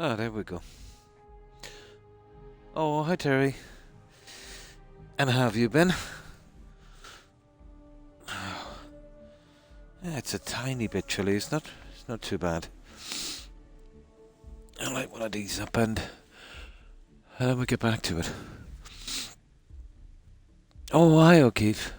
Ah, there we go. Oh, hi Terry. And how have you been? Yeah, it's a tiny bit chilly, it's not too bad. I'll light one of these up and then we get back to it. Oh, hi O'Keefe.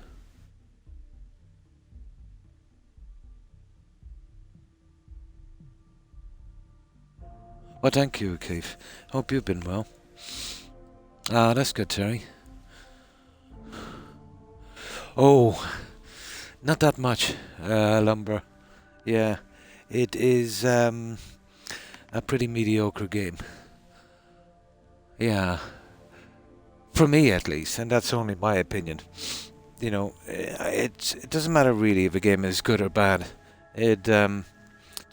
Well, thank you, O'Keefe. Hope you've been well. Ah, that's good, Terry. Oh, not that much, lumber. Yeah, it is a pretty mediocre game. Yeah, for me at least, and that's only my opinion. You know, it doesn't matter really if a game is good or bad. It's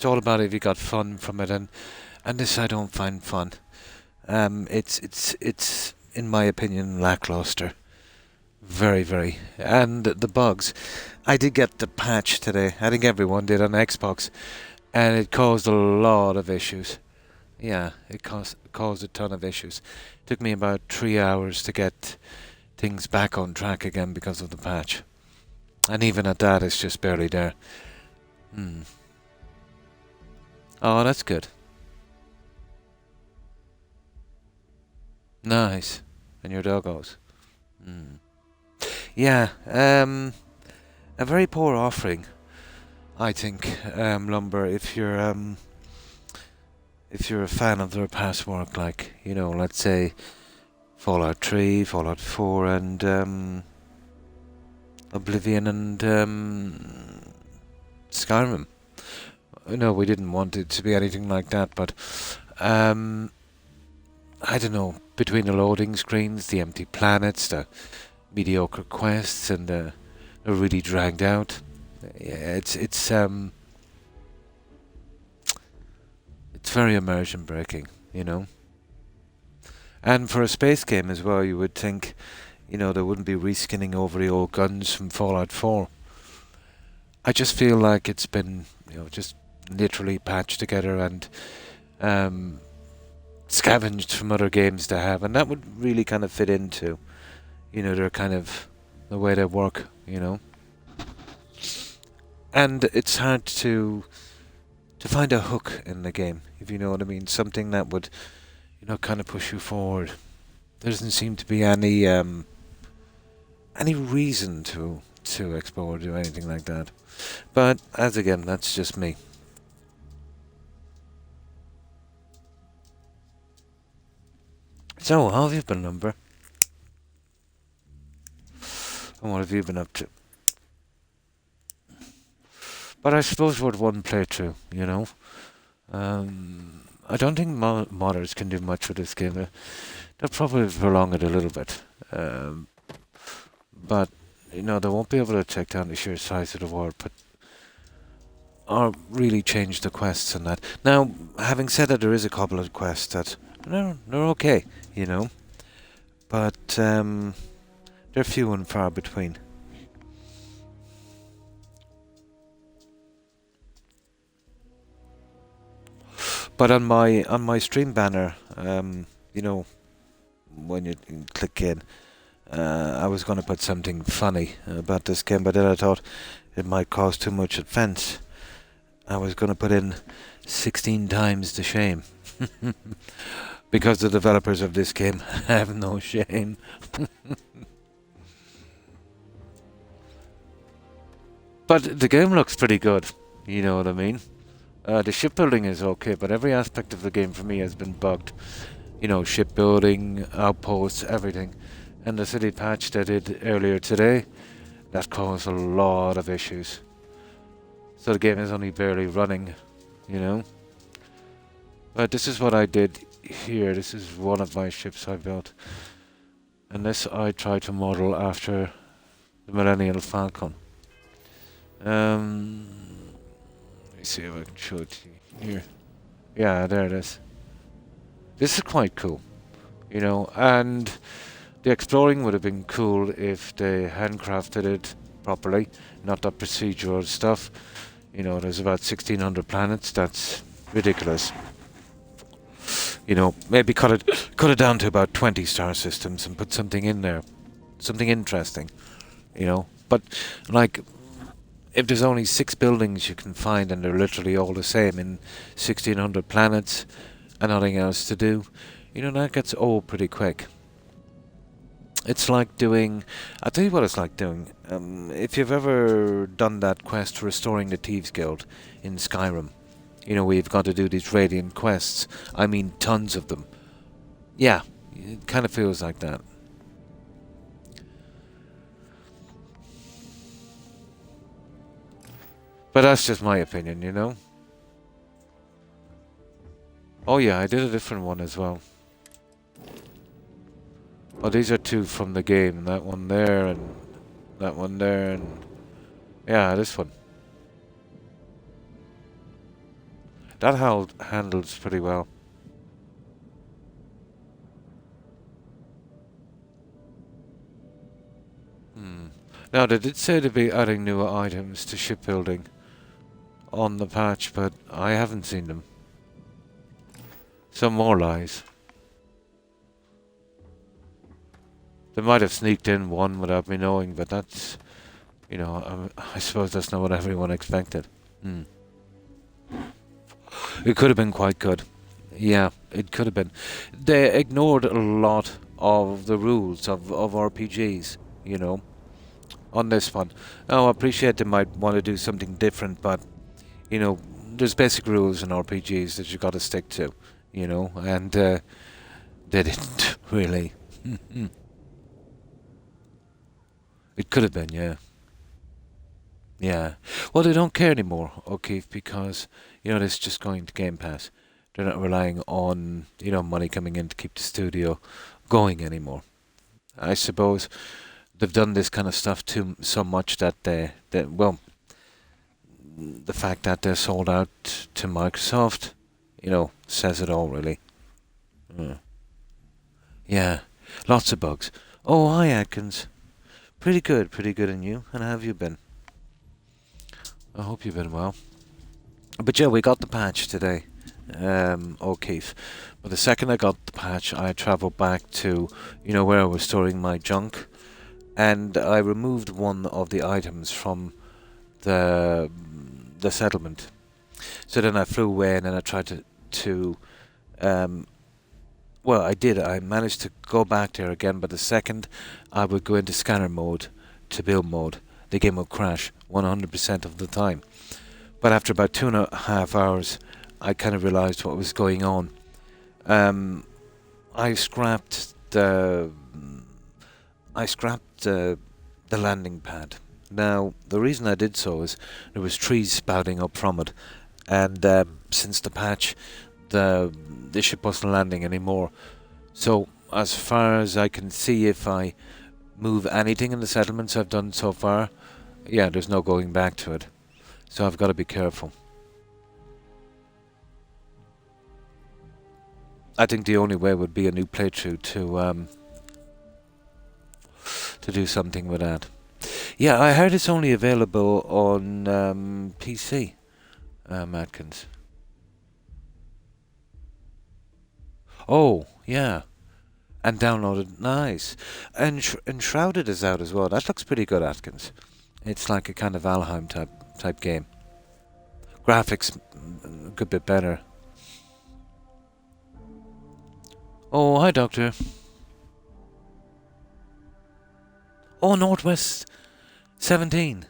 all about if you got fun from it, and this I don't find fun. It's in my opinion lackluster, very very, and the bugs. I did get the patch today. I think everyone did on Xbox, and it caused a lot of issues. Yeah, it caused a ton of issues. Took me about 3 hours to get things back on track again because of the patch. And even at that, it's just barely there. Hmm. Oh, that's good. Nice. And your doggos. Hmm. Yeah, a very poor offering, I think, Lumber, if you're a fan of their past work, like, let's say Fallout 3, Fallout 4, and Oblivion and Skyrim. No, we didn't want it to be anything like that, but I don't know, between the loading screens, the empty planets, the mediocre quests, and the really dragged out. Yeah, it's very immersion breaking, And for a space game as well, you would think, they wouldn't be reskinning over the old guns from Fallout 4. I just feel like it's been, just literally patched together and scavenged from other games to have, and that would really kind of fit into, their kind of the way they work, And it's hard to find a hook in the game, if you know what I mean. Something that would, kind of push you forward. There doesn't seem to be any reason to explore or do anything like that. But as again, that's just me. So, how have you been, Lumber? And what have you been up to? But I suppose with one playthrough, I don't think modders can do much with this game. They'll probably prolong it a little bit. But, they won't be able to take down the sheer size of the world, or really change the quests and that. Now, having said that, there is a couple of quests that, they're okay, But, they're few and far between. But on my stream banner, when you click in, I was going to put something funny about this game, but then I thought it might cause too much offense. I was going to put in 16 times the shame. Because the developers of this game have no shame. But the game looks pretty good, you know what I mean? The shipbuilding is okay, but every aspect of the game for me has been bugged. Shipbuilding, outposts, everything. And the city patch they did earlier today, that caused a lot of issues. So the game is only barely running, But this is what I did here. This is one of my ships I built. And this I tried to model after the Millennial Falcon. Let me see if I can show it to you here. Yeah, there it is. This is quite cool, and the exploring would have been cool if they handcrafted it properly, not that procedural stuff. There's about 1,600 planets. That's ridiculous. You know, maybe cut it down to about 20 star systems and put something in there, something interesting. You know, but like if there's only 6 buildings you can find and they're literally all the same in 1600 planets and nothing else to do, you know, that gets old pretty quick. It's like doing... I'll tell you what it's like doing. If you've ever done that quest restoring the Thieves Guild in Skyrim, you know, where you've got to do these radiant quests. I mean, tons of them. Yeah, it kind of feels like that. But that's just my opinion, you know? Oh yeah, I did a different one as well. Oh, these are 2 from the game. That one there and that one there and... Yeah, this one. That handles pretty well. Now, they did say they'd be adding newer items to shipbuilding on the patch, but I haven't seen them. Some more lies. They might have sneaked in one without me knowing, but that's... You know, I suppose that's not what everyone expected. It could have been quite good. Yeah, it could have been. They ignored a lot of the rules of RPGs, you know, on this one. Now, I appreciate they might want to do something different, but, you know, there's basic rules in RPGs that you've got to stick to, you know, and they didn't really. It could have been, yeah. Yeah. Well, they don't care anymore, O'Keefe, because, you know, it's just going to Game Pass. They're not relying on, you know, money coming in to keep the studio going anymore. I suppose they've done this kind of stuff too so much that well, the fact that they're sold out to Microsoft, you know, says it all, really. Yeah. Lots of bugs. Oh, hi, Atkins. Pretty good, and you? And how have you been? I hope you've been well. But yeah, we got the patch today, O'Keefe. But the second I got the patch, I travelled back to, you know, where I was storing my junk, and I removed one of the items from the settlement. So then I flew away, and then I tried to well, I did. I managed to go back there again, but the second I would go into scanner mode to build mode, the game would crash 100% of the time. But after about 2.5 hours, I kind of realised what was going on. I scrapped the landing pad. Now, the reason I did so is there was trees spouting up from it, and since the patch, the ship wasn't landing anymore. So, as far as I can see, if I move anything in the settlements I've done so far, yeah, there's no going back to it. So I've got to be careful. I think the only way would be a new playthrough to do something with that. Yeah, I heard it's only available on PC, Atkins. Oh, yeah. And downloaded. Nice. And Shrouded is out as well. That looks pretty good, Atkins. It's like a kind of Valheim type game. Graphics a good bit better. Oh, hi, Doctor. Oh, Northwest 17.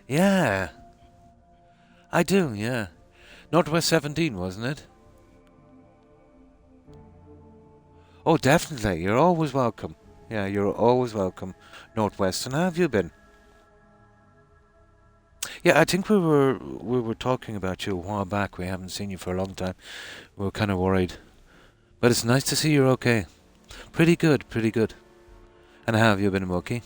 Yeah. I do, yeah. Northwest 17, wasn't it? Oh, definitely. You're always welcome. Yeah, you're always welcome, Northwest. And how have you been? Yeah, I think we were talking about you a while back. We haven't seen you for a long time. We were kind of worried. But it's nice to see you're okay. Pretty good, pretty good. And how have you been, Mookie?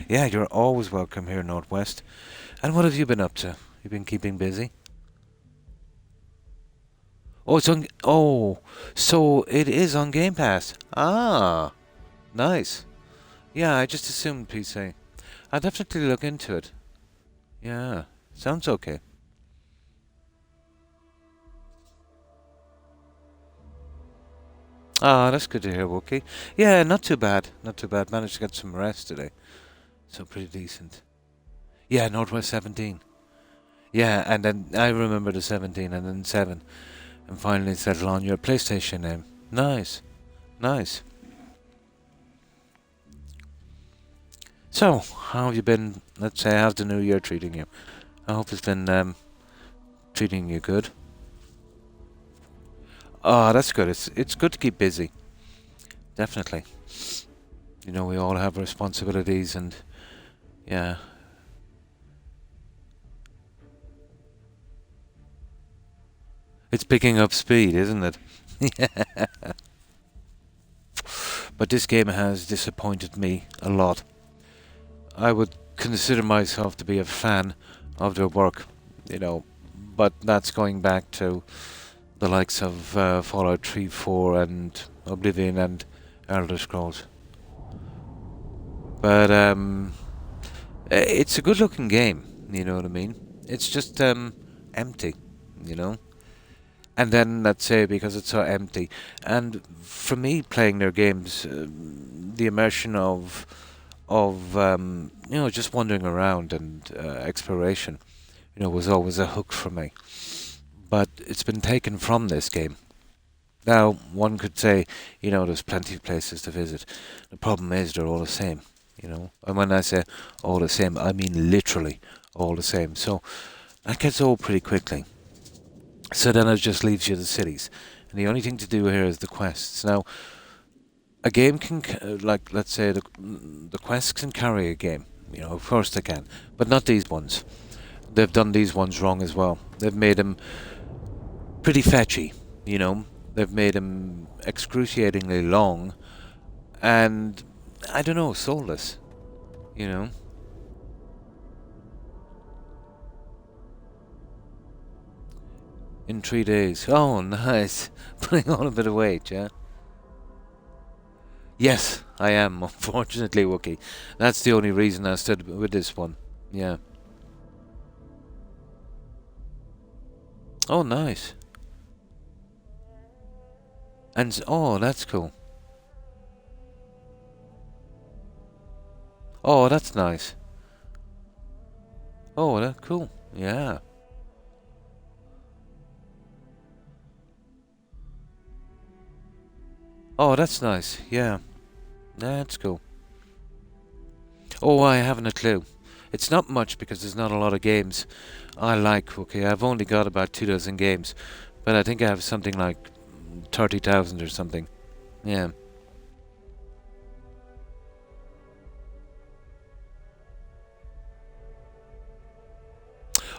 Yeah, you're always welcome here, Northwest. And what have you been up to? You've been keeping busy? Oh, it's on... Oh, so it is on Game Pass. Ah, nice. Yeah, I just assumed PC. I'll definitely look into it. Yeah, sounds okay. Ah, that's good to hear, Wookie. Yeah, not too bad. Not too bad. Managed to get some rest today. So pretty decent. Yeah, Northwest 17. Yeah, and then I remember the 17 and then 7. And finally settle on your PlayStation name. Nice. Nice. So, how have you been? Let's say, how's the new year treating you? I hope it's been treating you good. Oh, that's good. It's good to keep busy. Definitely. You know, we all have responsibilities and yeah. It's picking up speed, isn't it? Yeah. But this game has disappointed me a lot. I would consider myself to be a fan of their work, you know, but that's going back to the likes of Fallout 3, 4 and Oblivion and Elder Scrolls. But it's a good looking game, you know what I mean? It's just empty, you know? And then, let's say, because it's so empty, and for me, playing their games, the immersion of you know, just wandering around and exploration, you know, was always a hook for me. But it's been taken from this game. Now, one could say, you know, there's plenty of places to visit. The problem is they're all the same, you know. And when I say all the same, I mean literally all the same. So that gets old pretty quickly. So then it just leaves you the cities. And the only thing to do here is the quests. Now, a game can, like, let's say, the quests can carry a game. You know, of course they can. But not these ones. They've done these ones wrong as well. They've made them pretty fetchy, you know. They've made them excruciatingly long. And, I don't know, soulless, you know. In 3 days. Oh, nice. Putting on a bit of weight, yeah? Yes, I am, unfortunately, Wookie. That's the only reason I stood with this one. Yeah. Oh, nice. And, oh, that's cool. Oh, that's nice. Oh, that's cool. Yeah. Oh, that's nice. Yeah. That's cool. Oh, I haven't a clue. It's not much because there's not a lot of games I like, okay? I've only got about 2 dozen games, but I think I have something like 30,000 or something. Yeah.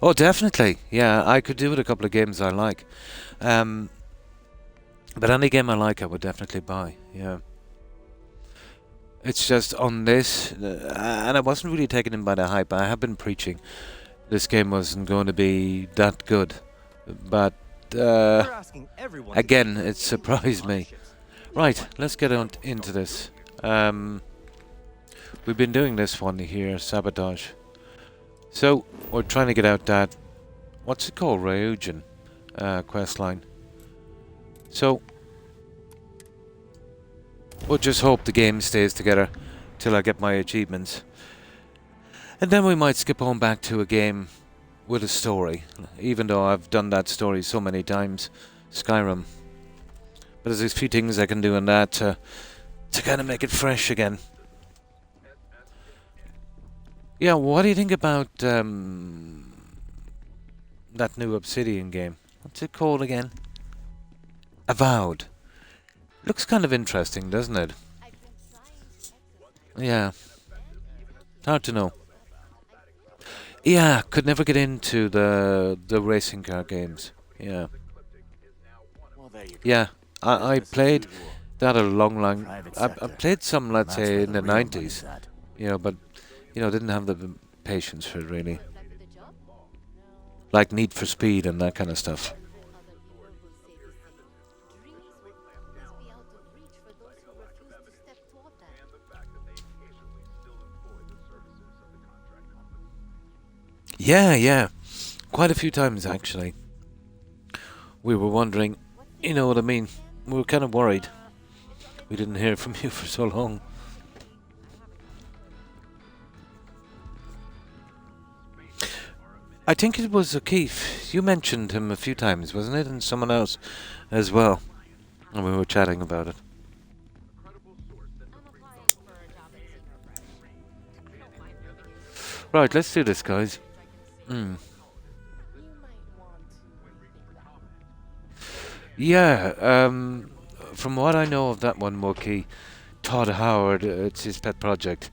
Oh, definitely. Yeah, I could do with a couple of games I like. Um, but any game I like, I would definitely buy. Yeah. It's just on this, and I wasn't really taken in by the hype. I have been preaching this game wasn't going to be that good, but again, it surprised me. Right, let's get on into this. We've been doing this one here, sabotage. So we're trying to get out that, what's it called, Ryujin quest line. So we'll just hope the game stays together till I get my achievements. And then we might skip on back to a game with a story, even though I've done that story so many times, Skyrim. But there's a few things I can do in that to kind of make it fresh again. Yeah, what do you think about that new Obsidian game? What's it called again? Avowed. Looks kind of interesting, doesn't it? Yeah. Hard to know. Yeah, could never get into the racing car games. Yeah. Yeah, I played that a long. I played some, let's say, in the 90s. You know, but you know, didn't have the patience for it really. Like Need for Speed and that kind of stuff. Yeah, yeah. Quite a few times actually. We were wondering, you know what I mean? We were kind of worried. We didn't hear from you for so long. I think it was O'Keefe. You mentioned him a few times, wasn't it? And someone else as well. And we were chatting about it. Right, let's do this, guys. Yeah, from what I know of that one, Mookie, Todd Howard, it's his pet project.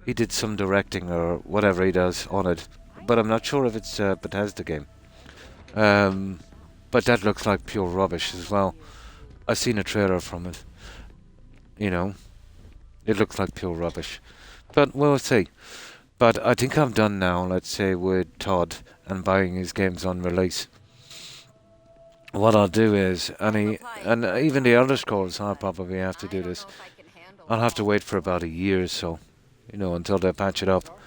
He did some directing or whatever he does on it, but I'm not sure if it's a Bethesda game. But that looks like pure rubbish as well. I've seen a trailer from it. You know, it looks like pure rubbish. But we'll see. But I think I'm done now, let's say, with Todd and buying his games on release. What I'll do is, and even the Elder Scrolls, I'll probably have to do this. I'll have to wait for about a year or so, until they patch it up,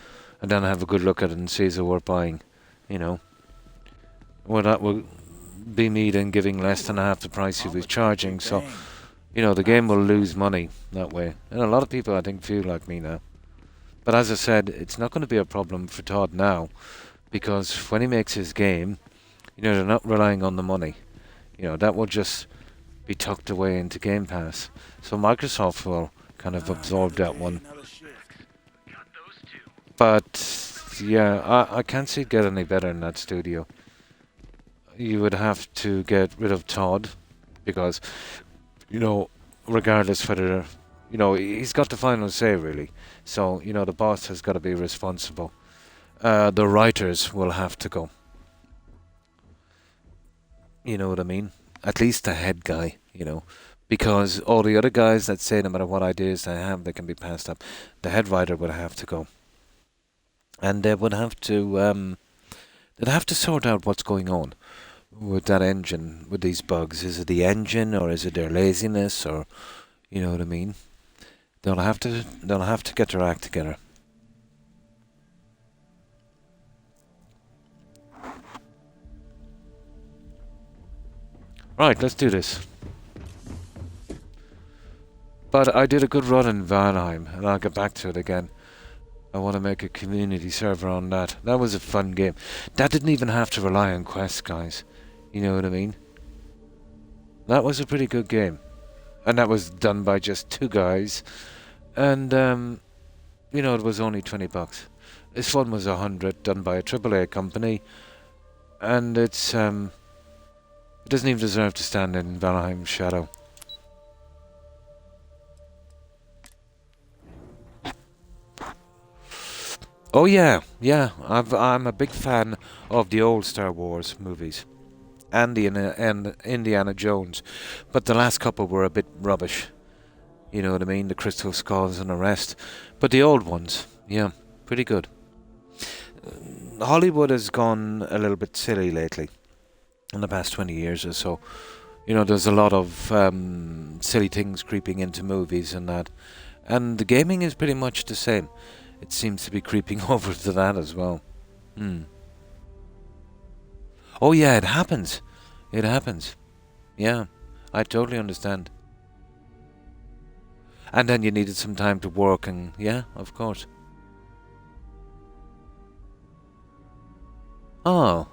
and then have a good look at it and see is it worth buying, Well, that will be me then giving less than half the price he was charging, so, the game will lose money that way. And a lot of people, I think, feel like me now. But as I said, it's not going to be a problem for Todd now, because when he makes his game, they're not relying on the money. That will just be tucked away into Game Pass. So Microsoft will kind of absorb that one. But, yeah, I can't see it get any better in that studio. You would have to get rid of Todd, because, regardless whether, he's got the final say, really. So, the boss has got to be responsible. The writers will have to go. You know what I mean? At least the head guy, because all the other guys that say no matter what ideas they have, they can be passed up. The head writer would have to go, and they would have to they'd have to sort out what's going on with that engine, with these bugs. Is it the engine, or is it their laziness, or you know what I mean? They'll have to get their act together. Right, let's do this. But I did a good run in Valheim, and I'll get back to it again. I want to make a community server on that. That was a fun game. That didn't even have to rely on quests, guys. You know what I mean? That was a pretty good game. And that was done by just 2 guys. And, it was only $20. This one was $100, done by a AAA company. And it doesn't even deserve to stand in Valheim's shadow. Oh yeah. I'm a big fan of the old Star Wars movies, and the Indiana Jones, but the last couple were a bit rubbish. You know what I mean? The Crystal Skulls and the rest. But the old ones, yeah, pretty good. Hollywood has gone a little bit silly lately, in the past 20 years or so. There's a lot of silly things creeping into movies and that. And the gaming is pretty much the same. It seems to be creeping over to that as well. Oh yeah, it happens. It happens. Yeah, I totally understand. And then you needed some time to work, and yeah, of course. Oh.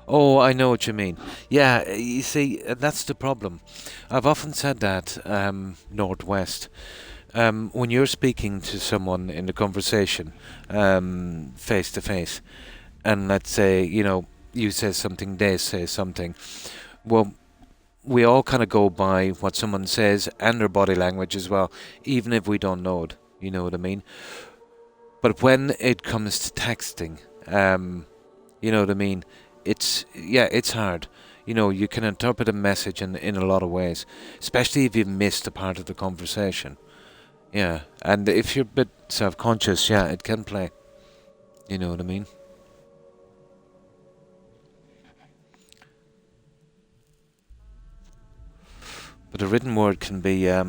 Oh, I know what you mean. Yeah, you see, that's the problem. I've often said that, Northwest. When you're speaking to someone in the conversation, face to face, and let's say, you say something, they say something, well, we all kind of go by what someone says and their body language as well, even if we don't know it. You know what I mean? But when it comes to texting, you know what I mean? It's hard. You can interpret a message in a lot of ways, especially if you've missed a part of the conversation. Yeah, and if you're a bit self-conscious, yeah, it can play. You know what I mean? But a written word can be a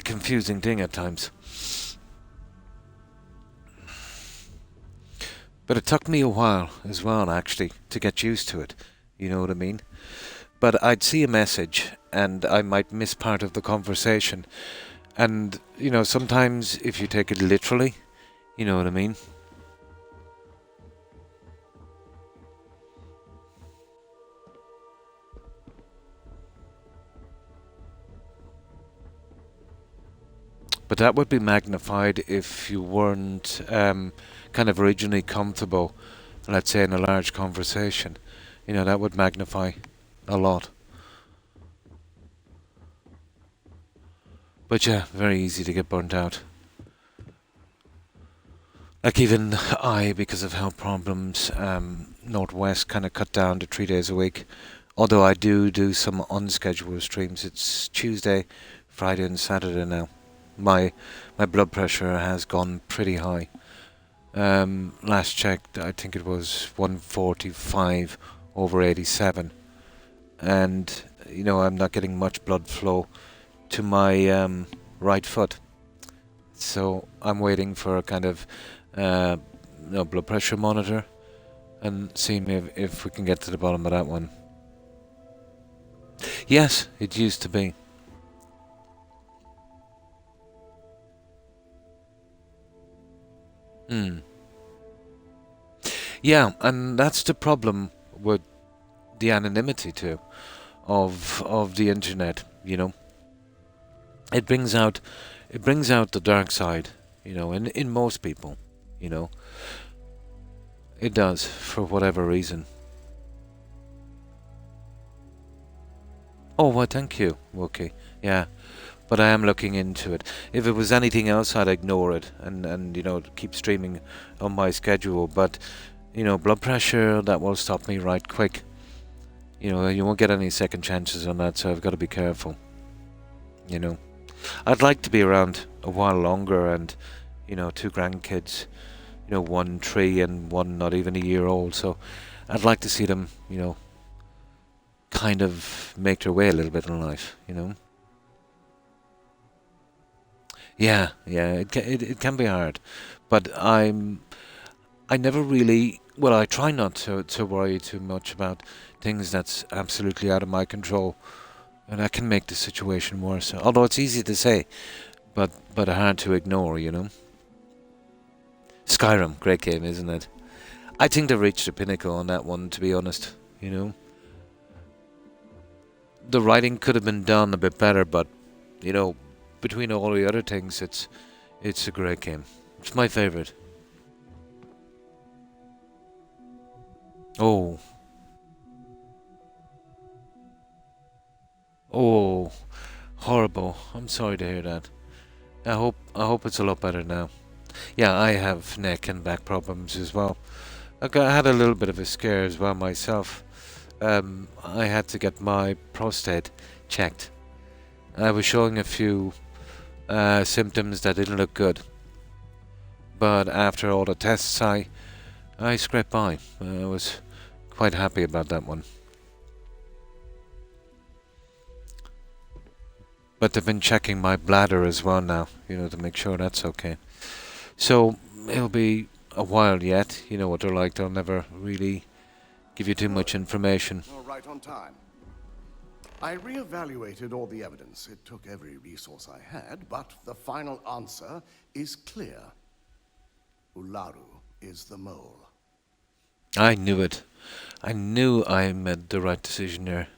confusing thing at times. But it took me a while as well, actually, to get used to it. You know what I mean? But I'd see a message and I might miss part of the conversation. And, sometimes if you take it literally, you know what I mean? But that would be magnified if you weren't kind of originally comfortable, let's say, in a large conversation. That would magnify a lot. But yeah, very easy to get burnt out. Like even I, because of health problems, Northwest kind of cut down to 3 days a week. Although I do some unscheduled streams. It's Tuesday, Friday and Saturday now. My blood pressure has gone pretty high. Last checked, I think it was 145/87. And, I'm not getting much blood flow to my right foot. So I'm waiting for a kind of blood pressure monitor and seeing if we can get to the bottom of that one. Yes, it used to be. Yeah, and that's the problem with the anonymity too of the internet. It brings out the dark side. In most people. It does, for whatever reason. Oh, well, thank you, Wookie. Yeah, but I am looking into it. If it was anything else, I'd ignore it and keep streaming on my schedule. But, blood pressure, that will stop me right quick. You won't get any second chances on that, so I've got to be careful. I'd like to be around a while longer and, 2 grandkids, 1 3 and 1 not even a year old. So I'd like to see them, kind of make their way a little bit in life, Yeah, it can be hard, but I never really. Well, I try not to worry too much about things that's absolutely out of my control, and that can make the situation worse. Although it's easy to say, but hard to ignore, Skyrim, great game, isn't it? I think they've reached the pinnacle on that one, to be honest. The writing could have been done a bit better, but between all the other things, it's a great game. It's my favorite. Oh, oh, horrible! I'm sorry to hear that. I hope it's a lot better now. Yeah, I have neck and back problems as well. I had a little bit of a scare as well myself. I had to get my prostate checked. I was showing a few symptoms that didn't look good, but after all the tests, I scraped by. I was quite happy about that one. But they've been checking my bladder as well now, to make sure that's okay. So it'll be a while yet. You know what they're like. They'll never really give you too much information. You're right on time. I reevaluated all the evidence. It took every resource I had, but the final answer is clear. Ularu is the mole. I knew it. I knew I made the right decision there.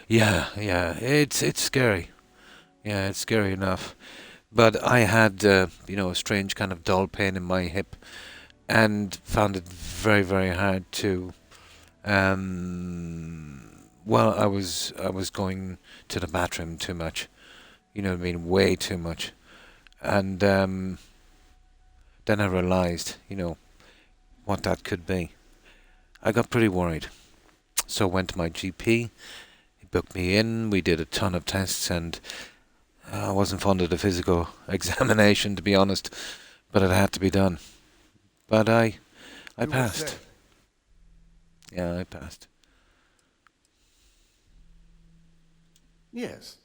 Yeah, it's scary. Yeah, it's scary enough. But I had, a strange kind of dull pain in my hip, and found it very, very hard to. Well, I was going to the bathroom too much. You know what I mean? Way too much. And then I realised, what that could be. I got pretty worried. So I went to my GP. He booked me in. We did a ton of tests, and I wasn't fond of the physical examination, to be honest. But it had to be done. But I passed. Yeah, I passed. Yes.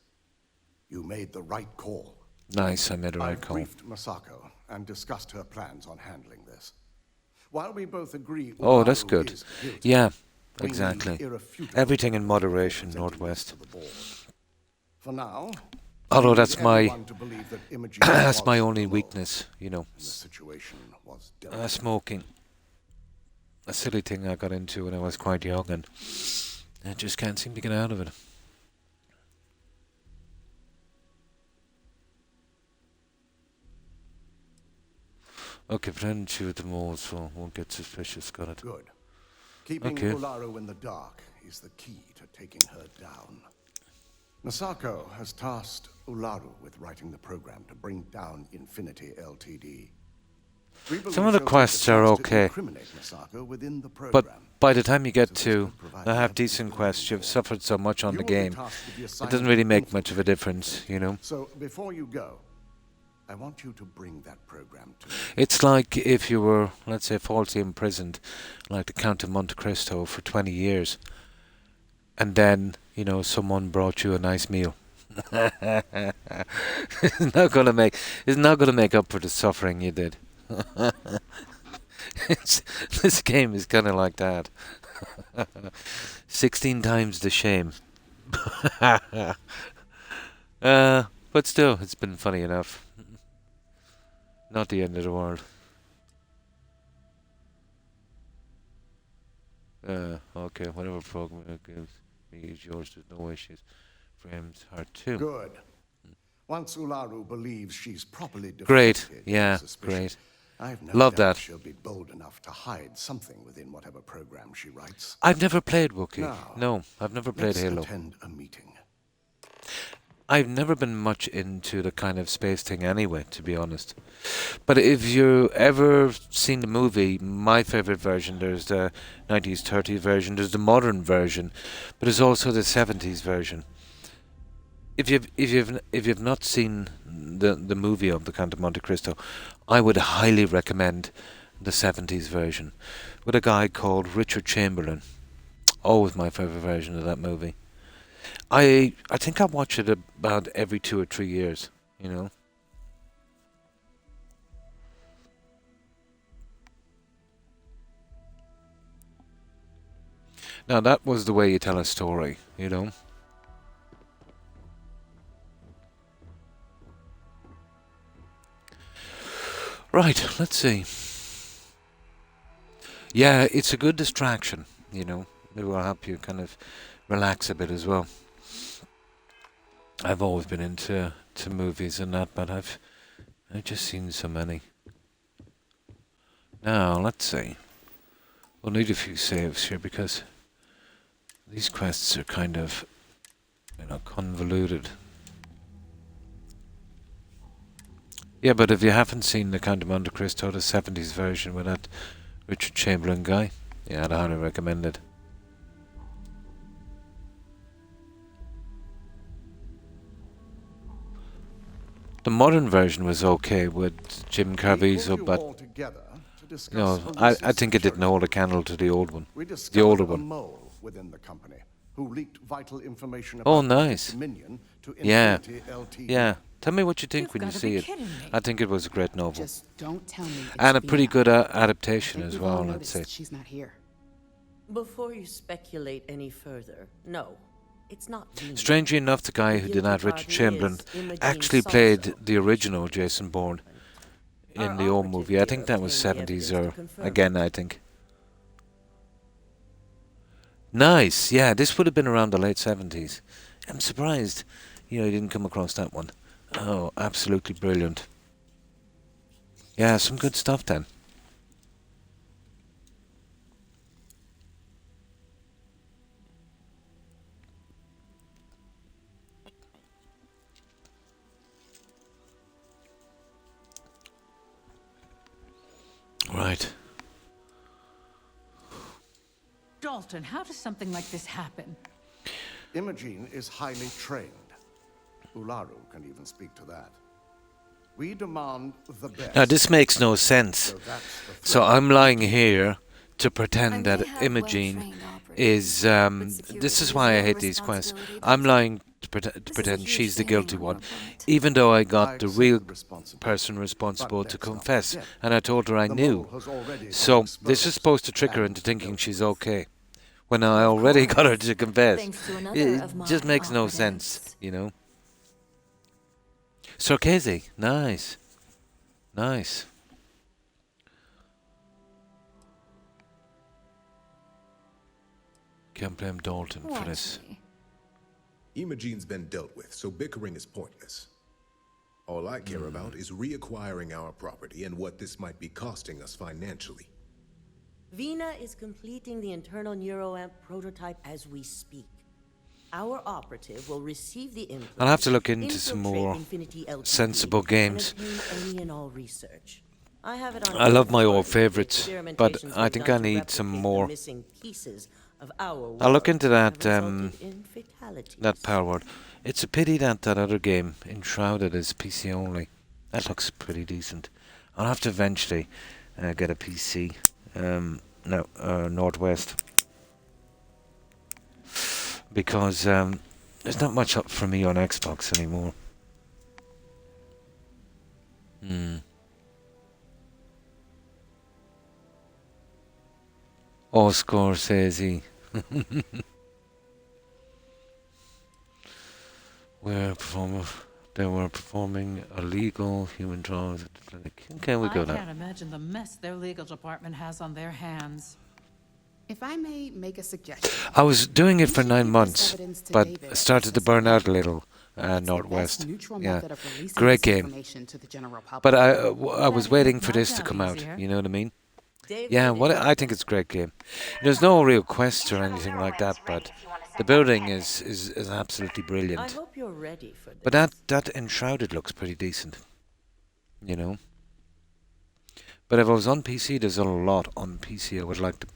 You made the right call. Nice, I made the right I call. briefed Masako, and discussed her plans on handling this. While we both agree Oh, that's Ularu good. is guilty, Yeah, we need exactly. irrefutable Everything in proof moderation, before presenting this Northwest. to the board. For now, Although we that's need my everyone to believe that Imogen that's my was only alone, weakness, you know. and the situation was delicate. Smoking. A silly thing I got into when I was quite young, and I just can't seem to get out of it. Okay, pretend to shoot at the mole so won't get suspicious, got it. Good. Keeping Okay. Ularu in the dark is the key to taking her down. Masako has tasked Ularu with writing the program to bring down Infinity Ltd. We believe Some of the she'll take quests the are chance to okay, incriminate Masako within the but program. by the time you get Since this to could provide the the half-decent evidence quests, we're you've looking suffered so much on You the will be game, tasked with the it assignment doesn't really of make much of a infiltrating difference, Infinity. you know. So before you go, I want you to bring that program to me. It's like if you were, let's say, falsely imprisoned, like the Count of Monte Cristo for 20 years, and then, you know, someone brought you a nice meal. It's not gonna make up for the suffering you did. This game is kind of like that. 16 times the shame. But still, it's been funny enough. Not the end of the world. Okay, whatever program it gives me is yours, there's no issues. Frames hard too. Good. Once Ularu believes she's properly Great, defended yeah, from suspicion, great. I've no Love doubt that. she'll be bold enough to hide something within whatever program she writes. I've never played Wookiee. Now, No, I've never played Let's Halo. attend a meeting. I've never been much into the kind of space thing anyway, to be honest. But if you ever seen the movie, my favorite version, there's the 90s, 30s version, there's the modern version, but there's also the 70s version. If you've not seen the movie of the Count of Monte Cristo, I would highly recommend the 70s version with a guy called Richard Chamberlain. Always my favorite version of that movie. I think I watch it about every 2 or 3 years, you know. Now that was the way you tell a story, you know. Right, let's see. Yeah, it's a good distraction, you know. It will help you kind of relax a bit as well. I've always been into movies and that, but I've just seen so many. Now, let's see. We'll need a few saves here because these quests are kind of, you know, convoluted. Yeah, but if you haven't seen the Count of Monte Cristo, the 70s version with that Richard Chamberlain guy, yeah, I'd highly recommend it. The modern version was okay with Jim Caviezel, but no, I think it didn't hold a candle to the old one, the older one. Mole within the company who leaked vital information Oh, about nice. Dominion to Yeah, Infinity Ltd. yeah. Tell me what you think You've when you gotta see be it. kidding me. I think it was a great novel. Just don't tell me. And a it's pretty BS. good I adaptation think as we've well, all I'd noticed say. that she's not here. Before you speculate any further, no, it's not Venus. Strangely enough, the guy who did that, Richard Chamberlain, actually played the original Jason Bourne in the old movie. I think that was 70s or again, I think. Nice, yeah, this would have been around the late 70s. I'm surprised, you didn't come across that one. Oh, absolutely brilliant. Yeah, some good stuff then. Right. Dalton, how does something like this happen? Imogen is highly trained. Ularu can even speak to that. We demand the best. Now this makes no sense. So that's the So threat. I'm lying here to I pretend may that have Imogene well-trained operators, is but security this is is why I your hate these quests. responsibility, I'm Dalton. lying to pretend she's the guilty one, Point. even though I I got the accept real responsibility. person responsible But to let's not confess, forget, and I told her I the knew. mole has already been So this is exposed supposed to trick her and into thinking dealt she's with. okay, when I Of already got her course. to confess. Thanks to another It of just my makes no sense, operatives. you know. Sarkozy, nice, nice. Can't blame Dalton for this. Watch me. Imogene's been dealt with, so bickering is pointless. All I care about is reacquiring our property and what this might be costing us financially. Vina is completing the internal neuroamp prototype as we speak. Our operative will receive the implant. I'll have to look into some infiltrate more Infinity LTD, sensible games. and obtain any and all research. I have it on I love my record old that favourites, but experimentations I were think done I to need some replicate the more. missing pieces of our I'll look world into that, have resulted in fatalities. that Power Word. It's a pity that that other game, Enshrouded, is PC only. That looks pretty decent. I'll have to eventually get a PC. No, Northwest. Because there's not much up for me on Xbox anymore. Oh, Scorsese. They were performing illegal human trials at the clinic. Okay, we go I now. can't imagine the mess their legal department has on their hands. If I may make a suggestion. I was doing it you for should 9 give this months, evidence to but David I started to as burn well. out a little. It's the Northwest. best neutral Yeah, method of releasing great this game. information to the general public. But I was That'd waiting make for my this to job come out. easier. You know what I mean? David Yeah, and I think it's a great game. There's no real quests or anything like that, but the building is absolutely I brilliant. hope you're ready for this. But that Enshrouded looks pretty decent, you know. But if I was on PC, there's a lot on PC I would like to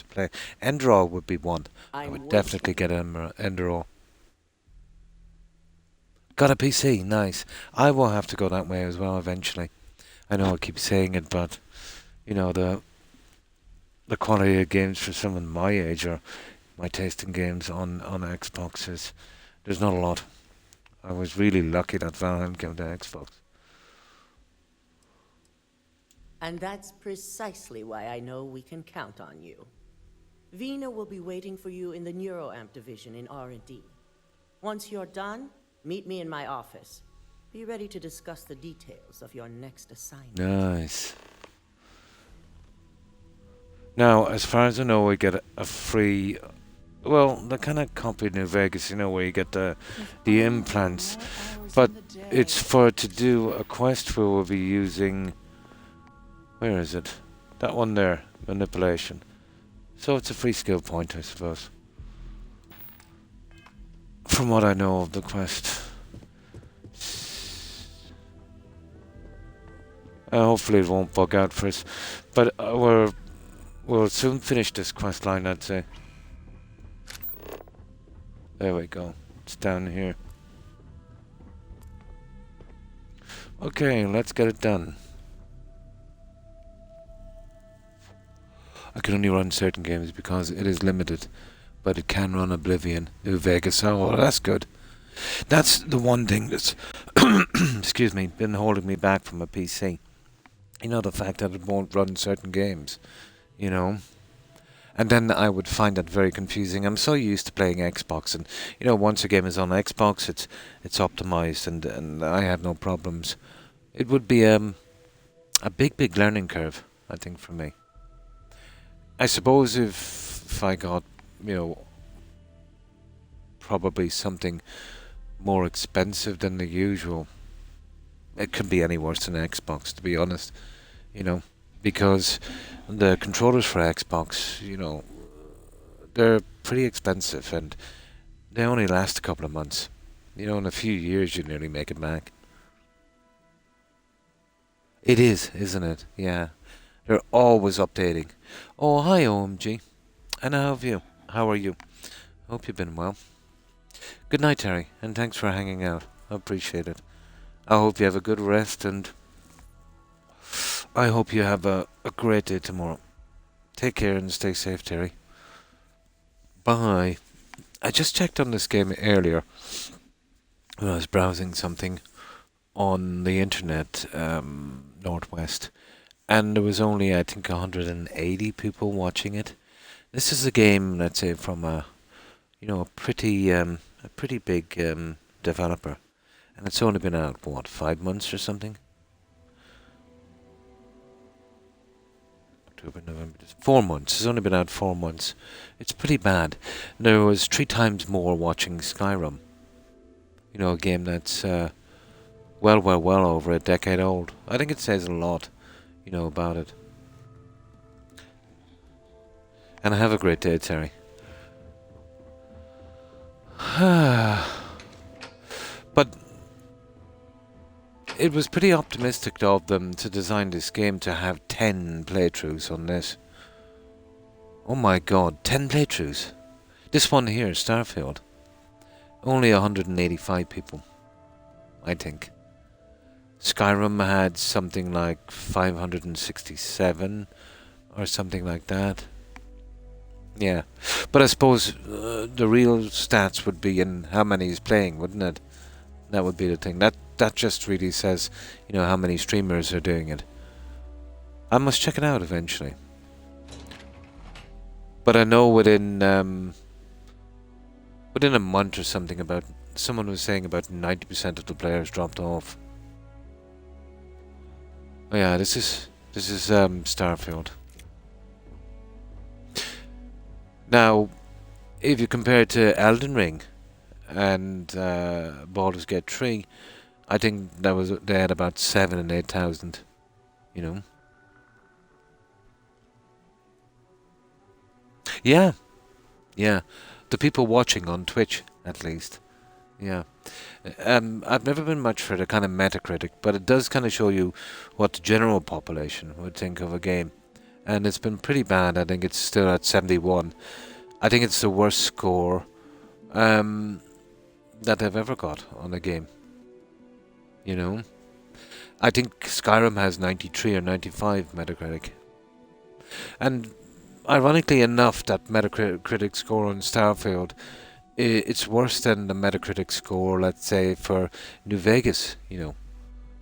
play. Enderall would be one. I I'm would definitely get Enderall. Got a PC, nice. I will have to go that way as well eventually. I know I keep saying it, but you know the quality of games for someone my age or my taste in games on Xbox is there's not a lot. I was really lucky that Valheim came to Xbox. And that's precisely why I know we can count on you. Vina will be waiting for you in the neuroamp division in R&D. Once you're done, meet me in my office. Be ready to discuss the details of your next assignment. Nice. Now, as far as I know, we get a free. Well, the kind of copy of New Vegas, you know, where you get the implants, but it's for to do a quest where we'll be using. Where is it? That one there, manipulation. So it's a free skill point, I suppose. From what I know of the quest. Hopefully it won't bug out for us. But we'll soon finish this quest line, I'd say. There we go. It's down here. Okay, let's get it done. I can only run certain games because it is limited, but it can run Oblivion, New Vegas. Oh, well, that's good. That's the one thing that's, excuse me, been holding me back from a PC. You know, the fact that it won't run certain games, you know. And then I would find that very confusing. I'm so used to playing Xbox, and you know, once a game is on Xbox, it's optimized, and I have no problems. It would be a big learning curve, I think, for me. I suppose if I got, you know, probably something more expensive than the usual, it couldn't be any worse than Xbox, to be honest, you know, because the controllers for Xbox, you know, they're pretty expensive and they only last a couple of months. You know, in a few years you nearly make it back. It is, isn't it? Yeah. They're always updating. Oh, hi OMG. And how have you? How are you? Hope you've been well. Good night, Terry, and thanks for hanging out. I appreciate it. I hope you have a good rest, and I hope you have a great day tomorrow. Take care and stay safe, Terry. Bye. I just checked on this game earlier when I was browsing something on the internet, Northwest, and there was only, I think, 180 people watching it. This is a game, let's say, from a pretty big developer, and it's only been out, what, 5 months or something? October, November, 4 months. It's only been out 4 months. It's pretty bad. There was 3 times more watching Skyrim. You know, a game that's well over a decade old. I think it says a lot, you know, about it. And have a great day, Terry. But it was pretty optimistic of them to design this game to have 10 playthroughs on this. Oh my god, 10 playthroughs. This one here, Starfield. Only 185 people, I think. Skyrim had something like 567 or something like that. Yeah, but I suppose the real stats would be in how many is playing, wouldn't it? That would be the thing. That just really says, you know, how many streamers are doing it. I must check it out eventually. But I know within a month or something, about someone was saying about 90% of the players dropped off. Oh yeah, this is Starfield. Now, if you compare it to Elden Ring and Baldur's Gate 3, I think they had about 7,000 and 8,000. You know. Yeah, yeah. The people watching on Twitch, at least. Yeah. I've never been much for the kind of Metacritic, but it does kind of show you what the general population would think of a game. And it's been pretty bad. I think it's still at 71. I think it's the worst score that they've ever got on a game. You know? I think Skyrim has 93 or 95 Metacritic. And ironically enough, that Metacritic score on Starfield, it's worse than the Metacritic score, let's say, for New Vegas, you know,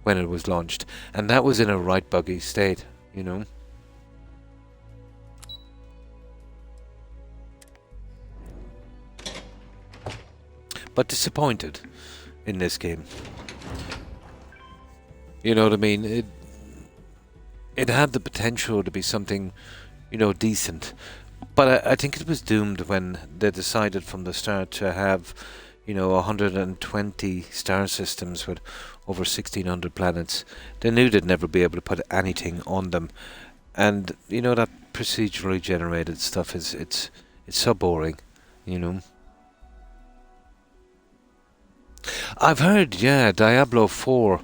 when it was launched. And that was in a right buggy state, you know. But disappointed in this game. You know what I mean? It had the potential to be something, you know, decent. But I think it was doomed when they decided from the start to have, you know, 120 star systems with over 1,600 planets. They knew they'd never be able to put anything on them. And, you know, that procedurally generated stuff it's so boring, you know. I've heard, yeah, Diablo 4.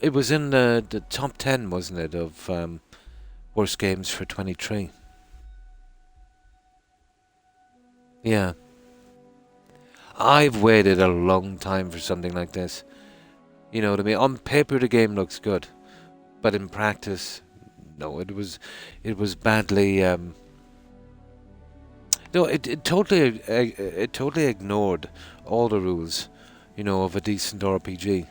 It was in the top 10, wasn't it, of worst games for 23. Yeah. I've waited a long time for something like this. You know what I mean? On paper the game looks good, but in practice, no, it was badly no, it totally ignored all the rules, you know, of a decent RPG.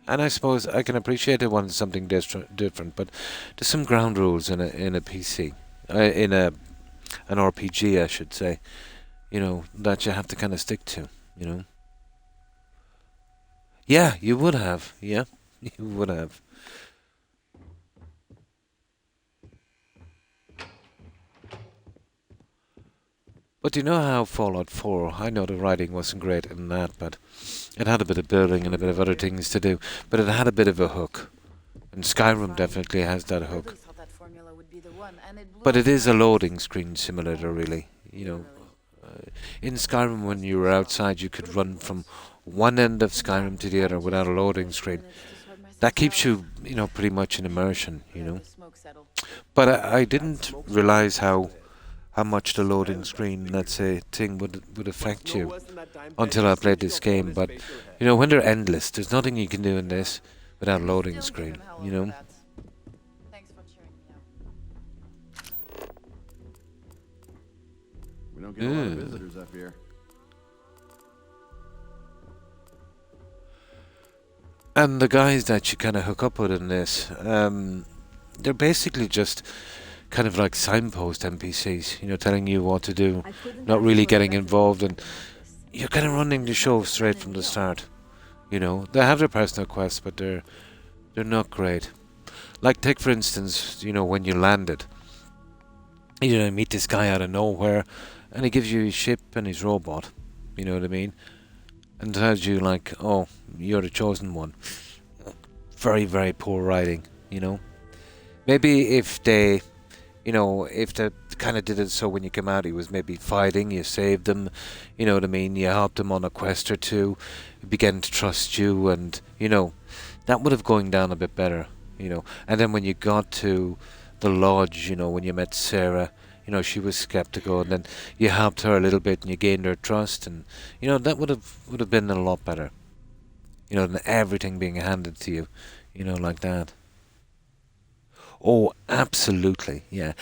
And I suppose I can appreciate it wanting something different, but there's some ground rules in a PC, in an RPG, I should say, you know, that you have to kind of stick to, you know. Yeah, you would have. Yeah, you would have. But you know how Fallout 4, I know the writing wasn't great in that, but it had a bit of building and a bit of other things to do, but it had a bit of a hook. And Skyrim definitely has that hook. But it is a loading screen simulator, really. You know, in Skyrim, when you were outside, you could run from one end of Skyrim to the other without a loading screen. That keeps you, you know, pretty much in immersion, you know. But I didn't realize how much the loading screen, let's say, thing would affect you until I played this game. But, you know, when they're endless, there's nothing you can do in this without a loading screen, you know. We don't get a lot of visitors up here. And the guys that you kind of hook up with in this, they're basically just kind of like signpost NPCs, you know, telling you what to do, not really getting involved, and you're kind of running the show straight from the start. You know, they have their personal quests, but they're not great. Like, take for instance, you know, when you landed, you know, meet this guy out of nowhere, and he gives you his ship and his robot. You know what I mean? And tells you like, oh, you're the chosen one. Very, very poor writing. You know, maybe if they, you know, if they kind of did it so when you come out, he was maybe fighting, you saved him. You know what I mean? You helped him on a quest or two, he began to trust you, and you know, that would have gone down a bit better. You know, and then when you got to the lodge, you know, when you met Sarah, you know, she was skeptical, and then you helped her a little bit, and you gained her trust, and you know, that would have been a lot better. You know, than everything being handed to you, you know, like that. Oh, absolutely, yeah.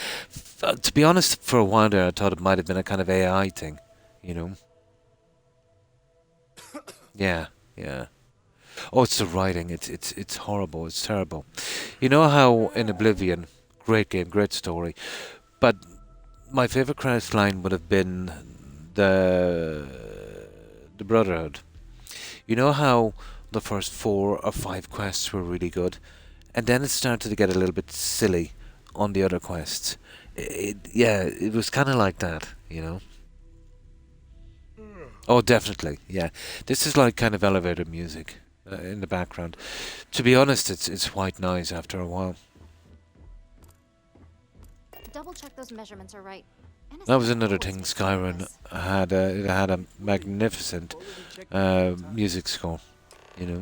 To be honest, for a while there, I thought it might have been a kind of AI thing, you know. Yeah, yeah. Oh, it's the writing. It's horrible. It's terrible. You know how in Oblivion, great game, great story, but my favorite quest line would have been the Brotherhood. You know how the first 4 or 5 quests were really good, and then it started to get a little bit silly on the other quests. Yeah, it was kind of like that, you know. Oh, definitely, yeah. This is like kind of elevator music in the background. To be honest, it's white noise after a while. Double check those measurements are right. That was another thing Skyrim had. It had a magnificent music score, you know.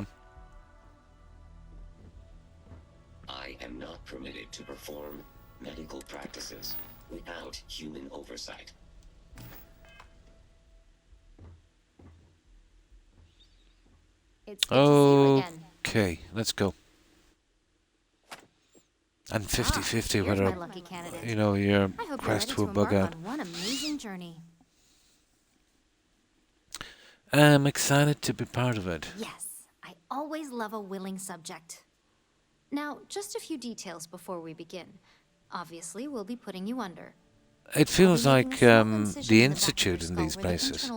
I am not permitted to perform medical practices without human oversight. It's good to see you again. Okay, let's go. And 50-50 here's whether, my lucky candidate. you know, your I hope you're quest ready will to bug embark out. on one amazing journey. I'm excited to be part of it. Yes, I always love a willing subject. Now, just a few details before we begin. Obviously, we'll be putting you under. It feels like the Institute in these places.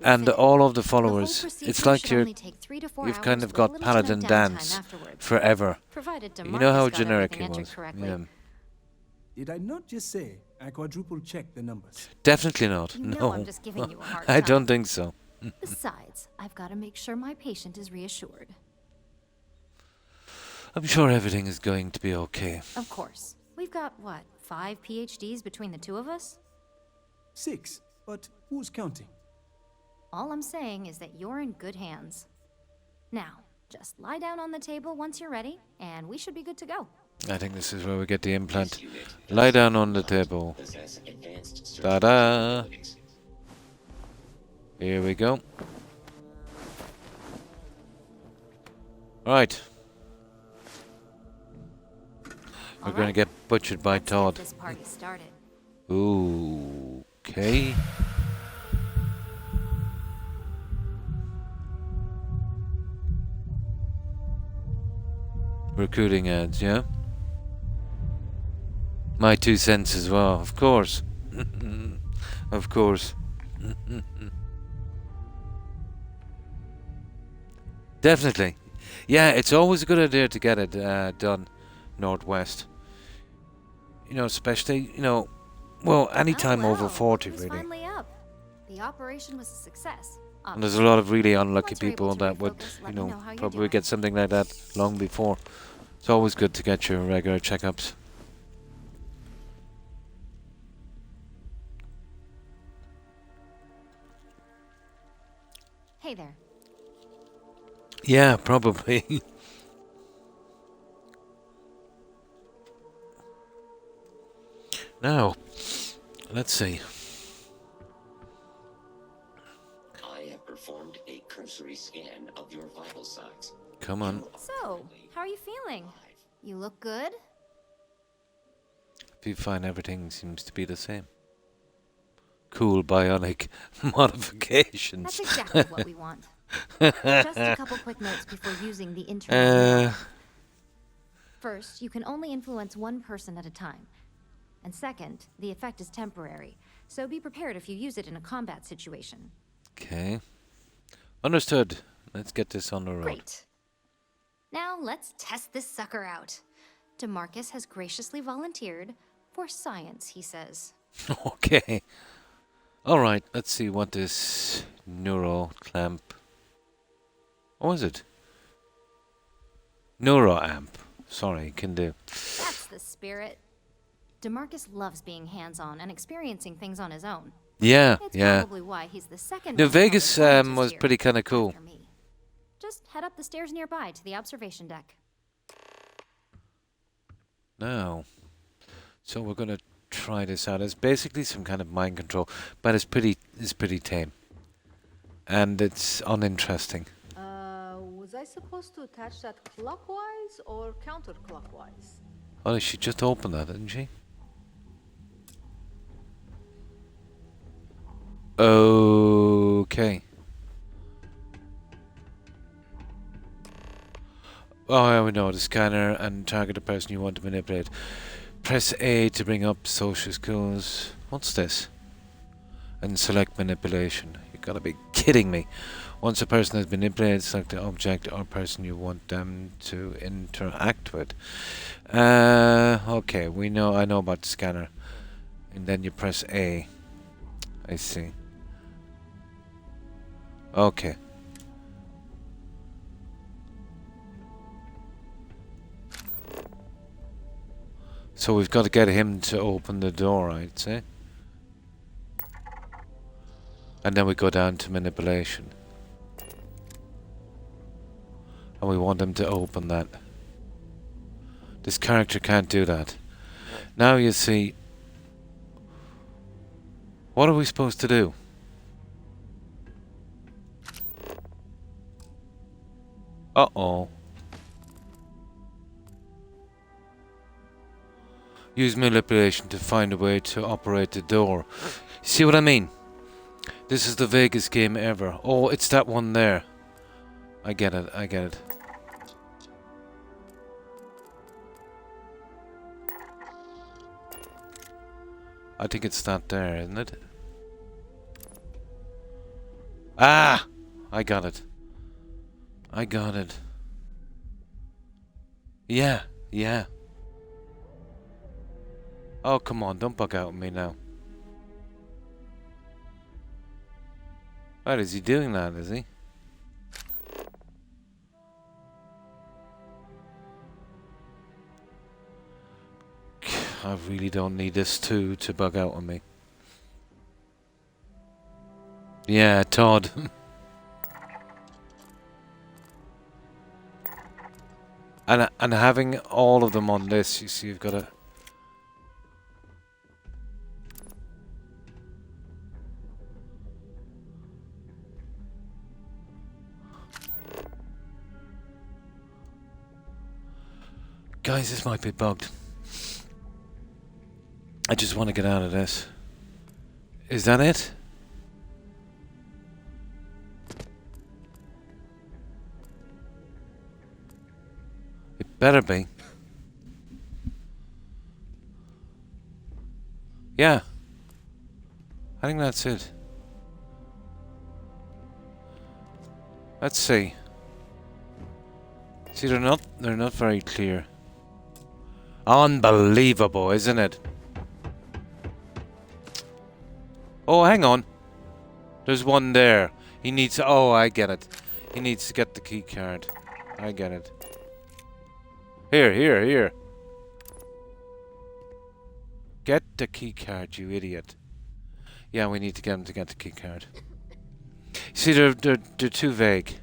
And all of the followers, it's like you've kind of got Paladin Dance forever. You know how generic it was. Yeah. Did I not just say I quadruple checked the numbers? Definitely not. You know No. I'm just giving you a hard I time. don't think so. Besides, I've got to make sure my patient is reassured. I'm sure everything is going to be okay. Of course. We've got, what, 5 PhDs between the two of us? 6, but who's counting? All I'm saying is that you're in good hands. Now, just lie down on the table once you're ready, and we should be good to go. I think this is where we get the implant. Lie down on the table. Ta-da! Here we go. Right. We're going to get butchered by Let's get Todd. this party started. Ooh, okay. Recruiting ads, yeah? My 2 cents as well, of course. Of course. Definitely. Yeah, it's always a good idea to get it done Northwest. You know, especially, you know, well, any time over 40, It's really. finally up. The operation was a success. And there's a lot of really unlucky Once you're people able to that would, refocus, you let me know, know how you're probably doing. get something like that long before. It's always good to get your regular checkups. Hey there. Yeah, probably. Now, let's see. I have performed a cursory scan of your vital signs. Come on. So, how are you feeling? You look good? If you find everything seems to be the same. cool bionic modifications. That's exactly what we want. Just a couple quick notes before using the internet. First, you can only influence one person at a time. And second, the effect is temporary, so be prepared if you use it in a combat situation. Okay. Understood. Let's get this on the road. Great. Now let's test this sucker out. DeMarcus has graciously volunteered for science, he says. Okay. Alright, let's see what this neuro clamp... What was it? Neuroamp. Sorry, can do. That's the spirit. DeMarcus loves being hands-on and experiencing things on his own. Yeah, It's yeah. probably why he's the second New most knowledge Vegas scientist was here, pretty kind of cool. after me. Just head up the stairs nearby to the observation deck. Now, so we're gonna try this out. It's basically some kind of mind control, but it's pretty tame, and it's uninteresting. Was I supposed to attach that clockwise or counterclockwise? Oh, she just opened that, didn't she? Okay. Oh, we know the scanner and target the person you want to manipulate. Press A to bring up social skills. What's this? And select manipulation. You gotta be kidding me. Once a person has been manipulated, select the object or person you want them to interact with. Okay, I know about the scanner. And then you press A. I see. Okay. So we've got to get him to open the door, I'd say. And then we go down to manipulation. And we want him to open that. This character can't do that. Now you see... What are we supposed to do? Uh-oh. Use manipulation to find a way to operate the door. See what I mean? This is the vaguest game ever. Oh, it's that one there. I get it, I get it. I think it's that there, isn't it? Ah! I got it. I got it. Yeah, yeah. Oh, come on, don't bug out on me now. Right, is he doing that, is he? I really don't need this to bug out on me. Yeah, Todd. and having all of them on this, you see, you've got to... Guys, this might be bugged. I just want to get out of this. Is that it? It better be. Yeah. I think that's it. Let's see. See, they're not very clear. Unbelievable, isn't it? Oh, hang on. There's one there. He needs... Oh, I get it. He needs to get the key card. I get it. Here. Get the key card, you idiot. Yeah, we need to get him to get the key card. See, they're too vague.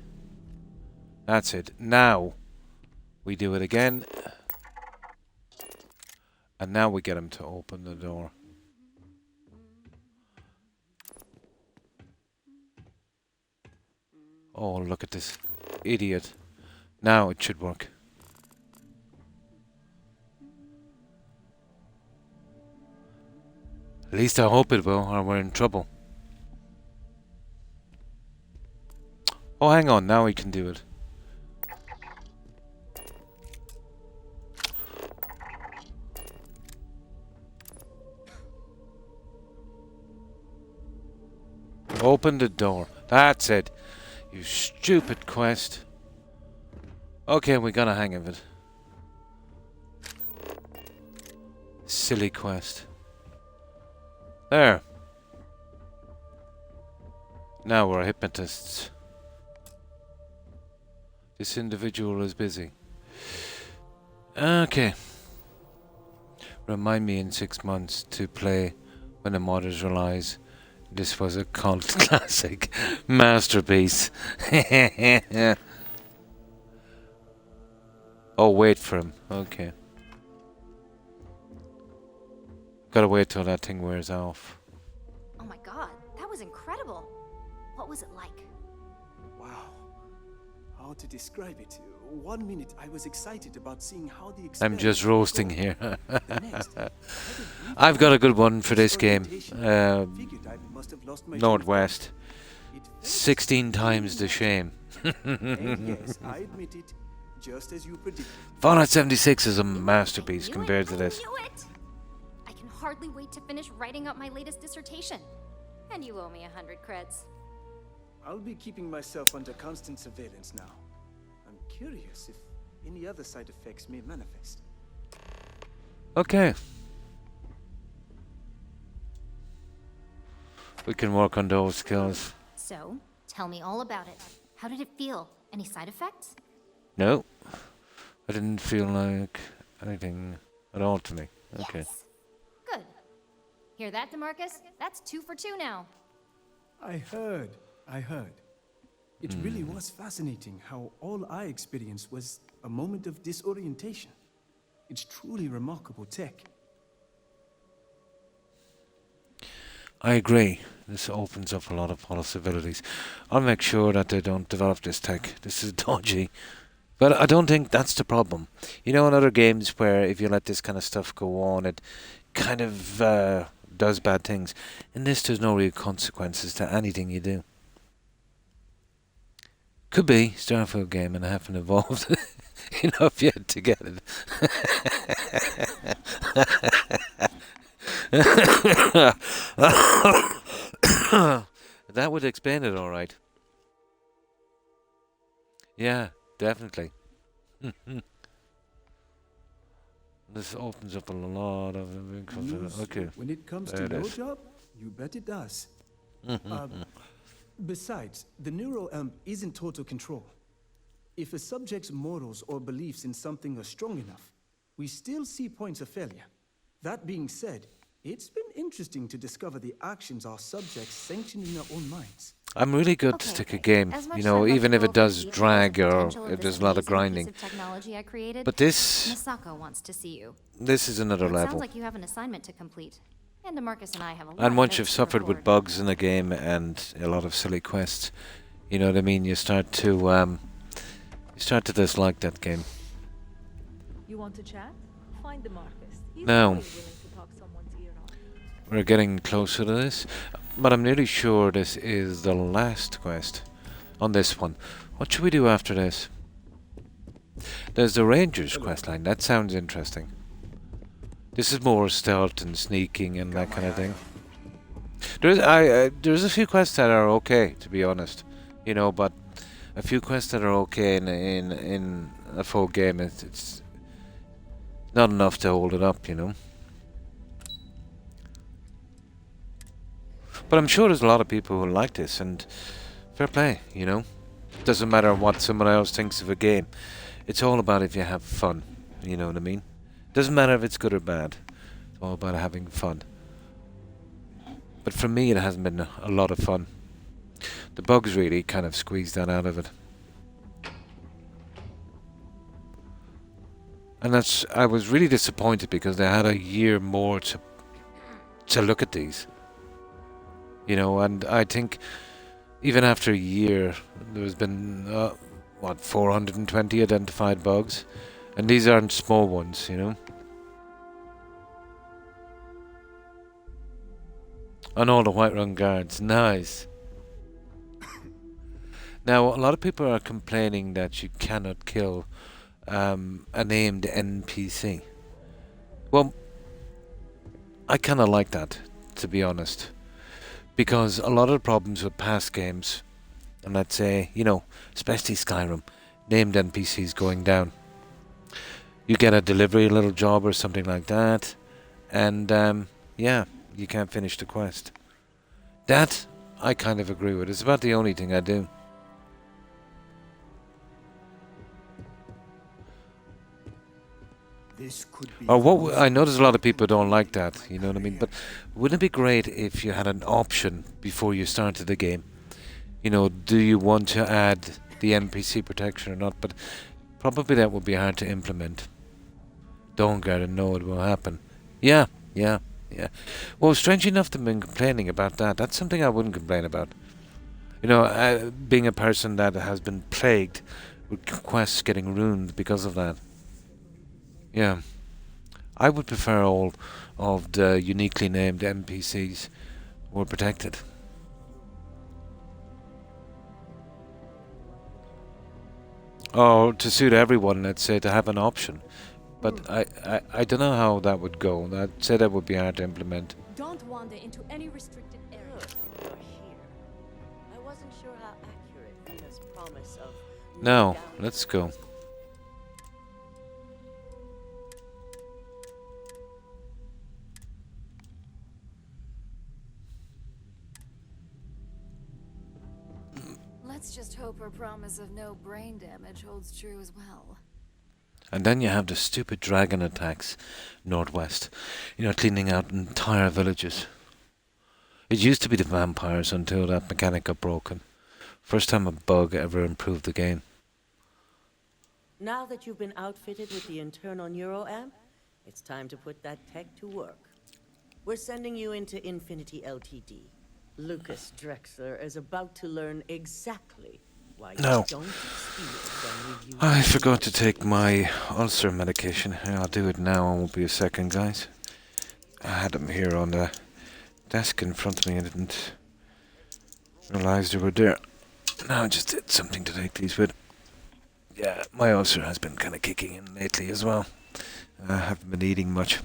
That's it. Now, we do it again. And now we get him to open the door. Oh, look at this idiot. Now it should work. At least I hope it will, or we're in trouble. Oh, hang on, now we can do it. Open the door. That's it. You stupid quest. Okay, we got a hang of it. Silly quest. There. Now we're hypnotists. This individual is busy. Okay. Remind me in 6 months to play when the modders realize this was a cult classic masterpiece. Oh, wait for him. Okay. Gotta wait till that thing wears off. Oh my god, that was incredible. What was it like? Wow. How to describe it? 1 minute I was excited about seeing how the I'm just experiment would roasting go. here. The next, I had a I've got a good one for this game. disorientation. Figured I must have lost my train of Northwest. thought. It felt 16 times the shame. And yes, I admit it, just as you predicted. Fallout 76 is a I knew masterpiece it, compared to I this. knew it! I can hardly wait to finish writing up my latest dissertation. And you owe me 100 creds. I'll be keeping myself under constant surveillance now. I'm curious if any other side effects may manifest. Okay. We can work on those skills. So, tell me all about it. How did it feel? Any side effects? No. I didn't feel like anything at all to me. Okay. Yes. Good. Hear that, DeMarcus? That's 2 for 2 now. I heard. It really was fascinating how all I experienced was a moment of disorientation. It's truly remarkable tech. I agree. This opens up a lot of possibilities. I'll make sure that they don't develop this tech. This is dodgy. But I don't think that's the problem. You know, in other games where if you let this kind of stuff go on, it kind of does bad things. In this, there's no real consequences to anything you do. Could be Starfield game, and I haven't evolved enough yet to get it. That would explain it, all right. Yeah, definitely. This opens up a lot of okay. When it comes There to it your is. job, you bet it does. Besides, the neural amp is in total control. If a subject's morals or beliefs in something are strong enough, we still see points of failure. That being said, it's been interesting to discover the actions our subjects sanction in their own minds. I'm really good to stick a game, As much you as know, I'd love even to if go it over does the details drag of the or potential of if this there's a lot of amazing piece grinding. of technology I created, But this Misako wants to see you. is another It level. sounds like you have an assignment to complete. And DeMarcus and I have a lot And of once notes you've to suffered with record. bugs in a game and a lot of silly quests, you know what I mean, you start to dislike that game. You want to chat? Find DeMarcus. He's No. always willing to talk someone's ear off. We're getting closer to this, but I'm nearly sure this is the last quest on this one. What should we do after this? There's the Rangers questline. That sounds interesting. This is more stealth and sneaking and that kind of thing. There's a few quests that are okay, to be honest, you know, but a few quests that are okay in a full game. It's not enough to hold it up, you know. But I'm sure there's a lot of people who like this, and fair play, you know. Doesn't matter what someone else thinks of a game. It's all about if you have fun, you know what I mean? Doesn't matter if it's good or bad. It's all about having fun. But for me, it hasn't been a lot of fun. The bugs really kind of squeezed that out of it. And I was really disappointed because they had a year more to look at these. You know, and I think even after a year, there's been, 420 identified bugs. And these aren't small ones, you know. And all the Whiterun guards. Nice. Now, a lot of people are complaining that you cannot kill a named NPC. Well, I kind of like that, to be honest. Because a lot of the problems with past games, and let's say, you know, especially Skyrim, named NPCs going down. You get a delivery, a little job or something like that, and yeah, you can't finish the quest. That, I kind of agree with. It's about the only thing I do. This could be Or the what most I know there's a lot of people who don't like that, you know what I mean? But wouldn't it be great if you had an option before you started the game? You know, do you want to add the NPC protection or not? But probably that would be hard to implement. Don't get it, know it will happen. Yeah. Well, strange enough, they've been complaining about that. That's something I wouldn't complain about. You know, being a person that has been plagued with quests getting ruined because of that. Yeah. I would prefer all of the uniquely named NPCs were protected. Or to suit everyone, let's say, to have an option. But I don't know how that would go. I'd say that would be hard to implement. Don't wander into any restricted area. You're here. I wasn't sure how accurate Venus' promise of Now, let's go. Let's just hope her promise of no brain damage holds true as well. And then you have the stupid dragon attacks northwest. You know, cleaning out entire villages. It used to be the vampires until that mechanic got broken. First time a bug ever improved the game. Now that you've been outfitted with the internal neuroamp, it's time to put that tech to work. We're sending you into Infinity Ltd. Lucas Drexler is about to learn exactly why you No. don't steal when you use I forgot to take my ulcer medication. I'll do it now. It won't be a second, guys. I had them here on the desk in front of me. I didn't realize they were there. Now I just did something to take these with. Yeah, my ulcer has been kind of kicking in lately as well. I haven't been eating much.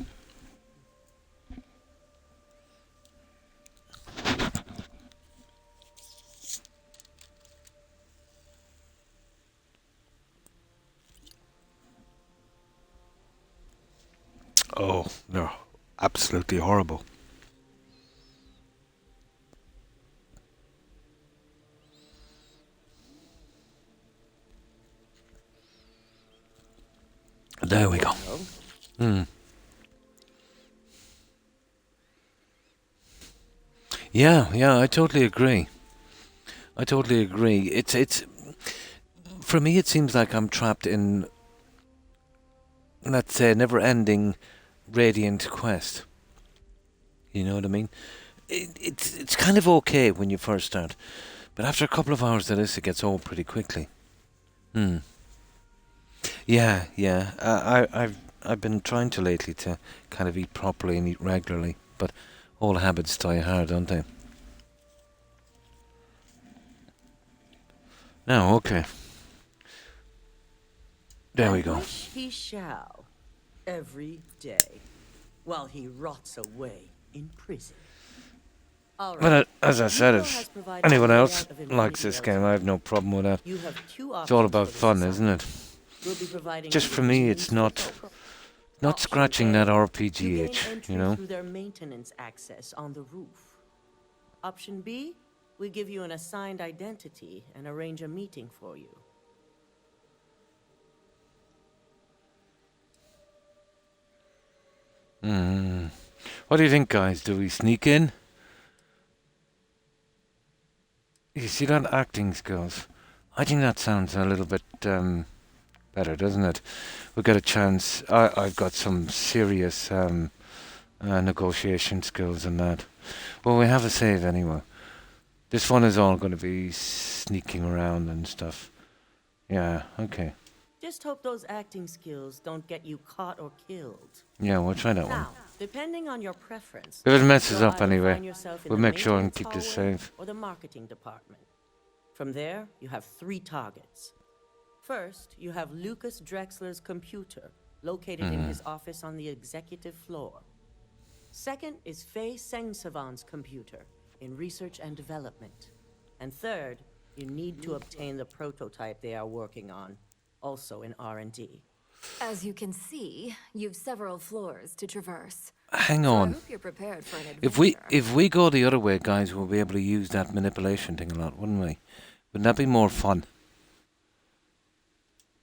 Oh, no. Absolutely horrible. There we go. Yeah, I totally agree. It's for me it seems like I'm trapped in, let's say, a never-ending Radiant quest. You know what I mean? It's kind of okay when you first start, but after a couple of hours of this, it gets old pretty quickly. Yeah. I've been trying to lately to kind of eat properly and eat regularly, but all habits die hard, don't they? Now, okay. There we go. Wish he shall, every day, while he rots away in prison. All right. But as I said, Nico if has provided anyone a else layout of likes Infinity this game, I have no problem with that. You have two It's all options about for this fun, assignment. isn't it? We'll be providing Just you for with me, means it's to not Option scratching A, that you RPG gain itch, entry you know? through their maintenance access on the roof. Option B, we give you an assigned identity and arrange a meeting for you. What do you think, guys? Do we sneak in? You see that acting skills? I think that sounds a little bit better, doesn't it? We got a chance. I've got some serious negotiation skills in that. Well, we have a save anyway. This one is all going to be sneaking around and stuff. Yeah, okay. Just hope those acting skills don't get you caught or killed. Yeah, we'll try that one. Now, Depending on your preference, If it messes you'll up either anyway, find yourself in we'll the make sure and maintenance keep this hallway safe. or the marketing department. From there, you have 3 targets. First, you have Lucas Drexler's computer, located in his office on the executive floor. Second is Faye Sengsavan's computer, in research and development. And third, you need to obtain the prototype they are working on, also in R&D. As you can see, you've several floors to traverse. Hang So I on. hope you're prepared for an If adventure. we go the other way, guys, we'll be able to use that manipulation thing a lot, wouldn't we? Wouldn't that be more fun?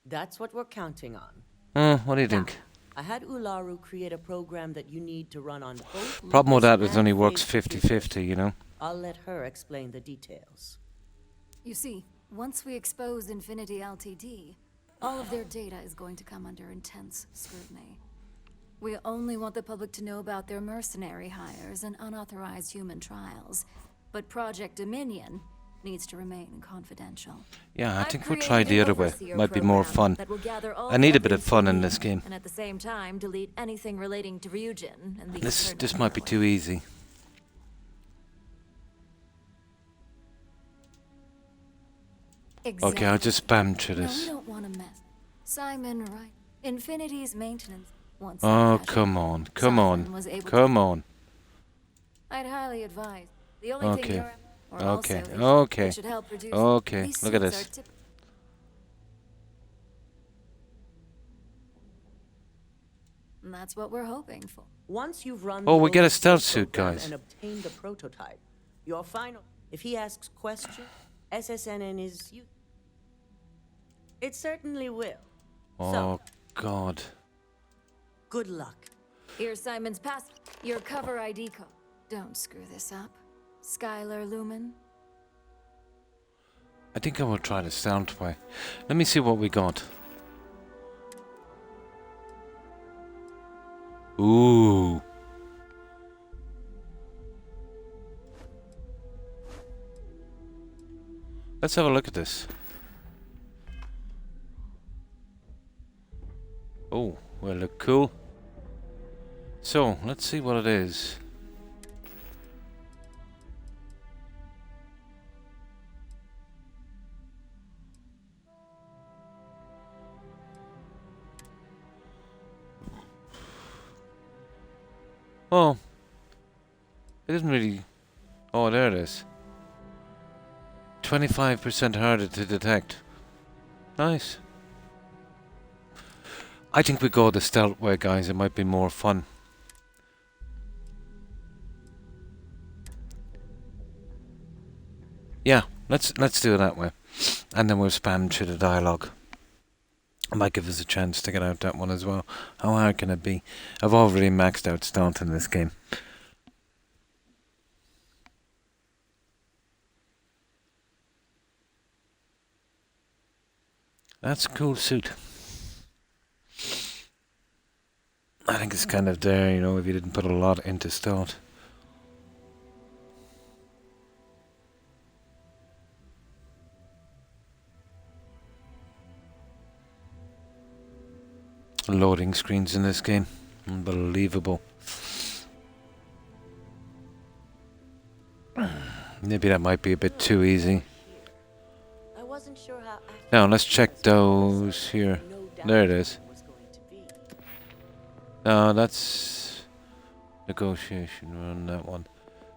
That's what we're counting on. What do you think? I had Ularu create a program that you need to run on both Problem with Lucas that is it and only works Faye's 50-50, you know? I'll let her explain the details. You see, once we expose Infinity Ltd, all of their data is going to come under intense scrutiny. We only want the public to know about their mercenary hires and unauthorized human trials, but Project Dominion needs to remain confidential. Yeah, I I've think we'll created try the an other way. overseer Might be more program fun. that will gather all I need a bit of evidence fun we in need, this game. and at the same time delete anything relating to Ryujin and the This Eternal might be Knowledge. too easy. Exactly. Okay, I'll just spam through No, we this. don't want to mess. Simon, right? Infinity's maintenance. Once Oh, that come on, come Simon on, was able come on. I'd highly advise. The only Okay, thing you're okay, also is okay, it should help reduce okay, these look at suits this. are typ- And that's what we're hoping for. Once you've run Oh, the we get a overseer stealth suit, program guys. and obtain the prototype, your final. If he asks questions, SSNN is you. It certainly will. Oh, So, God. good luck. Here's Simon's pass. Your cover ID code. Don't screw this up. Skylar Lumen. I think I will try the stealth way. Let me see what we got. Ooh. Let's have a look at this. Oh, well, look cool. So, let's see what it is. Oh, it isn't really. Oh, there it is. 25% harder to detect. Nice. I think we go the stealth way, guys. It might be more fun. Yeah, let's do it that way, and then we'll spam through the dialogue. It might give us a chance to get out that one as well. How hard can it be? I've already maxed out stealth in this game. That's a cool suit. I think it's kind of there, you know, if you didn't put a lot into stealth. Loading screens in this game. Unbelievable. Maybe that might be a bit too easy. I wasn't sure how Now, let's check those here. There it is. No, that's negotiation on that one.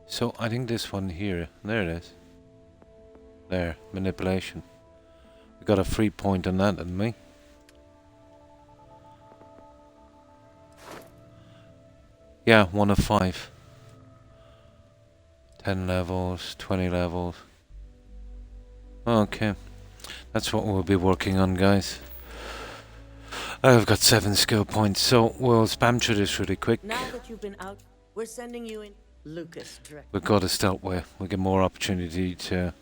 So, I think this one here. There it is. There, manipulation. We got a free point on that, didn't we? Yeah, 1 of 5. 10 levels, 20 levels. Okay. That's what we'll be working on, guys. I've got 7 skill points, so we'll spam through this really quick. Now that you've been out, we're sending you in Lucas direct. We've got a stealth way. We get more opportunity to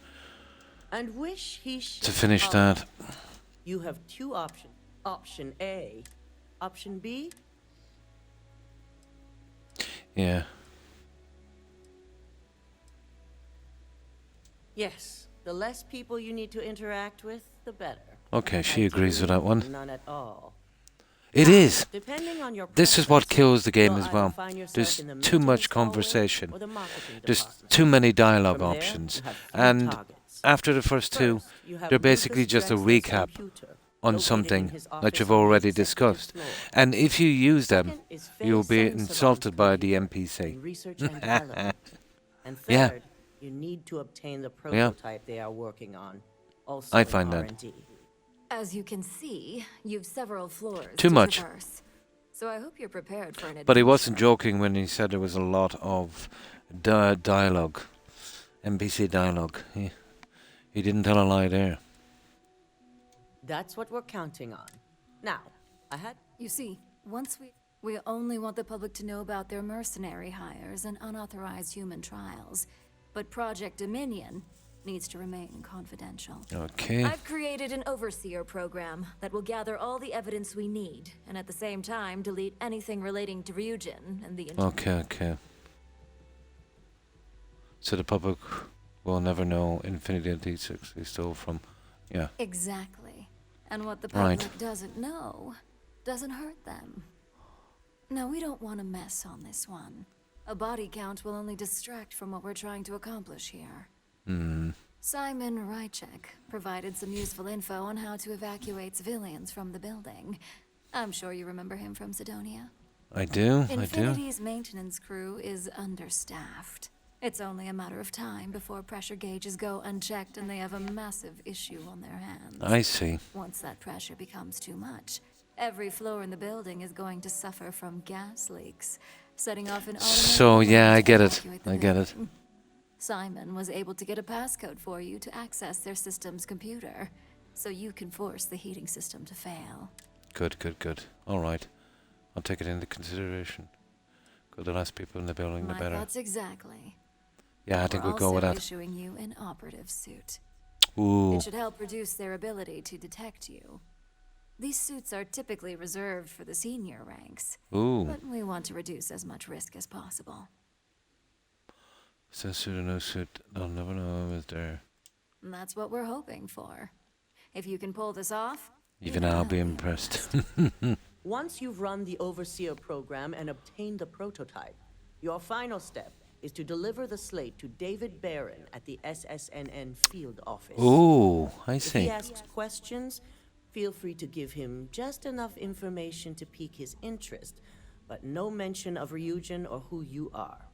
And wish he should finish that. You have 2 options. Option A. Option B. Yeah. Yes. The less people you need to interact with, the better. Okay, she agrees with that one. None at all. It is. Depending on your This is what preference, kills the game you'll as either well. find yourself There's in the too much maintenance hallway conversation. or the marketing There's department. too many dialogue From there, options. you have 3 And targets. after the first two, First, you have they're basically Lucas just a Drexler's recap computer, on located in something his that office you've on the already executive discussed. floor. And if you use them, Second is you'll be Faye Sansabon's insulted by the computer NPC. in research and development. And Yeah. third, you need to obtain the Yeah. prototype they are working on, also I in find that. R&D. As you can see, you've several floors Too to much. traverse. So I hope you're prepared for an adventure. But he wasn't joking when he said there was a lot of dialogue, NPC dialogue. He didn't tell a lie there. That's what we're counting on. Now, I had You see, once we only want the public to know about their mercenary hires and unauthorized human trials. But Project Dominion needs to remain confidential. Okay. I've created an overseer program that will gather all the evidence we need, and at the same time delete anything relating to Ryujin and the internet. Okay. So the public will never know Infinity D6 is stole from. Yeah. Exactly. And what the Right. public doesn't know doesn't hurt them. Now, we don't want to mess on this one. A body count will only distract from what we're trying to accomplish here. Simon Rychek provided some useful info on how to evacuate civilians from the building. I'm sure you remember him from Sidonia. I do. Infinity's maintenance crew is understaffed. It's only a matter of time before pressure gauges go unchecked and they have a massive issue on their hands. I see. Once that pressure becomes too much, every floor in the building is going to suffer from gas leaks, setting off an automatic So yeah, alert I to get it. evacuate the I get it. building. Simon was able to get a passcode for you to access their system's computer, so you can force the heating system to fail. Good. All right. I'll take it into consideration. Go the less people in the building, the My better. thoughts exactly. Yeah, I think We're we'll go with also that. issuing you an operative suit. Ooh. It should help reduce their ability to detect you. These suits are typically reserved for the senior ranks, Ooh. but we want to reduce as much risk as possible. So suit or no suit, they'll never know I was there. And that's what we're hoping for. If you can pull this off, Even I'll be impressed. Once you've run the Overseer program and obtained the prototype, your final step is to deliver the slate to David Barron at the SSNN field office. Ooh, I If he see. asks questions, feel free to give him just enough information to pique his interest, but no mention of Ryujin or who you are.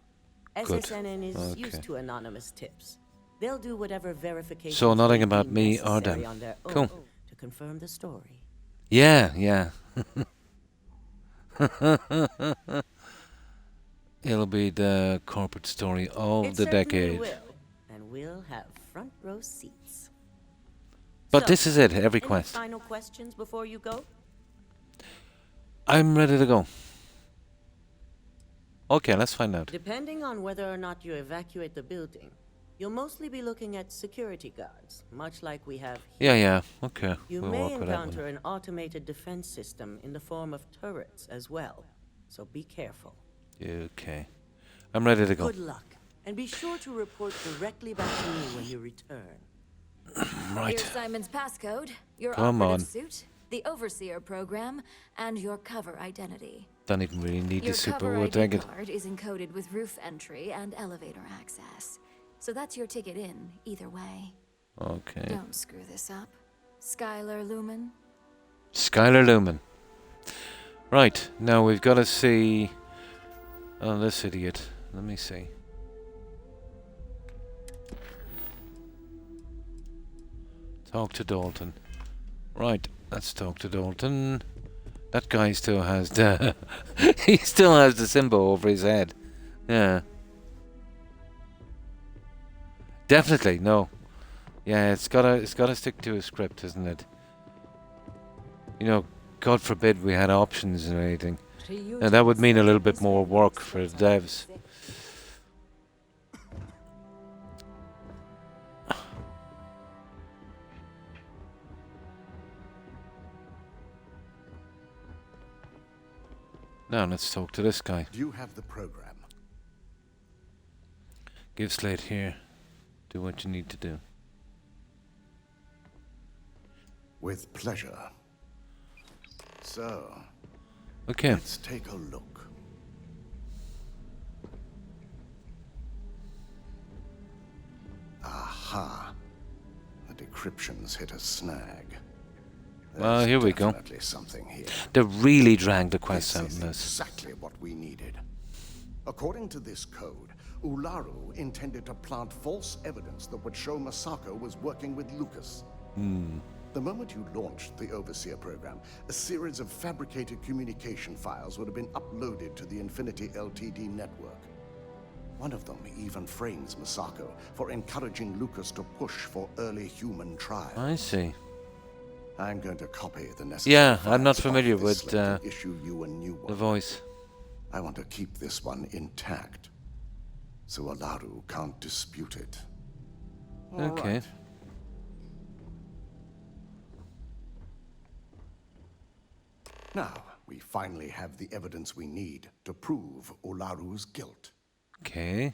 Good. SSNN is Okay. used to anonymous tips. They'll do whatever verification. So nothing about me or them. on their own Cool. to confirm the story. Yeah. It'll be the corporate story of It the certainly decade. will, and we'll have front row seats. But So, this is it, every any quest. final questions before you go? I'm ready to go. Okay, let's find out. Depending on whether or not you evacuate the building, you'll mostly be looking at security guards, much like we have here. Yeah, okay. You We'll may work with that encounter one. an automated defense system in the form of turrets as well, so be careful. Okay. I'm ready to go. Good luck, and be sure to report directly back to me when you return. Right. Here's Simon's passcode, your Come operative on. suit, the Overseer program, and your cover identity. Don't even really need Your the super, cover we'll ID take it. card is encoded with roof entry and elevator access. So that's your ticket in, either way. Okay. Don't screw this up. Skylar Lumen, Skylar Lumen. Right, now we've got to see... Oh, this idiot. Let me see. Talk to Dalton. Right, let's talk to Dalton. That guy still has the... he still has the symbol over his head. Yeah. Definitely, no. Yeah, it's gotta stick to a script, isn't it? You know, God forbid we had options or anything. And that would mean a little bit more work for the devs. Now let's talk to this guy. Do you have the program? Give Slate here. Do what you need to do. With pleasure. So, Okay. Let's take a look. Aha. The decryptions hit a snag. Well, here we go. Definitely something here. They really dragged the quest This out is in this. exactly what we needed. According to this code, Ularu intended to plant false evidence that would show Masako was working with Lucas. The moment you launched the Overseer program, a series of fabricated communication files would have been uploaded to the Infinity Ltd network. One of them even frames Masako for encouraging Lucas to push for early human trials. I see. I'm going to copy the necessary Yeah, files I'm not off familiar this with slate and issue you a new the one. voice. I want to keep this one intact, so Ularu can't dispute it. All Okay. right. Now, we finally have the evidence we need to prove Ularu's guilt. Okay.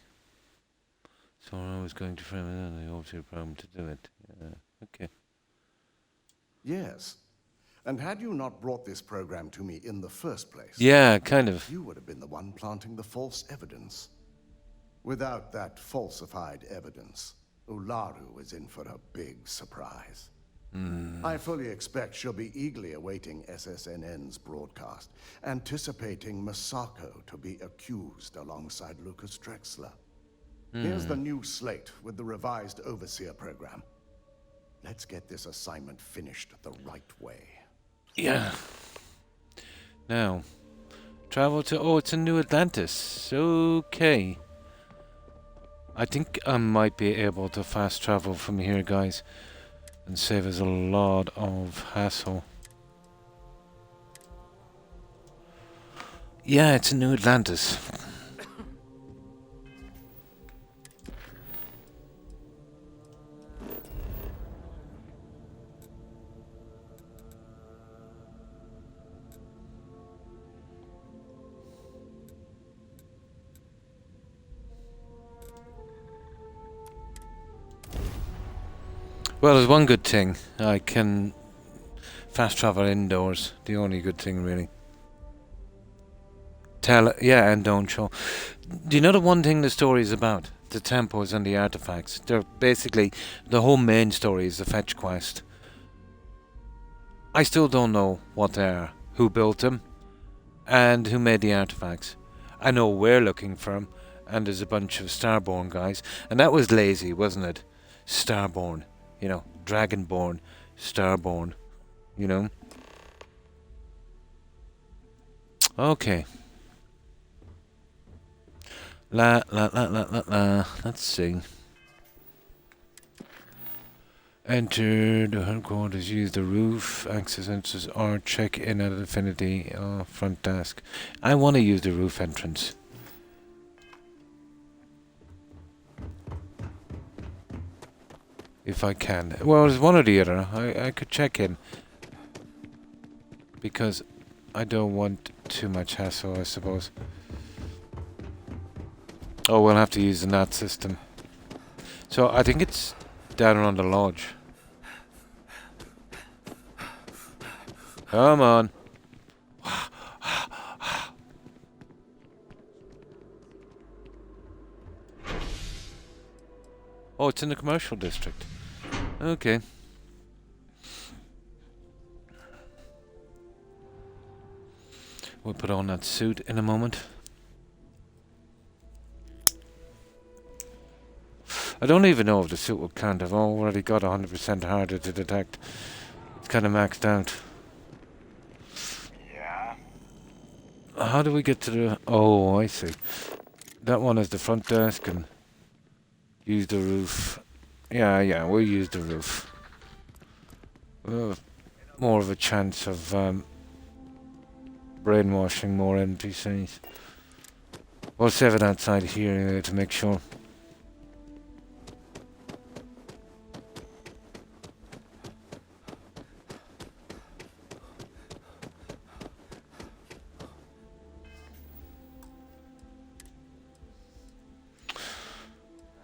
So I was going to frame it in the overseer program to do it. Okay. Yes. And had you not brought this program to me in the first place, Yeah, kind of. you would have been the one planting the false evidence. Without that falsified evidence, Ularu is in for a big surprise. I fully expect she'll be eagerly awaiting SSNN's broadcast, anticipating Masako to be accused alongside Lucas Drexler. Here's the new slate with the revised Overseer program. Let's get this assignment finished the right way. Yeah. Now, travel to... Oh, it's in New Atlantis. Okay. I think I might be able to fast travel from here, guys. And save us a lot of hassle. Yeah, it's in New Atlantis. Well, there's one good thing. I can fast travel indoors. The only good thing, really. Yeah, and don't show. Do you know the one thing the story is about? The tempos and the artifacts. They're basically... The whole main story is the fetch quest. I still don't know what they are. Who built them? And who made the artifacts. I know we're looking for them. And there's a bunch of Starborn guys. And that was lazy, wasn't it? Starborn. You know, Dragonborn, Starborn, you know. Okay. La. Let's see. Enter the headquarters, use the roof, access entrances, or check in at Infinity front desk. I want to use the roof entrance. If I can. Well, it's one or the other. I could check in. Because I don't want too much hassle, I suppose. Oh, we'll have to use the NAT system. So, I think it's down around the lodge. Come on. Oh, it's in the commercial district. Okay. We'll put on that suit in a moment. I don't even know if the suit will count. I've already got 100% harder to detect. It's kind of maxed out. Yeah? How do we get to the... Oh, I see. That one is the front desk and... Use the roof. Yeah, we'll use the roof. We'll have more of a chance of brainwashing more NPCs. We'll save it outside here to make sure.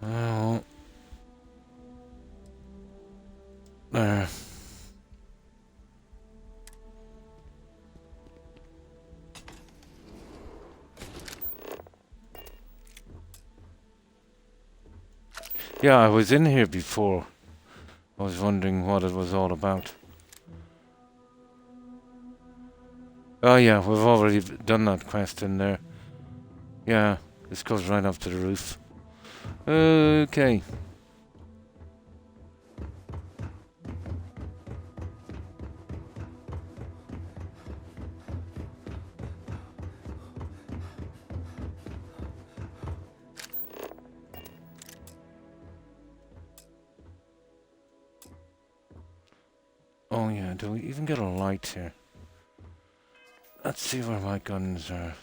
Oh. There. Yeah, I was in here before. I was wondering what it was all about. Oh yeah, we've already done that quest in there. Yeah, this goes right up to the roof. Okay. Oh yeah, do we even get a light here? Let's see where my guns are.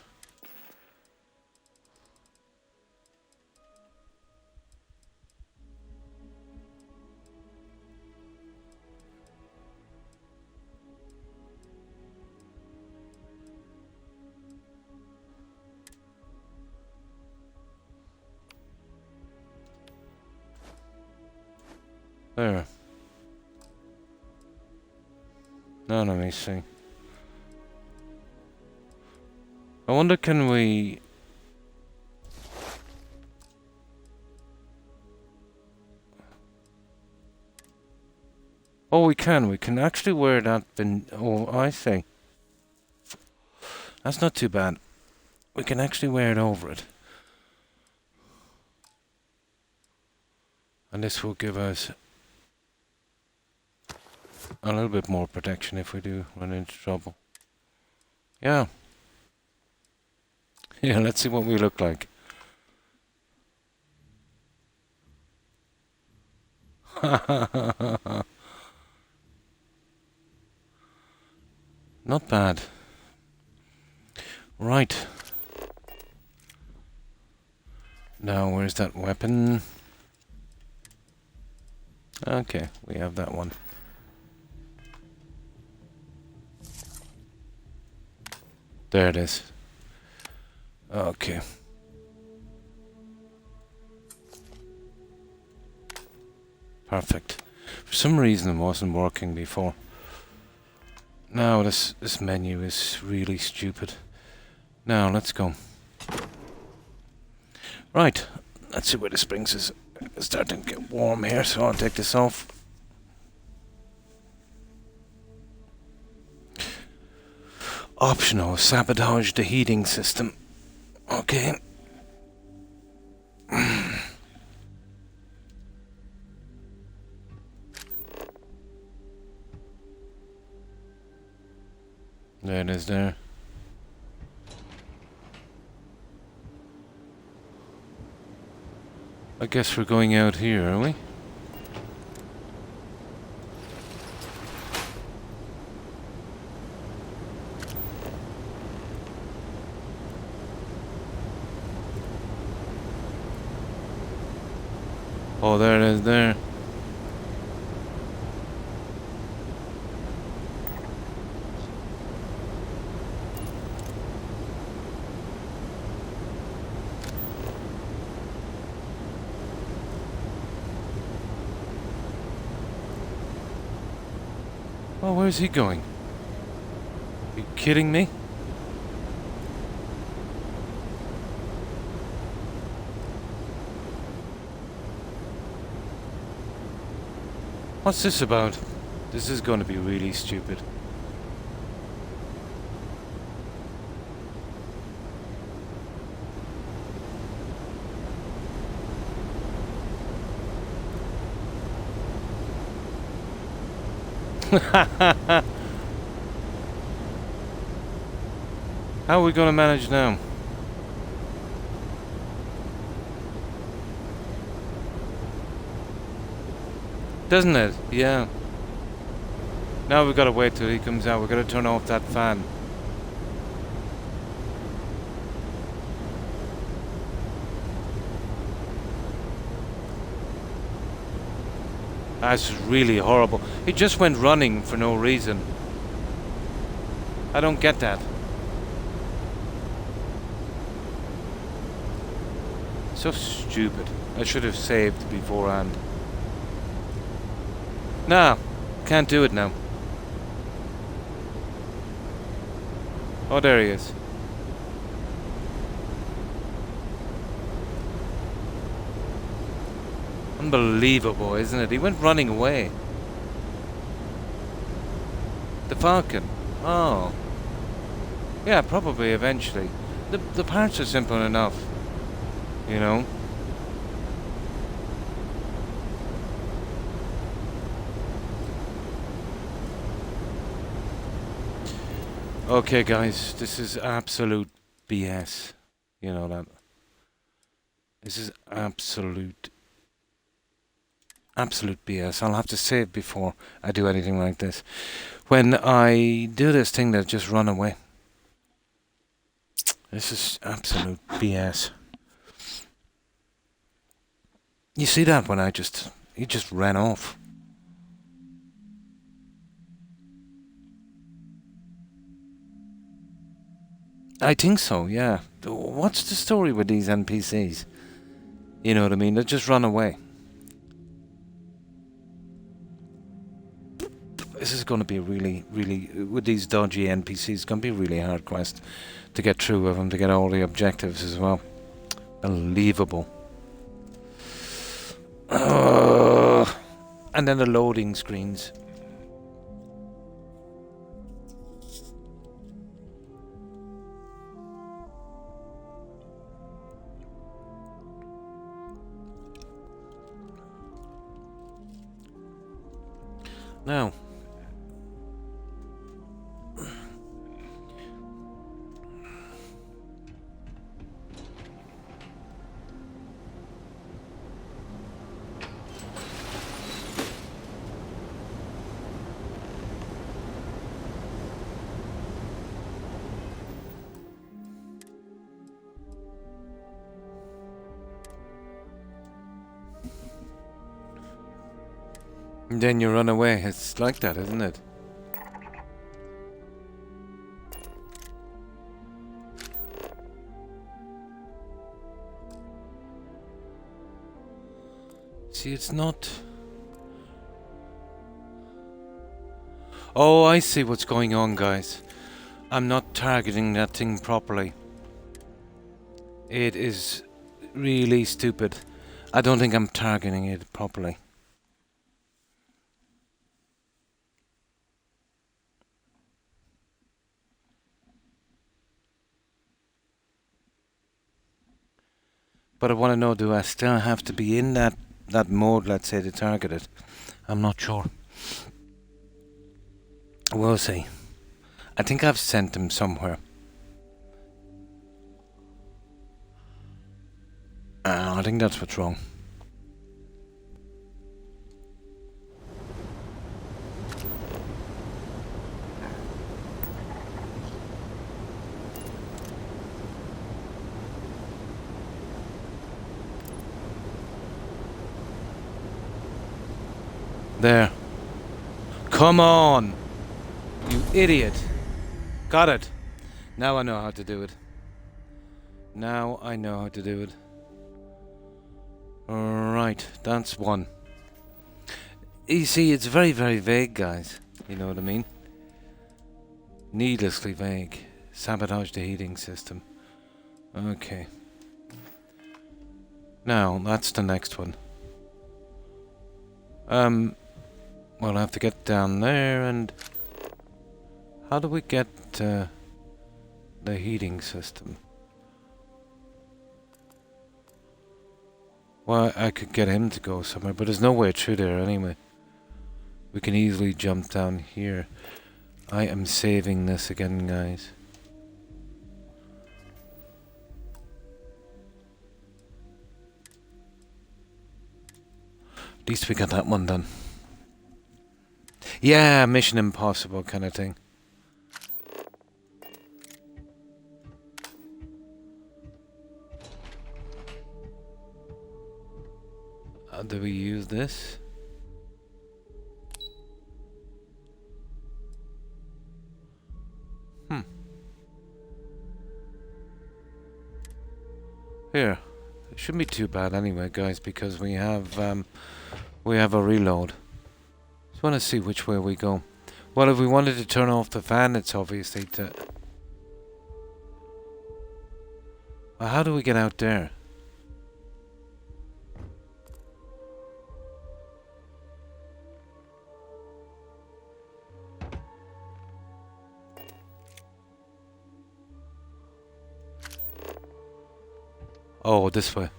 There. Now let me see. I wonder, can we... Oh, we can. We can actually wear that... Oh, I see. That's not too bad. We can actually wear it over it. And this will give us a little bit more protection if we do run into trouble. Yeah. Yeah, let's see what we look like. Not bad. Right. Now, where's that weapon? Okay, we have that one. There it is. Okay. Perfect. For some reason it wasn't working before. Now this menu is really stupid. Now let's go. Right, let's see where this brings us. It's starting to get warm here, so I'll take this off. Optional, sabotage the heating system. Okay. There it is there. I guess we're going out here, are we? Oh, there it is there. Oh, where's he going? You kidding me? What's this about? This is going to be really stupid. How are we going to manage now? Doesn't it? Yeah. Now we've got to wait till he comes out. We've got to turn off that fan. That's really horrible. He just went running for no reason. I don't get that. So stupid. I should have saved beforehand. Nah, can't do it now. Oh, there he is. Unbelievable, isn't it? He went running away. The Falcon. Oh. Yeah, probably eventually. The parts are simple enough. You know? Okay, guys, this is absolute BS. You know that. This is absolute BS. I'll have to say it before I do anything like this. When I do this thing that just run away. This is absolute BS. You see that when he just ran off. I think so, yeah. What's the story with these NPCs? You know what I mean? They just run away. This is going to be a really, with these dodgy NPCs, going to be a really hard quest to get through with them, to get all the objectives as well. Unbelievable. And then the loading screens. Now, and then you run away. It's like that, isn't it? See, it's not... Oh, I see what's going on, guys. I'm not targeting that thing properly. It is really stupid. I don't think I'm targeting it properly. But I want to know, do I still have to be in that mode, let's say, to target it? I'm not sure. We'll see. I think I've sent him somewhere. I think that's what's wrong. There. Come on! You idiot! Got it! Now I know how to do it. Now I know how to do it. Alright, that's one. You see, it's very, very vague, guys. You know what I mean? Needlessly vague. Sabotage the heating system. Okay. Now, that's the next one. We'll have to get down there and... How do we get the heating system? Well, I could get him to go somewhere, but there's no way through there anyway. We can easily jump down here. I am saving this again, guys. At least we got that one done. Yeah, Mission Impossible kind of thing. Do we use this? Here. It shouldn't be too bad anyway, guys, because we have a reload. Just want to see which way we go. Well, if we wanted to turn off the fan, it's obviously to... Well, how do we get out there? Oh, this way.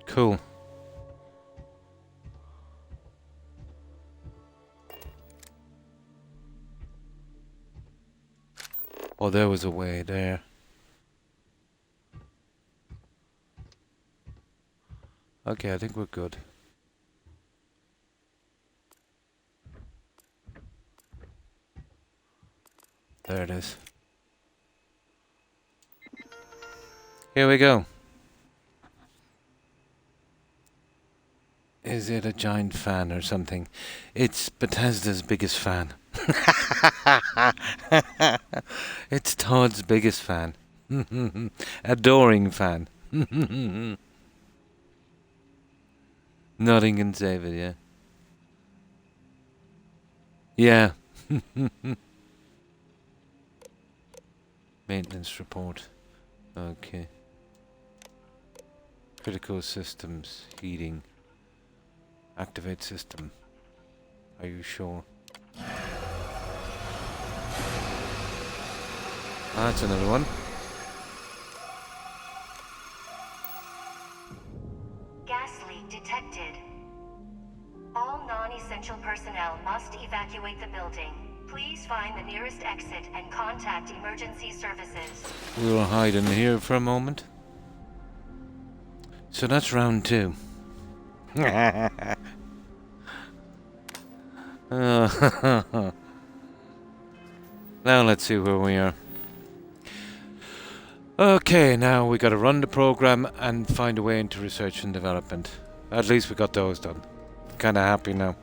Cool. Oh, there was a way there. Okay, I think we're good. There it is. Here we go. Is it a giant fan or something? It's Bethesda's biggest fan. It's Todd's biggest fan. Adoring fan. Nothing can save it, yeah. Yeah. Maintenance report. Okay. Critical systems. Heating. Activate system. Are you sure? That's another one. Gas leak detected. All non-essential personnel must evacuate the building. Please find the nearest exit and contact emergency services. We'll hide in here for a moment. So that's round 2. Now let's see where we are. Okay, now we gotta run the program and find a way into research and development. At least we got those done. Kinda happy now.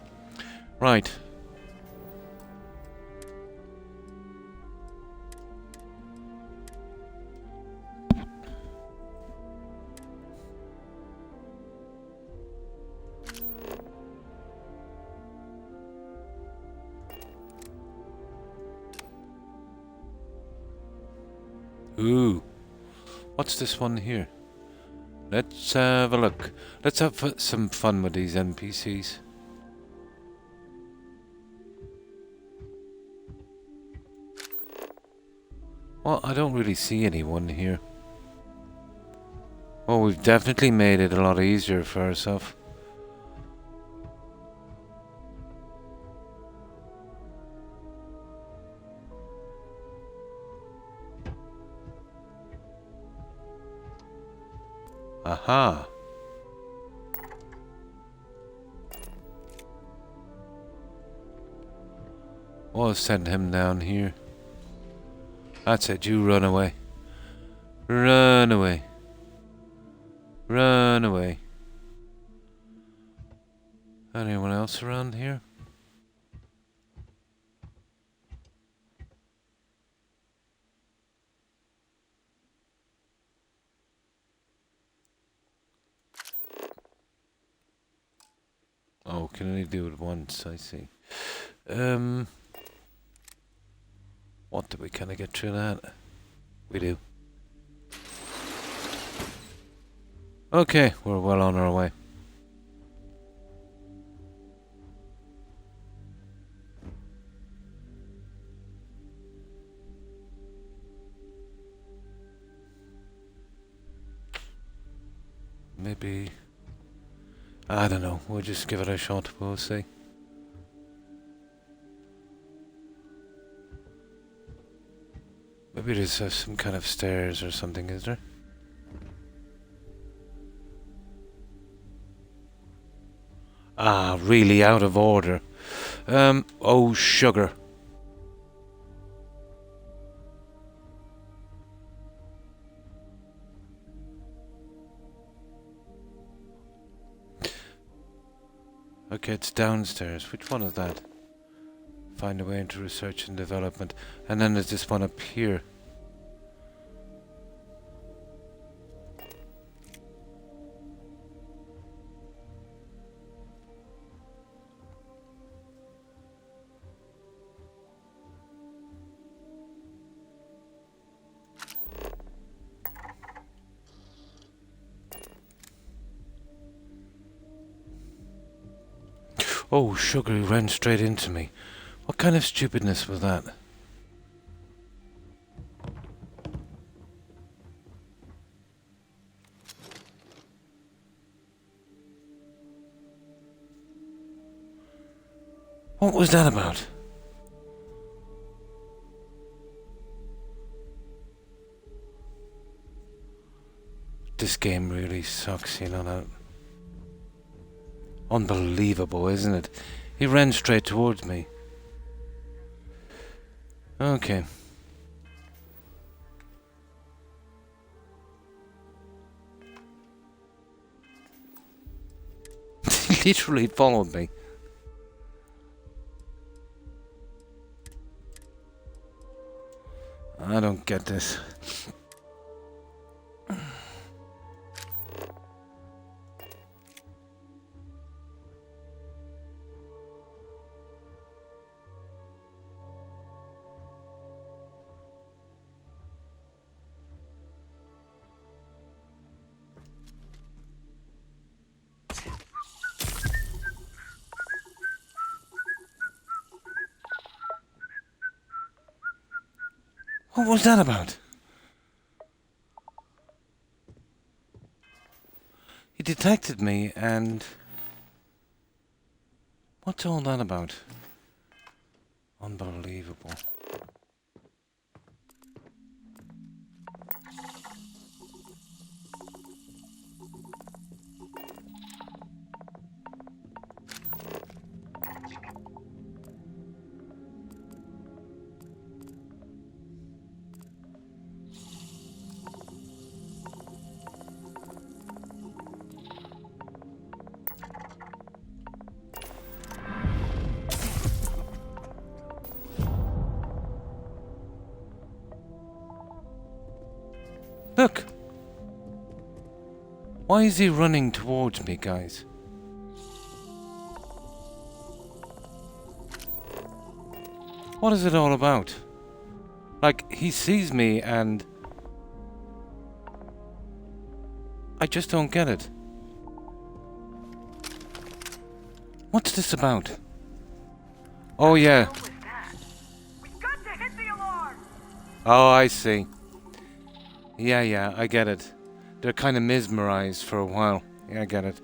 Right. Ooh. What's this one here? Let's have a look. Let's have some fun with these NPCs. Well, I don't really see anyone here. Well, we've definitely made it a lot easier for ourselves. Aha. We'll send him down here. That's it, you run away. Run away. Run away. Anyone else around here? Oh, can only do it once, I see. What do we kind of get through that? We do. Okay, we're well on our way. Maybe... I don't know, we'll just give it a shot, we'll see. Maybe there's some kind of stairs or something, is there? Ah, really out of order. Oh, sugar. Okay, it's downstairs. Which one is that? Find a way into research and development. And then there's this one up here. Oh, sugar, he ran straight into me. What kind of stupidness was that? What was that about? This game really sucks, you know that. Unbelievable, isn't it? He ran straight towards me. Okay. He literally followed me. I don't get this. What was that about? He detected me and... What's all that about? Unbelievable. Look! Why is he running towards me, guys? What is it all about? Like, he sees me and... I just don't get it. What's this about? Oh, yeah. Oh, I see. Yeah, I get it. They're kind of mesmerized for a while. Yeah, I get it.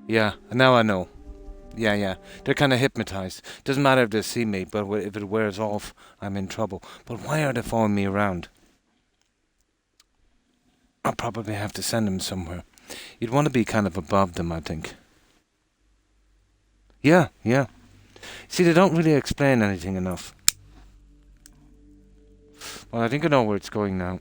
Yeah, now I know. Yeah. They're kind of hypnotized. Doesn't matter if they see me, but if it wears off, I'm in trouble. But why are they following me around? I'll probably have to send them somewhere. You'd want to be kind of above them, I think. Yeah. See, they don't really explain anything enough. Well, I think I know where it's going now.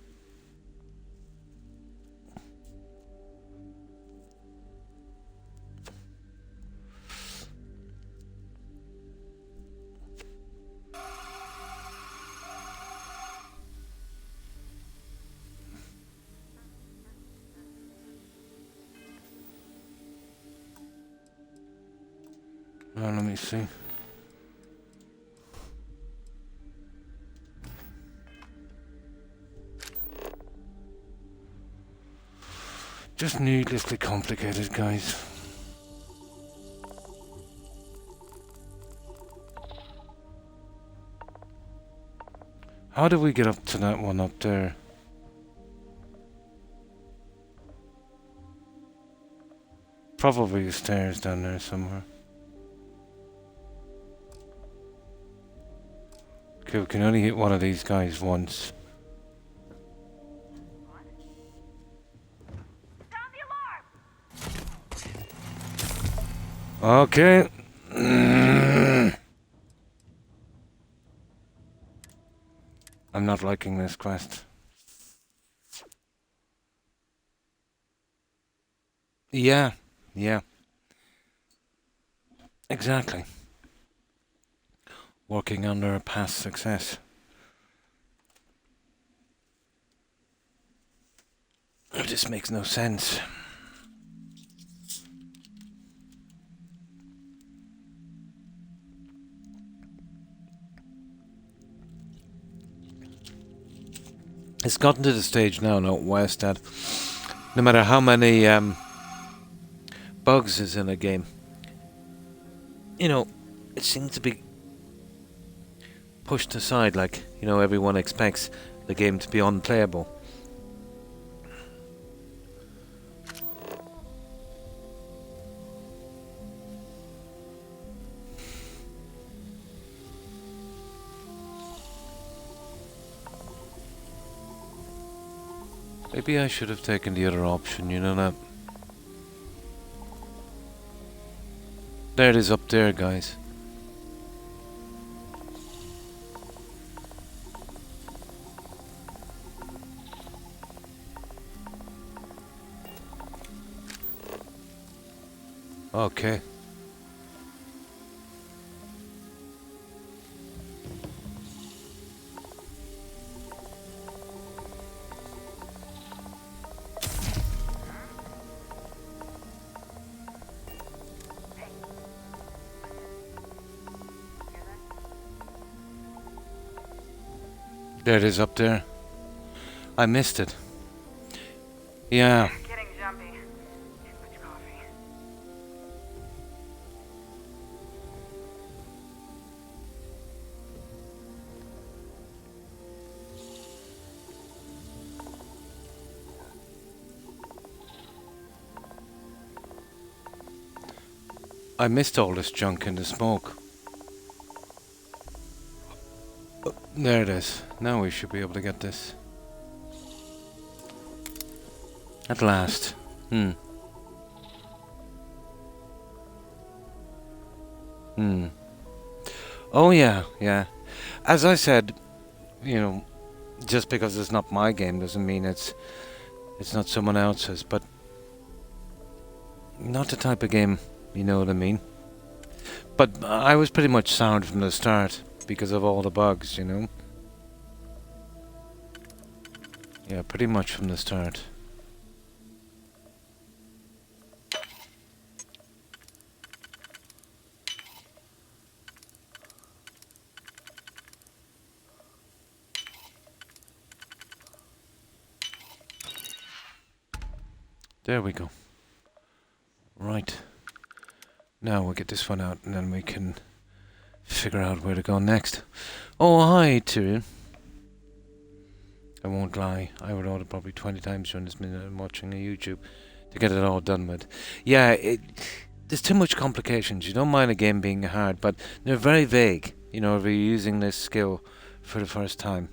Well, let me see. Just needlessly complicated, guys. How do we get up to that one up there? Probably the stairs down there somewhere. Okay, we can only hit one of these guys once. Okay. I'm not liking this quest. Yeah. Exactly. Working under a past success. This makes no sense. It's gotten to the stage now, not West, that no matter how many bugs is in a game, you know, it seems to be pushed aside, like, you know, everyone expects the game to be unplayable. Maybe I should have taken the other option, you know that? There it is up there, guys. Okay. There it is up there. I missed it. Yeah. Getting jumpy. Too much coffee. I missed all this junk in the smoke. There it is. Now we should be able to get this. At last. Oh yeah, yeah. As I said, you know, just because it's not my game doesn't mean it's not someone else's, but not the type of game, you know what I mean? But I was pretty much sound from the start because of all the bugs, you know? Yeah, pretty much from the start. There we go. Right. Now we'll get this one out and then we can figure out where to go next. Oh, hi, Tyrion. I won't lie. I would order probably 20 times during this minute I'm watching a YouTube to get it all done with. Yeah, there's too much complications. You don't mind a game being hard, but they're very vague. You know, if you're using this skill for the first time.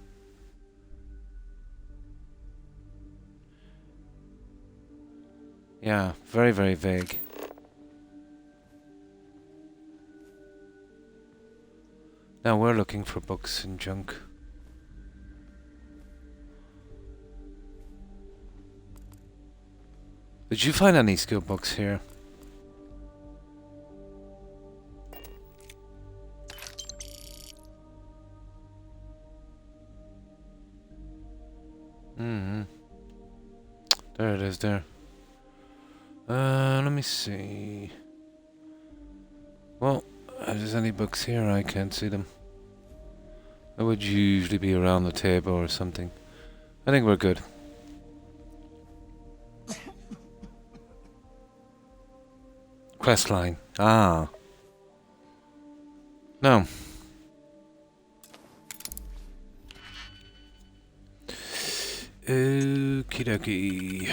Yeah, very, very vague. Now we're looking for books and junk. Did you find any skill books here? There it is there. Let me see. Well, if there's any books here, I can't see them. I would usually be around the table or something. I think we're good. Questline. Ah. No. Okie dokie.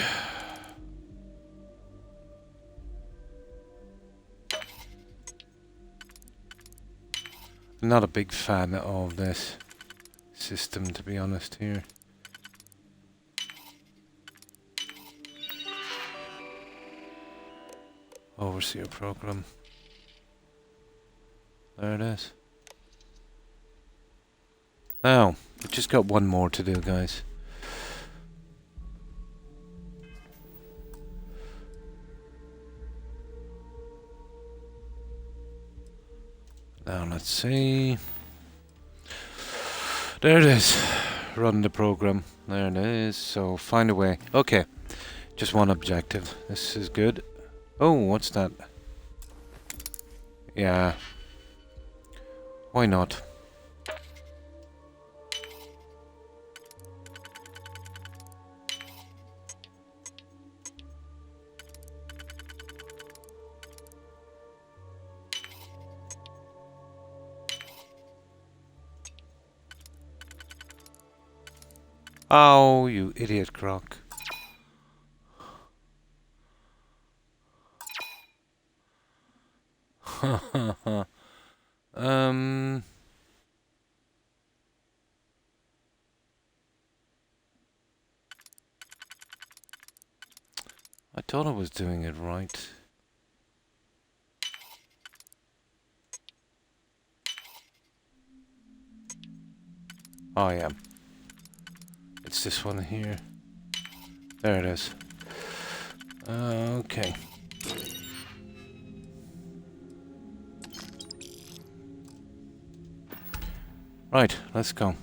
Not a big fan of this system, to be honest, here. Overseer program. There it is. Now, we've just got one more to do, guys. Now, let's see. There it is. Run the program. There it is. So, find a way. Okay. Just one objective. This is good. Oh, what's that? Yeah. Why not? Oh, you idiot, Croc. I thought I was doing it right. Oh, I am. It's this one here. There it is. Okay. Right, let's go.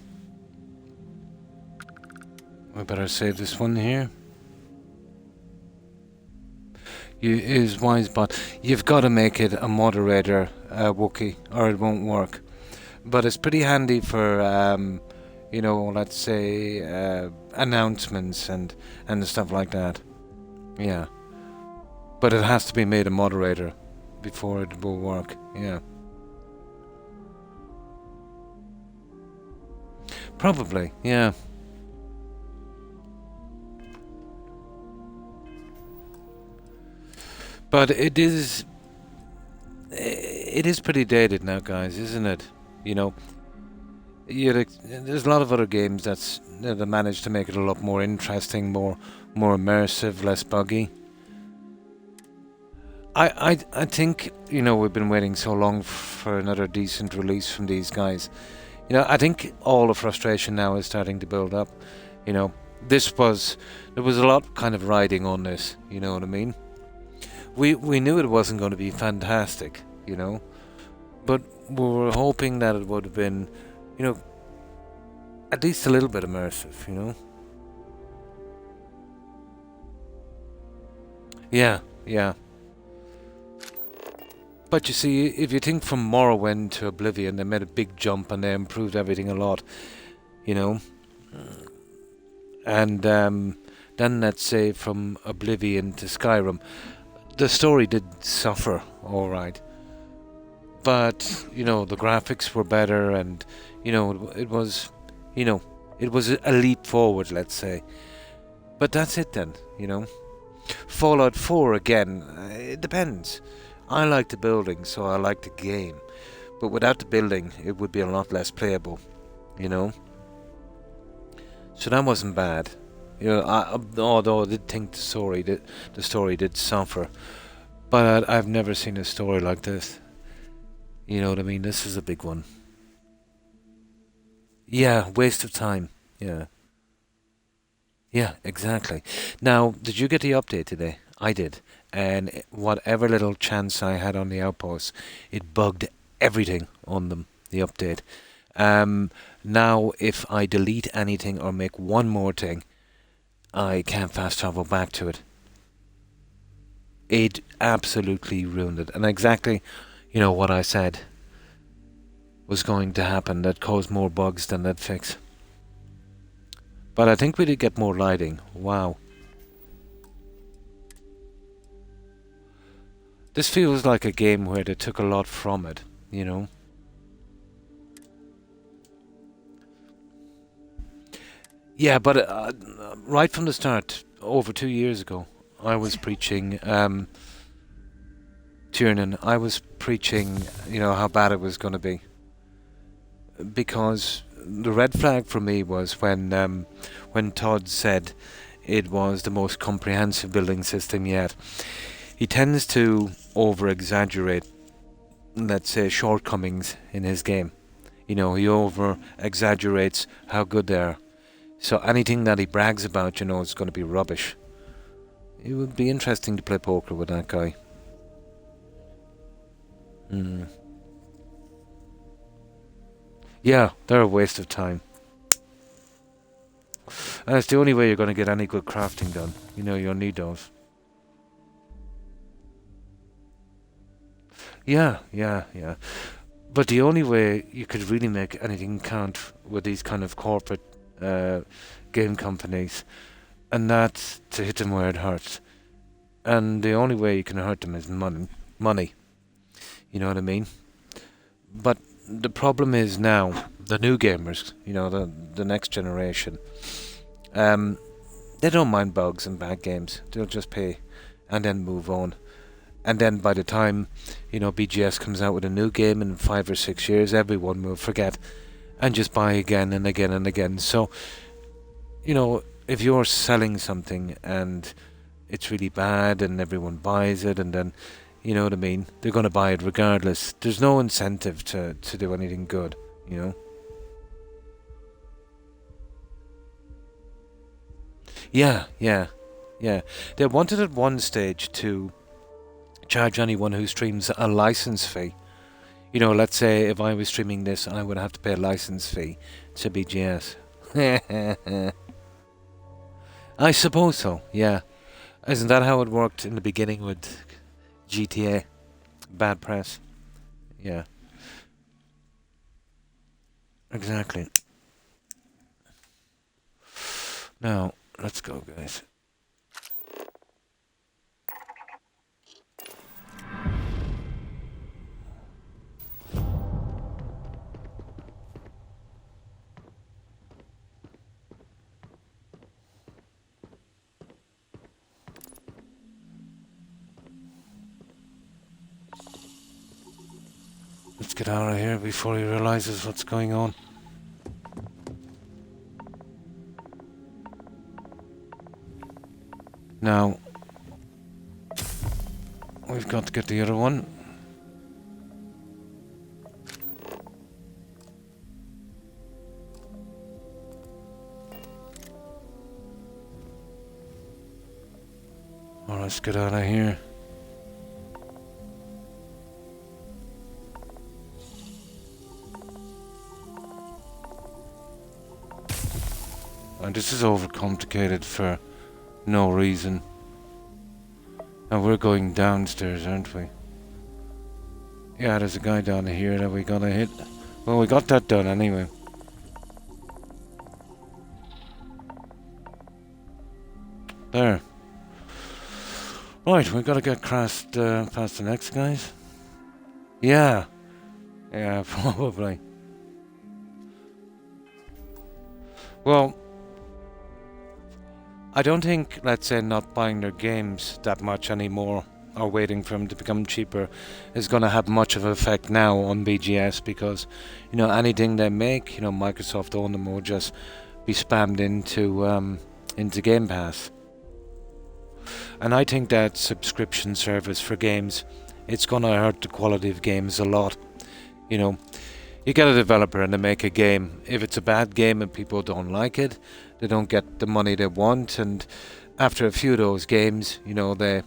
We better save this one here. Is wise, but you've got to make it a moderator, Wookie, or it won't work. But it's pretty handy for, you know, let's say, announcements and stuff like that. Yeah. But it has to be made a moderator before it will work. Yeah. Probably, yeah. But it is pretty dated now, guys, isn't it? You know, there's a lot of other games that manage to make it a lot more interesting, more immersive, less buggy. I think, you know, we've been waiting so long for another decent release from these guys. You know, I think all the frustration now is starting to build up. You know, there was a lot kind of riding on this, you know what I mean? We knew it wasn't going to be fantastic, you know, but we were hoping that it would have been, you know, at least a little bit immersive, you know? Yeah, yeah. But you see, if you think from Morrowind to Oblivion, they made a big jump and they improved everything a lot, you know? And then, let's say, from Oblivion to Skyrim, the story did suffer, alright. But, you know, the graphics were better and, you know, it was, you know, it was a leap forward, let's say. But that's it then, you know? Fallout 4, again, it depends. I like the building, so I like the game. But without the building, it would be a lot less playable, you know? So that wasn't bad. You know, although I did think the story did suffer. But I've never seen a story like this. You know what I mean? This is a big one. Yeah, waste of time. Yeah. Yeah, exactly. Now, did you get the update today? I did. And whatever little chance I had on the outposts, it bugged everything on them, the update. Now, if I delete anything or make one more thing, I can't fast travel back to it. It absolutely ruined it. And exactly, you know, what I said was going to happen that caused more bugs than that fix. But I think we did get more lighting. Wow. This feels like a game where they took a lot from it, you know. Yeah, but right from the start, over 2 years ago, I was preaching, Tiernan, I was preaching, you know, how bad it was going to be. Because the red flag for me was when Todd said it was the most comprehensive building system yet. He tends to over-exaggerate, let's say, shortcomings in his game. You know, he over-exaggerates how good they are. So anything that he brags about, you know, is going to be rubbish. It would be interesting to play poker with that guy. Yeah, they're a waste of time. And it's the only way you're going to get any good crafting done. You know, you'll need those. Yeah. But the only way you could really make anything count with these kind of corporate game companies, and that's to hit them where it hurts. And the only way you can hurt them is money. You know what I mean? But the problem is now, the new gamers, you know, the next generation, they don't mind bugs and bad games. They'll just pay and then move on. And then by the time, you know, BGS comes out with a new game in 5 or 6 years, everyone will forget and just buy again and again and again. So, you know, if you're selling something and it's really bad and everyone buys it, and then, you know what I mean, they're going to buy it regardless. There's no incentive to do anything good, you know. Yeah. They wanted at one stage to charge anyone who streams a license fee. You know, let's say if I was streaming this, I would have to pay a license fee to BGS. I suppose so, yeah. Isn't that how it worked in the beginning with GTA? Bad press. Yeah. Exactly. Now, let's go, guys. Let's get out of here before he realizes what's going on. Now, we've got to get the other one. Well, let's get out of here. And this is overcomplicated for no reason. And we're going downstairs, aren't we? Yeah, there's a guy down here that we gotta hit. Well, we got that done anyway. There. Right, we gotta get past the next guys. Yeah. Yeah, probably. Well, I don't think, let's say, not buying their games that much anymore, or waiting for them to become cheaper, is going to have much of an effect now on BGS, because, you know, anything they make, you know, Microsoft own them, will just be spammed into Game Pass. And I think that subscription service for games, it's going to hurt the quality of games a lot. You know, you get a developer and they make a game. If it's a bad game and people don't like it, they don't get the money they want, and after a few of those games, you know, they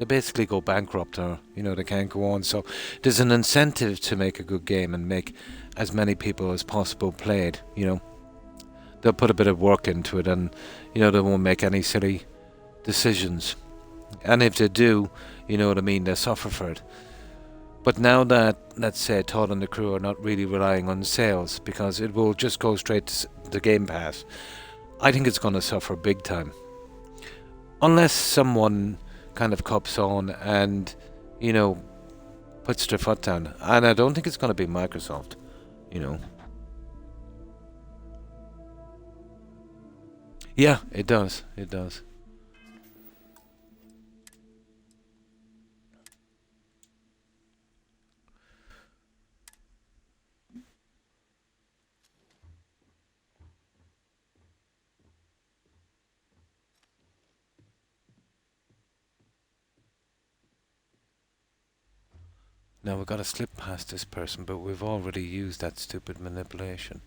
basically go bankrupt, or, you know, they can't go on. So there's an incentive to make a good game and make as many people as possible play it, you know. They'll put a bit of work into it, and, you know, they won't make any silly decisions. And if they do, you know what I mean, they suffer for it. But now that, let's say, Todd and the crew are not really relying on sales, because it will just go straight to the Game Pass, I think it's going to suffer big time. Unless someone kind of cops on and, you know, puts their foot down. And I don't think it's going to be Microsoft, you know. Yeah, it does. It does. Now we've got to slip past this person, but we've already used that stupid manipulation.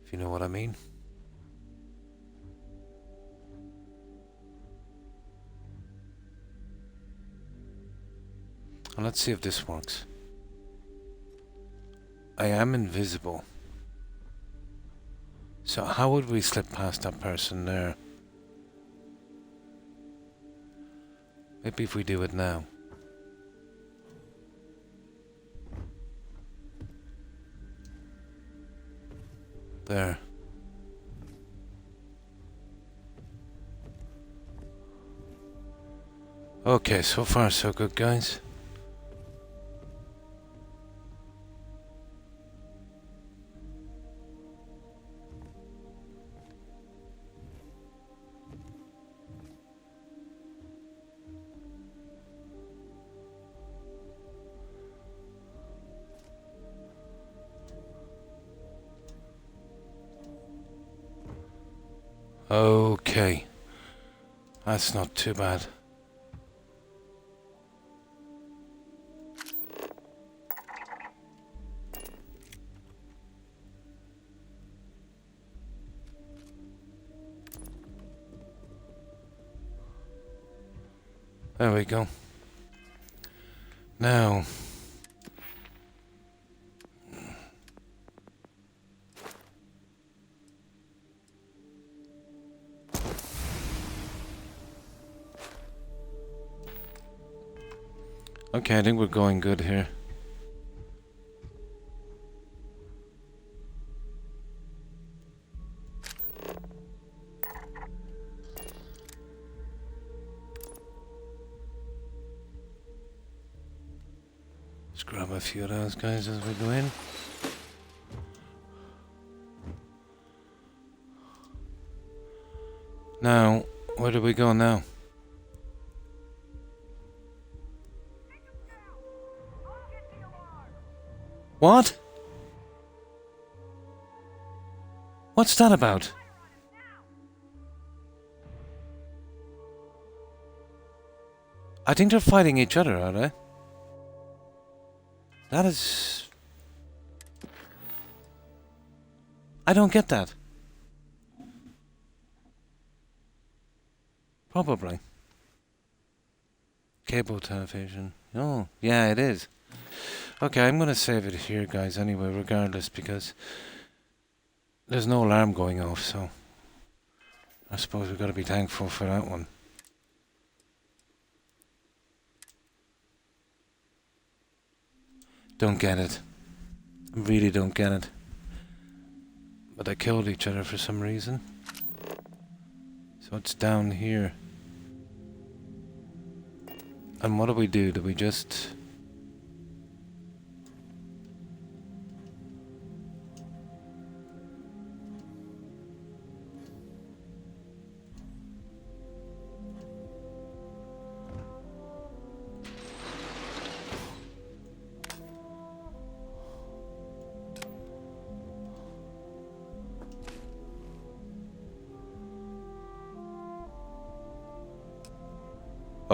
If you know what I mean. And let's see if this works. I am invisible. So how would we slip past that person there? Maybe if we do it now. There. Okay, so far so good, guys. Okay. Okay. That's not too bad. There we go. Now... Okay, I think we're going good here. Let's grab a few of those guys as we go in. Now, where do we go now? What? What's that about? I think they're fighting each other, are they? That is... I don't get that. Probably. Cable television. Oh, yeah, it is. Okay, I'm gonna save it here, guys, anyway, regardless, because there's no alarm going off, so I suppose we've got to be thankful for that one. Don't get it. Really don't get it. But they killed each other for some reason. So it's down here. And what do we do? Do we just...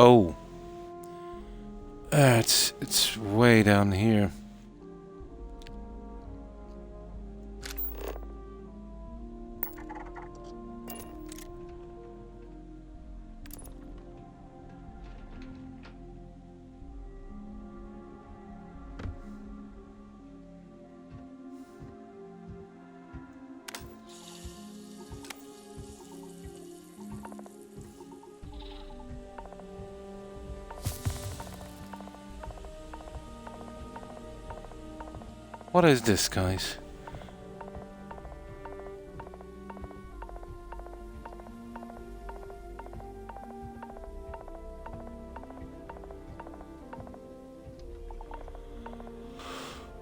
Oh. It's way down here. What is this, guys?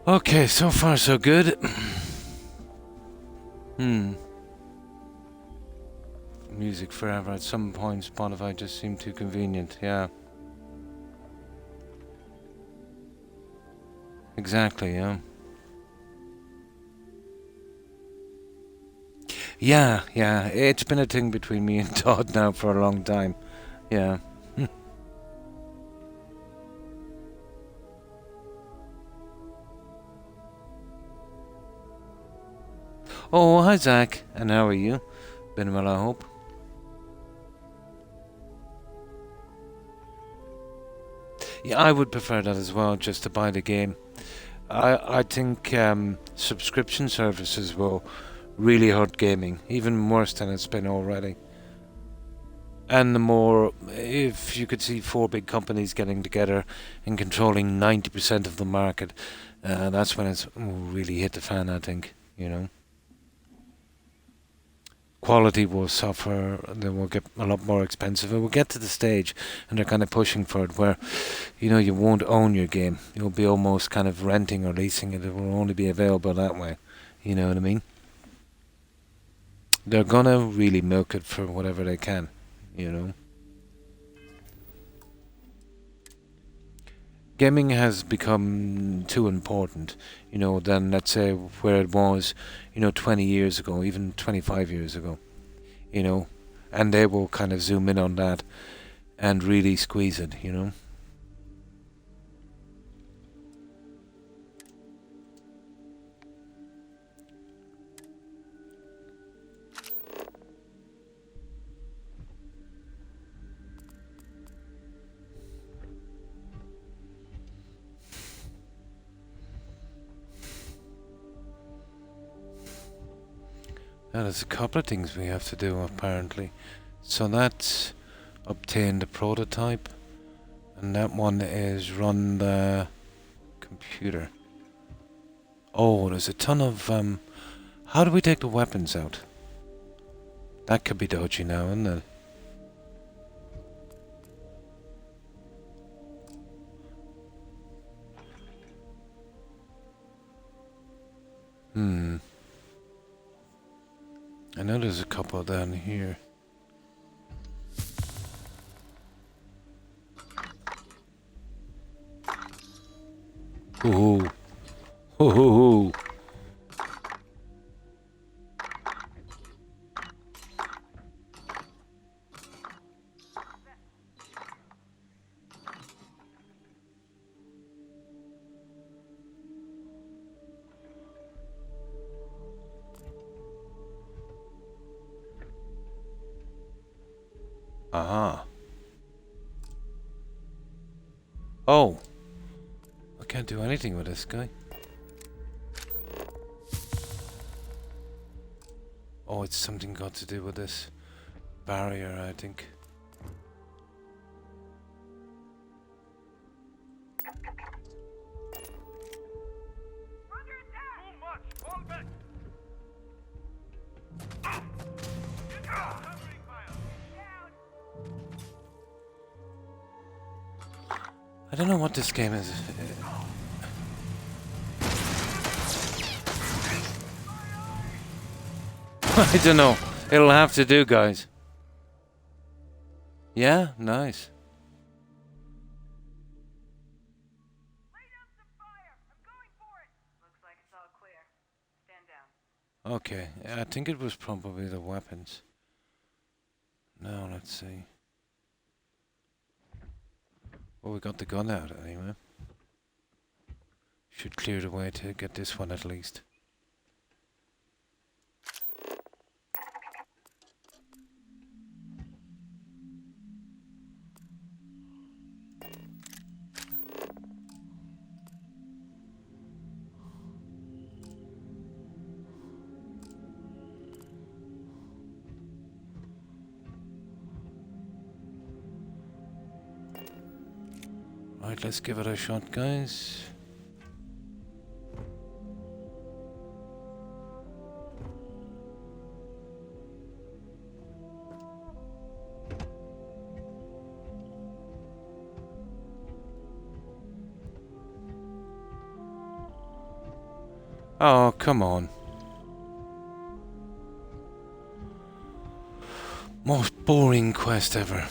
Okay, so far so good. Music forever. At some point, Spotify just seemed too convenient. Yeah. Exactly, yeah. Yeah, it's been a thing between me and Todd now for a long time. Yeah. Oh, hi Zach, and how are you? Been well, I hope. Yeah, I would prefer that as well, just to buy the game. I think subscription services will really hurt gaming, even worse than it's been already. And the more, if you could see 4 big companies getting together and controlling 90% of the market, that's when it's really hit the fan, I think, you know. Quality will suffer, they will get a lot more expensive. It will get to the stage, and they're kind of pushing for it, where, you know, you won't own your game. You'll be almost kind of renting or leasing it. It will only be available that way. You know what I mean? They're gonna really milk it for whatever they can, you know. Gaming has become too important, you know, than, let's say, where it was, you know, 20 years ago, even 25 years ago. You know, and they will kind of zoom in on that and really squeeze it, you know. Now there's a couple of things we have to do apparently. So that's obtain the prototype, and that one is run the computer. Oh, there's a ton of how do we take the weapons out? That could be dodgy now, isn't it? I know there's a couple down here. Ooh. Ooh. Aha. Oh. I can't do anything with this guy. Oh, it's something got to do with this barrier, I think. I don't know what this game is. I don't know. It'll have to do, guys. Yeah, nice. Okay, I think it was probably the weapons. Now, let's see. Well, we got the gun out anyway. Should clear the way to get this one at least. Right, let's give it a shot, guys. Oh, come on. Most boring quest ever.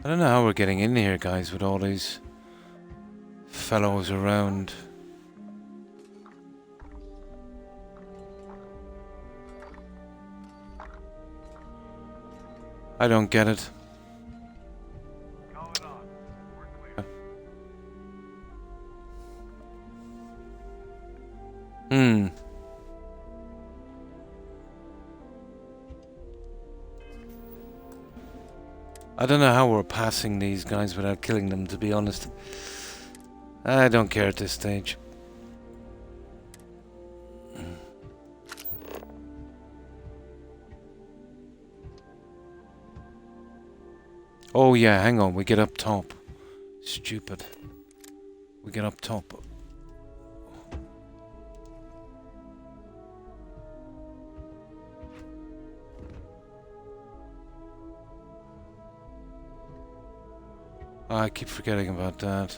I don't know how we're getting in here, guys, with all these fellows around. I don't get it. I don't know how we're passing these guys without killing them, to be honest. I don't care at this stage. Oh yeah, hang on, we get up top. Stupid. We get up top. I keep forgetting about that.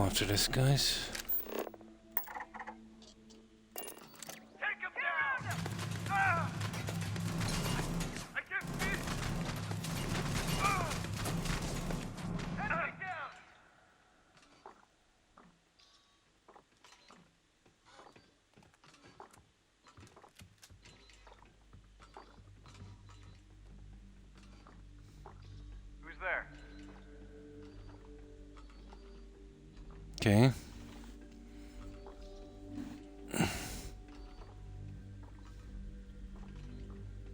go after this, guys. Who's there? Okay.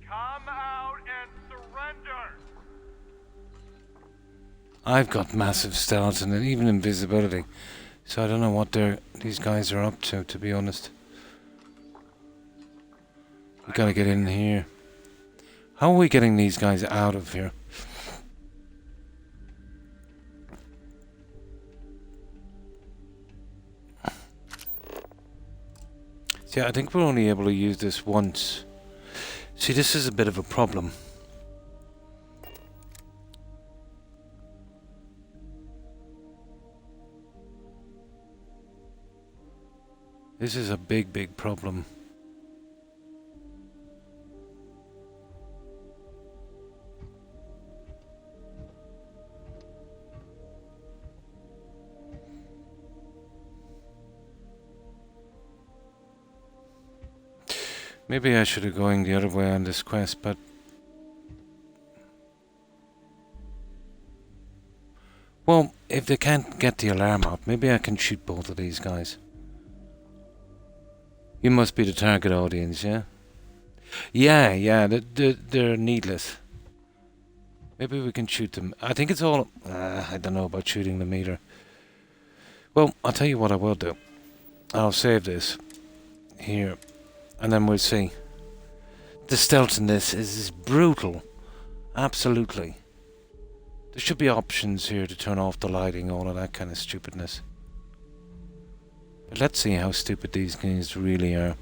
Come out and surrender! I've got massive stealth and even invisibility, so I don't know what these guys are up to be honest. We gotta get in here. How are we getting these guys out of here? See, I think we're only able to use this once. See, this is a bit of a problem. This is a big, big problem. Maybe I should have gone the other way on this quest, but... Well, if they can't get the alarm out, maybe I can shoot both of these guys. You must be the target audience, yeah? Yeah, they're needless. Maybe we can shoot them. I think it's all... I don't know about shooting them either. Well, I'll tell you what I will do. I'll save this here, and then we'll see. The stealth in this is brutal. Absolutely. There should be options here to turn off the lighting, all of that kind of stupidness. But let's see how stupid these guys really are.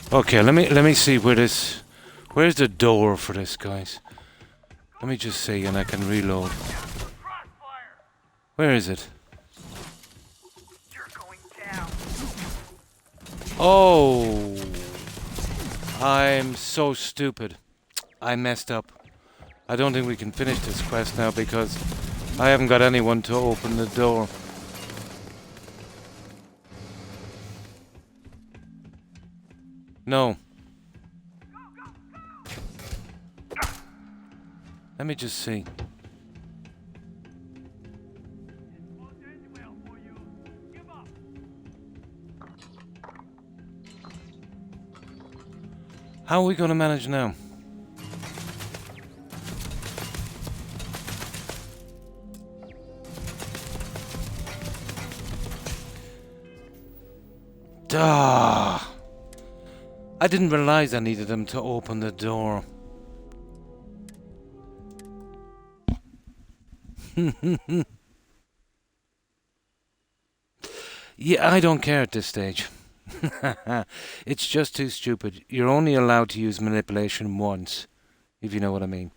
Okay, let me see where's the door for this, guys. Let me just see, and I can reload. Where is it? You're going down. Oh, I'm so stupid. I messed up. I don't think we can finish this quest now because I haven't got anyone to open the door. No. Let me just see. How are we going to manage now? Duh. I didn't realize I needed them to open the door. Yeah, I don't care at this stage. It's just too stupid. You're only allowed to use manipulation once, if you know what I mean.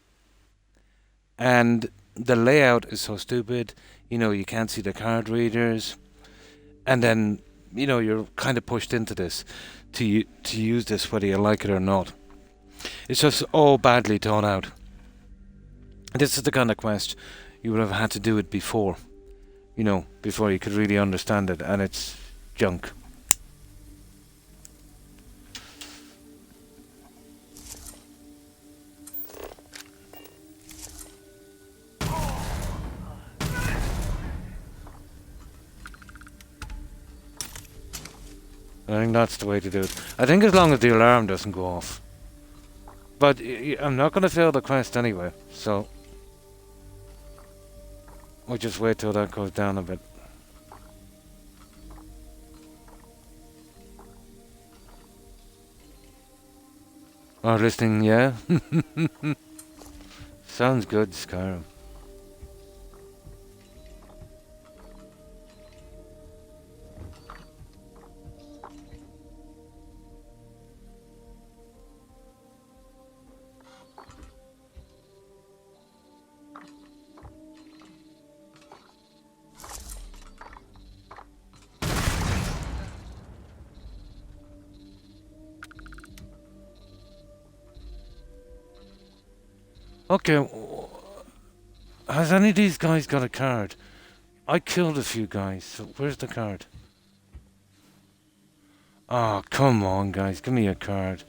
And the layout is so stupid. You know, you can't see the card readers. And then, you know, you're kind of pushed into this to use this whether you like it or not. It's just all badly thought out. This is the kind of quest you would have had to do it before. You know, before you could really understand it, and it's junk. I think that's the way to do it. I think as long as the alarm doesn't go off. But I'm not going to fail the quest anyway, so we'll just wait till that goes down a bit. Oh, listening, yeah? Sounds good, Skyrim. Okay, has any of these guys got a card? I killed a few guys, so where's the card? Oh, come on, guys, give me a card.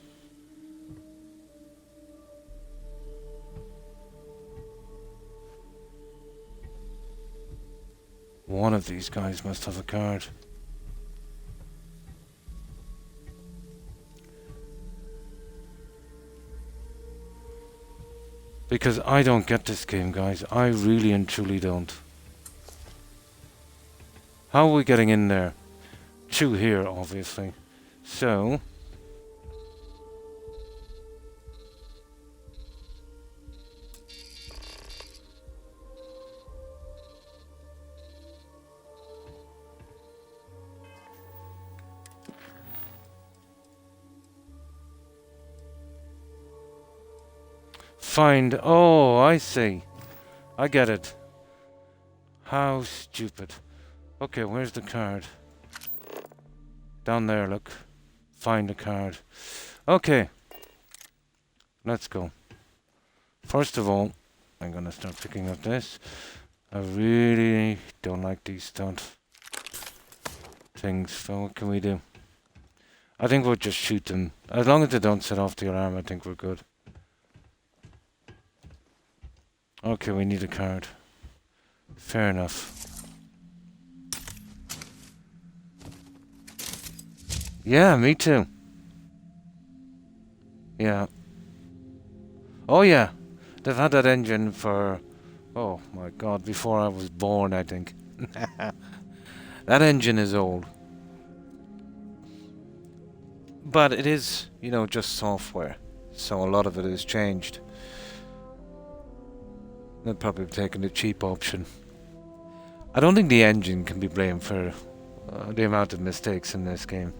One of these guys must have a card. Because I don't get this game, guys. I really and truly don't. How are we getting in there? Through here, obviously. So... Find... Oh, I see. I get it. How stupid. Okay, where's the card? Down there, look. Find a card. Okay. Let's go. First of all, I'm gonna start picking up this. I really don't like these stunt things. So what can we do? I think we'll just shoot them. As long as they don't set off the alarm, I think we're good. Okay, we need a card. Fair enough. Yeah, me too. Yeah. Oh yeah. They've had that engine for... Oh my god, before I was born, I think. That engine is old. But it is, you know, just software. So a lot of it is changed. They'd probably have taken the cheap option. I don't think the engine can be blamed for the amount of mistakes in this game.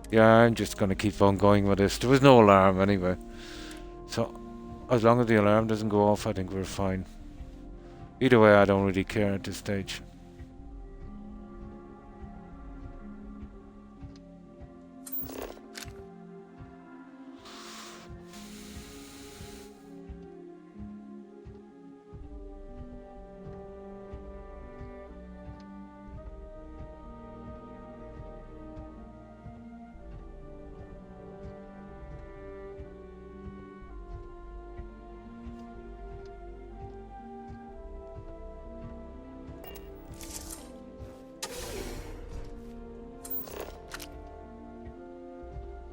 Yeah, I'm just gonna keep on going with this. There was no alarm anyway. So, as long as the alarm doesn't go off, I think we're fine. Either way, I don't really care at this stage.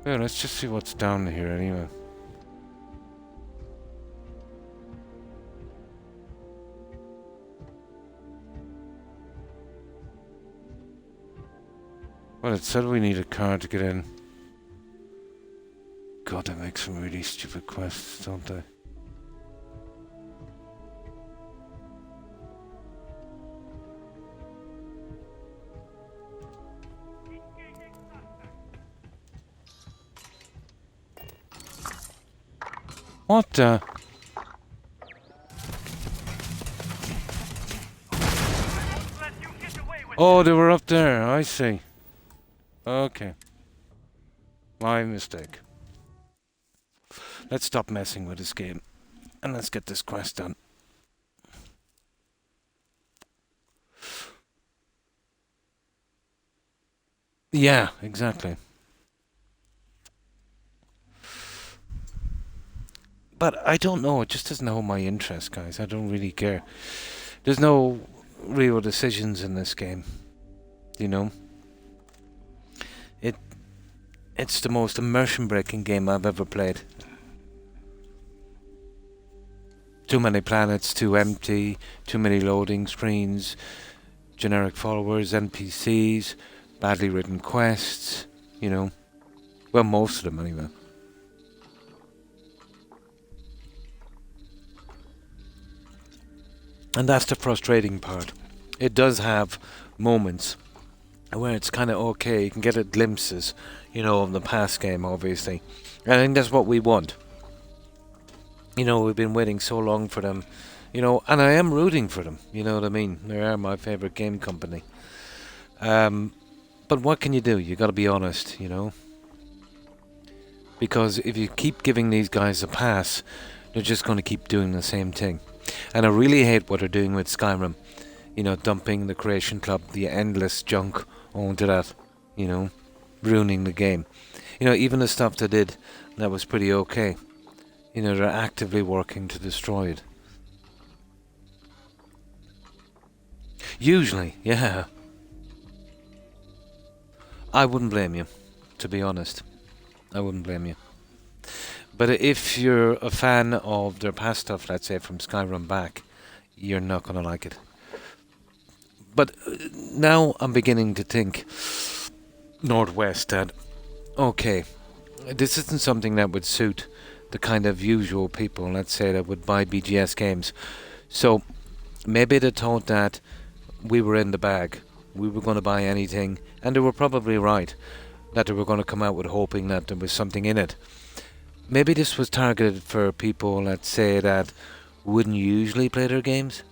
Yeah, let's just see what's down here anyway. Well, it said we need a card to get in. God, they make some really stupid quests, don't they? What the? Oh, they were up there. I see. Okay. My mistake. Let's stop messing with this game. And let's get this quest done. Yeah, exactly. But I don't know, it just doesn't hold my interest, guys. I don't really care. There's no real decisions in this game, you know. It's the most immersion-breaking game I've ever played. Too many planets, too empty, too many loading screens, generic followers, NPCs, badly written quests, you know. Well, most of them anyway. And that's the frustrating part. It does have moments where it's kind of okay. You can get at glimpses, you know, of the past game, obviously. And I think that's what we want. You know, we've been waiting so long for them, you know, and I am rooting for them, you know what I mean? They are my favourite game company. But what can you do? You got to be honest, you know? Because if you keep giving these guys a pass, they're just going to keep doing the same thing. And I really hate what they're doing with Skyrim. You know, dumping the Creation Club, the endless junk onto that, you know, ruining the game. You know, even the stuff they did that was pretty okay. You know, they're actively working to destroy it. Usually, yeah. I wouldn't blame you, to be honest. I wouldn't blame you. But if you're a fan of their past stuff, let's say from Skyrim back, you're not going to like it. But now I'm beginning to think, Northwest, that, okay, this isn't something that would suit the kind of usual people, let's say, that would buy BGS games. So maybe they thought that we were in the bag. We were going to buy anything, and they were probably right, that they were going to come out with hoping that there was something in it. Maybe this was targeted for people, let's say, that wouldn't usually play their games.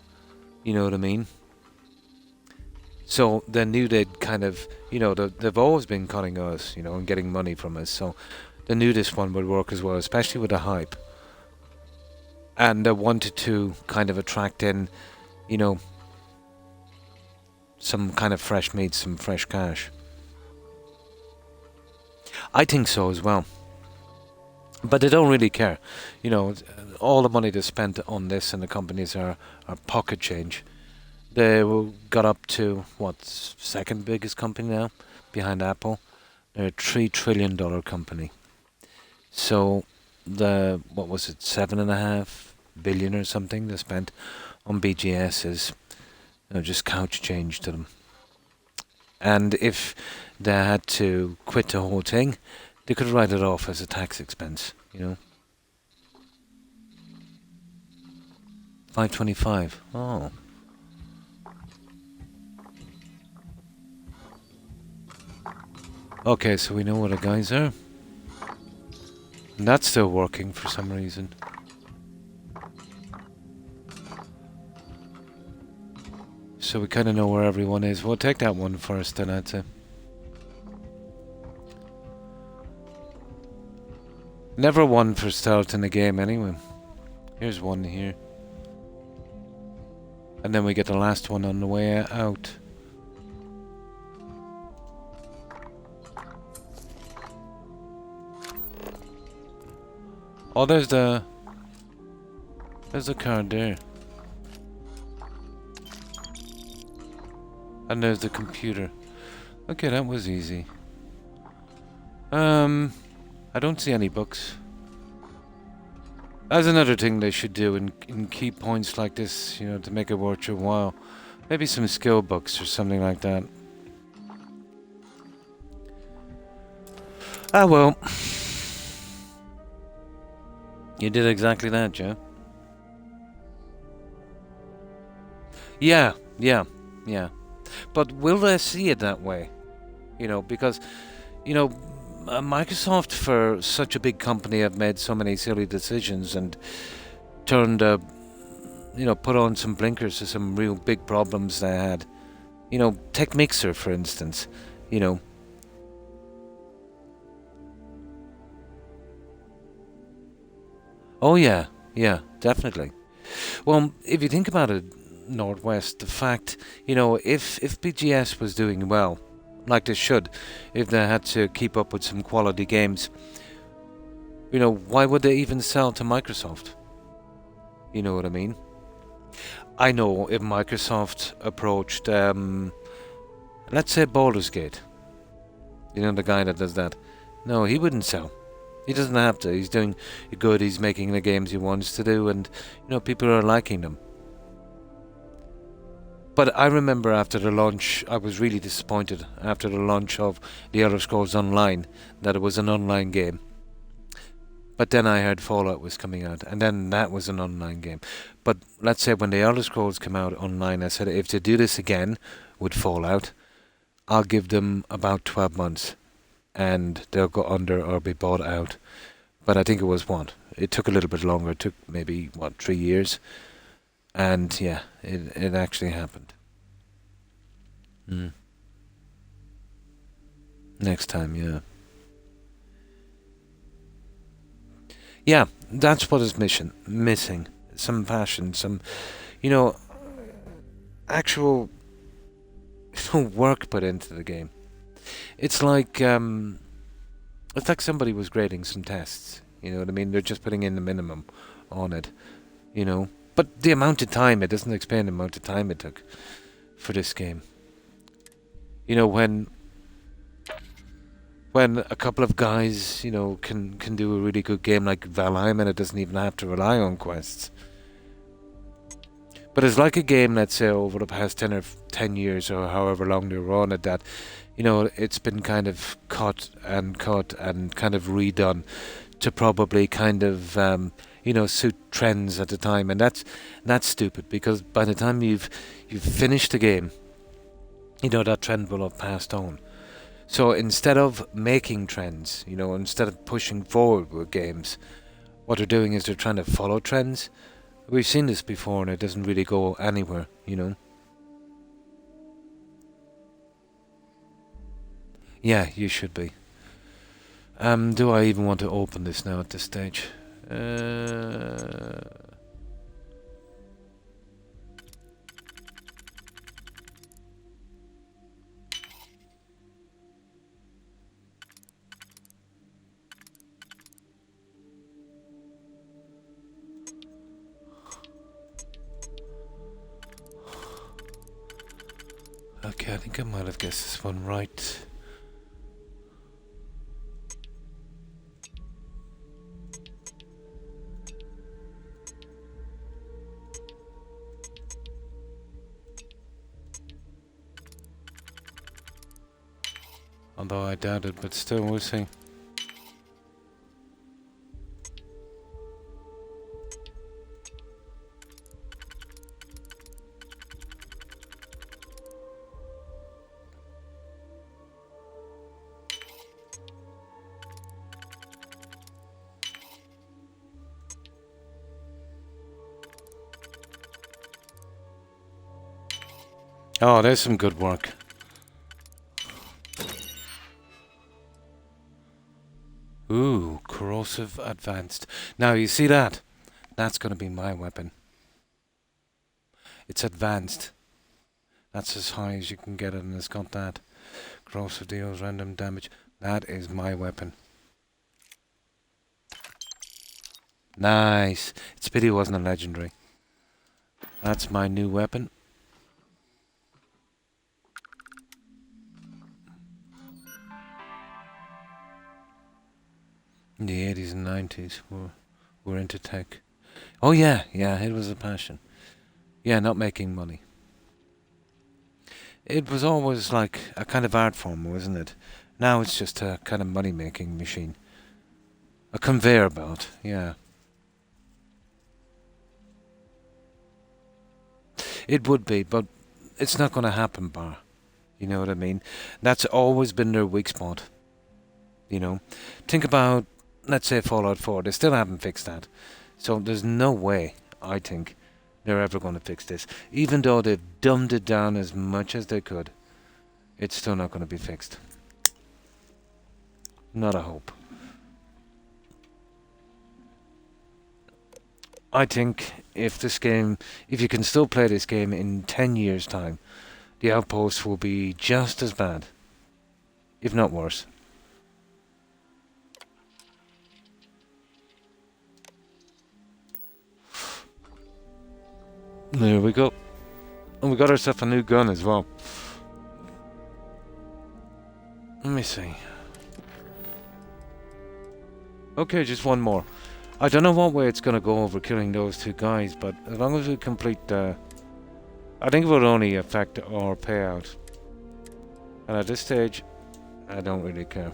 You know what I mean? So they knew they'd kind of, you know, they've always been cutting us, you know, and getting money from us. So they knew this one would work as well, especially with the hype. And they wanted to kind of attract in, you know, some kind of fresh meat, some fresh cash. I think so as well. But they don't really care. You know, all the money they spent on this and the companies are pocket change. They got up to, what, second biggest company now, behind Apple. They're a $3 trillion company. So the, what was it, 7.5 billion or something they spent on BGS is, you know, just couch change to them. And if they had to quit the whole thing, they could write it off as a tax expense, you know. 525. Oh. Okay, so we know what the guys are. And that's still working for some reason. So we kind of know where everyone is. We'll take that one first, then I'd say. Never one for stealth in the game anyway. Here's one here. And then we get the last one on the way out. Oh, there's the card there. And there's the computer. Okay, that was easy. I don't see any books. That's another thing they should do in key points like this, you know, to make it worth your while. Maybe some skill books or something like that. Ah, well. You did exactly that, Joe. Yeah. But will they see it that way? You know, because, you know, Microsoft, for such a big company, have made so many silly decisions and turned, you know, put on some blinkers to some real big problems they had. You know, take Mixer, for instance, you know. Oh, yeah, definitely. Well, if you think about it, Northwest, the fact, you know, if BGS was doing well, like they should, if they had to keep up with some quality games, You know, why would they even sell to Microsoft? You know what I mean? I know if Microsoft approached, let's say Baldur's Gate. You know, the guy that does that. No, he wouldn't sell. He doesn't have to. He's doing good. He's making the games he wants to do, and you know, people are liking them. But I remember after the launch, I was really disappointed after the launch of The Elder Scrolls Online that it was an online game. But then I heard Fallout was coming out, and then that was an online game. But let's say when The Elder Scrolls came out online, I said if they do this again with Fallout, I'll give them about 12 months, and they'll go under or be bought out. But I think it was what? It took a little bit longer. It took maybe, 3 years? And yeah, it actually happened. Next time, yeah. Yeah, that's what is missing. Some passion, some, you know, actual work put into the game. It's like somebody was grading some tests. You know what I mean? They're just putting in the minimum on it. You know, but the amount of time, it doesn't explain the amount of time it took for this game. You know, when a couple of guys, you know, can do a really good game like Valheim, and it doesn't even have to rely on quests. But it's like a game, let's say, over the past 10 years or however long they were on it, that, you know, it's been kind of cut and kind of redone to probably kind of, you know, suit trends at the time. And that's stupid, because by the time you've finished the game, you know, that trend will have passed on. So instead of making trends, you know, instead of pushing forward with games, what they're doing is they're trying to follow trends. We've seen this before, and it doesn't really go anywhere, you know. Yeah, you should be. Do I even want to open this now at this stage? Okay, I think I might have guessed this one right. Although I doubt it, but still, we'll see. Oh, there's some good work. Ooh, corrosive advanced. Now, you see that? That's going to be my weapon. It's advanced. That's as high as you can get it, and it's got that. Corrosive deals random damage. That is my weapon. Nice. It's a pity it wasn't a legendary. That's my new weapon. In the 80s and 90s, we're into tech. Oh yeah, it was a passion. Yeah, not making money. It was always like a kind of art form, wasn't it? Now it's just a kind of money-making machine. A conveyor belt, yeah. It would be, but it's not going to happen, Bar. You know what I mean? That's always been their weak spot. You know? Think about, let's say, Fallout 4. They still haven't fixed that. So there's no way, I think, they're ever going to fix this. Even though they've dumbed it down as much as they could, it's still not going to be fixed. Not a hope. I think if you can still play this game in 10 years' time, the Outpost will be just as bad, if not worse. There we go. And we got ourselves a new gun as well. Let me see. Okay, just one more. I don't know what way it's gonna go over killing those two guys, but as long as we complete the... I think it will only affect our payout. And at this stage, I don't really care.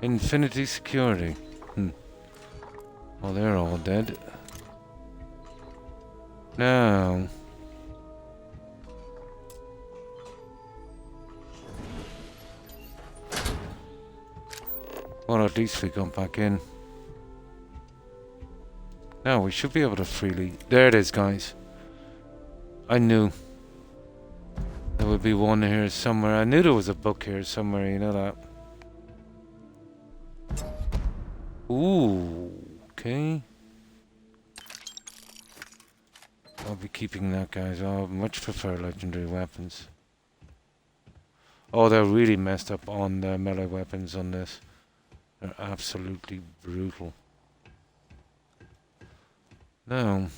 Infinity security. Well, they're all dead. Now... well, at least we got back in. Now, we should be able to freely... there it is, guys. I knew there would be one here somewhere. I knew there was a book here somewhere, you know that. Ooh, okay. I'll be keeping that, guys. I much prefer legendary weapons. Oh, they're really messed up on the melee weapons on this. They're absolutely brutal. Now...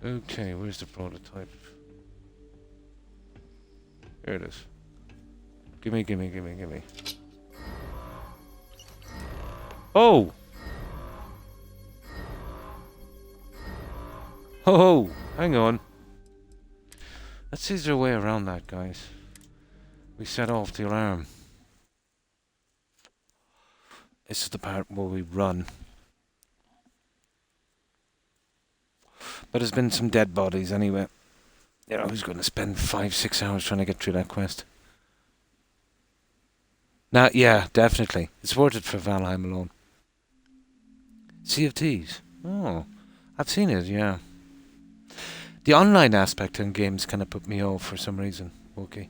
okay, where's the prototype? Here it is. Gimme, gimme, gimme, gimme. Oh! Oh, hang on. Let's see if there's a way around that, guys. We set off the alarm. This is the part where we run. But there's been some dead bodies anyway. You know, who's going to spend 5-6 hours trying to get through that quest? Now, yeah, definitely. It's worth it for Valheim alone. Sea of Thieves. Oh, I've seen it, yeah. The online aspect in games kind of put me off for some reason. Okay.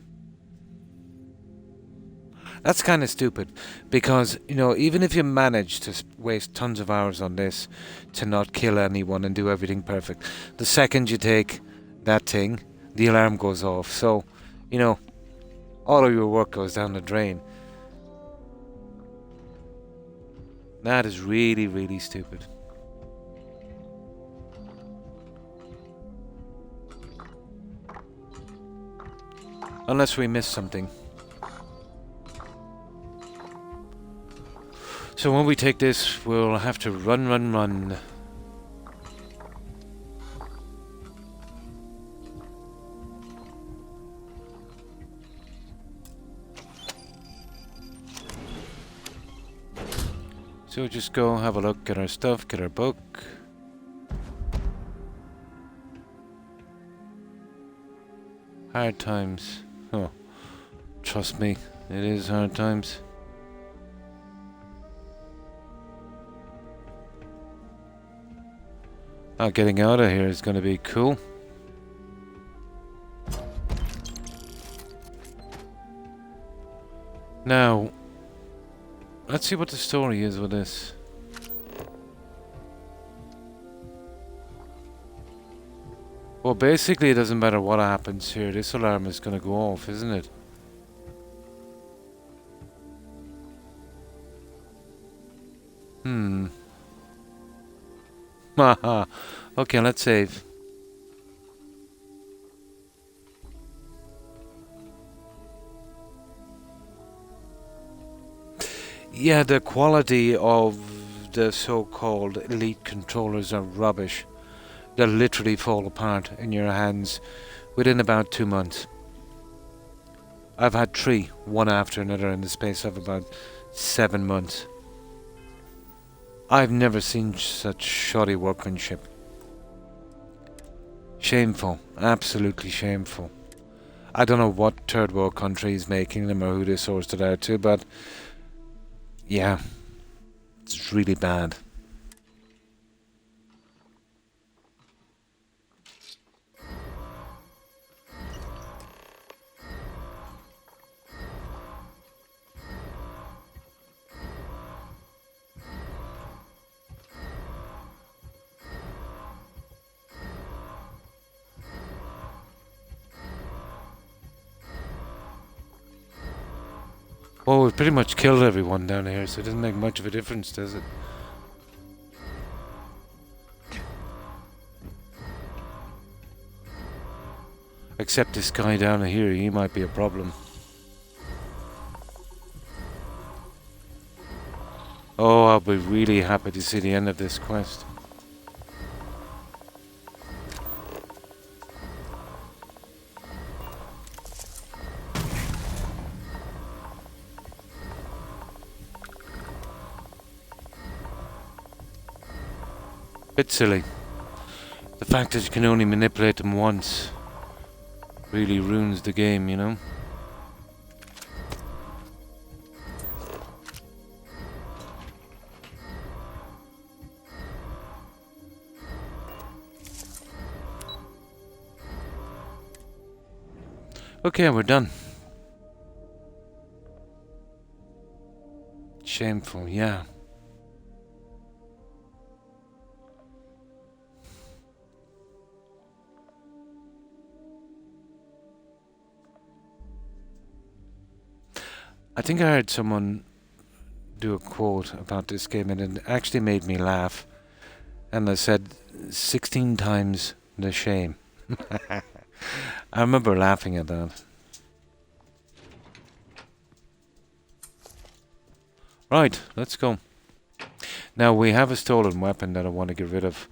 That's kind of stupid. Because, you know, even if you manage to waste tons of hours on this to not kill anyone and do everything perfect, the second you take that thing, the alarm goes off. So, you know, all of your work goes down the drain. That is really, really stupid. Unless we miss something. So when we take this, we'll have to run, run, run. So just go have a look at our stuff, get our book. Hard times. Oh, trust me, it is hard times. Oh, getting out of here is going to be cool. Now, let's see what the story is with this. Well, basically it doesn't matter what happens here. This alarm is going to go off, isn't it? Haha. Okay, let's save. Yeah, the quality of the so-called elite controllers are rubbish. They'll literally fall apart in your hands within about 2 months. I've had 3, one after another, in the space of about 7 months. I've never seen such shoddy workmanship. Shameful. Absolutely shameful. I don't know what third world country is making them or who they sourced it out to, but yeah, it's really bad. Oh, we've pretty much killed everyone down here, so it doesn't make much of a difference, does it? Except this guy down here, he might be a problem. Oh, I'll be really happy to see the end of this quest. Bit silly. The fact that you can only manipulate them once really ruins the game, you know? Okay, we're done. Shameful, yeah. I think I heard someone do a quote about this game and it actually made me laugh. And they said 16 times the shame. I remember laughing at that. Right, let's go. Now we have a stolen weapon that I want to get rid of.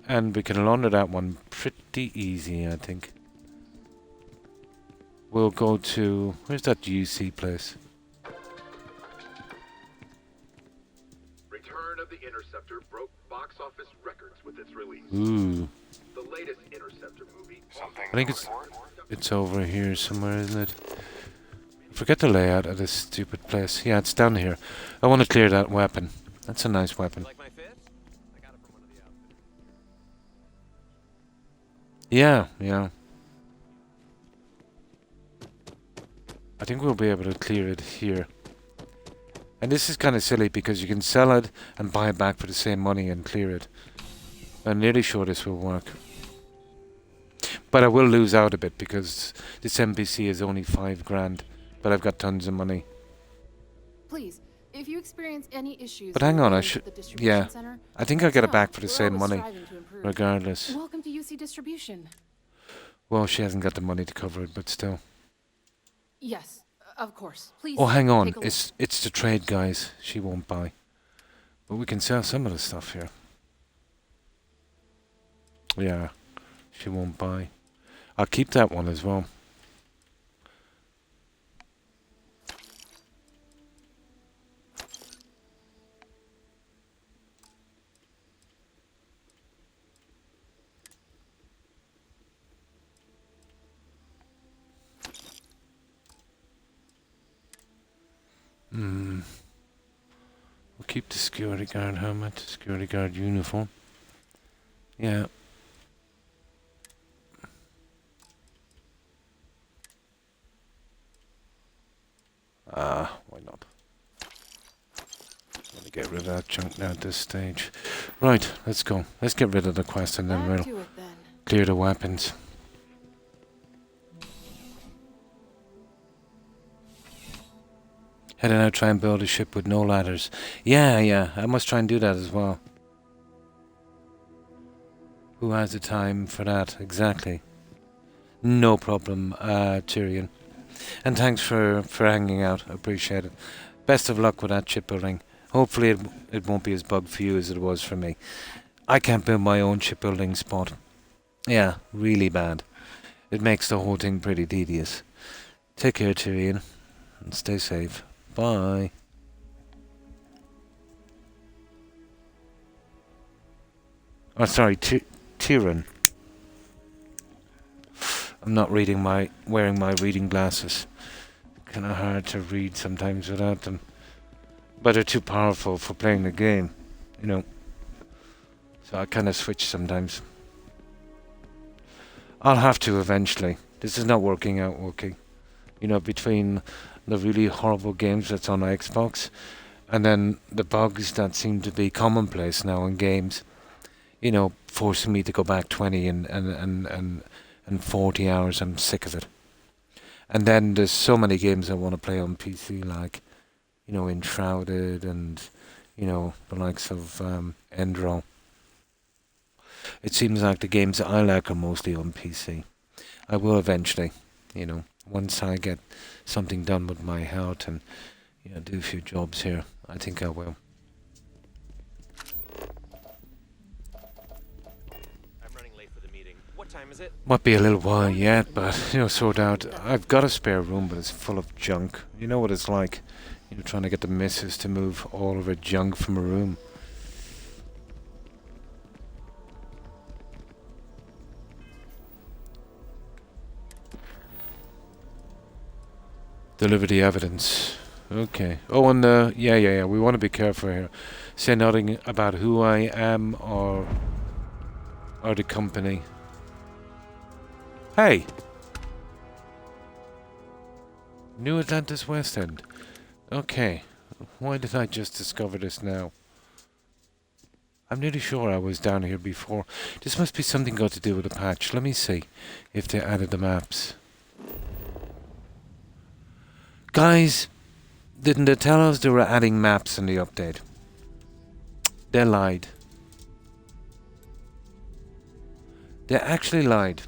And we can launder that one pretty easy, I think. We'll go to... Where's that UC place? Return of the Interceptor broke box office records with its release. Ooh. The latest Interceptor movie. I think it's over here somewhere, isn't it? I forget the layout of this stupid place. Yeah, it's down here. I want to clear that weapon. That's a nice weapon. Yeah, yeah. I think we'll be able to clear it here. And this is kind of silly because you can sell it and buy it back for the same money and clear it. I'm nearly sure this will work. But I will lose out a bit because this NPC is only 5 grand. But I've got tons of money. Please, if you experience any issues, But hang on, I should... Yeah, I think I'll get it back for the same money. Regardless. Welcome to UC Distribution. Well, she hasn't got the money to cover it, but still. Yes, of course. Please. Oh, hang on. It's the trade guys. She won't buy. But we can sell some of the stuff here. Yeah, she won't buy. I'll keep that one as well. We'll keep the security guard helmet, security guard uniform. Yeah. Why not? Let me get rid of that junk now at this stage. Right, let's go. Let's get rid of the quest and then we'll clear the weapons. Heading out, try and build a ship with no ladders. Yeah, I must try and do that as well. Who has the time for that? Exactly. No problem, Tyrion. And thanks for hanging out. I appreciate it. Best of luck with that shipbuilding. Hopefully it won't be as bugged for you as it was for me. I can't build my own shipbuilding spot. Yeah, really bad. It makes the whole thing pretty tedious. Take care, Tyrion. And stay safe. Bye. Oh, sorry, Tyrion. I'm not wearing my reading glasses. Kind of hard to read sometimes without them. But they're too powerful for playing the game, you know. So I kind of switch sometimes. I'll have to eventually. This is not working out okay. You know, between the really horrible games that's on Xbox and then the bugs that seem to be commonplace now in games, you know, forcing me to go back 20 and 40 hours. I'm sick of it. And then there's so many games I want to play on PC, like you know, Enshrouded and, you know, the likes of Endro. It seems like the games that I like are mostly on PC. I will eventually, you know, once I get something done with my health and, you know, do a few jobs here, I think I will. I'm running late for the meeting. What time is it? Might be a little while yet, but, you know, sort out. I've got a spare room, but it's full of junk. You know what it's like, you know, trying to get the missus to move all of her junk from a room. Deliver the evidence. Okay. Oh, and yeah. We want to be careful here. Say nothing about who I am or the company. Hey. New Atlantis West End. Okay. Why did I just discover this now? I'm nearly sure I was down here before. This must be something got to do with the patch. Let me see if they added the maps. Guys, didn't they tell us they were adding maps in the update? They lied. They actually lied.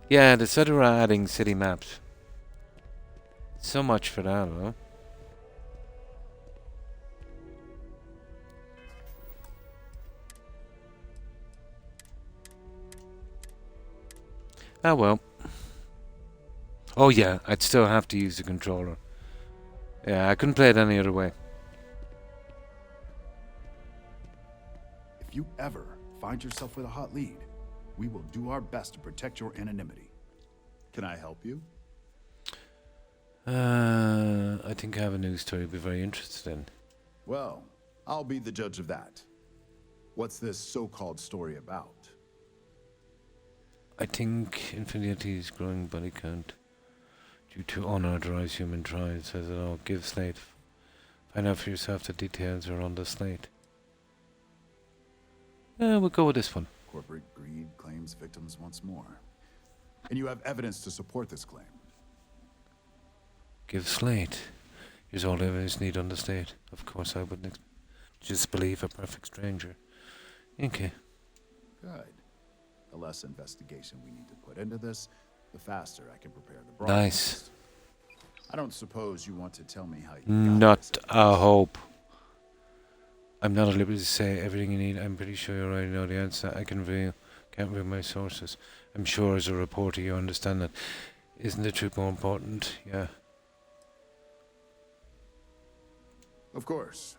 Yeah, they said they were adding city maps. So much for that, huh? Ah, well. Oh yeah, I'd still have to use the controller. Yeah, I couldn't play it any other way. If you ever find yourself with a hot lead, we will do our best to protect your anonymity. Can I help you? I think I have a news story you'd be very interested in. Well, I'll be the judge of that. What's this so-called story about? I think Infinity's growing body count due to unauthorized human trials, says it all. Give slate. Find out for yourself the details are on the slate. We'll go with this one. Corporate greed claims victims once more. And you have evidence to support this claim. Give slate. Here's all the evidence need on the slate. Of course I wouldn't just believe a perfect stranger. Okay. Good. The less investigation we need to put into this, the faster I can prepare the broadcast. Nice. I don't suppose you want to tell me how you Not a hope. I'm not at liberty to say everything you need. I'm pretty sure you already know the answer. I can't reveal my sources. I'm sure as a reporter you understand that. Isn't the truth more important? Yeah. Of course.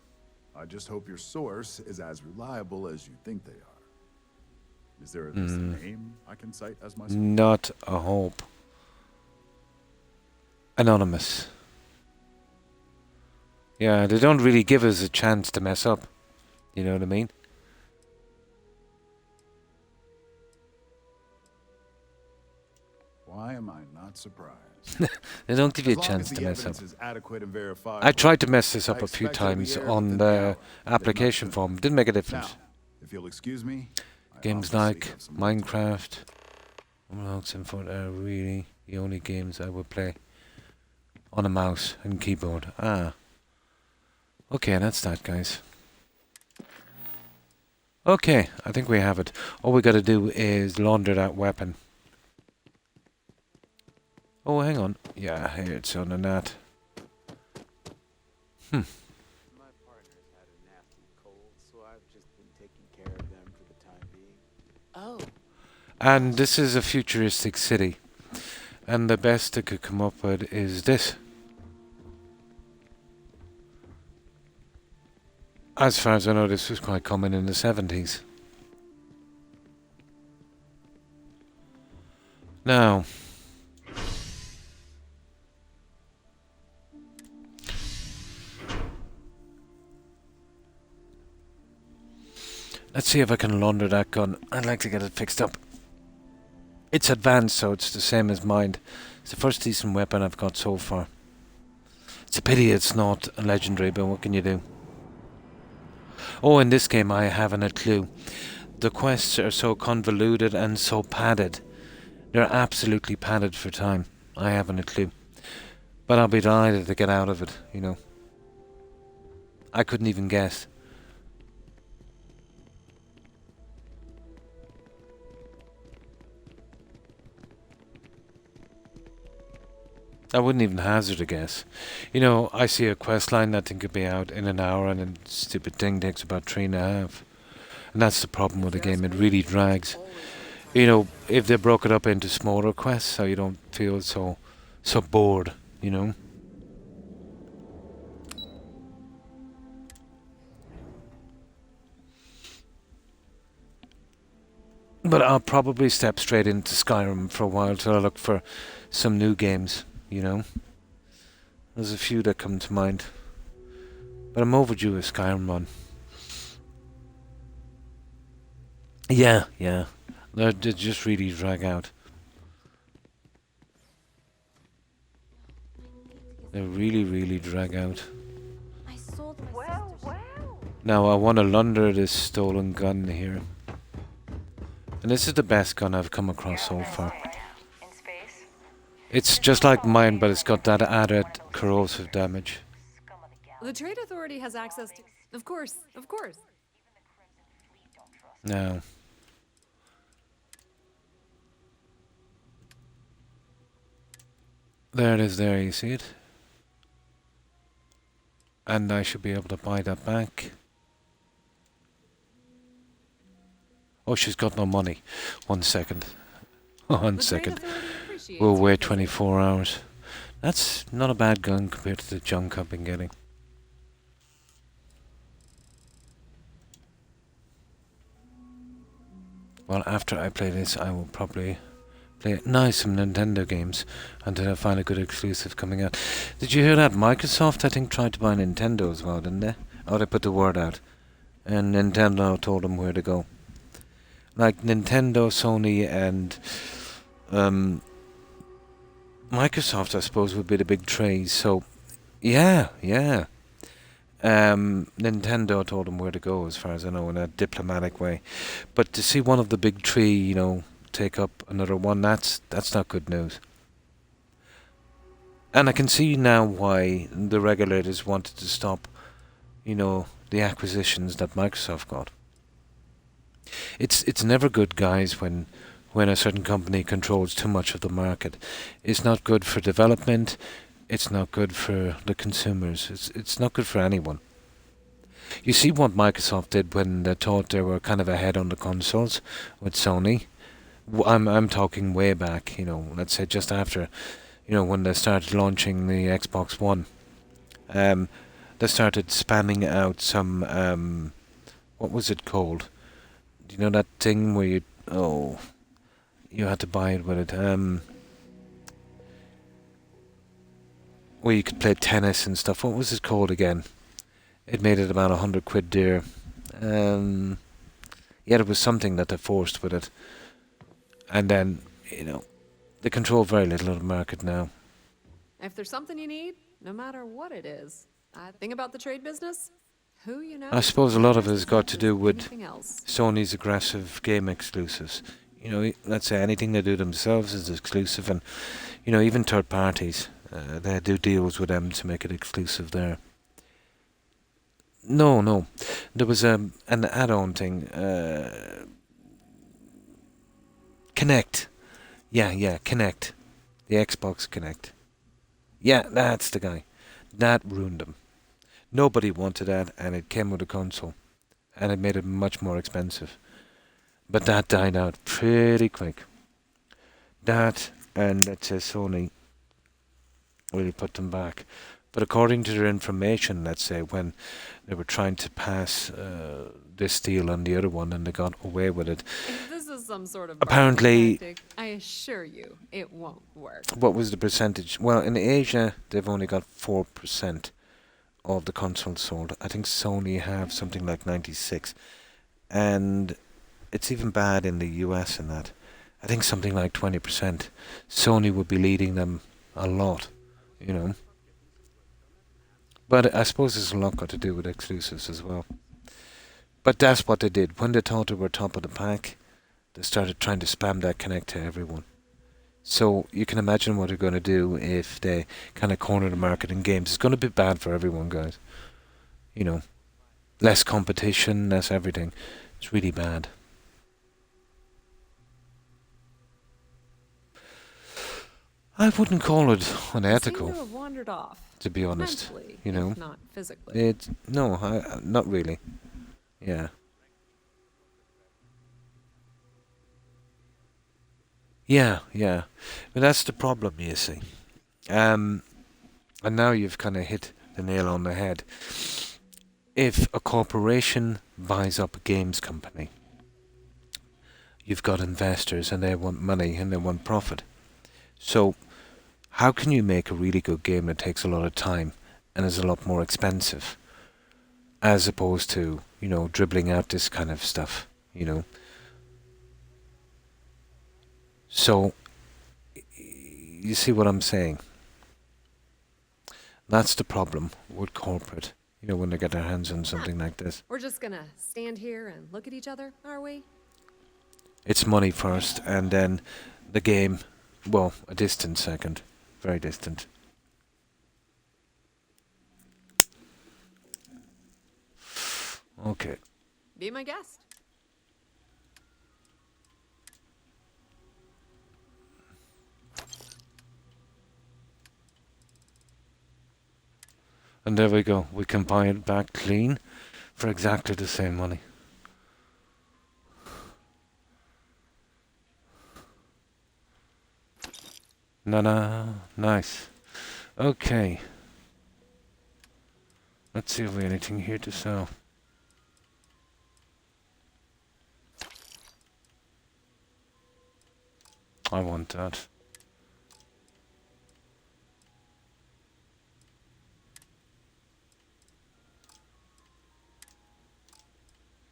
I just hope your source is as reliable as you think they are. Is there a name I can cite as my source? Not a hope. Anonymous. Yeah, they don't really give us a chance to mess up. You know what I mean? Why am I not surprised? They don't give you a chance to mess up. I tried to mess this up a few times on the application form. Didn't make a difference. If you'll excuse me, games like Minecraft, Roblox and Fortnite are really the only games I would play on a mouse and keyboard. Ah. Okay, that's that, guys. Okay, I think we have it. All we gotta do is launder that weapon. Oh, hang on. Yeah, here it's on the net. My partner's had a nasty cold, so I've just been taking care of them for the time being. Oh. And this is a futuristic city. And the best I could come up with is this. As far as I know, this was quite common in the 70s. Now, let's see if I can launder that gun. I'd like to get it fixed up. It's advanced, so it's the same as mine. It's the first decent weapon I've got so far. It's a pity it's not a legendary, but what can you do? Oh, in this game I haven't a clue. The quests are so convoluted and so padded. They're absolutely padded for time. I haven't a clue. But I'll be delighted to get out of it, you know. I couldn't even guess. I wouldn't even hazard a guess. You know, I see a quest line that thing could be out in an hour and a stupid thing takes about 3.5. And that's the problem with the game, it really drags. You know, if they broke it up into smaller quests so you don't feel so bored, you know. But I'll probably step straight into Skyrim for a while till I look for some new games, you know. There's a few that come to mind. But I'm overdue a Skyrim run. Yeah. They just really drag out. They really drag out. Now I want to launder this stolen gun here. And this is the best gun I've come across so far. It's just like mine, but it's got that added corrosive damage. The Trade Authority has access to... Of course. Now. There it is there, you see it? And I should be able to buy that back. Oh, she's got no money. 1 second. 1 second. We'll wait 24 hours. That's not a bad gun compared to the junk I've been getting. Well, after I play this, I will probably play some Nintendo games until I find a good exclusive coming out. Did you hear that? Microsoft, I think, tried to buy Nintendo as well, didn't they? Oh, they put the word out. And Nintendo told them where to go. Like Nintendo, Sony, and Microsoft, I suppose, would be the big trays. So, yeah. Nintendo told them where to go, as far as I know, in a diplomatic way. But to see one of the big three, you know, take up another one, that's not good news. And I can see now why the regulators wanted to stop, you know, the acquisitions that Microsoft got. It's never good, guys, when a certain company controls too much of the market. It's not good for development. It's not good for the consumers. It's not good for anyone. You see what Microsoft did when they thought they were kind of ahead on the consoles with Sony. I'm talking way back, you know, let's say just after, you know, when they started launching the Xbox One. They started spamming out some, what was it called? Do you know that thing where you had to buy it with it, where you could play tennis and stuff. What was it called again? It made it about 100 quid dear. Yeah, there was something that they forced with it. And then, you know, they control very little of the market now. If there's something you need, no matter what it is, I think about the trade business, who you know... I suppose a lot of it has got to do with Sony's aggressive game exclusives. You know, let's say anything they do themselves is exclusive, and, you know, even third parties, they do deals with them to make it exclusive there. No. There was an add-on thing. Kinect. Yeah, Kinect. The Xbox Kinect. Yeah, that's the guy. That ruined them. Nobody wanted that, and it came with a console. And it made it much more expensive. But that died out pretty quick. That, and let's say Sony, really put them back. But according to their information, let's say, when they were trying to pass this deal on the other one and they got away with it. If this is some sort of apparently, tactic, I assure you, it won't work. What was the percentage? Well, in Asia, they've only got 4% of the consoles sold. I think Sony have something like 96%. And it's even bad in the US and that. I think something like 20%. Sony would be leading them a lot, you know. But I suppose there's a lot got to do with exclusives as well. But that's what they did. When they thought they were top of the pack, they started trying to spam that Kinect to everyone. So you can imagine what they're going to do if they kind of corner the market in games. It's going to be bad for everyone, guys. You know, less competition, less everything. It's really bad. I wouldn't call it unethical. You seem to have wandered off. To be honest, Mentally, you know, if not physically. it's no, not really. Yeah. Yeah, yeah. But that's the problem, you see. And now you've kind of hit the nail on the head. If a corporation buys up a games company, you've got investors and they want money and they want profit. So, how can you make a really good game that takes a lot of time and is a lot more expensive, as opposed to, you know, dribbling out this kind of stuff, you know? So, you see what I'm saying? That's the problem with corporate, you know, when they get their hands on something like this. We're just gonna stand here and look at each other, are we? It's money first, and then the game, well, a distant second. Very distant. Okay. Be my guest. And there we go. We can buy it back clean for exactly the same money. Nice. Okay. Let's see if we have anything here to sell. I want that.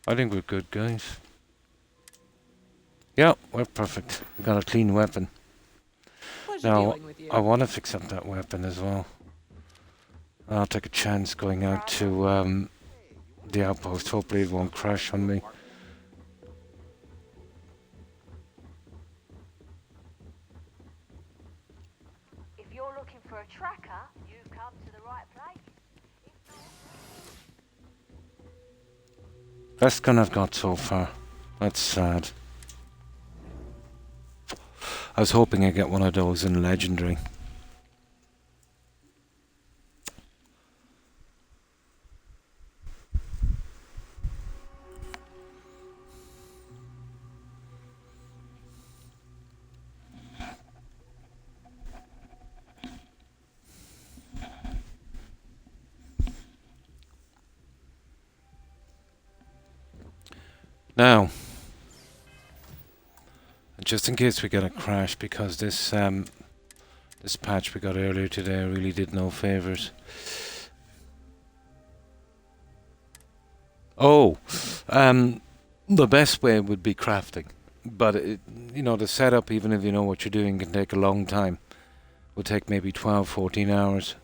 I think we're good, guys. Yeah, we're perfect. We got a clean weapon. Now, I want to fix up that weapon as well. I'll take a chance going out to the outpost. Hopefully it won't crash on me. If you're looking for a tracker, you've come to the right place. Best gun I've got so far. That's sad. I was hoping I'd get one of those in Legendary. Now, just in case we get a crash, because this this patch we got earlier today really did no favors. Oh, the best way would be crafting, but you know, the setup, even if you know what you're doing, can take a long time. Will take maybe 12, 14 hours.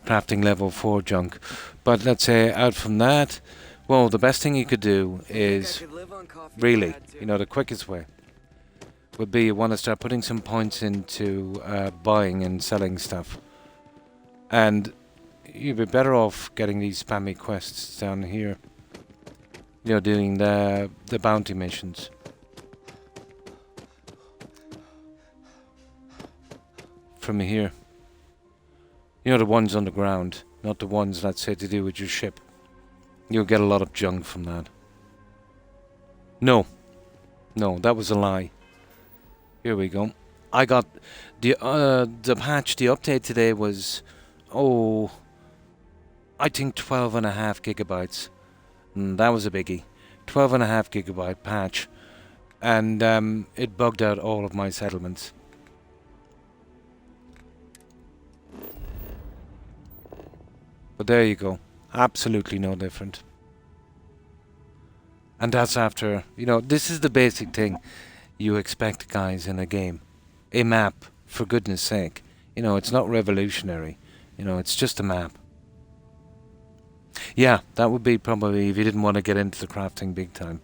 Crafting level 4 junk, but let's say out from that, well, the best thing you could do is really, you know, the quickest way would be you want to start putting some points into buying and selling stuff. And you'd be better off getting these spammy quests down here. You know, doing the bounty missions. From here. You know, the ones on the ground, not the ones, let's say, to do with your ship. You'll get a lot of junk from that. No, that was a lie. Here we go. I got the patch, the update today was, I think 12.5 gigabytes. That was a biggie. 12.5 gigabyte patch, and it bugged out all of my settlements. But there you go. Absolutely no different. And that's after, you know, this is the basic thing you expect, guys, in a game. A map, for goodness sake. You know, it's not revolutionary. You know, it's just a map. Yeah, that would be probably if you didn't want to get into the crafting big time.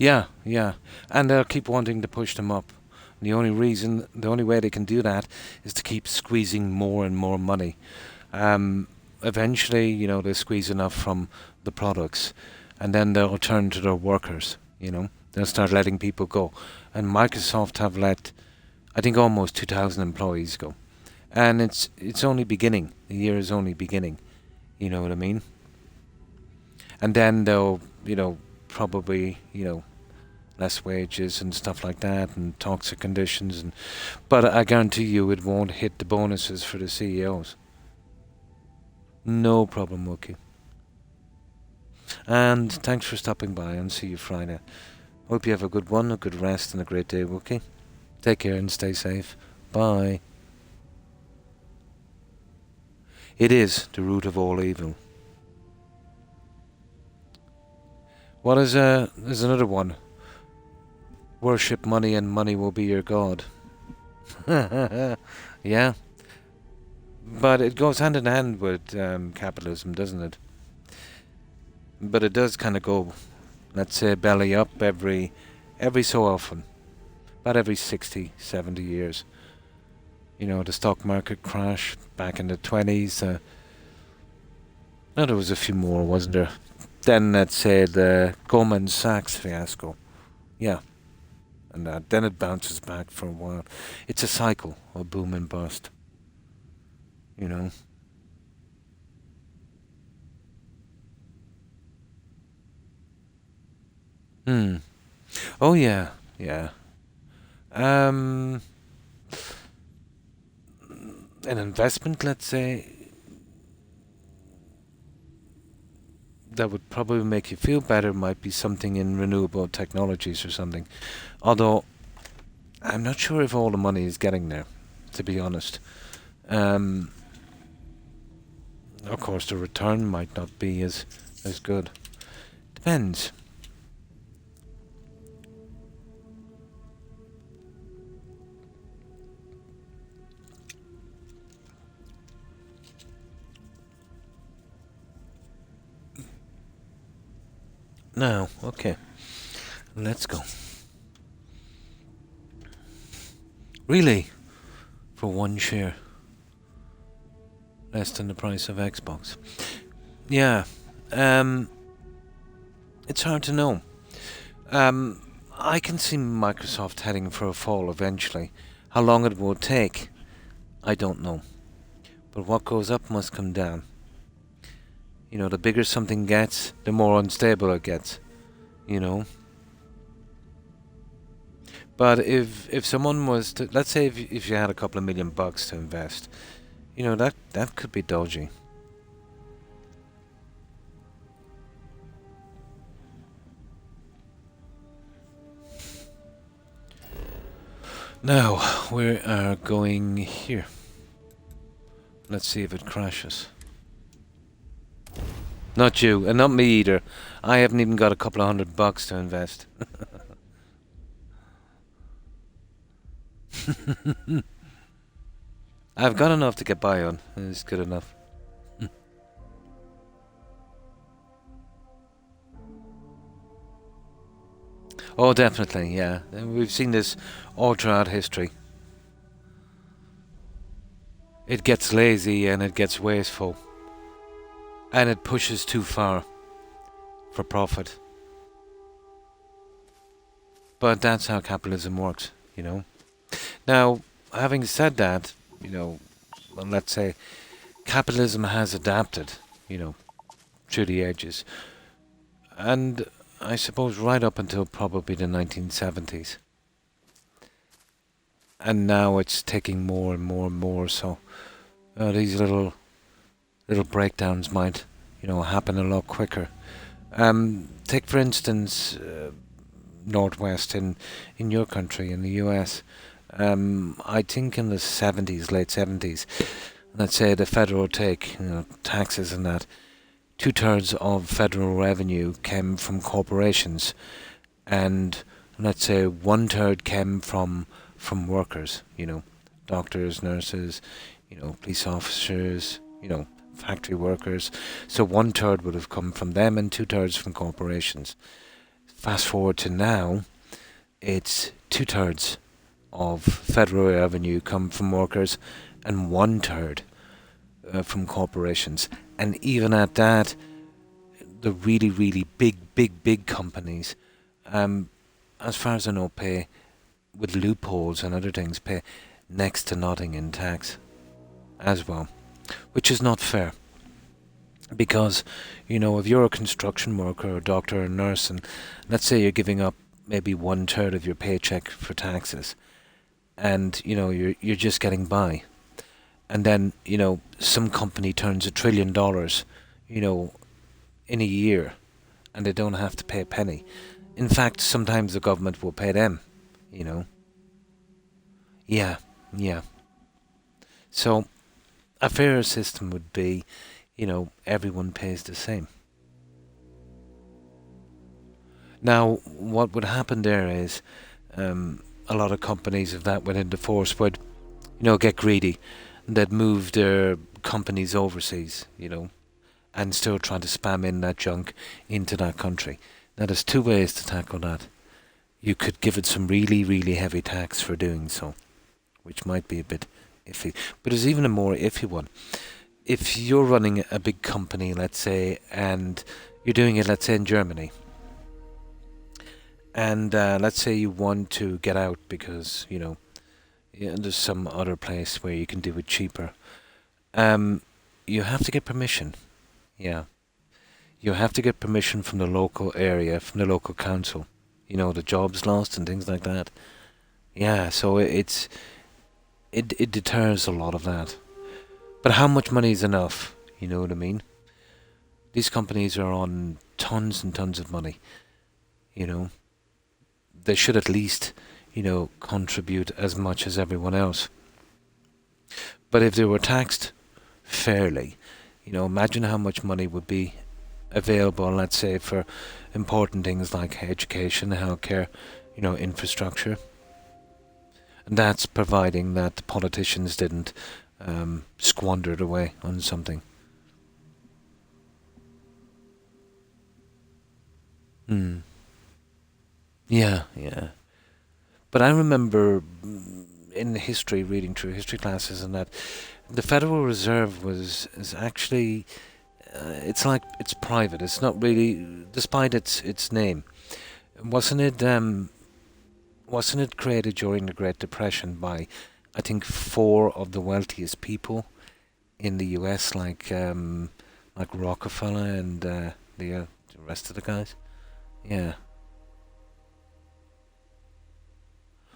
Yeah, yeah. And they'll keep wanting to push them up. The only way they can do that is to keep squeezing more and more money. Eventually, they squeeze enough from the products, and then they'll turn to their workers, They'll start letting people go. And Microsoft have let, I think, almost 2,000 employees go. And it's only beginning. The year is only beginning. You know what I mean? And then they'll, probably, less wages and stuff like that, and toxic conditions. But I guarantee you it won't hit the bonuses for the CEOs. No problem, Wookie. And thanks for stopping by, and see you Friday. Hope you have a good one, a good rest, and a great day, Wookie. Take care and stay safe. Bye. It is the root of all evil. What is there's another one. Worship money and money will be your god. Yeah. But it goes hand in hand with capitalism, doesn't it? But it does kind of go, let's say, belly up every so often. About every 60, 70 years. The stock market crash back in the 20s. No, there was a few more, wasn't there? Then, let's say, the Goldman Sachs fiasco. Yeah. And then it bounces back for a while. It's a cycle of boom and bust. Oh, yeah. Yeah. An investment, let's say, that would probably make you feel better might be something in renewable technologies or something. Although, I'm not sure if all the money is getting there, to be honest. Of course, the return might not be as good. Depends. Now, okay, let's go. Really? For one share? Less than the price of Xbox? Yeah, it's hard to know. I can see Microsoft heading for a fall eventually. How long it will take, I don't know. But what goes up must come down. The bigger something gets, the more unstable it gets. But if someone was to, let's say if you had a couple of $1,000,000 to invest, that could be dodgy. Now, we are going here. Let's see if it crashes. Not you, and not me either. I haven't even got a couple of $100 to invest. I've got enough to get by on. It's good enough. Oh, definitely, yeah. We've seen this all throughout history. It gets lazy and it gets wasteful. And it pushes too far for profit. But that's how capitalism works, Now, having said that, well, let's say capitalism has adapted, through the ages. And I suppose right up until probably the 1970s. And now it's taking more and more and more, so these little breakdowns might, happen a lot quicker. Take for instance, Northwest in your country, in the US. I think in the 70s, late 70s, let's say the federal take, taxes and that, 2/3 of federal revenue came from corporations, and let's say 1/3 came from workers, doctors, nurses, police officers, factory workers. So 1/3 would have come from them and 2/3 from corporations. Fast forward to now, it's 2/3 of federal revenue come from workers and 1/3 from corporations. And even at that, the really, really big companies, as far as I know, pay, with loopholes and other things, pay next to nothing in tax as well, which is not fair. Because, you know, if you're a construction worker or a doctor or a nurse, and let's say you're giving up maybe 1/3 of your paycheck for taxes, and, you know, you're just getting by. And then, you know, some company turns $1 trillion, you know, in a year, and they don't have to pay a penny. In fact, sometimes the government will pay them, you know. Yeah. So, a fairer system would be, you know, everyone pays the same. Now, what would happen there is, a lot of companies, if that went into force, would, you know, get greedy. They'd move their companies overseas, you know, and still try to spam in that junk into that country. Now, there's two ways to tackle that. You could give it some really, really heavy tax for doing so, which might be a bit iffy. But there's even a more iffy one. If you're running a big company, let's say, and you're doing it, let's say, in Germany, and let's say you want to get out because, you know, there's some other place where you can do it cheaper. You have to get permission. Yeah. You have to get permission from the local area, from the local council. You know, the jobs lost and things like that. Yeah, so it deters a lot of that. But how much money is enough? You know what I mean? These companies are on tons and tons of money. You know, they should at least, you know, contribute as much as everyone else. But if they were taxed fairly, you know, imagine how much money would be available, let's say, for important things like education, healthcare, you know, infrastructure. And that's providing that the politicians didn't squander it away on something. Yeah. But I remember in history, reading through history classes, and that the Federal Reserve is actually, it's like, it's private. It's not really, despite its name. Wasn't it created during the Great Depression by, I think, 4 of the wealthiest people in the US, like Rockefeller and the rest of the guys? Yeah.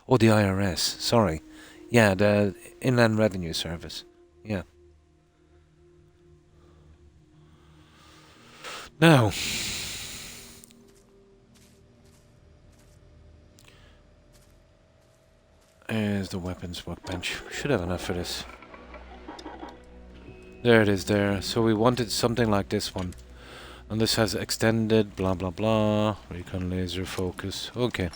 Oh, the IRS. Sorry. Yeah, the Inland Revenue Service. Yeah. Now, there's the weapons workbench. We should have enough for this. There it is there. So we wanted something like this one. And this has extended blah blah blah. Recon laser focus. Okay.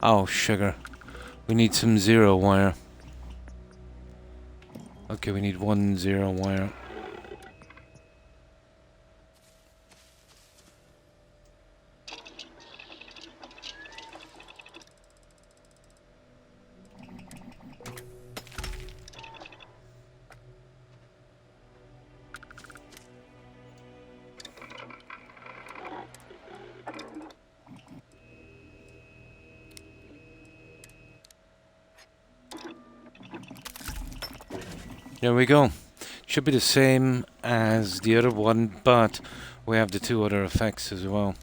Oh, sugar. We need some 0 wire. Okay, we need 1 0 wire. There we go. Should be the same as the other one, but we have the 2 other effects as well.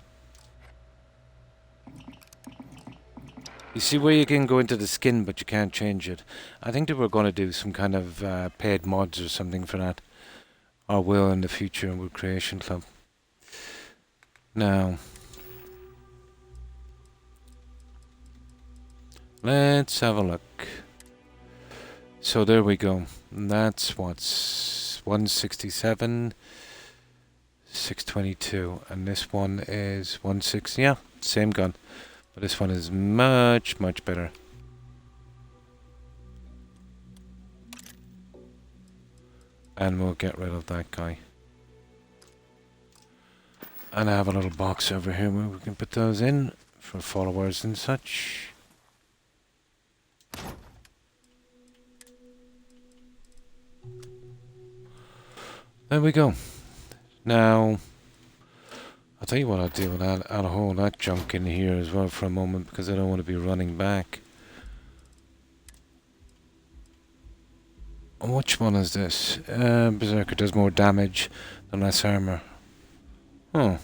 You see where you can go into the skin, but you can't change it. I think they were going to do some kind of paid mods or something for that. Or will in the future with Creation Club. Now, Let's have a look. So there we go. And that's what's 167, 622, and this one is 160. Yeah, same gun, but this one is much better. And we'll get rid of that guy. And I have a little box over here where we can put those in for followers and such. There we go. Now, I'll tell you what I'll do. I'll hold that junk in here as well for a moment because I don't want to be running back. Which one is this? Berserker does more damage than less armor. Oh.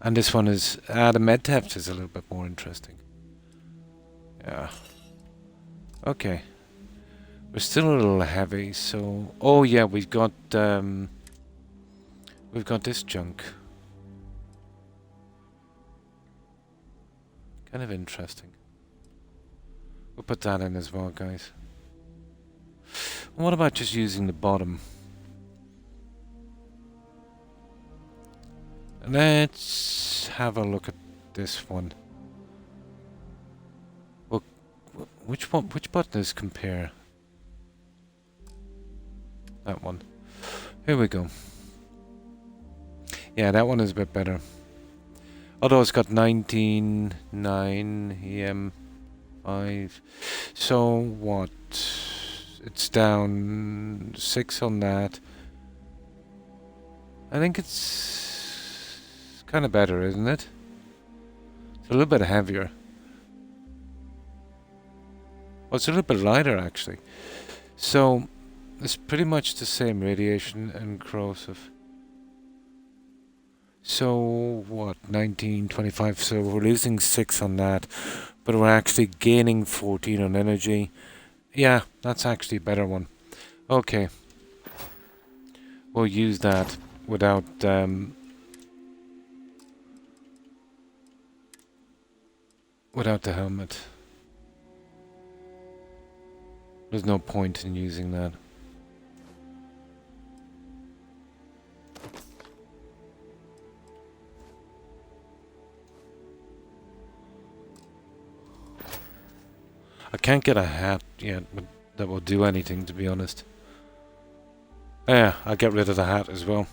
And this one is... the med theft is a little bit more interesting. Yeah. Okay. We're still a little heavy, so... Oh yeah, we've got this junk. Kind of interesting. We'll put that in as well, guys. What about just using the bottom? Let's have a look at this one. Well, which button is compare? That one. Here we go. Yeah, that one is a bit better. Although it's got 19, 9, EM, 5. So what? It's down 6 on that. I think it's kind of better, isn't it? It's a little bit heavier. Well, it's a little bit lighter, actually. So, it's pretty much the same radiation and corrosive. So, what? 19, 25. So, we're losing 6 on that. But we're actually gaining 14 on energy. Yeah, that's actually a better one. Okay. We'll use that without without the helmet. There's no point in using that. I can't get a hat yet that will do anything, to be honest. Yeah, I'll get rid of the hat as well.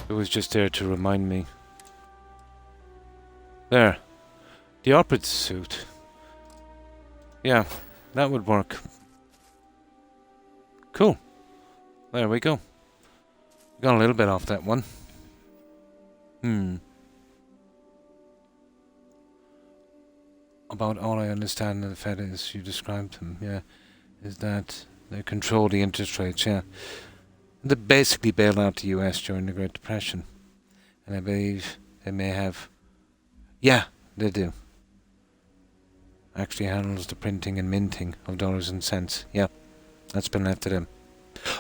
It was just there to remind me. There. The operative suit. Yeah, that would work. Cool. There we go. Got a little bit off that one. About all I understand of the Fed is you described them, yeah, is that they control the interest rates, yeah. They basically bailed out the US during the Great Depression. And I believe they may have... Yeah, they do. Actually handles the printing and minting of dollars and cents. Yeah, that's been left to them.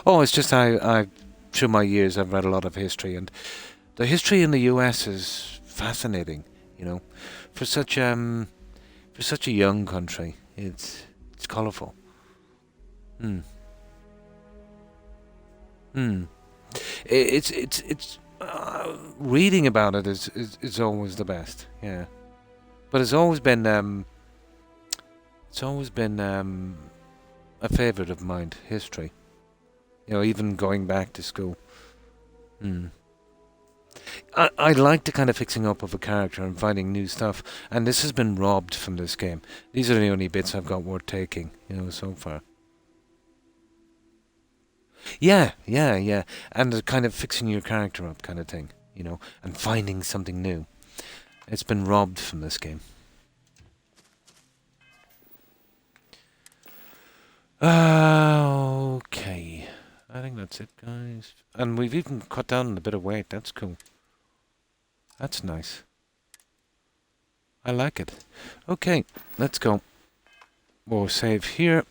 Oh, it's just I through my years I've read a lot of history, and the history in the US is fascinating, you know. For such a young country, it's colourful. It's reading about it is always the best, yeah. But it's always been a favourite of mine, history. You know, even going back to school. I like the kind of fixing up of a character and finding new stuff, and this has been robbed from this game. These are the only bits I've got worth taking, you know, so far. Yeah, and the kind of fixing your character up kind of thing, you know, and finding something new. It's been robbed from this game. Okay. I think that's it, guys. And we've even cut down a bit of weight. That's cool. That's nice. I like it. Okay, let's go. We'll save here.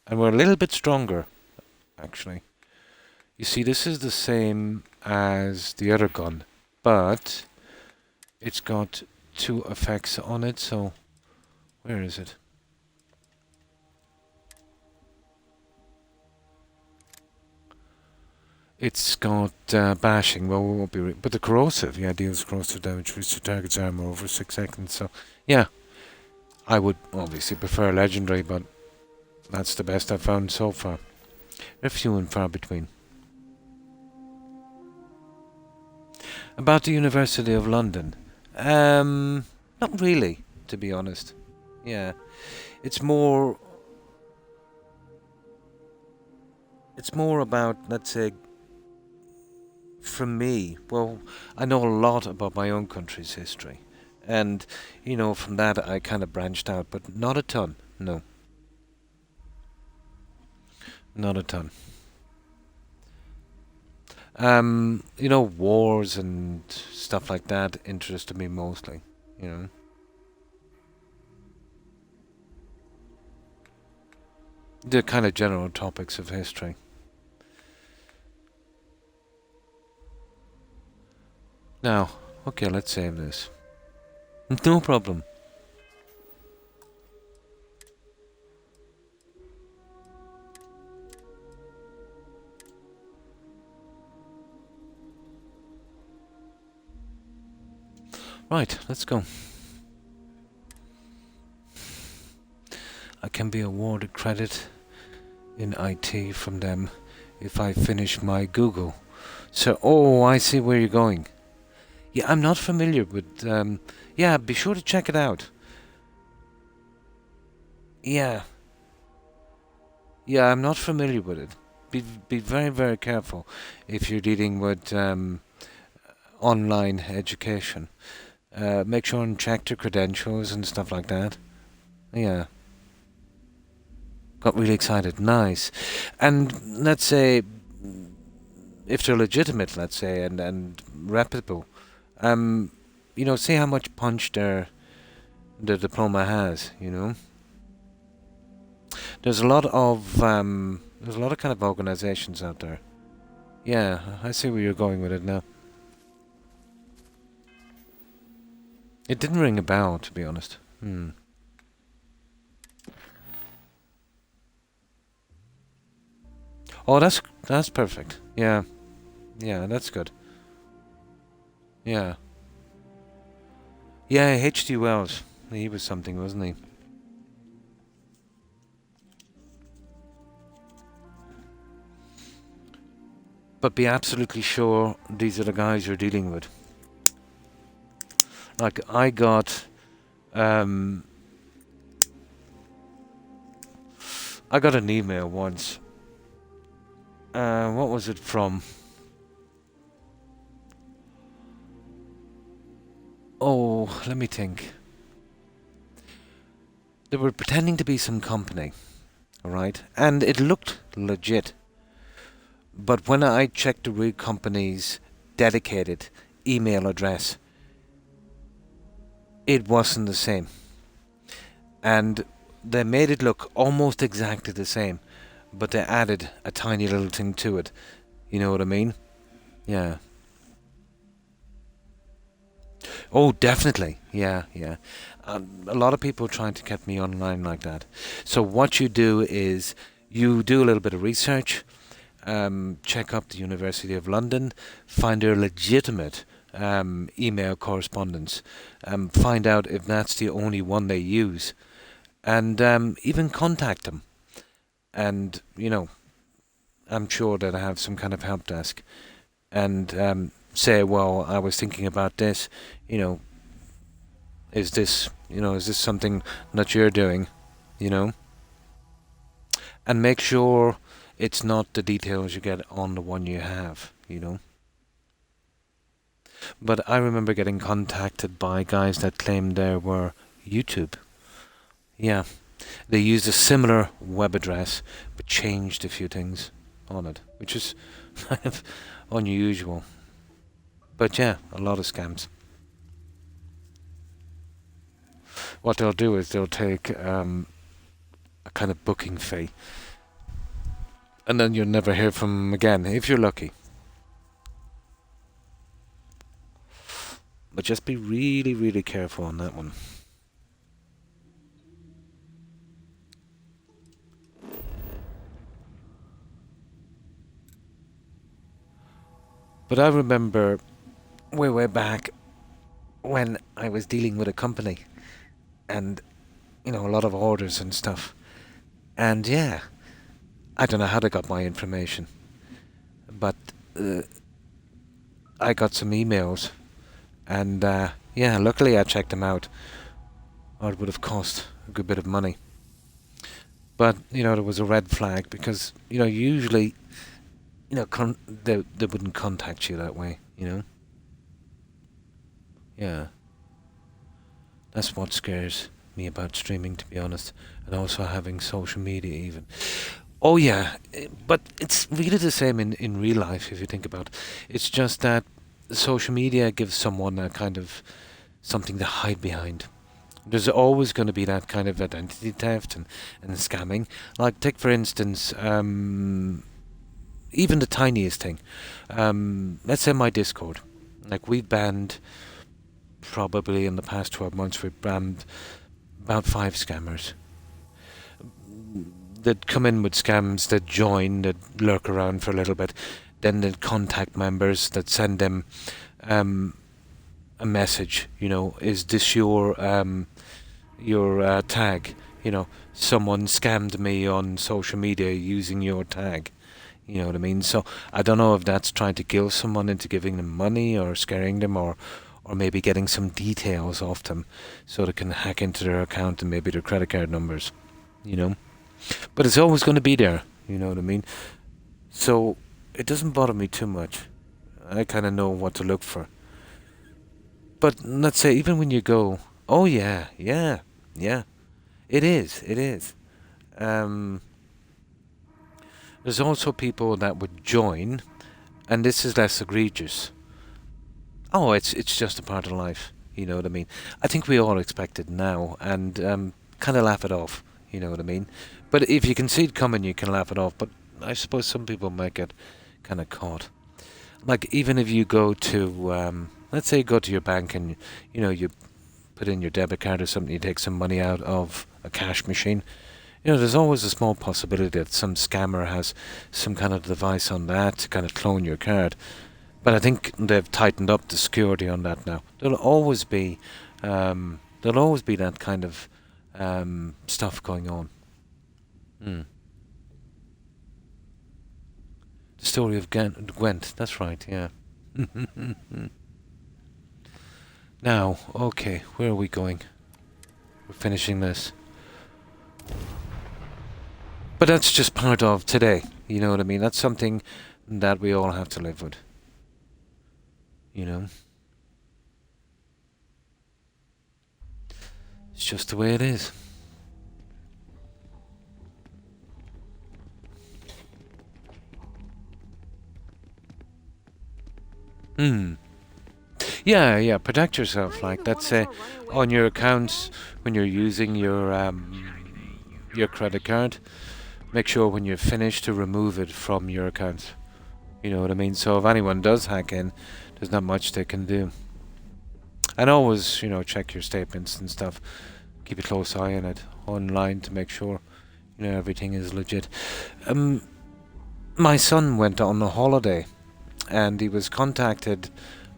And we're a little bit stronger, actually. You see, this is the same as the other gun, but it's got 2 effects on it, so Where is it? It's got bashing, well, we won't be... but the corrosive, yeah, deals corrosive damage which to target's armor over 6 seconds, so... yeah. I would obviously prefer legendary, but that's the best I've found so far. They're few and far between. About the University of London. Not really, to be honest. Yeah. It's more about, let's say, for me, well, I know a lot about my own country's history. And, you know, from that I kind of branched out, but not a ton, no. Not a ton. You know, wars and stuff like that interested me mostly, you know. The kind of general topics of history. Now, okay, let's save this. No problem. Right, let's go. I can be awarded credit in IT from them if I finish my Google. So, oh, I see where you're going. Yeah, I'm not familiar with... yeah, be sure to check it out. Yeah. Yeah, I'm not familiar with it. Be very, very careful if you're dealing with online education. Make sure and check your credentials and stuff like that. Yeah. Got really excited. Nice. And let's say, if they're legitimate, let's say, and reputable, you know, see how much punch their diploma has, you know. There's a lot of kind of organizations out there. Yeah, I see where you're going with it now. It didn't ring a bell, to be honest. Oh, that's perfect. Yeah. Yeah, that's good. Yeah. Yeah, H.G. Wells. He was something, wasn't he? But be absolutely sure these are the guys you're dealing with. Like, I got an email once. What was it from? Oh, let me think. They were pretending to be some company, alright? And it looked legit. But when I checked the real company's dedicated email address, it wasn't the same. And they made it look almost exactly the same, but they added a tiny little thing to it. You know what I mean? Yeah. Oh, definitely. Yeah, yeah. A lot of people trying to get me online like that. So what you do is you do a little bit of research, check up the University of London, find their legitimate email correspondence, find out if that's the only one they use, and even contact them. And, you know, I'm sure that I have some kind of help desk, and say, well, I was thinking about this, you know, is this something that you're doing, you know? And make sure it's not the details you get on the one you have, you know? But I remember getting contacted by guys that claimed they were YouTube. Yeah. They used a similar web address, but changed a few things on it, which is kind of unusual. But yeah, a lot of scams. What they'll do is they'll take a kind of booking fee, and then you'll never hear from them again, if you're lucky. But just be really, really careful on that one. But I remember way back when I was dealing with a company and, you know, a lot of orders and stuff. And yeah, I don't know how they got my information, but I got some emails, and yeah, luckily I checked them out, or it would have cost a good bit of money. But, you know, there was a red flag because, you know, usually, you know, they wouldn't contact you that way, you know. Yeah. That's what scares me about streaming, to be honest, and also having social media even. Oh yeah, but it's really the same in real life if you think about it. It's just that social media gives someone a kind of something to hide behind. There's always going to be that kind of identity theft and scamming. Like, take for instance, even the tiniest thing. Let's say my Discord. Like, we've banned, probably in the past 12 months, we've banned about 5 scammers. They'd come in with scams, they'd join, they'd lurk around for a little bit, then they'd contact members, they'd send them a message, you know, is this your tag? You know, someone scammed me on social media using your tag. You know what I mean? So I don't know if that's trying to guilt someone into giving them money or scaring them, or maybe getting some details off them so they can hack into their account and maybe their credit card numbers, you know. But it's always going to be there, you know what I mean? So it doesn't bother me too much. I kind of know what to look for. But let's say even when you go, oh yeah, it is. There's also people that would join, and this is less egregious. Oh, it's just a part of life, you know what I mean? I think we all expect it now, and kind of laugh it off, you know what I mean? But if you can see it coming, you can laugh it off. But I suppose some people might get kind of caught. Like, even if you go to, let's say you go to your bank and, you know, you put in your debit card or something, you take some money out of a cash machine, you know, there's always a small possibility that some scammer has some kind of device on that to kind of clone your card. But I think they've tightened up the security on that now. There'll always be that kind of stuff going on. The story of Gwent, that's right, yeah. Now, okay, where are we going? We're finishing this. But that's just part of today, you know what I mean? That's something that we all have to live with. You know? It's just the way it is. Yeah, protect yourself. Like, let's say on your accounts, when you're using your credit card, make sure when you're finished to remove it from your account. You know what I mean? So if anyone does hack in, there's not much they can do. And always, you know, check your statements and stuff. Keep a close eye on it online to make sure, you know, everything is legit. My son went on a holiday, and he was contacted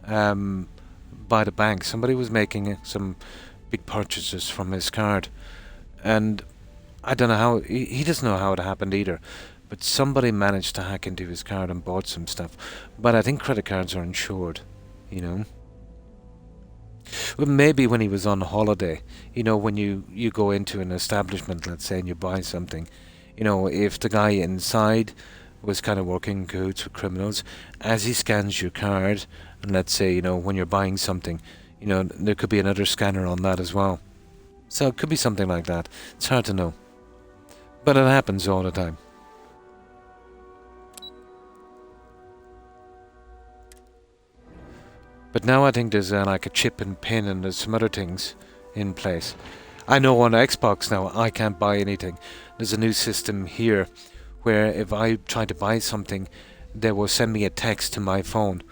by the bank. Somebody was making some big purchases from his card, and I don't know how, he doesn't know how it happened either, but somebody managed to hack into his card and bought some stuff. But I think credit cards are insured, you know. Well, maybe when he was on holiday, you know, when you go into an establishment, let's say, and you buy something, you know, if the guy inside was kind of working cahoots with criminals, as he scans your card, and let's say, you know, when you're buying something, you know, there could be another scanner on that as well. So it could be something like that. It's hard to know. But it happens all the time. But now I think there's like a chip and pin, and there's some other things in place. I know on Xbox now I can't buy anything. There's a new system here where if I try to buy something, they will send me a text to my phone,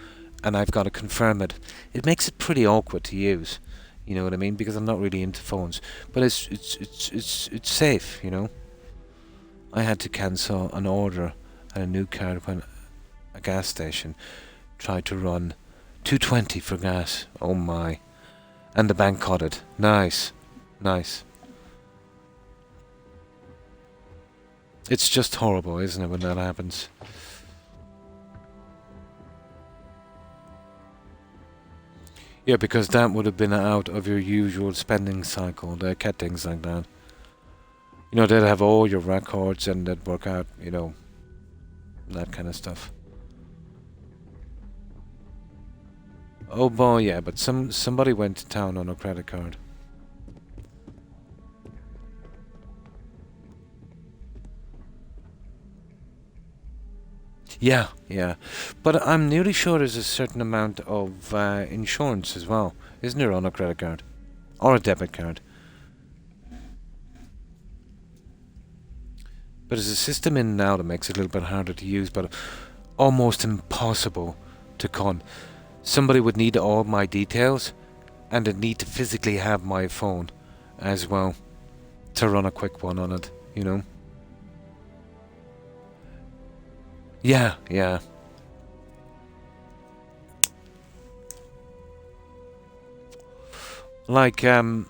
and I've got to confirm it. It makes it pretty awkward to use, you know what I mean? Because I'm not really into phones. But it's safe, you know. I had to cancel an order and a new card when a gas station tried to run 220 for gas. Oh my. And the bank caught it. Nice. Nice. It's just horrible, isn't it, when that happens? Yeah, because that would have been out of your usual spending cycle. They kept things like that. You know, they'd have all your records and they'd work out, you know, that kind of stuff. Oh boy, yeah, but somebody went to town on a credit card. Yeah, yeah. But I'm nearly sure there's a certain amount of insurance as well, isn't there, on a credit card? Or a debit card. But there's a system in now that makes it a little bit harder to use, but almost impossible to con. Somebody would need all my details, and they'd need to physically have my phone as well to run a quick one on it, you know? Yeah, yeah. Like, yeah,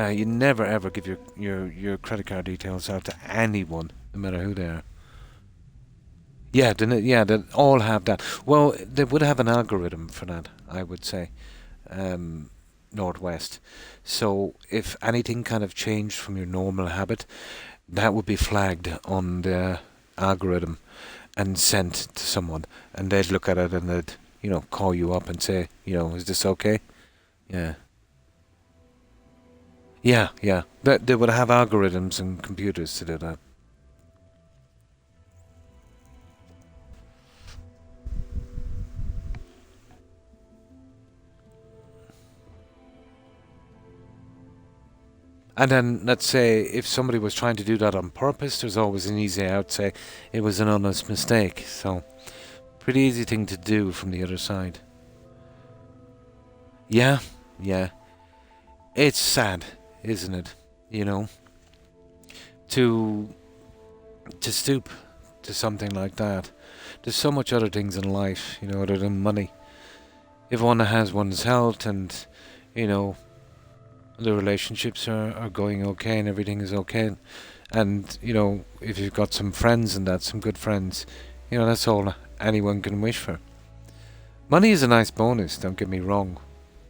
you never ever give your credit card details out to anyone, no matter who they are. Yeah, they all have that. Well, they would have an algorithm for that, I would say, Northwest. So if anything kind of changed from your normal habit, that would be flagged on the algorithm and sent to someone, and they'd look at it and they'd, you know, call you up and say, you know, is this okay? Yeah. Yeah, yeah. They would have algorithms and computers to do that. And then, let's say, if somebody was trying to do that on purpose, there's always an easy out, say, it was an honest mistake. So, pretty easy thing to do from the other side. Yeah, yeah. It's sad, isn't it? You know? To stoop to something like that. There's so much other things in life, you know, other than money. If one has one's health and, you know, the relationships are going okay and everything is okay, and, you know, if you've got some friends and that, some good friends, you know, that's all anyone can wish for. Money is a nice bonus, don't get me wrong,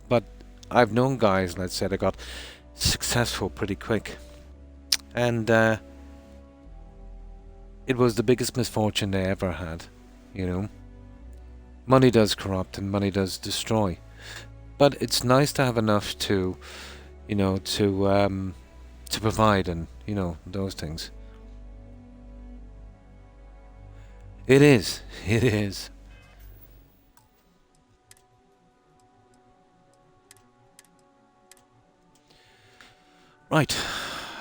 but I've known guys, let's say, that got successful pretty quick, and it was the biggest misfortune they ever had, you know. Money does corrupt and money does destroy, but it's nice to have enough to, you know, to provide and, you know, those things. It is. It is. Right.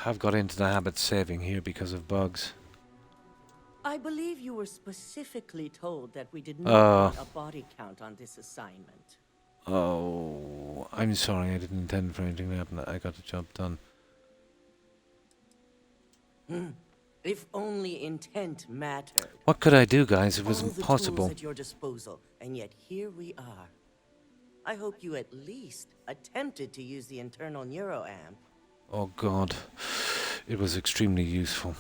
I've got into the habit saving here because of bugs. I believe you were specifically told that we did not want a body count on this assignment. Oh, I'm sorry, I didn't intend for anything to happen. I got the job done. If only intent mattered. What could I do, guys? It was All the impossible. tools at your disposal, and yet here we are. I hope you at least attempted to use the internal neuroamp. Oh God, it was extremely useful.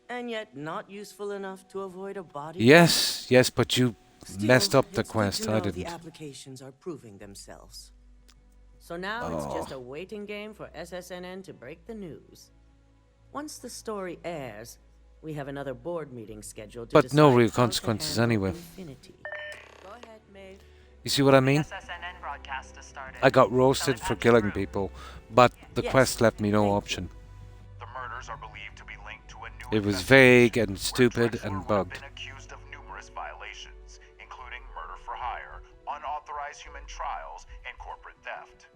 And yet not useful enough to avoid a body. Yes, yes, but you messed up the it's good quest. to know I the didn't. applications are proving themselves. So now it's just a waiting game for SSNN to break the news. Once the story airs, we have another board meeting scheduled to But no decide real how to consequences handle anyway. Infinity. Go ahead, Maeve. You see what I mean? SSNN broadcast has started. I got roasted for killing people, but the Yes, quest left me no thank you. option. The murders are believed to be linked to a new It was investigation vague and where stupid Drexler and would have bugged. been accused of numerous violations, including murder for hire, unauthorized human trials, and corporate theft.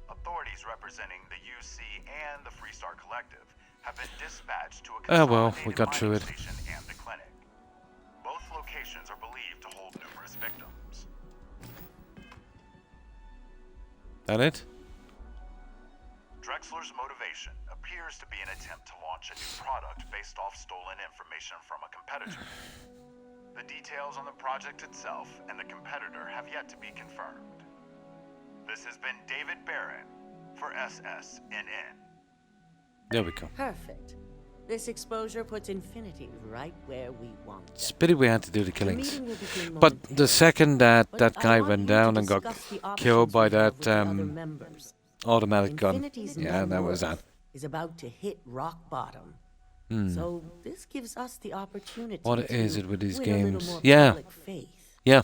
Authorities representing the UC and the Freestar Collective have been dispatched to a Well, we consolidated got through mining it. station and the clinic. Both locations are believed to hold numerous victims. That it? Drexler's motivation appears to be an attempt to launch a new product based off stolen information from a competitor. The details on the project itself and the competitor have yet to be confirmed. This has been David Barron for SSNN. There we go. Perfect. This exposure puts Infinity right where we want it. It's a pity we had to do the killings. meeting will begin But the second that that I guy want went you to down and got discuss the killed options by we have that with the other members. automatic gun. Infinity's Yeah, net that was worth that. is about to hit rock bottom. Hmm. So this gives us the opportunity What to is it with these win a little games? more Yeah. public faith. Yeah.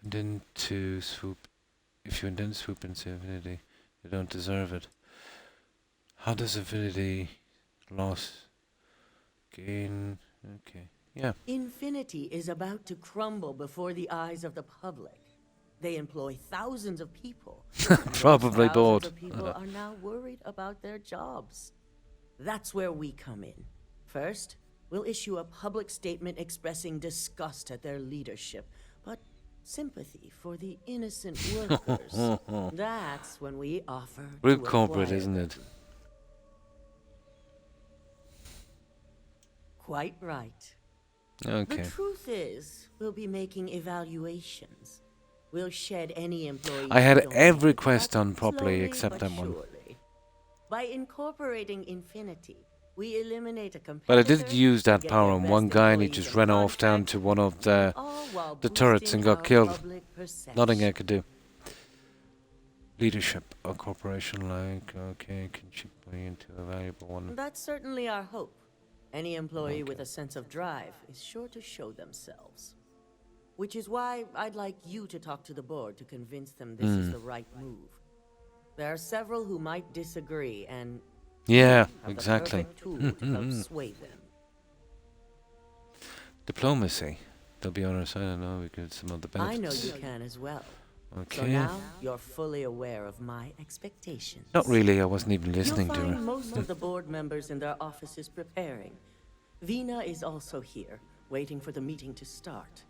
And then to swoop. If you intend to swoop into Infinity, you don't deserve it. How does Infinity loss gain? Okay. Yeah. Infinity is about to crumble before the eyes of the public. They employ thousands of people. Probably Thousands bored. of people are now worried about their jobs. That's where we come in. First, we'll issue a public statement expressing disgust at their leadership, but sympathy for the innocent workers. That's when we offer Real to corporate, acquire isn't them. it? Quite right. Okay. The truth is, we'll be making evaluations. We'll shed any employees. I who had don't every make the quest cut, done properly slowly except but that one. surely. By incorporating Infinity, we eliminate a competitor. But I did use that get power their on best one guy and he employees just and ran off down to one of the turrets and got killed. Nothing I could do. Leadership, a corporation like, okay, can chip me into a valuable one. That's certainly our hope. Any employee with a sense of drive is sure to show themselves. Which is why I'd like you to talk to the board to convince them this is the right move. There are several who might disagree, and Yeah, have exactly. the perfect tool to help sway them. Diplomacy. They'll be on our side, I know we could some of the I benefits. know you can as well. Okay. So now you're fully aware of my expectations. Not really, I wasn't even listening You'll to find her. most of the board members in their offices preparing. Vina is also here, waiting for the meeting to start.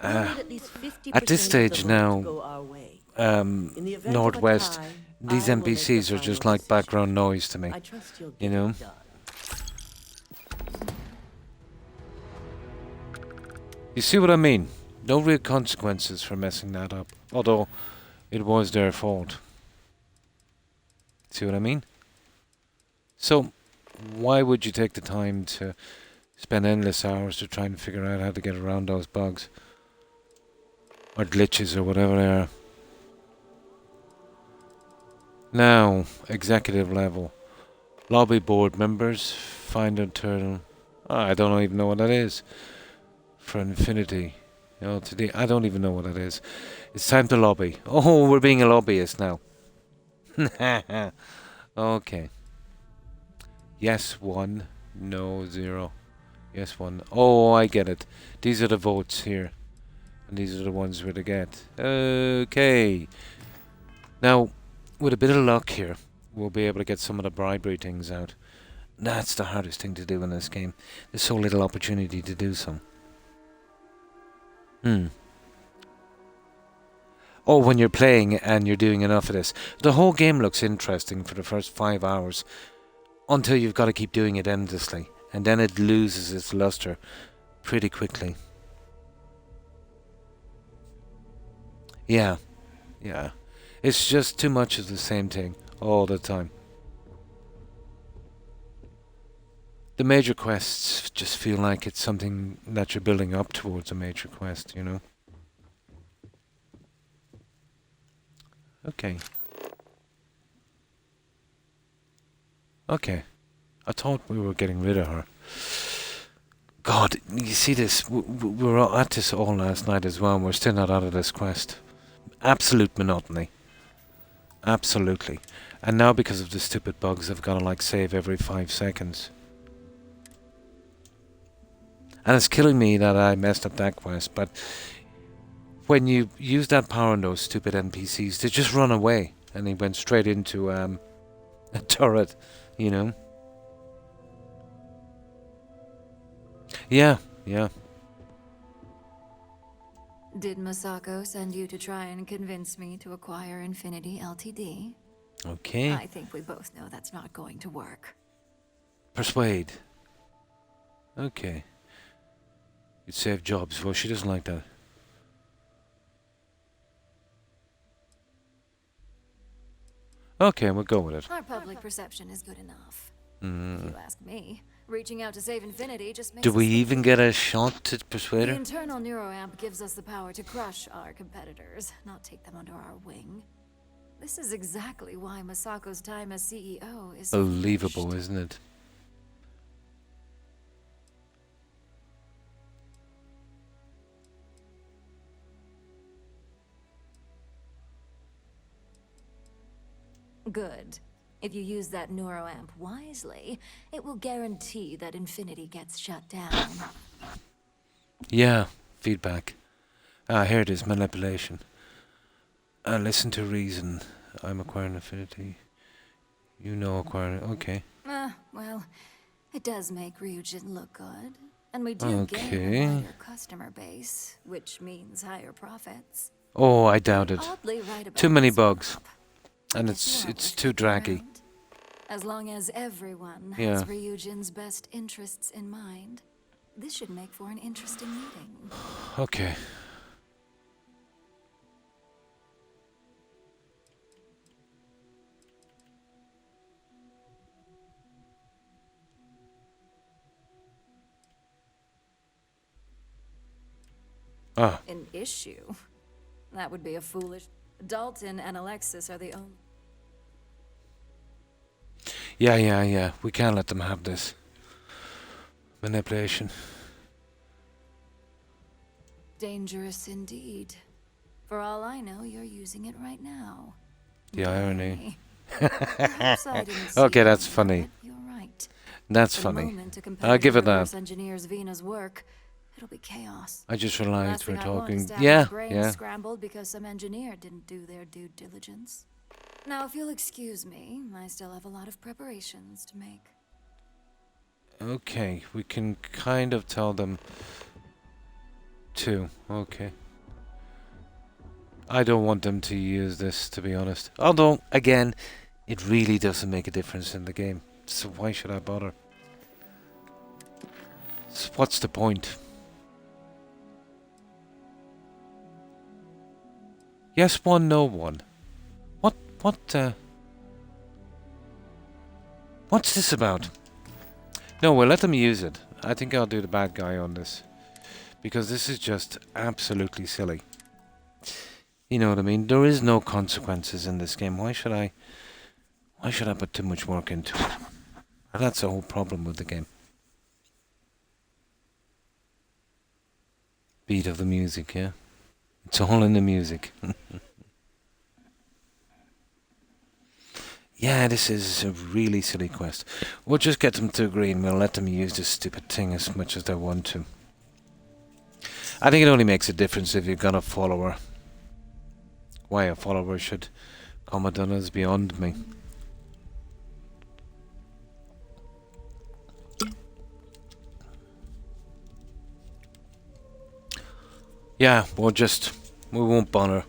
We'll need at least 50% At this of the stage vote now, to go our way. In the event of a Northwest, tie, these I will make the NPCs are just final like background noise to me. I trust you'll You get know? it done. You see what I mean? No real consequences for messing that up. Although, it was their fault. See what I mean? So, why would you take the time to spend endless hours to try and figure out how to get around those bugs? Or glitches or whatever they are. Now, executive level. Lobby board members, find internal... I don't even know what that is. For Infinity. Today, I don't even know what that is. It's time to lobby. Oh, we're being a lobbyist now. Okay. Yes, 1. No, 0. Yes, 1. Oh, I get it. These are the votes here. And these are the ones we're to get. Okay. Now, with a bit of luck here, we'll be able to get some of the bribery things out. That's the hardest thing to do in this game. There's so little opportunity to do so. Oh, when you're playing and you're doing enough of this. The whole game looks interesting for the first 5 hours. Until you've got to keep doing it endlessly. And then it loses its luster pretty quickly. Yeah. It's just too much of the same thing all the time. The major quests just feel like it's something that you're building up towards a major quest, you know? Okay. I thought we were getting rid of her. God, you see this? We were at this all last night as well, and we're still not out of this quest. Absolute monotony. Absolutely. And now because of the stupid bugs, I've got to like save every 5 seconds. And it's killing me that I messed up that quest, but when you use that power on those stupid NPCs, they just run away. And he went straight into a turret, you know? Yeah. Did Masako send you to try and convince me to acquire Infinity Ltd? Okay. I think we both know that's not going to work. Persuade. Okay. You'd save jobs. Well, she doesn't like that. Okay, we'll go with it. Our public perception is good enough. Mm. If you ask me, reaching out to save Infinity just makes Do us we look even get a shot to persuade The her? internal neuroamp gives us the power to crush our competitors, not take them under our wing. This is exactly why Masako's time as CEO is Believable, isn't it? good. If you use that neuroamp wisely, it will guarantee that Infinity gets shut down. Yeah, feedback. Ah, here it is, manipulation. Listen to reason. I'm acquiring affinity. You know acquiring... Okay. Well, it does make Ryujin look good. And we do gain Okay. a wider customer base, which means higher profits. Oh, I doubt it. Oddly right about Too many this bugs. one. And I guess you it's are too draggy. around. As long as everyone Yeah. has Ryujin's best interests in mind, this should make for an interesting meeting. Okay. Ah. An issue? That would be a foolish... Dalton and Alexis are the only... Yeah. We can't let them have this. Manipulation. Dangerous indeed. For all I know, you're using it right now. The irony. Perhaps I didn't see Okay, it, that's but funny. You're right. That's The funny. moment a I'll give it competitor that. reverse engineers Vina's work, it'll be chaos. I just Last realized thing we're I want is talking. to have Yeah, his brains yeah. scrambled because some engineer didn't do their due diligence. Now, if you'll excuse me, I still have a lot of preparations to make. Okay, we can kind of tell them to. Okay. I don't want them to use this, to be honest. Although, again, it really doesn't make a difference in the game. So why should I bother? So what's the point? Yes, one, no one. What's this about? No, we'll let them use it. I think I'll do the bad guy on this. Because this is just absolutely silly. You know what I mean? There is no consequences in this game. Why should I put too much work into it? And that's the whole problem with the game. Beat of the music, yeah? It's all in the music. Yeah, this is a really silly quest. We'll just get them to agree and we'll let them use this stupid thing as much as they want to. I think it only makes a difference if you've got a follower. Why a follower should comment on is beyond me. Yeah, we won't bother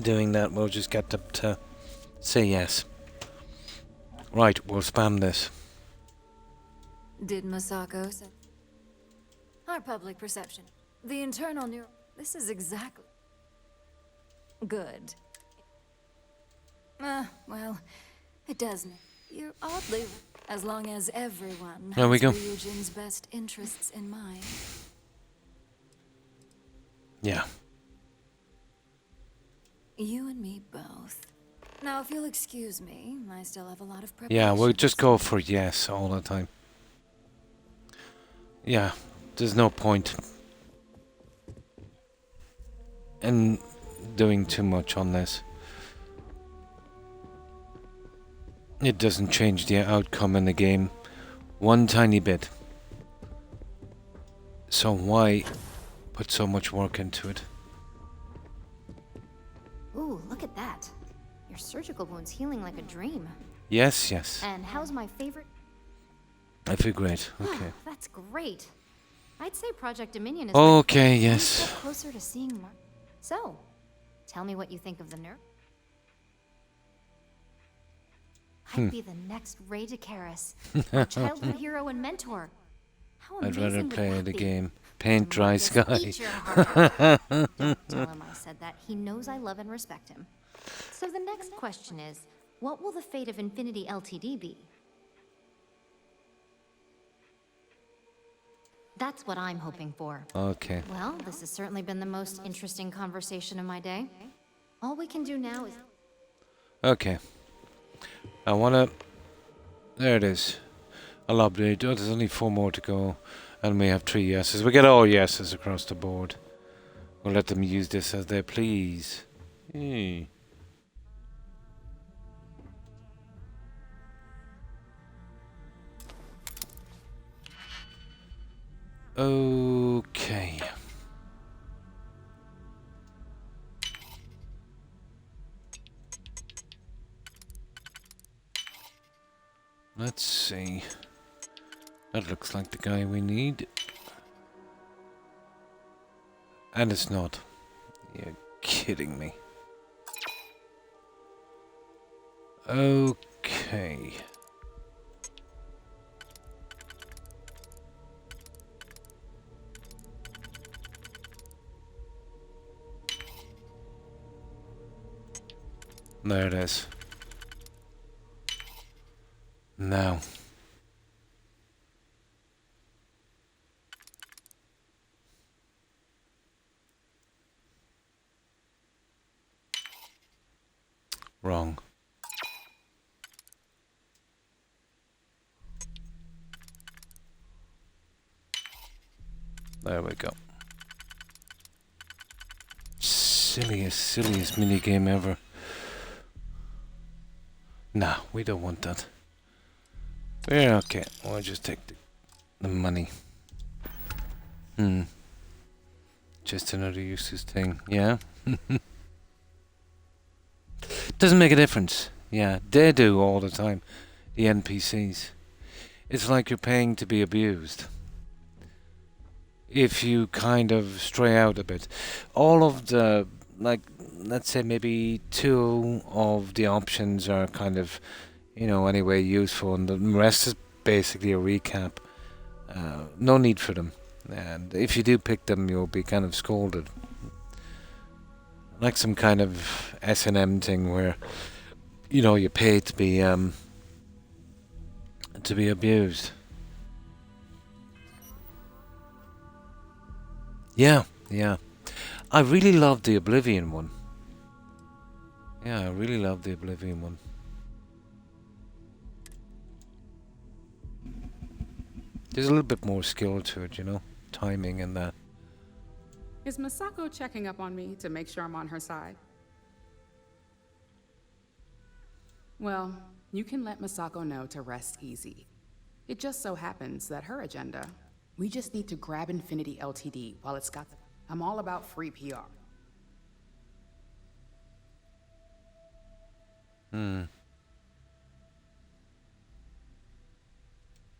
doing that. We'll just get them to say yes. Right, we'll spam this. Did Masako say... Our public perception. The internal neuro... This is exactly... Good. Well, it doesn't. You're oddly... As long as everyone There we has go. Ryujin's best interests in mind. Yeah. You and me both. Now, if you'll excuse me, I still have a lot of Yeah, preparation. we'll just go for yes all the time. Yeah, there's no point in doing too much on this. It doesn't change the outcome in the game one tiny bit. So why put so much work into it? Ooh, look at that. Your surgical wound's healing like a dream. Yes. And how's my favorite? I feel great. Okay. That's great. I'd say Project Dominion is Okay, one yes. step closer to seeing more. So, tell me what you think of the nerf. I'd be the next Ray DeCaris, our childhood hero and mentor. How I'd rather amazing would play that the be? game. Paint dry Marcus, sky. eat your heart out. Don't tell him I said that. He knows I love and respect him. So the next question is, what will the fate of Infinity Ltd be? That's what I'm hoping for. Okay. Well, this has certainly been the most interesting conversation of my day. All we can do now is... Okay. I wanna... There it is. I'll update. Oh, there's only 4 more to go. And we have 3 yeses. We get all yeses across the board. We'll let them use this as they please. Hey. Okay. Let's see. That looks like the guy we need. And it's not. You're kidding me. Okay. There it is. Now. Wrong. There we go. Silliest minigame ever. Nah, we don't want that. We're okay. We'll just take the money. Just another useless thing. Yeah. Doesn't make a difference. Yeah, they do all the time. The NPCs. It's like you're paying to be abused. If you kind of stray out a bit. All of the, like, let's say maybe 2 of the options are kind of, you know, anyway useful, and the rest is basically a recap. No need for them. And if you do pick them, you'll be kind of scolded. Like some kind of S&M thing where, you know, you pay to be abused. Yeah. I really love the Oblivion one. Yeah, I really love the Oblivion one. There's a little bit more skill to it, you know? Timing and that. Is Masako checking up on me to make sure I'm on her side? Well, you can let Masako know to rest easy. It just so happens that her agenda, we just need to grab Infinity Ltd while it's got the... I'm all about free PR.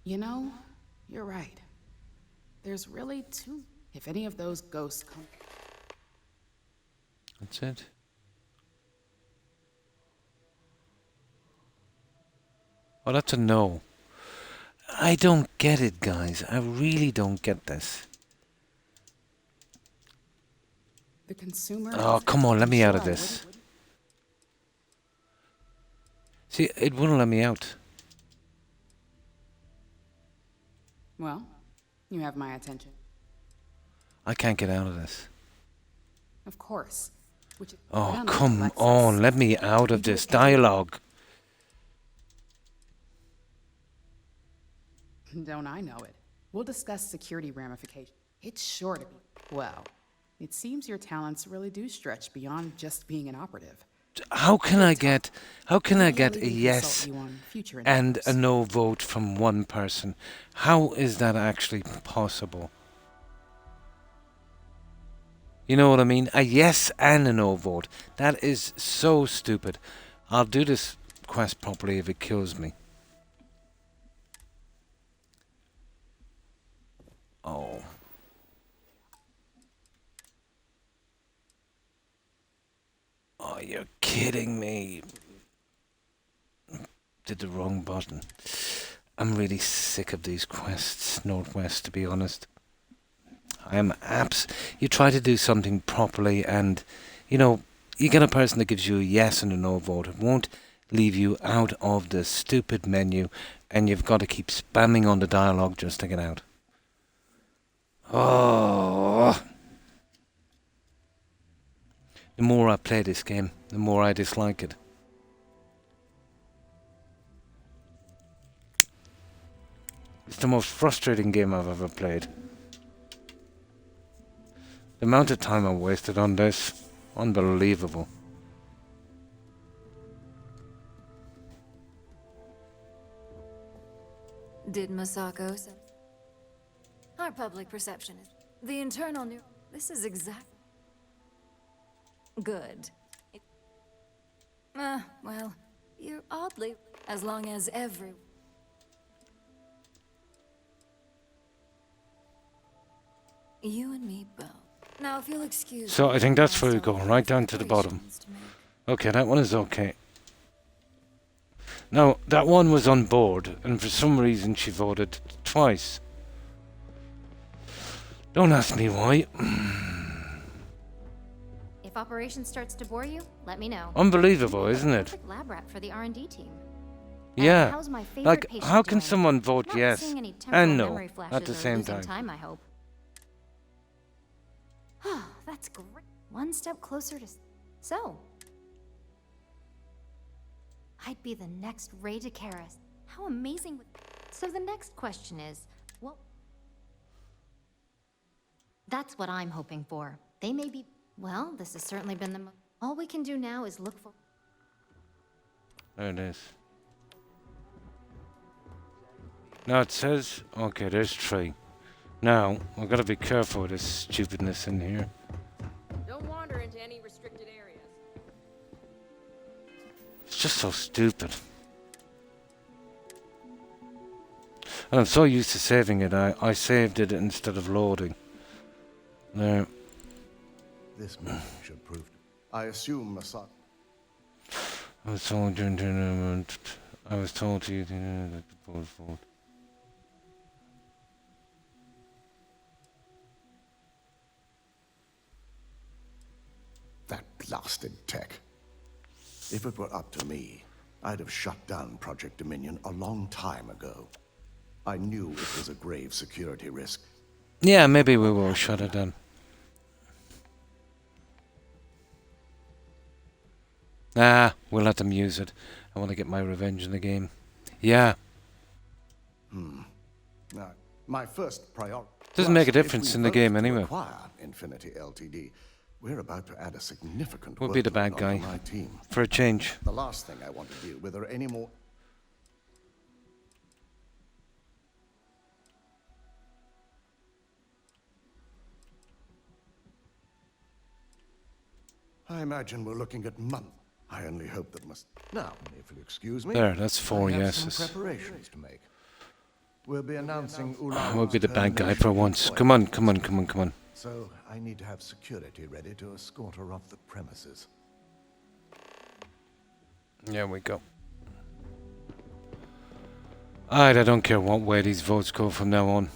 You know, you're right. There's really 2. If any of those ghosts come... That's it. Oh, that's a no. I don't get it, guys. I really don't get this. The consumer... Oh, come on, let me out of this. See, it wouldn't let me out. Well, you have my attention. I can't get out of this. Of course. Oh, come on, let me out of this dialogue. Don't I know it? We'll discuss security ramifications. It's sure to be... Well, it seems your talents really do stretch beyond just being an operative. How can I get a yes and a no vote from one person? How is that actually possible? You know what I mean? A yes and a no vote. That is so stupid. I'll do this quest properly if it kills me. Oh. Oh, you're kidding me. Did the wrong button. I'm really sick of these quests, Northwest, to be honest. You try to do something properly and, you get a person that gives you a yes and a no vote. It won't leave you out of the stupid menu and you've got to keep spamming on the dialogue just to get out. Oh. The more I play this game, the more I dislike it. It's the most frustrating game I've ever played. The amount of time I wasted on this, unbelievable. Did Masako say? Our public perception is the internal new. This is exact. Good. Well, you're oddly. As long as every. You and me both. Now, if you'll excuse. So I think that's where we go, right down to the bottom. Okay, that one is okay. Now, that one was on board, and for some reason she voted twice. Don't ask me why. If operation starts to bore you, let me know. Unbelievable, isn't it? Perfect lab rat for the R&D team. Yeah. How's my favorite Like, patient how can doing? someone vote Not yes seeing any temporal and no memory flashes at the or same losing time? I hope. That's great. One step closer to. So. I'd be the next Ray DeCaris. How amazing would. So the next question is, well. That's what I'm hoping for. They may be. Well, this has certainly been the. All we can do now is look for. There it is. Now it says, okay, there's 3. Now, we've got to be careful with this stupidness in here. Don't wander into any restricted areas. It's just so stupid. And I'm so used to saving it, I saved it instead of loading. There. This meeting should prove. I assume Masako. I was told during tournament. I was told to you that the board vote. That blasted tech. If it were up to me, I'd have shut down Project Dominion a long time ago. I knew it was a grave security risk. Yeah, maybe we will shut it down. Nah, we'll let them use it. I want to get my revenge in the game. Yeah. Now, my first priority. Doesn't make a difference in the game anyway. Acquire Infinity Ltd. We're about to add a significant. We'll be the bad workload guy. onto my team. For a change. The last thing I want to deal with are any more. I imagine we're looking at months. I only hope that must. Now, if you'll excuse me. There, that's 4 I have yeses. some preparations to make. We'll be announcing We'll be the bad guy for once. Come on, come on, come on, come on. So I need to have security ready to escort her off the premises. There we go. Alright, I don't care what way these votes go from now on.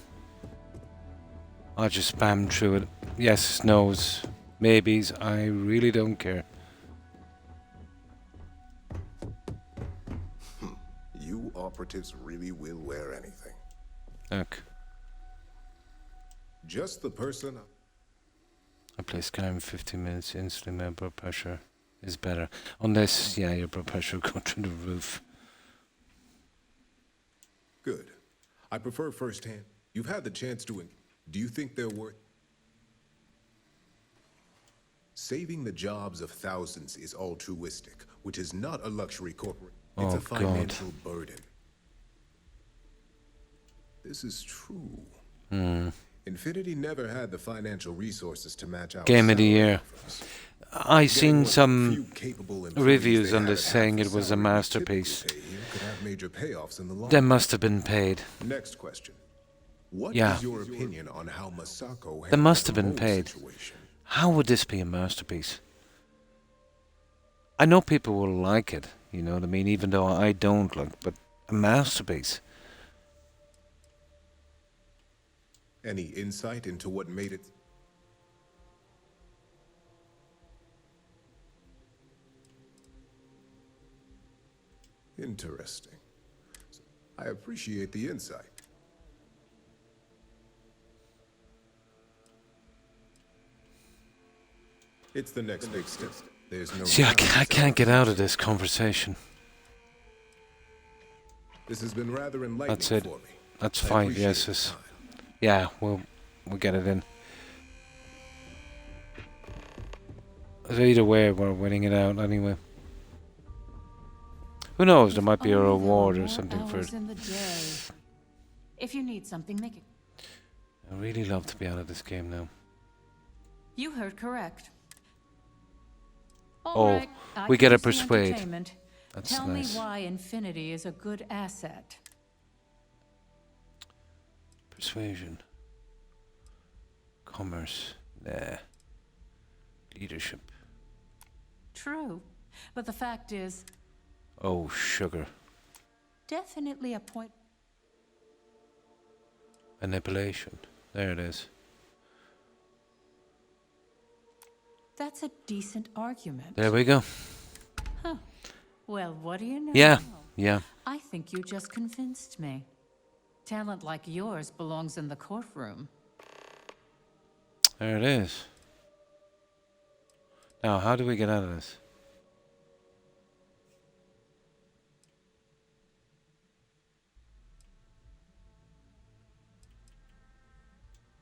I'll just spam through it. Yes, no's, maybes. I really don't care. You operatives really will wear anything. Look. Just the person. I play Skyrim 15 minutes instantly, my blood pressure is better. Unless, yeah, your blood pressure will go through the roof. Good. I prefer firsthand. You've had the chance to. Do you think they're worth? Saving the jobs of thousands is altruistic, which is not a luxury corporate. It's a financial burden. This is true. Infinity never had the financial resources to match our Game of the salary year. offers. I seen some capable reviews employees on they this had saying half it the was a salary we masterpiece. typically pay here could have major payoffs in the long They run. must have been paid. Next question. What Yeah. is your opinion on how Masako They must have handled been the whole paid. situation? How would this be a masterpiece? I know people will like it, you know what I mean, even though I don't like, but a masterpiece. Any insight into what made it? Interesting. I appreciate the insight. It's the next big step. There's no. See, I can't get out of this conversation. This has been rather enlightening. That's it. For me. That's 5 yeses. Yeah, we'll get it in. Either way, we're winning it out anyway. Who knows? There might be a reward or something for it. In the day. If you need something, make it. I really love to be out of this game now. You heard correct. Oh, All right, we get a can see persuade. entertainment. That's Tell nice. me why Infinity is a good asset. Persuasion. Commerce. Nah. Leadership. True, but the fact is, Oh, sugar. definitely a point. Manipulation. There it is. That's a decent argument. There we go. Huh. Well, what do you know? Yeah. I think you just convinced me. Talent like yours belongs in the courtroom. There it is. Now, how do we get out of this?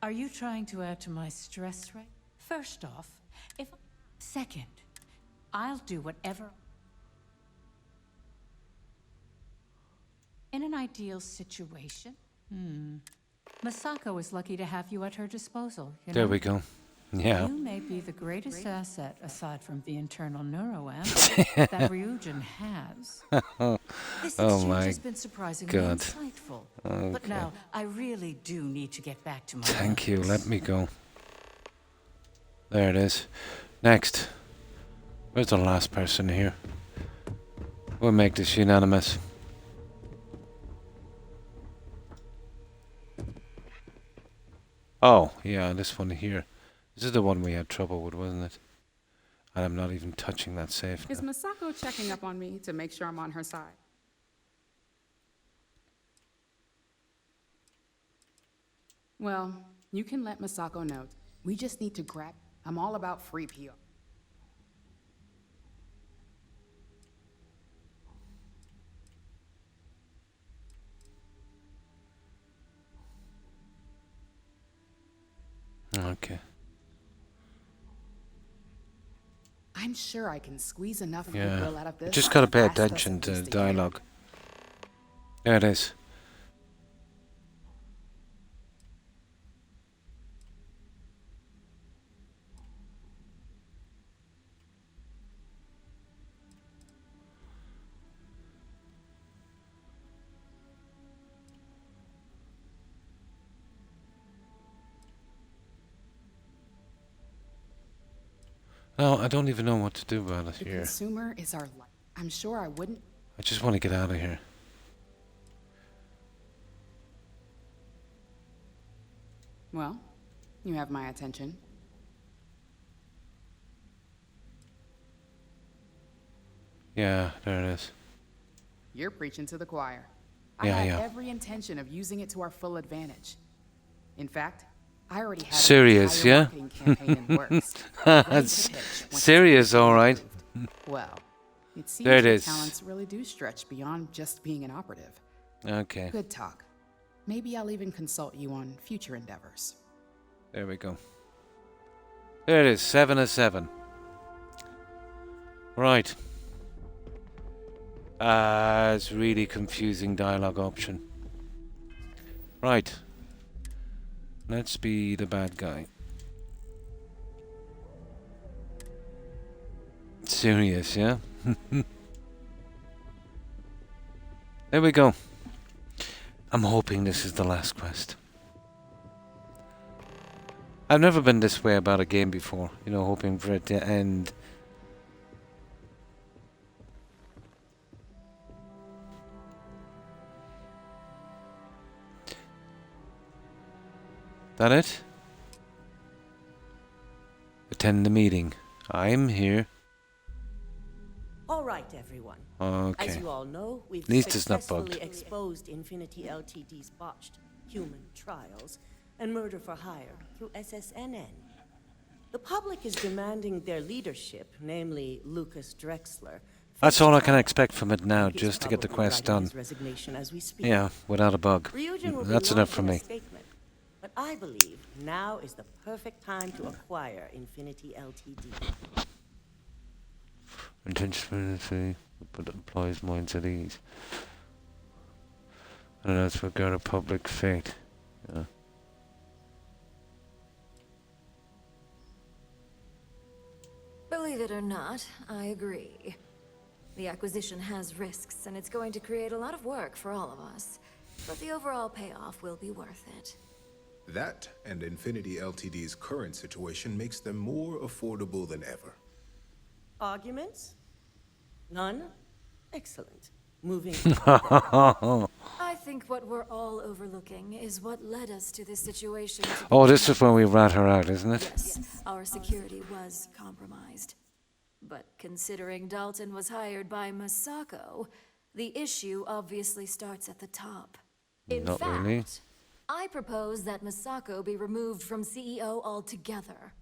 Are you trying to add to my stress rate? First off, if... Second, I'll do whatever... In an ideal situation, Masako is lucky to have you at her disposal. You There know? we go. Yeah. You may be the greatest asset, aside from the internal neuroamp, that Ryujin has. This Oh exchange my has been surprisingly God. insightful. Okay. But now, I really do need to get back to my Thank you. notes. Let me go. There it is. Next. Where's the last person here? We'll make this unanimous. Oh, yeah, this one here. This is the one we had trouble with, wasn't it? And I'm not even touching that safe Is now. Masako checking up on me to make sure I'm on her side? Well, you can let Masako know. We just need to grab. I'm all about free PR. Okay. I'm sure I can squeeze enough Yeah. goodwill out of this. Just gotta pay last us attention at to least a year. dialogue. There it is. No, I don't even know what to do about it The here. consumer is our life. I'm sure I wouldn't. I just want to get out of here. Well, you have my attention. Yeah, there it is. You're preaching to the choir. Yeah, I had yeah. every intention of using it to our full advantage. In fact, I already had Serious, an yeah? entire marketing campaign in the works. Ready to It's pitch once serious, all right. Well, it seems There it your is. talents really do stretch beyond just being an operative. Okay, Good talk. Maybe I'll even consult you on future endeavors. there we go. There it is, 7 of 7. Right. It's really confusing dialogue option. Right. Let's be the bad guy. Serious, yeah? There we go. I'm hoping this is the last quest. I've never been this way about a game before, you know, hoping for it to end. That it? Attend the meeting. I'm here. All right, everyone. Okay. As you all know, we've At least it's not bugged. successfully exposed Infinity Ltd's botched human trials and murder for hire through SSNN. The public is demanding their leadership, namely Lucas Drexler. That's all I can expect from it now, just to get the quest done. Yeah, without a bug. That's enough for me. But I believe now is the perfect time to acquire Infinity Ltd. Intentionality, but employs minds at ease. And that's regard a public fate. Yeah. Believe it or not, I agree. The acquisition has risks, and it's going to create a lot of work for all of us. But the overall payoff will be worth it. That and Infinity Ltd's current situation makes them more affordable than ever. Arguments? None? Excellent. Moving I think what we're all overlooking is what led us to this situation. Oh, this is when we rat her out, isn't it? Yes, our security was compromised. But considering Dalton was hired by Masako, the issue obviously starts at the top. In Not fact, really. I propose that Masako be removed from CEO altogether.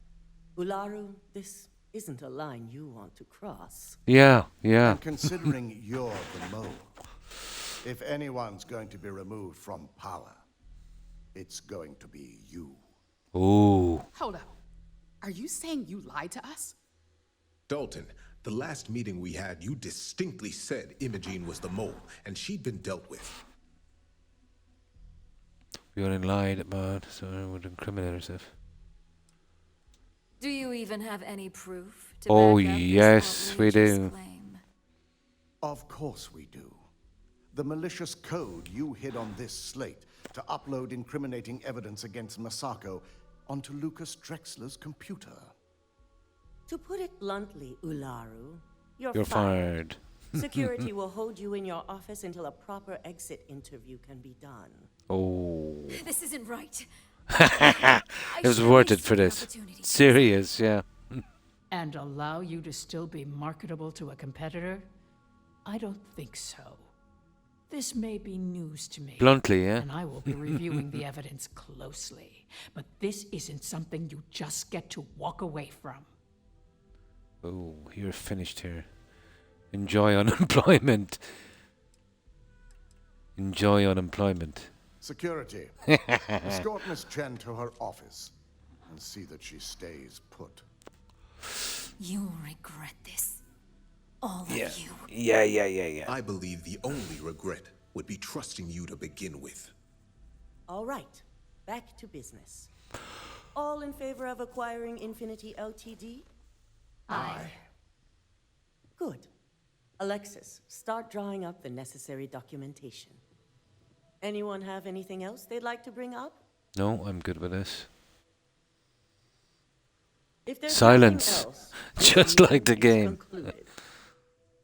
Ularu, this isn't a line you want to cross. Yeah, yeah. And considering you're the mole, if anyone's going to be removed from power, it's going to be you. Ooh. Hold up. Are you saying you lied to us? Dalton, the last meeting we had, you distinctly said Imogene was the mole, and she'd been dealt with. We only lied about, so it would incriminate herself. Do you even have any proof to Oh, back up this yes, we outrageous do. claim? Of course we do. The malicious code you hid on this slate to upload incriminating evidence against Masako onto Lucas Drexler's computer. To put it bluntly, Ularu, You're fired. Security will hold you in your office until a proper exit interview can be done. Oh. This isn't right. It was worth it for this. Serious, yeah. And allow you to still be marketable to a competitor? I don't think so. This may be news to me. Bluntly, yeah. And I will be reviewing the evidence closely. But this isn't something you just get to walk away from. Oh, you're finished here. Enjoy unemployment. Enjoy unemployment. Security, escort Miss Chen to her office and see that she stays put. You'll regret this. All of you. Yeah. I believe the only regret would be trusting you to begin with. All right, back to business. All in favor of acquiring Infinity Ltd? Aye. Good. Alexis, start drawing up the necessary documentation. Anyone have anything else they'd like to bring up? No, I'm good with this. If there's Silence. nothing else, Just like the meeting is game. concluded.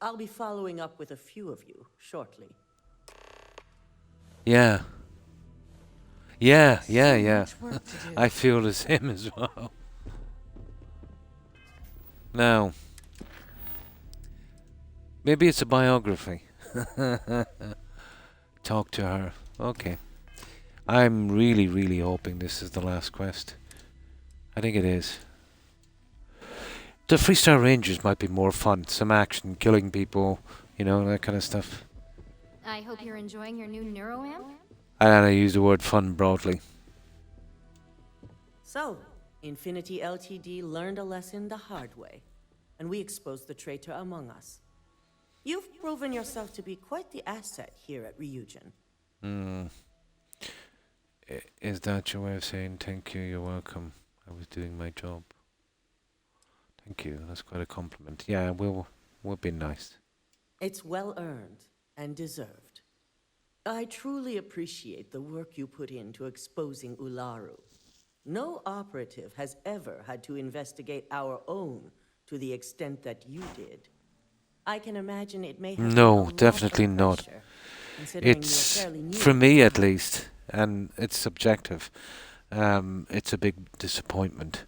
I'll be following up with a few of you shortly. Yeah. I feel the same as well. Now, maybe it's a biography. Talk to her. Okay. I'm really hoping this is the last quest. I think it is. The Freestar Rangers might be more fun. Some action, killing people, you know, that kind of stuff. I hope you're enjoying your new neuroamp. And I use the word fun broadly. So, Infinity Ltd learned a lesson the hard way, and we exposed the traitor among us. You've proven yourself to be quite the asset here at Ryujin. Is that your way of saying thank you, you're welcome? I was doing my job. Thank you, that's quite a compliment. Yeah, we'll be nice. It's well earned and deserved. I truly appreciate the work you put into exposing Ularu. No operative has ever had to investigate our own to the extent that you did. I can imagine it may have No, been a lot definitely of not. pressure, considering It's, you're fairly new for to me the at least, and it's subjective. it's a big disappointment.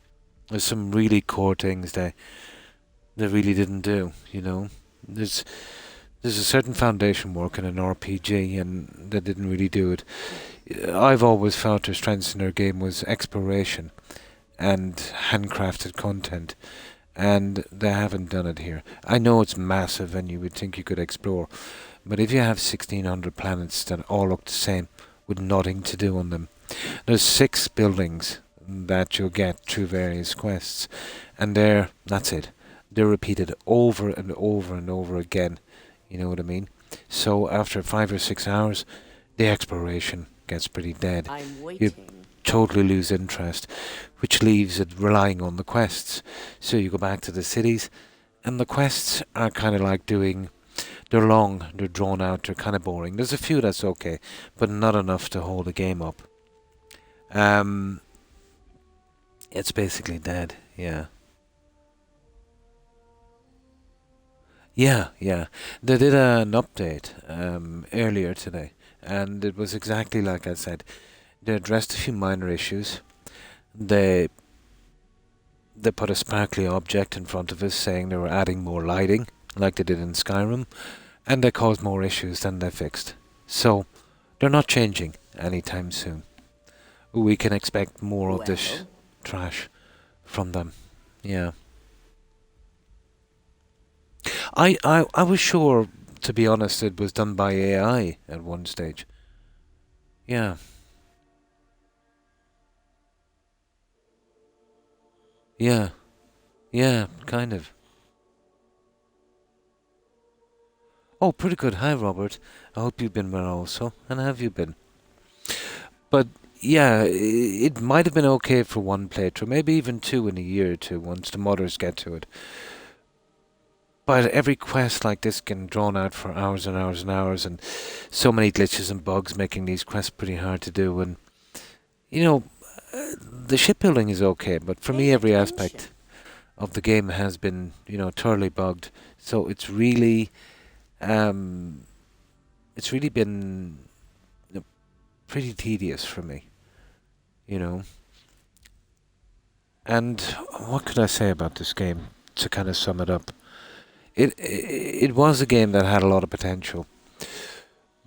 There's some really core things they really didn't do, you know. There's a certain foundation work in an RPG, and they didn't really do it. I've always felt their strengths in their game was exploration and handcrafted content, and they haven't done it here. I know it's massive, and you would think you could explore, but if you have 1,600 planets that all look the same with nothing to do on them, there's 6 buildings that you'll get through various quests, and that's it. They're repeated over and over and over again. You know what I mean? So after 5 or 6 hours, the exploration gets pretty dead. I'm You waiting. totally lose interest, which leaves it relying on the quests. So you go back to the cities, and the quests are kind of like they're long, they're drawn out, they're kind of boring. There's a few that's okay, but not enough to hold the game up. It's basically dead, yeah. Yeah. They did an update earlier today, and it was exactly like I said. They addressed a few minor issues. They put a sparkly object in front of us saying they were adding more lighting, like they did in Skyrim, and they caused more issues than they fixed. So, they're not changing anytime soon. We can expect more of this trash from them. Yeah. I was sure, to be honest, it was done by AI at one stage. Yeah. Yeah, kind of. Oh, pretty good. Hi, Robert. I hope you've been well also. And have you been? But yeah, it might have been okay for one playthrough, maybe even 2 in a year or 2 once the modders get to it. But every quest like this can drawn out for hours and hours and hours, and so many glitches and bugs making these quests pretty hard to do. And you know, the shipbuilding is okay, but for me, every aspect of the game has been, thoroughly bugged. So it's really been pretty tedious for me, And what could I say about this game to kind of sum it up? It was a game that had a lot of potential,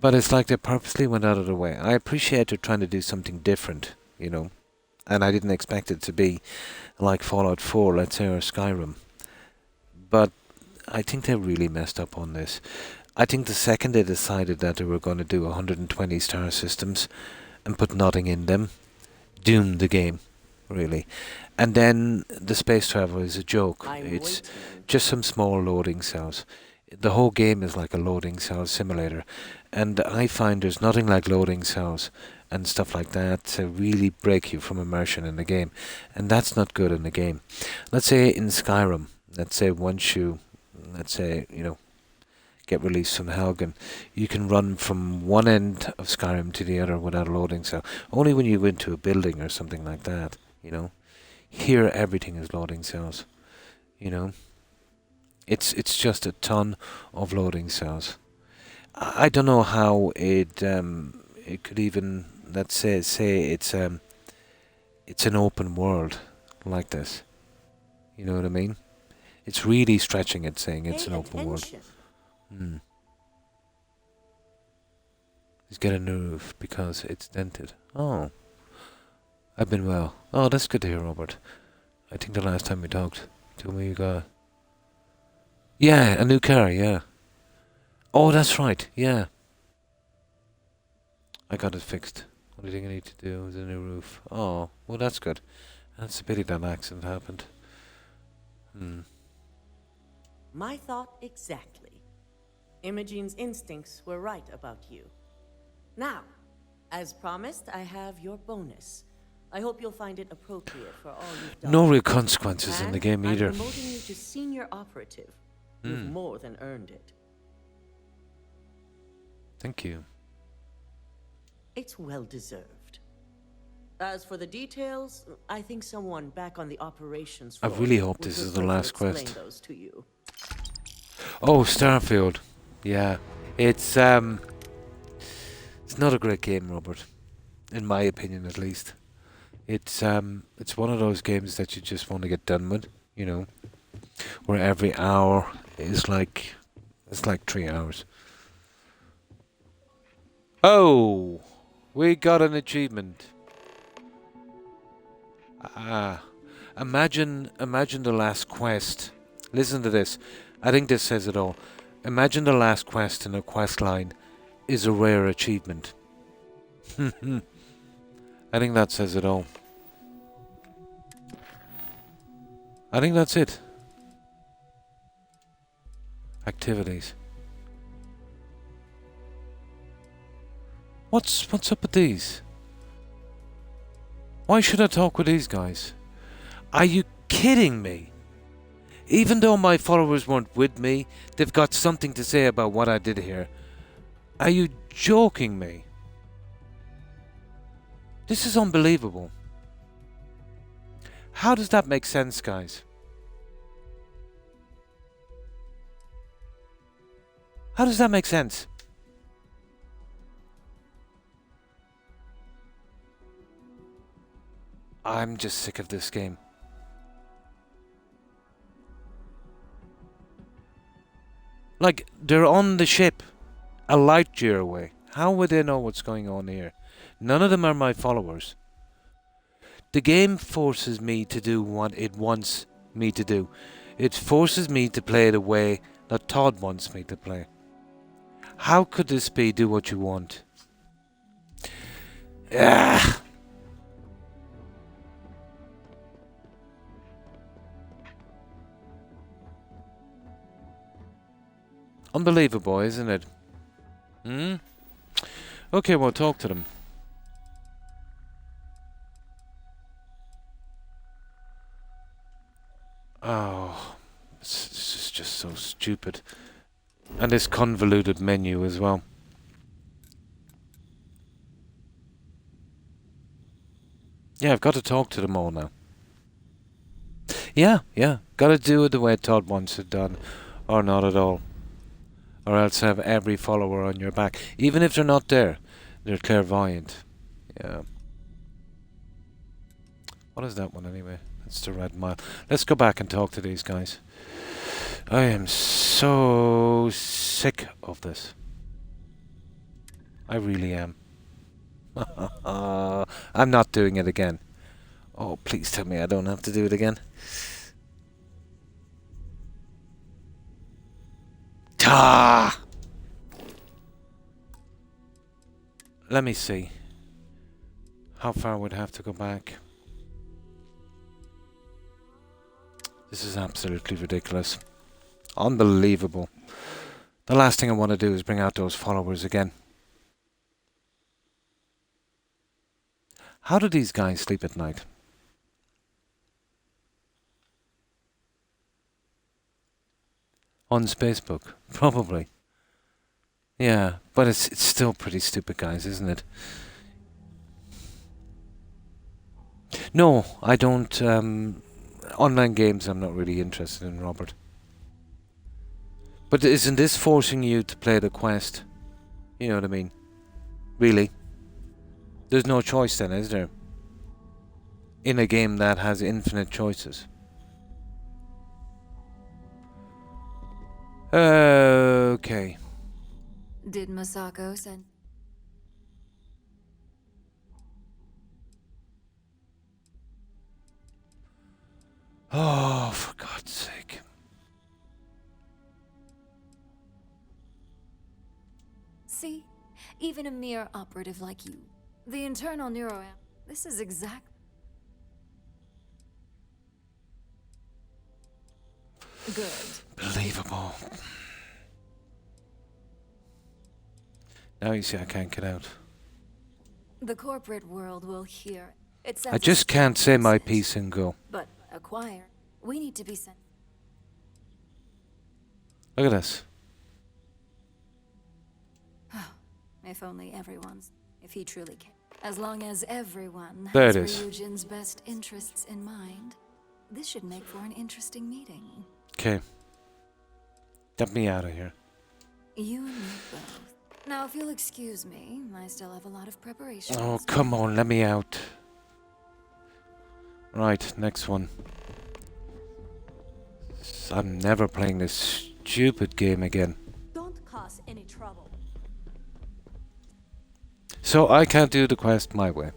but it's like they purposely went out of their way. I appreciate they're trying to do something different, and I didn't expect it to be like Fallout 4, let's say, or Skyrim. But I think they really messed up on this. I think the second they decided that they were going to do 120 star systems and put nothing in them, doomed the game, really. And then the space travel is a joke. It's just some small loading cells. The whole game is like a loading cell simulator. And I find there's nothing like loading cells and stuff like that to really break you from immersion in the game. And that's not good in the game. Let's say in Skyrim, once you get released from Helgen, you can run from one end of Skyrim to the other without a loading cell. Only when you go into a building or something like that, Here everything is loading cells, It's just a ton of loading cells. I don't know how it could even, let's say it's an open world like this. You know what I mean? It's really stretching it, saying it's an open world. He's got a new roof because it's dented. Oh. I've been well. Oh, that's good to hear, Robert. I think the last time we talked, told me you got... Yeah, a new car, yeah. Oh, that's right, yeah. I got it fixed. Only thing I need to do is a new roof. Oh, well, that's good. That's a pity that accident happened. My thought exactly. Imogene's instincts were right about you. Now, as promised, I have your bonus. I hope you'll find it appropriate for all you've done. No real consequences in the game either. I'm promoting you to senior operative. You've more than earned it. Thank you. It's well deserved. As for the details, I think someone back on the operations floor I really hope would this is prefer the to last explain quest. those to you. Oh, Starfield. Yeah. It's not a great game, Robert. In my opinion, at least. It's one of those games that you just want to get done with, you know, where every hour is like, it's like 3 hours. Oh, we got an achievement. Imagine the last quest. Listen to this. I think this says it all. Imagine the last quest in a quest line is a rare achievement. I think that says it all. I think that's it. Activities. What's up with these? Why should I talk with these guys? Are you kidding me? Even though my followers weren't with me, they've got something to say about what I did here. Are you joking me? This is unbelievable. How does that make sense, guys? How does that make sense? I'm just sick of this game. Like, they're on the ship a light year away. How would they know what's going on here? None of them are my followers. The game forces me to do what it wants me to do. It forces me to play the way that Todd wants me to play. How could this be do what you want? Ah! Unbelievable, isn't it? Hmm? Okay, we'll talk to them. Oh, this is just so stupid. And this convoluted menu as well. Yeah, I've got to talk to them all now. Yeah. Got to do it the way Todd wants it done. Or not at all. Or else have every follower on your back. Even if they're not there. They're clairvoyant. Yeah. What is that one anyway? That's the Red Mile. Let's go back and talk to these guys. I am so sick of this. I really am. I'm not doing it again. Oh, please tell me I don't have to do it again. Ta! Let me see. How far would I have to go back? This is absolutely ridiculous. Unbelievable. The last thing I want to do is bring out those followers again. How do these guys sleep at night? On Facebook, probably. Yeah, but it's still pretty stupid, guys, isn't it? No, I don't. Online games I'm not really interested in, Robert. But isn't this forcing you to play the quest? You know what I mean? Really? There's no choice then, is there? In a game that has infinite choices. Okay. Did Masako send... Oh, for God's sake. See? Even a mere operative like you. The internal neuro... This is exact... Good. Believable. Now you see I can't get out. The corporate world will hear. It I just can't say my piece and go. But acquire. We need to be sent. Look at this. If only everyone's... If he truly cared. As long as everyone There has it is. Ryujin's best interests in mind, this should make for an interesting meeting. Okay. Get me out of here. You and me both. Now, if you'll excuse me, I still have a lot of preparation. Oh, come on, let me out. Right, next one. I'm never playing this stupid game again. Don't cause any trouble. So I can't do the quest my way.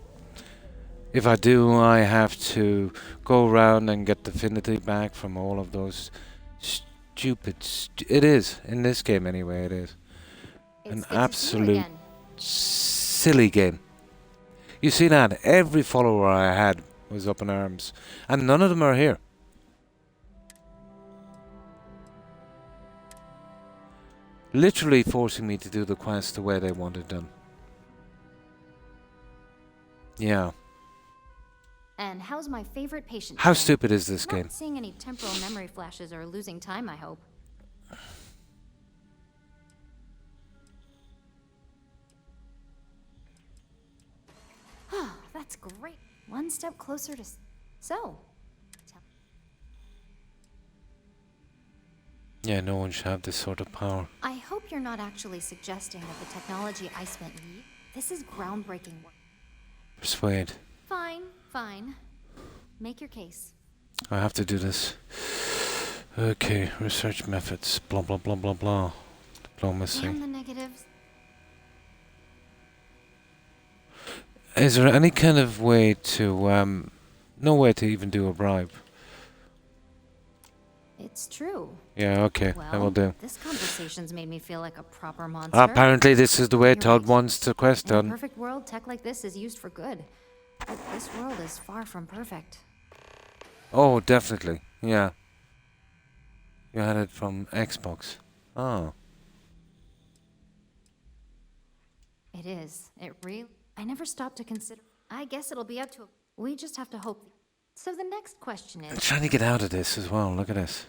If I do, I have to go around and get divinity back from all of those stupid... it is, in this game anyway, it is. An absolute silly game. You see that? Every follower I had was up in arms. And none of them are here. Literally forcing me to do the quest the way they want it done. Yeah. And how's my favorite patient How today? stupid is this game? Not seeing any temporal memory flashes or losing time, I hope. That's great. One step closer to... So... Yeah, no one should have this sort of power. I hope you're not actually suggesting that the technology I spent this is groundbreaking work. Persuade. Fine, fine. Make your case. I have to do this. Okay, research methods. Blah, blah, blah, blah, blah. Diplomacy. Damn the negatives. Is there any kind of way to, no way to even do a bribe? It's true. Yeah, okay, Well, that will do. This conversation's made me feel like a proper monster. Apparently this is the way You're Todd right. wants the quest In a done. perfect world, tech like this is used for good. But this world is far from perfect. Oh, definitely, yeah. You had it from Xbox. Oh. It is. It really... I never stopped to consider... I guess it'll be up to... We just have to hope... So the next question I'm is... trying to get out of this as well, look at this.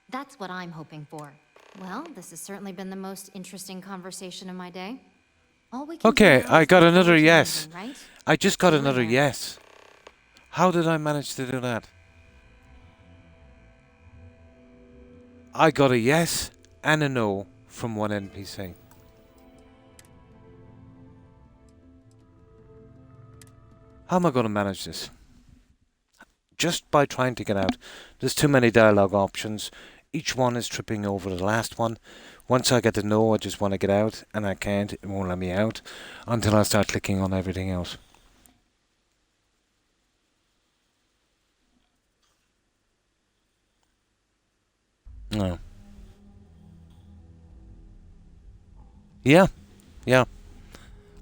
That's what I'm hoping for. Well, this has certainly been the most interesting conversation of my day. All we can Okay, do now I is got look another forward to yes. the meeting, right? I just got See you in another there. yes. How did I manage to do that? I got a yes and a no from one NPC. How am I going to manage this? Just by trying to get out. There's too many dialogue options. Each one is tripping over the last one. Once I get the no, I just want to get out, and I can't. It won't let me out until I start clicking on everything else. No. Yeah. Yeah.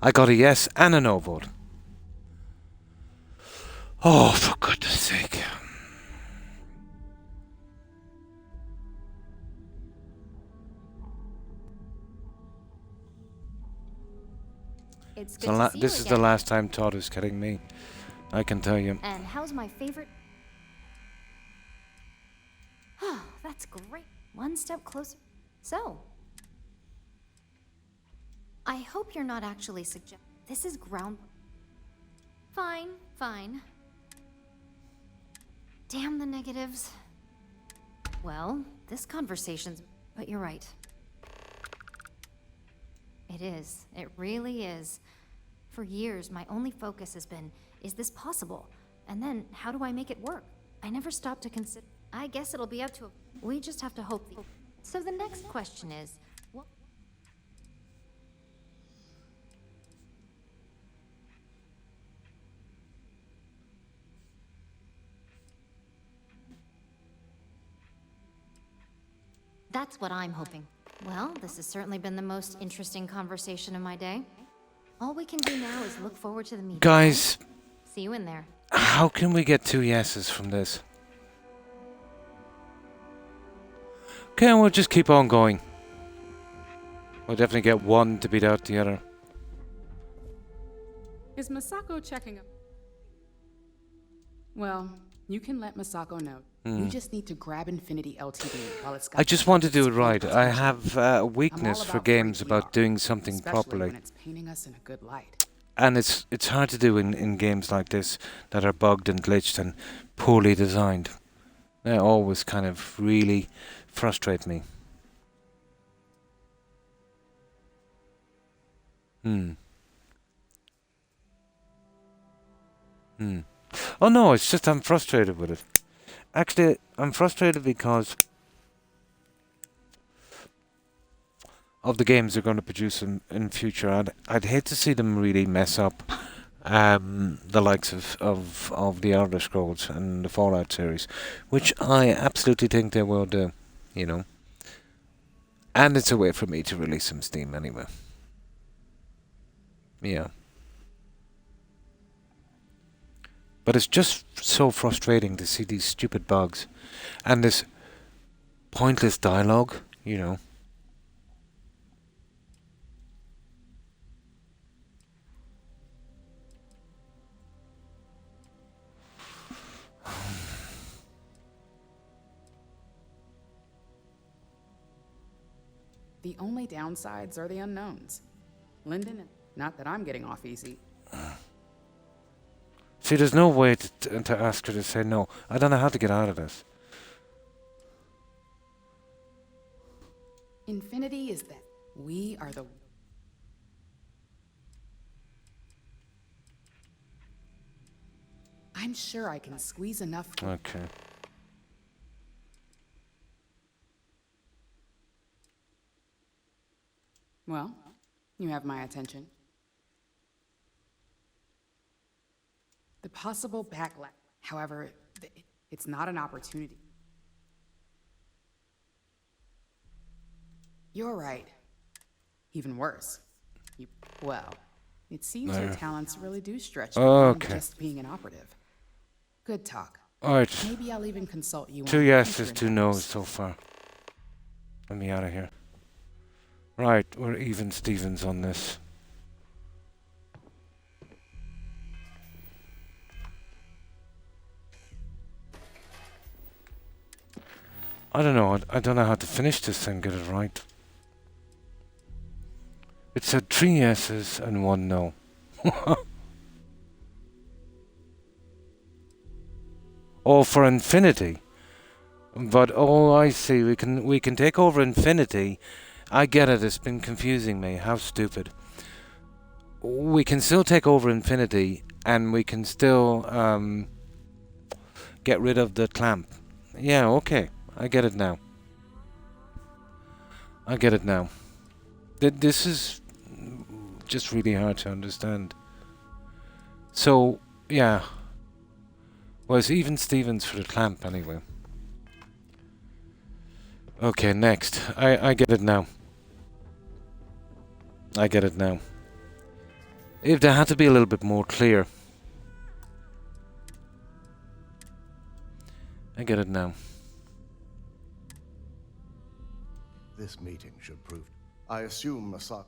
I got a yes and a no vote. Oh, for goodness sake. It's good to see you This is the again. last time Todd is kidding me. I can tell you. And how's my favorite... That's great. One step closer. So... I hope you're not actually suggest... This is ground... Fine, fine. Damn the negatives. Well, this conversation's... But you're right. It is. It really is. For years, my only focus has been, is this possible? And then, how do I make it work? I never stopped to consider... I guess it'll be up to... We just have to hope... So the next question is... What... That's what I'm hoping. Well, this has certainly been the most interesting conversation of my day. All we can do now is look forward to the meeting. Guys, See you in there. how can we get 2 yeses from this? Okay, we'll just keep on going. We'll definitely get one to beat out the other. Is Masako checking up? Well, you can let Masako know. You just need to grab Infinity LTD while it's got... I just want to do it right. I have a I'm weakness all for about games free about PR, doing something especially properly. when it's painting us in a good light. And it's hard to do in games like this that are bugged and glitched and poorly designed. They always kind of really frustrate me. Oh no, it's just I'm frustrated with it. Actually, I'm frustrated because of the games they're going to produce in future. I'd hate to see them really mess up the likes of the Elder Scrolls and the Fallout series, which I absolutely think they will do, you know. And it's a way for me to release some Steam anyway. Yeah. But it's just so frustrating to see these stupid bugs and this pointless dialogue, you know. The only downsides are the unknowns. Lyndon, not that I'm getting off easy. See, there's no way to ask her to say no. I don't know how to get out of this. Infinity is that we are the... I'm sure I can squeeze enough... Okay. Well, you have my attention. The possible backlash, however, it's not an opportunity. You're right. Even worse. Well, it seems your talents really do stretch beyond just being an operative. Good talk. Alright. Maybe I'll even consult you on 2 yeses, 2 no's so far. Let me out of here. Right, we're even Stevens on this. I don't know. I don't know how to finish this and get it right. It said 3 yeses and 1 no. Oh, for Infinity. But oh, I see. We can take over Infinity. I get it. It's been confusing me. How stupid. We can still take over Infinity, and we can still get rid of the clamp. Yeah. Okay. I get it now. I get it now. This is just really hard to understand. So, yeah. Well, it's even Stevens for the clamp anyway. Okay, next. I get it now. I get it now. If they had to be a little bit more clear. I get it now. This meeting should prove. I assume Masako.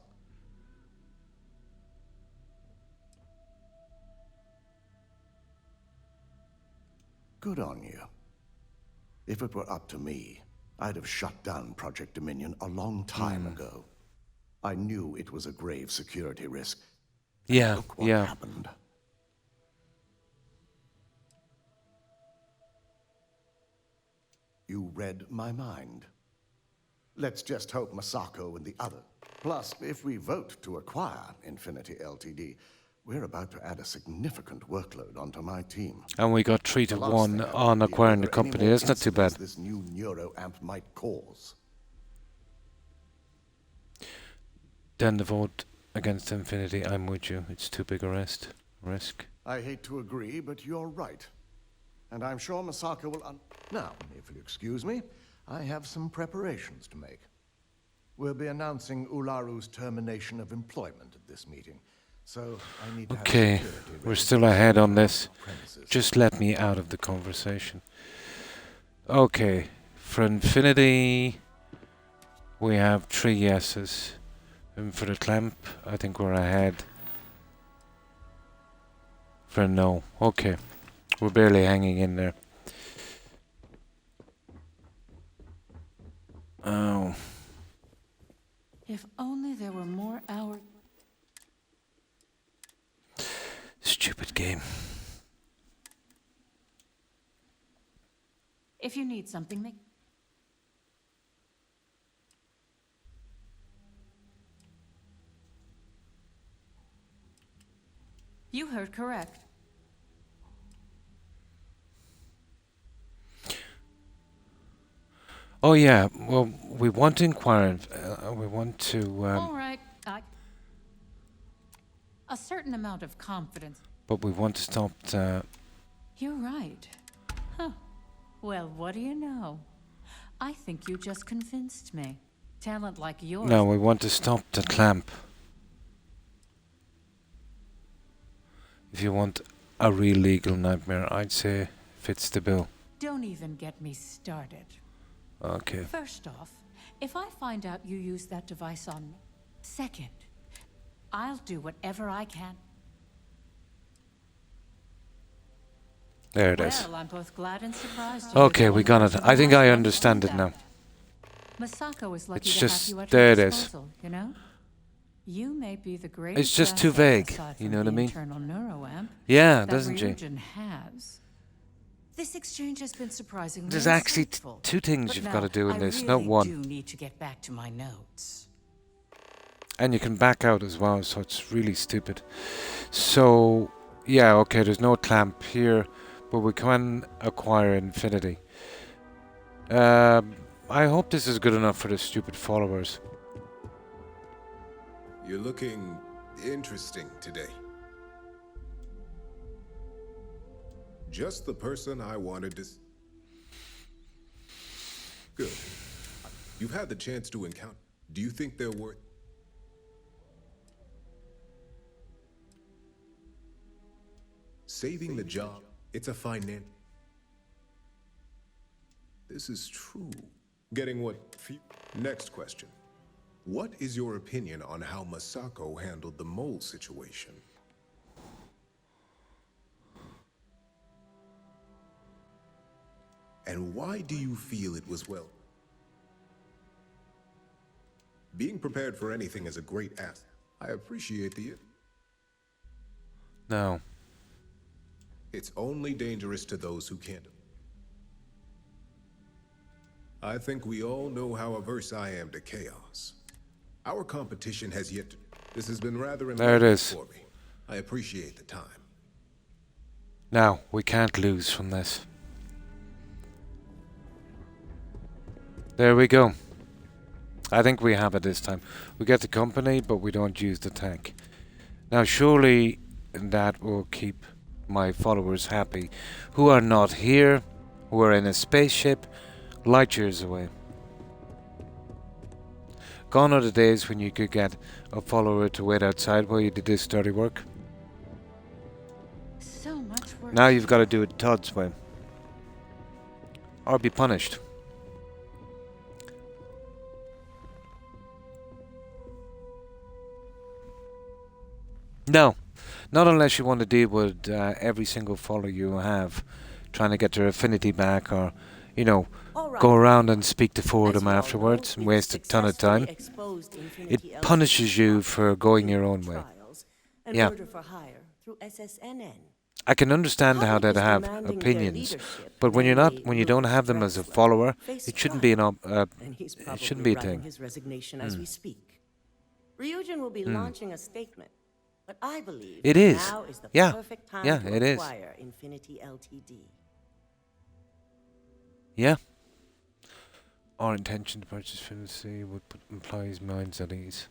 Good on you. If it were up to me, I'd have shut down Project Dominion a long time ago. I knew it was a grave security risk. Yeah, look what yeah. happened. You read my mind. Let's just hope Masako and the other. Plus, if we vote to acquire Infinity Ltd., we're about to add a significant workload onto my team. And we got 3 to 1 on acquiring the company. That's not too bad. This new neuroamp might cause. Then the vote against Infinity, I'm with you. It's too big a risk. I hate to agree, but you're right. And I'm sure Masako will Now, if you'll excuse me, I have some preparations to make. We'll be announcing Ularu's termination of employment at this meeting. So I need to Okay, we're still ahead on this. Just let me out of the conversation. Okay, for Infinity, we have 3 yeses. And for the clamp, I think we're ahead. For no, okay. We're barely hanging in there. Oh. If only there were more hours. Stupid game. If you need something, make. You heard correct. Oh yeah, well, we want to inquire. We want to, All right. A certain amount of confidence. but we want to stop the. You're right. Huh. Well, what do you know? I think you just convinced me. Talent like yours. No, we want to stop the clamp. If you want a real legal nightmare, I'd say fits the bill. Don't even get me started. Okay. First off, if I find out you used that device on me, second, I'll do whatever I can. There it is. Well, I'm both glad and surprised. Okay, we got it. I think I understand it now. Masako is lucky It's to just have you at there. her It is. disposal, you know? You may be the greatest. It's just too asset vague. aside You from know what I the mean? internal neuroamp Yeah, that doesn't she? Ryujin has. This exchange has been surprisingly There's actually insightful. two things But you've now, got to do in I this, really not one. do need to get back to my notes. And you can back out as well, so it's really stupid. So, yeah, okay, there's no clamp here, but we can acquire Infinity. I hope this is good enough for the stupid followers. You're looking interesting today. Just the person I wanted to. Good. You've had the chance to encounter. Do you think they're worth? Saving the job. It's a finance. This is true. Getting what? Next question. What is your opinion on how Masako handled the mole situation? And why do you feel it was well? Being prepared for anything is a great asset. I appreciate the. No. It's only dangerous to those who can't. I think we all know how averse I am to chaos. Our competition has yet to. This has been rather There it is. for me. I appreciate the time. Now, we can't lose from this. There we go. I think we have it this time. We get the company, but we don't use the tank. Now, surely that will keep my followers happy, who are not here, who are in a spaceship, light years away. Gone are the days when you could get a follower to wait outside while you did this dirty work. So much work. Now you've got to do it Todd's way. Or be punished. No. Not unless you want to deal with every single follower you have, trying to get their affinity back, or, you know, go around and speak to four of them afterwards and waste a ton of time. It punishes you for going your own way. Yeah. I can understand how they'd have opinions, but when you don't have them as a follower, it shouldn't be it shouldn't be a thing. His resignation as we speak. Ryujin will be launching a statement, but I believe It is. now is the Yeah. perfect time Yeah, to it is. acquire Infinity Ltd. Yeah. Our intention to purchase Infinity would put employees' minds at ease.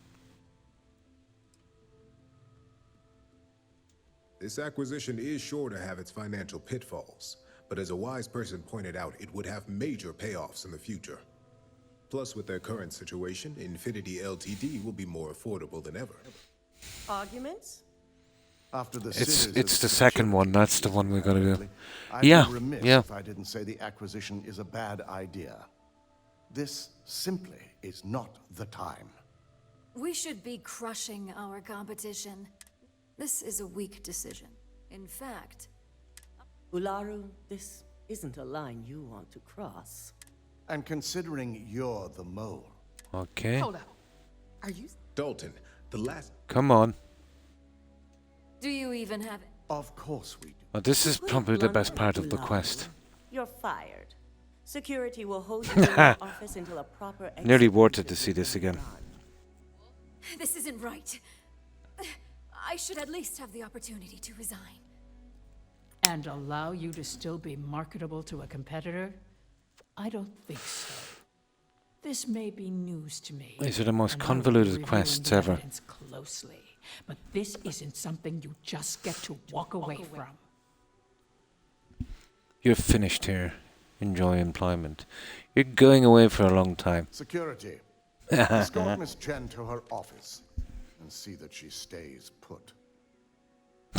This acquisition is sure to have its financial pitfalls, but as a wise person pointed out, it would have major payoffs in the future. Plus, with their current situation, Infinity Ltd will be more affordable than ever. Arguments? After the It's the second one. That's the one we're gonna do. I'd Yeah. be remiss Yeah. if I didn't say the acquisition is a bad idea. This simply is not the time. We should be crushing our competition. This is a weak decision. In fact, Ularu, this isn't a line you want to cross. And considering you're the mole. Okay. Hold up. Are you? Dalton, the last. Come on. do you even have it? Of course we do. Well, this is probably the best part of the quest. You're fired. Security will hold you in your office until a proper exit Nearly worth it interview to see this is again. done. This isn't right. I should at least have the opportunity to resign. And allow you to still be marketable to a competitor? I don't think so. This may be news to me. These are the most and I will be convoluted reviewing quests the ever. evidence closely, but this isn't something you just get to walk away from. You're finished here. Enjoy employment. You're going away for a long time. Security. Escort Miss Chen to her office and see that she stays put.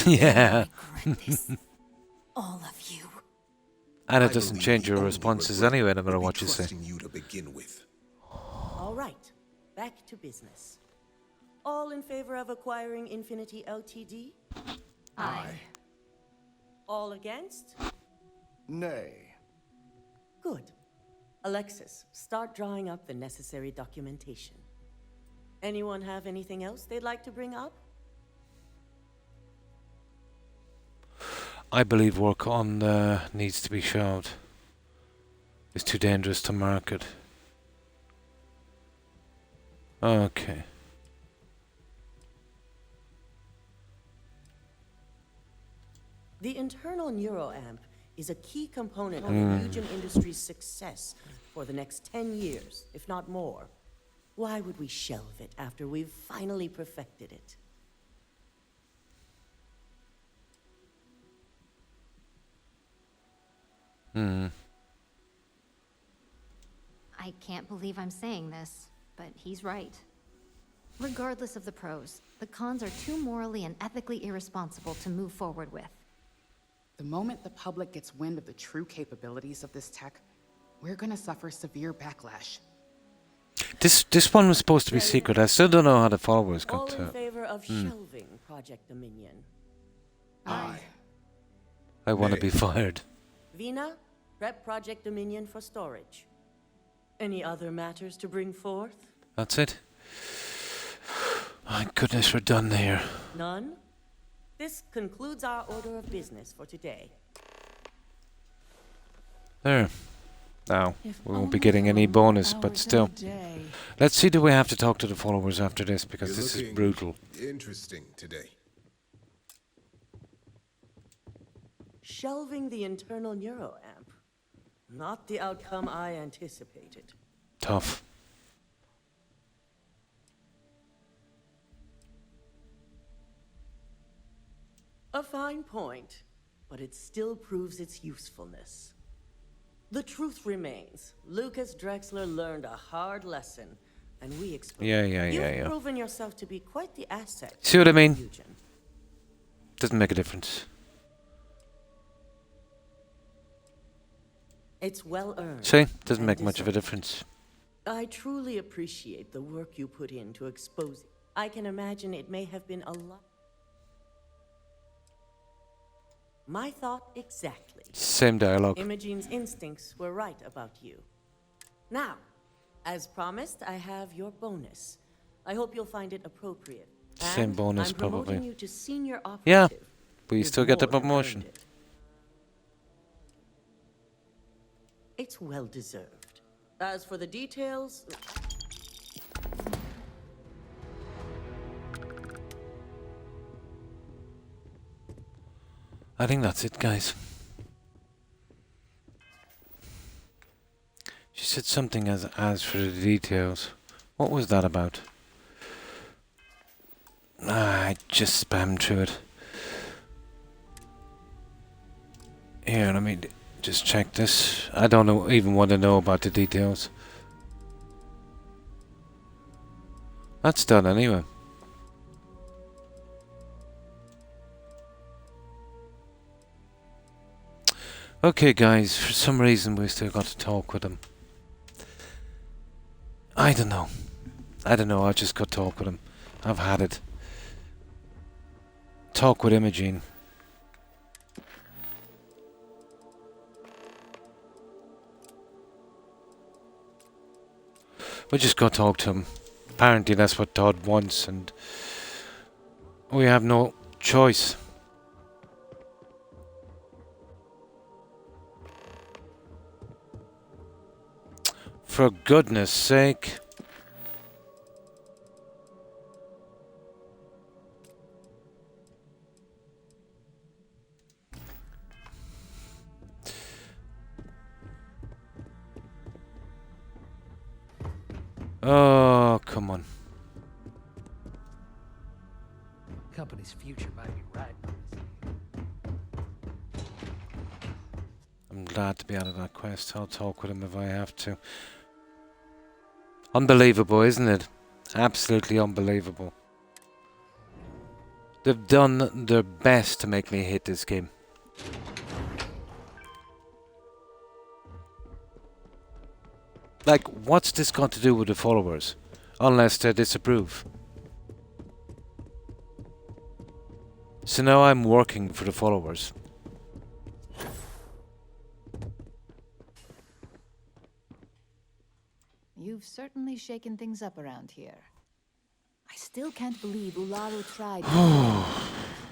Yeah. All of you. And it doesn't change your responses anyway, no matter what you say. You to begin with. All right, back to business. All in favor of acquiring Infinity Ltd? Aye. All against? Nay. Good. Alexis, start drawing up the necessary documentation. Anyone have anything else they'd like to bring up? I believe work on needs to be shelved. It's too dangerous to market. Okay. The internal neuroamp is a key component of the Fusion industry's success for the next 10 years, if not more. Why would we shelve it after we've finally perfected it? I can't believe I'm saying this, but he's right. Regardless of the pros, the cons are too morally and ethically irresponsible to move forward with. The moment the public gets wind of the true capabilities of this tech, we're gonna suffer severe backlash. This one was supposed to be secret. I still don't know how the followers All got in to. favor of shelving Project Dominion? Aye. I want to be fired. Vina, prep Project Dominion for storage. Any other matters to bring forth? That's it. My goodness, we're done here. None? This concludes our order of business for today. There. Now, If we won't be only getting for any more bonus, but hours still. in a day. Let's see, do we have to talk to the followers after this? Because You're this is looking brutal. Interesting today. Shelving the internal neuroamp. Not the outcome I anticipated. Tough. A fine point, but it still proves its usefulness. The truth remains, Lucas Drexler learned a hard lesson, and we exposed. You've proven yourself to be quite the asset. See what I mean? Fusion. Doesn't make a difference. It's well earned. See? Doesn't and make much of a deserved. difference. I truly appreciate the work you put in to expose it. I can imagine it may have been a lot. My thought exactly. Same dialogue. Imogene's instincts were right about you. Now, as promised, I have your bonus. I hope you'll find it appropriate. Same And bonus, I'm promoting probably. you to senior operative. Yeah, but you You've still get the more than promotion. earned it. It's well deserved. As for the details, I think that's it, guys. She said something as for the details. What was that about? I just spammed through it. Here, let me just check this. I don't know, even want to know about the details. That's done anyway. Okay, guys, for some reason we still got to talk with him. I don't know. I just got to talk with him. I've had it. Talk with Imogene. We just got to talk to him. Apparently that's what Todd wants, and we have no choice. For goodness sake. Oh, come on. Company's future might be right. I'm glad to be out of that quest. I'll talk with him if I have to. Unbelievable, isn't it? Absolutely unbelievable. They've done their best to make me hate this game. Like, what's this got to do with the followers? Unless they disapprove. So now I'm working for the followers. You've certainly shaken things up around here. I still can't believe Ularu tried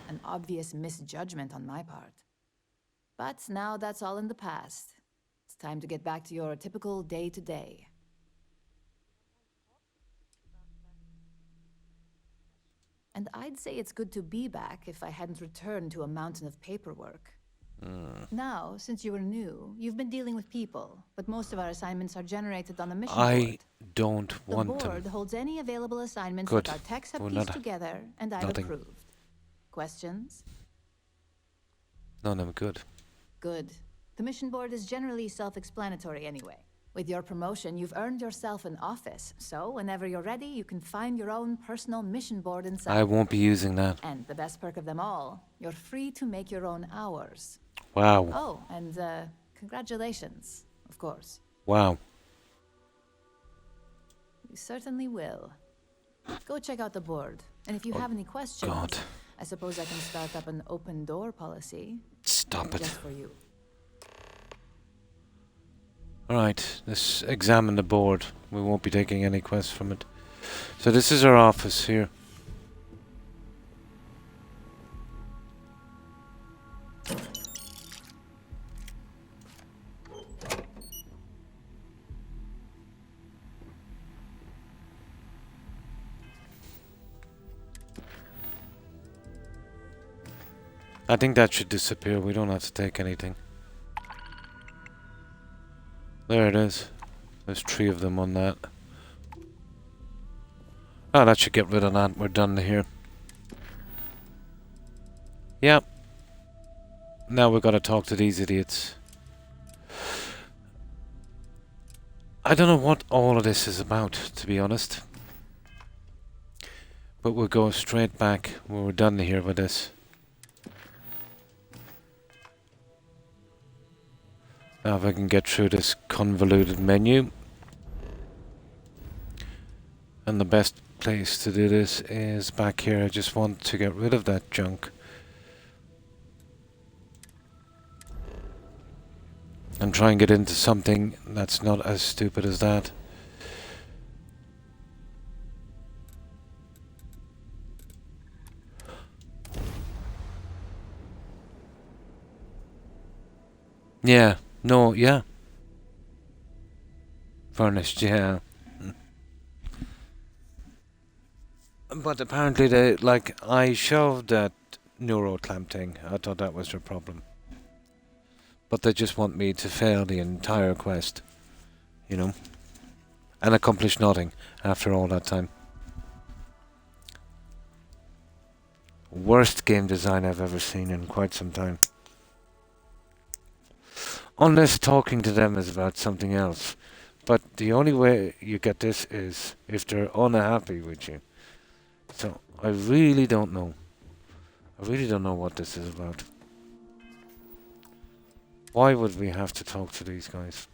an obvious misjudgment on my part. But now that's all in the past. It's time to get back to your typical day-to-day. And I'd say it's good to be back if I hadn't returned to a mountain of paperwork. Now, since you were new, you've been dealing with people, but most of our assignments are generated on the mission board. I don't want them. The board holds any available assignments Good. that our techs have Well, pieced not- together, and I've nothing. approved. Questions? None of them good. Good. The mission board is generally self-explanatory anyway. With your promotion, you've earned yourself an office, so whenever you're ready, you can find your own personal mission board inside. I won't be using that. And the best perk of them all, you're free to make your own hours. Wow. Oh, and congratulations, of course. Wow. You certainly will. Go check out the board, and if you have any questions, God. I suppose I can start up an open door policy. Stop it. Just for you. Alright, let's examine the board. We won't be taking any quests from it. So this is our office here. I think that should disappear. We don't have to take anything. There it is. There's 3 of them on that. Oh, that should get rid of that. We're done here. Yep. Now we've got to talk to these idiots. I don't know what all of this is about, to be honest. But we'll go straight back when we're done here with this. Now if I can get through this convoluted menu. And the best place to do this is back here. I just want to get rid of that junk. And try and get into something that's not as stupid as that. Yeah. No, yeah. Furnished, yeah. But apparently they, like, I shoved that neuro clamp thing. I thought that was their problem. But they just want me to fail the entire quest. You know? And accomplish nothing after all that time. Worst game design I've ever seen in quite some time. Unless talking to them is about something else. But the only way you get this is if they're unhappy with you. So, I really don't know. I really don't know what this is about. Why would we have to talk to these guys?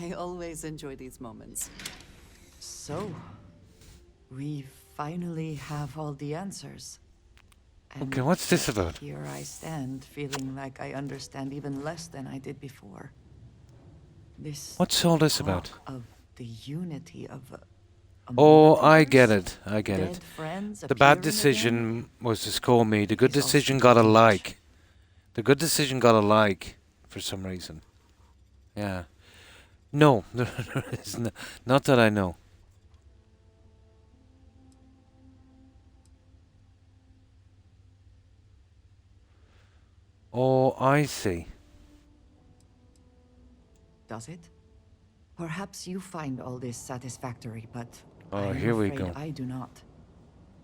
I always enjoy these moments. So, we finally have all the answers. Okay, what's this about? Here I stand, feeling like I understand even less than I did before. This What's all this about? talk of the unity of a Oh, I multiverse? get it. I get it. Dead friends The bad appearing decision again? was to score me. The good Is all decision simply got a too much. like. The good decision got a like for some reason. Yeah. No, there is not that I know. Oh, I see. Does it? Perhaps you find all this satisfactory, but Oh, I'm here we afraid go. I do not.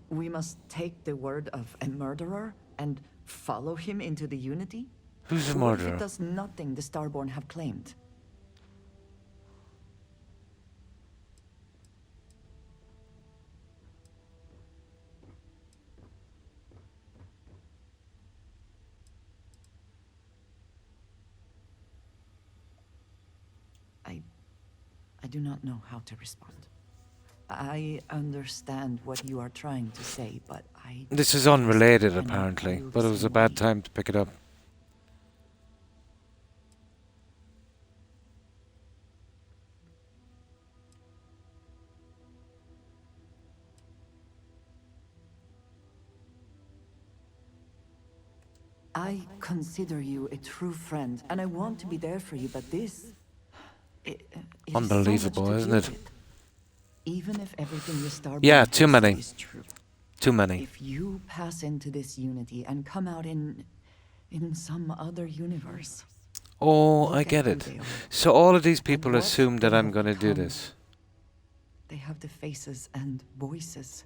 We must take the word of a murderer and follow him into the Unity? Who's a What if murderer? it does nothing the Starborn have claimed? I do not know how to respond. I understand what you are trying to say, but I... This is just unrelated, cannot apparently, feel the but it was a same bad way. time to pick it up. I consider you a true friend, and I want to be there for you, but this... It is so much Unbelievable, to isn't deal it? with. Even if everything the Starborn Yeah, too has said many. is true. Too many. If you pass into this Unity and come out in some other universe... Oh, look I at get who it. they are So all of these and people what assume that they I'm have going to do become. this. They have the faces and voices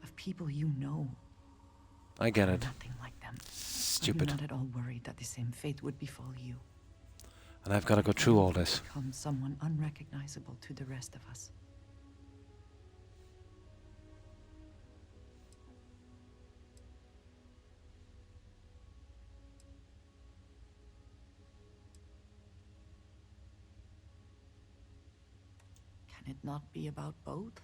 of people you know. I get I'm it. nothing like them. Stupid. I'm not at all worried that the same fate would befall you. And I've got to go through all this. Become someone unrecognizable to the rest of us. Can it not be about both?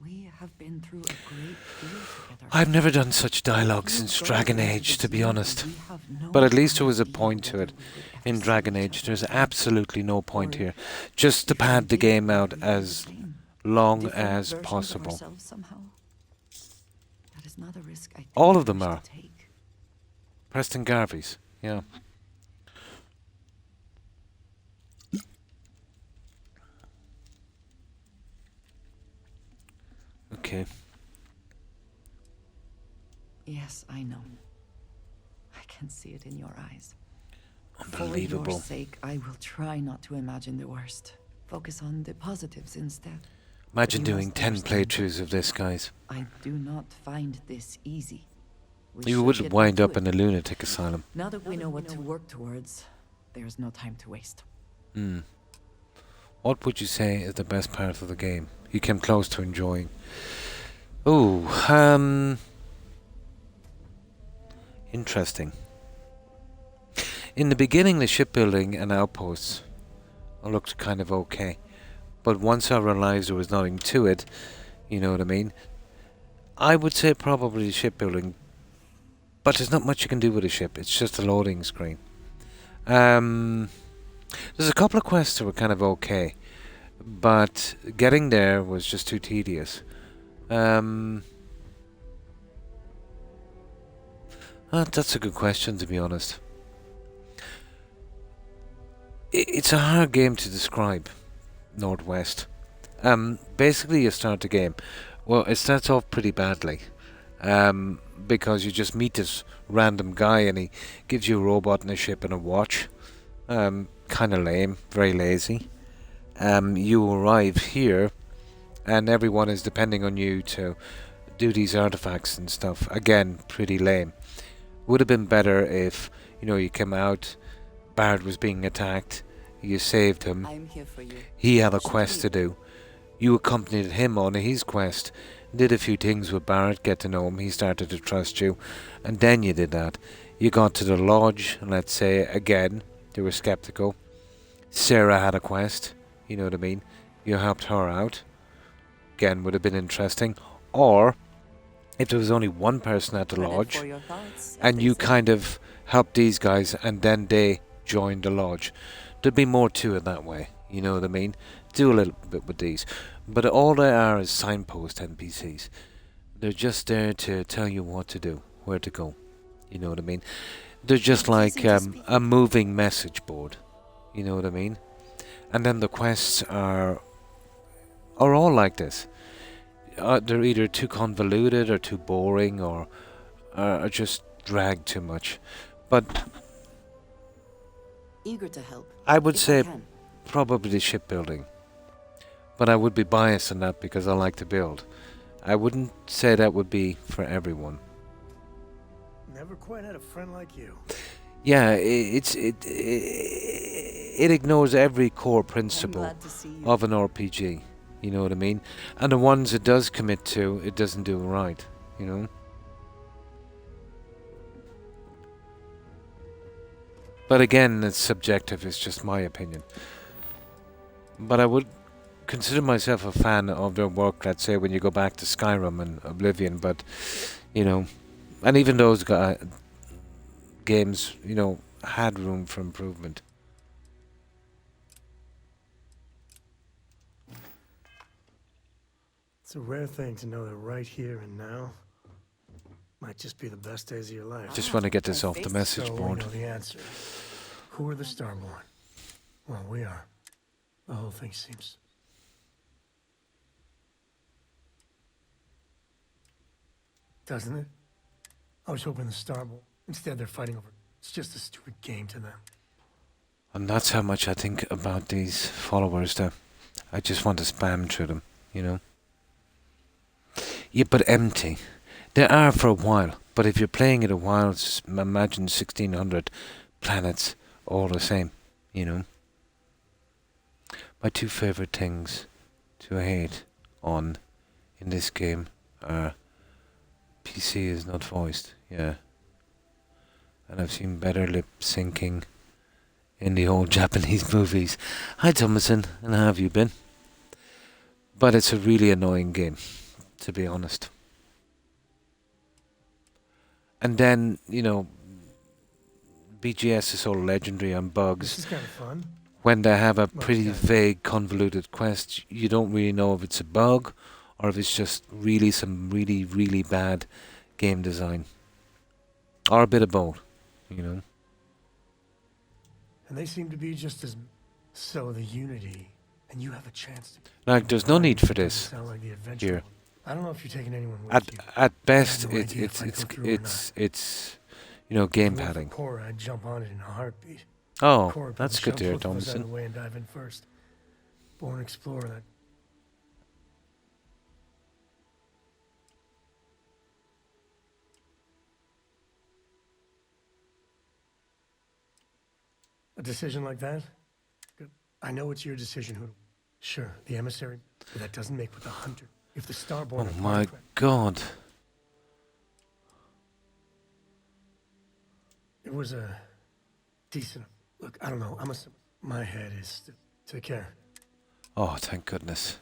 We have been through a great deal together. I've never done such dialogue since Dragon Age, to be honest. But at least there was a point to it. In Dragon Age, there's absolutely no point here. Just to pad the game out as long Different as versions of possible. ourselves somehow. That is not a risk I think All I of them wish to are. take. Preston Garvey's, yeah. Okay. Yes, I know. I can see it in your eyes. For Unbelievable. your sake, I will try not to imagine the worst. Focus on the positives instead. Imagine But you doing must 10 understand playthroughs of this, guys. I do not find this easy. We You should would get wind into up it. in a lunatic asylum. Now that we know what to work towards, there's no time to waste. Hmm. What would you say is the best part of the game? You came close to enjoying. Ooh, interesting. In the beginning, the shipbuilding and outposts looked kind of okay. But once I realized there was nothing to it, you know what I mean? I would say probably shipbuilding. But there's not much you can do with a ship. It's just a loading screen. There's a couple of quests that were kind of okay. But getting there was just too tedious. That's a good question, to be honest. It's a hard game to describe, Northwest. Basically, you start the game. Well, it starts off pretty badly. Because you just meet this random guy and he gives you a robot and a ship and a watch. Kind of lame, very lazy. You arrive here and everyone is depending on you to do these artifacts and stuff. Again, pretty lame. Would have been better if, you came out, Bard was being attacked, you saved him. I'm here for you. He had a quest to do. You accompanied him on his quest, did a few things with Barrett, get to know him, he started to trust you, and then you did that. You got to the lodge, and let's say, again, they were skeptical. Sarah had a quest, you know what I mean? You helped her out. Again, would have been interesting. Or, if there was only one person at the Credit lodge, for your thoughts, as and they you say. kind of help these guys, and then they join the lodge, there'd be more to it that way. You know what I mean? Do a little bit with these, but all they are is signpost NPCs. They're just there to tell you what to do, where to go. You know what I mean? They're just like a moving message board. You know what I mean? And then the quests are all like this. They're either too convoluted or too boring or just drag too much. But Eager to help. I would if say can. probably shipbuilding. But I would be biased on that because I like to build. I wouldn't say that would be for everyone. Never quite had a friend like you. Yeah, it ignores every core principle glad to see you. of an RPG. You know what I mean? And the ones it does commit to, it doesn't do right. You know? But again, it's subjective. It's just my opinion. But I would consider myself a fan of their work, let's say, when you go back to Skyrim and Oblivion. But, you know, and even those games, you know, had room for improvement. It's a rare thing to know that right here and now might just be the best days of your life. Just want to get this off the message So board. we know the answer. Who are the Starborn? Well, we are. The whole thing seems... Doesn't it? I was hoping the Starborn. Instead, they're fighting over... It's just a stupid game to them. And that's how much I think about these followers there. I just want to spam through them, you know. Yeah, but empty. They are for a while, but if you're playing it a while, imagine 1600 planets all the same, you know. My two favorite things to hate on in this game are PC is not voiced, yeah. And I've seen better lip syncing in the old Japanese movies. Hi Thomason, and how have you been? But it's a really annoying game, to be honest. And then, you know, BGS is so legendary on bugs. This is kind of fun. When they have a pretty vague, convoluted quest, you don't really know if it's a bug or if it's just really some really, really bad game design. Or a bit of both, you know. And they seem to be just as... So the Unity, and you have a chance to... Like, there's no need for this Sound like the adventure here. one. I don't know if you're taking anyone with you. At best, no idea if I'd go through or not. it's you know, game If it weren't for padding. Cora, I'd jump on it in a heartbeat. Oh, Cora that's probably good to hear, shoved both of us out of Thomason. the way and dive in first. Born explorer, that... A decision like that? Good. I know it's your decision, who... Sure, the emissary, but that doesn't make with the hunter. If the Starborn... Oh are my part of it- god. It was a... decent... Look, I don't know, my head is... Take care. Oh, thank goodness.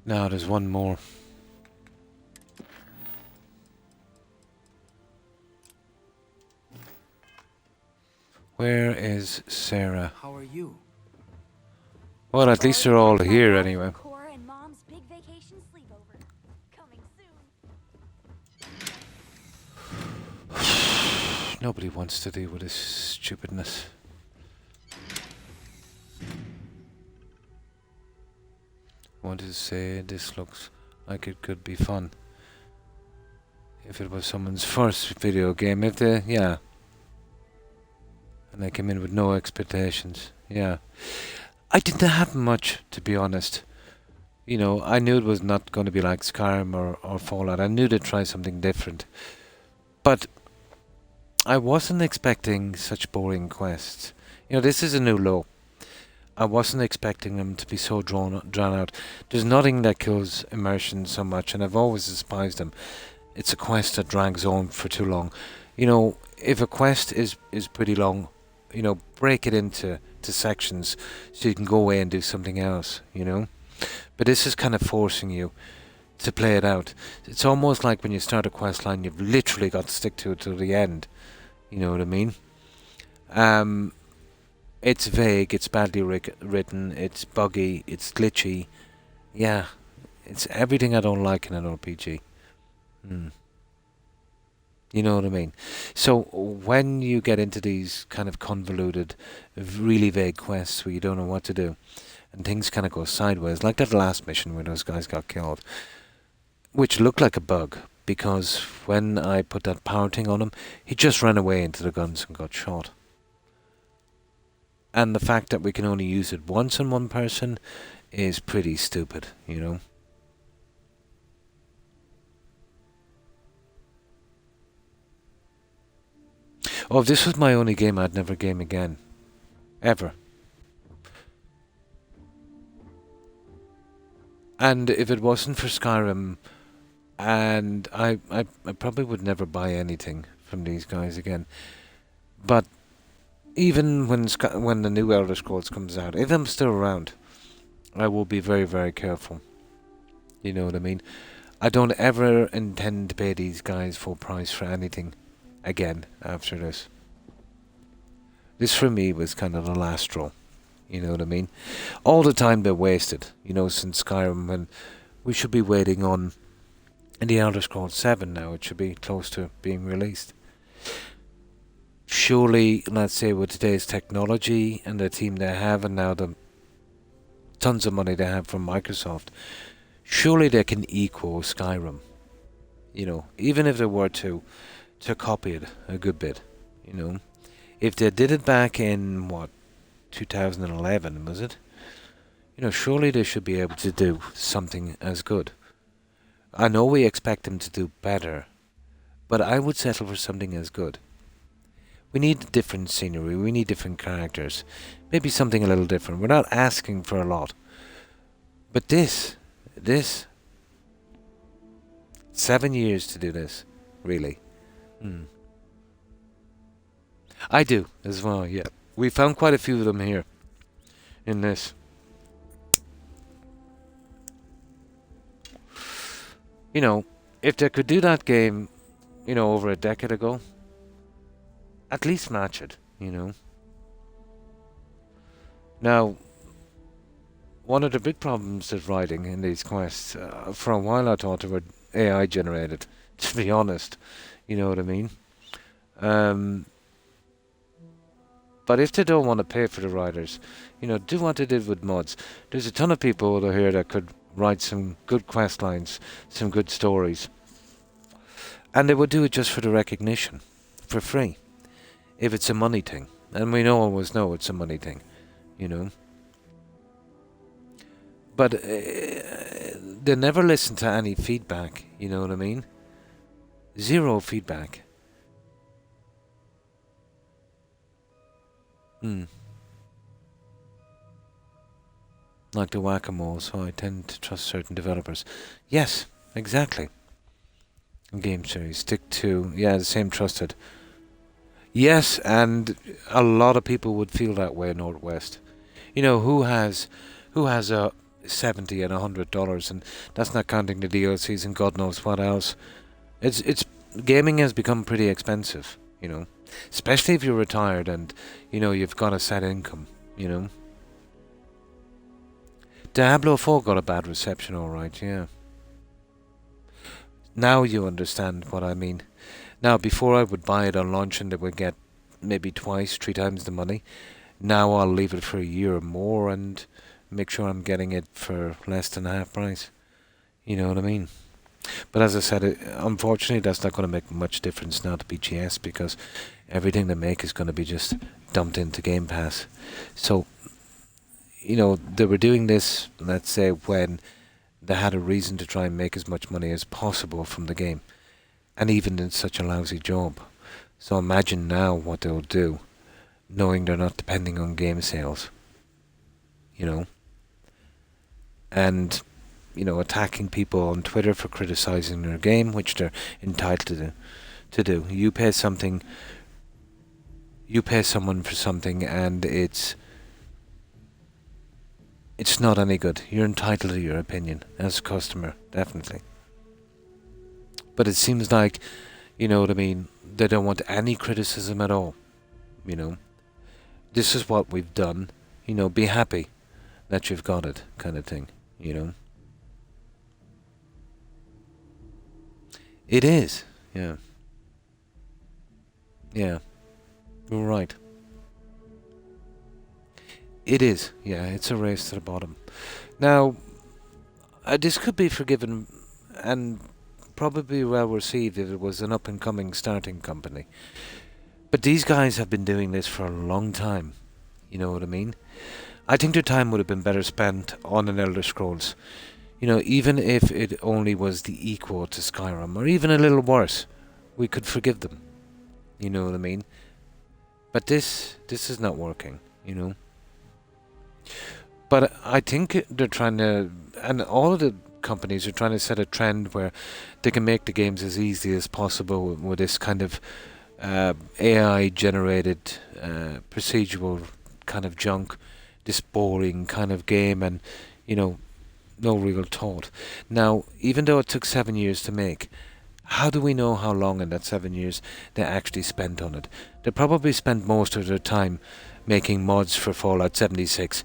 Now there's one more. Where is Sarah? How are you? Well, at least they're all here anyway. Cora and Mom's big vacation sleepover. Coming soon. Nobody wants to deal with this stupidness. I wanted to say this looks like it could be fun. If it was someone's first video game, if they, yeah. And they came in with no expectations, yeah. I didn't have much, to be honest. You know, I knew it was not going to be like Skyrim or Fallout. I knew they'd try something different. But I wasn't expecting such boring quests. You know, this is a new low. I wasn't expecting them to be so drawn out. There's nothing that kills immersion so much, and I've always despised them. It's a quest that drags on for too long. You know, if a quest is pretty long, you know, break it into sections so you can go away and do something else, you know. But this is kind of forcing you to play it out. It's almost like when you start a quest line, you've literally got to stick to it till the end. You know what I mean? It's vague, it's badly written, it's buggy, it's glitchy. Yeah, it's everything I don't like in an RPG. You know what I mean? So when you get into these kind of convoluted, really vague quests where you don't know what to do, and things kind of go sideways, like that last mission where those guys got killed, which looked like a bug, because when I put that power thing on him, he just ran away into the guns and got shot. And the fact that we can only use it once on one person is pretty stupid, you know? Oh, if this was my only game, I'd never game again. Ever. And if it wasn't for Skyrim, and I probably would never buy anything from these guys again. But even when the new Elder Scrolls comes out, if I'm still around, I will be very, very careful. You know what I mean? I don't ever intend to pay these guys full price for anything again after this. This for me was kind of the last straw. You know what I mean? All the time they wasted, you know, since Skyrim, when we should be waiting on in the Elder Scrolls 7 now. It should be close to being released. Surely, let's say with today's technology and the team they have, and now the tons of money they have from Microsoft, surely they can equal Skyrim. You know, even if they were to copy it a good bit, you know. If they did it back in, 2011, was it? You know, surely they should be able to do something as good. I know we expect them to do better, but I would settle for something as good. We need different scenery, we need different characters, maybe something a little different. We're not asking for a lot. But this, 7 years to do this, really. I do, as well, yeah. We found quite a few of them here, in this. You know, if they could do that game, you know, over a decade ago, at least match it, you know. Now, one of the big problems with writing in these quests, for a while I thought they were AI generated, to be honest. You know what I mean? But if they don't want to pay for the writers, you know, do what they did with mods. There's a ton of people over here that could write some good quest lines, some good stories. And they would do it just for the recognition, for free, if it's a money thing. And we always know it's a money thing, you know. But they never listen to any feedback, you know what I mean? Zero feedback. Like the whack-a-mole, so I tend to trust certain developers. Yes, exactly. Game series, stick to, the same trusted. Yes, and a lot of people would feel that way in Northwest. You know, who has a $70 and $100, and that's not counting the DLCs and God knows what else. It's gaming has become pretty expensive, you know. Especially if you're retired and, you know, you've got a set income, you know. Diablo 4 got a bad reception, alright, yeah. Now you understand what I mean. Now, before I would buy it on launch and it would get maybe twice, 3 times the money. Now I'll leave it for a year or more and make sure I'm getting it for less than half price. You know what I mean? But as I said, unfortunately that's not going to make much difference now to BGS, because everything they make is going to be just dumped into Game Pass. So, you know, they were doing this, let's say, when they had a reason to try and make as much money as possible from the game. And even in such a lousy job. So imagine now what they'll do, knowing they're not depending on game sales. You know? And, you know, attacking people on Twitter for criticizing their game, which they're entitled to do. You pay someone for something and it's not any good. You're entitled to your opinion as a customer, definitely. But it seems like, you know what I mean, they don't want any criticism at all, you know. This is what we've done, you know, be happy that you've got it, kind of thing, you know. It is, yeah. Yeah, you're right. It is, yeah, it's a race to the bottom. Now, this could be forgiven and probably well received if it was an up-and-coming starting company. But these guys have been doing this for a long time, you know what I mean? I think their time would have been better spent on an Elder Scrolls. You know, even if it only was the equal to Skyrim, or even a little worse, we could forgive them. You know what I mean? But this is not working, you know? But I think they're trying to, and all of the companies are trying to set a trend where they can make the games as easy as possible with this kind of AI-generated procedural kind of junk, this boring kind of game, and, you know, no real thought. Now, even though it took 7 years to make, how do we know how long in that 7 years they actually spent on it? They probably spent most of their time making mods for Fallout 76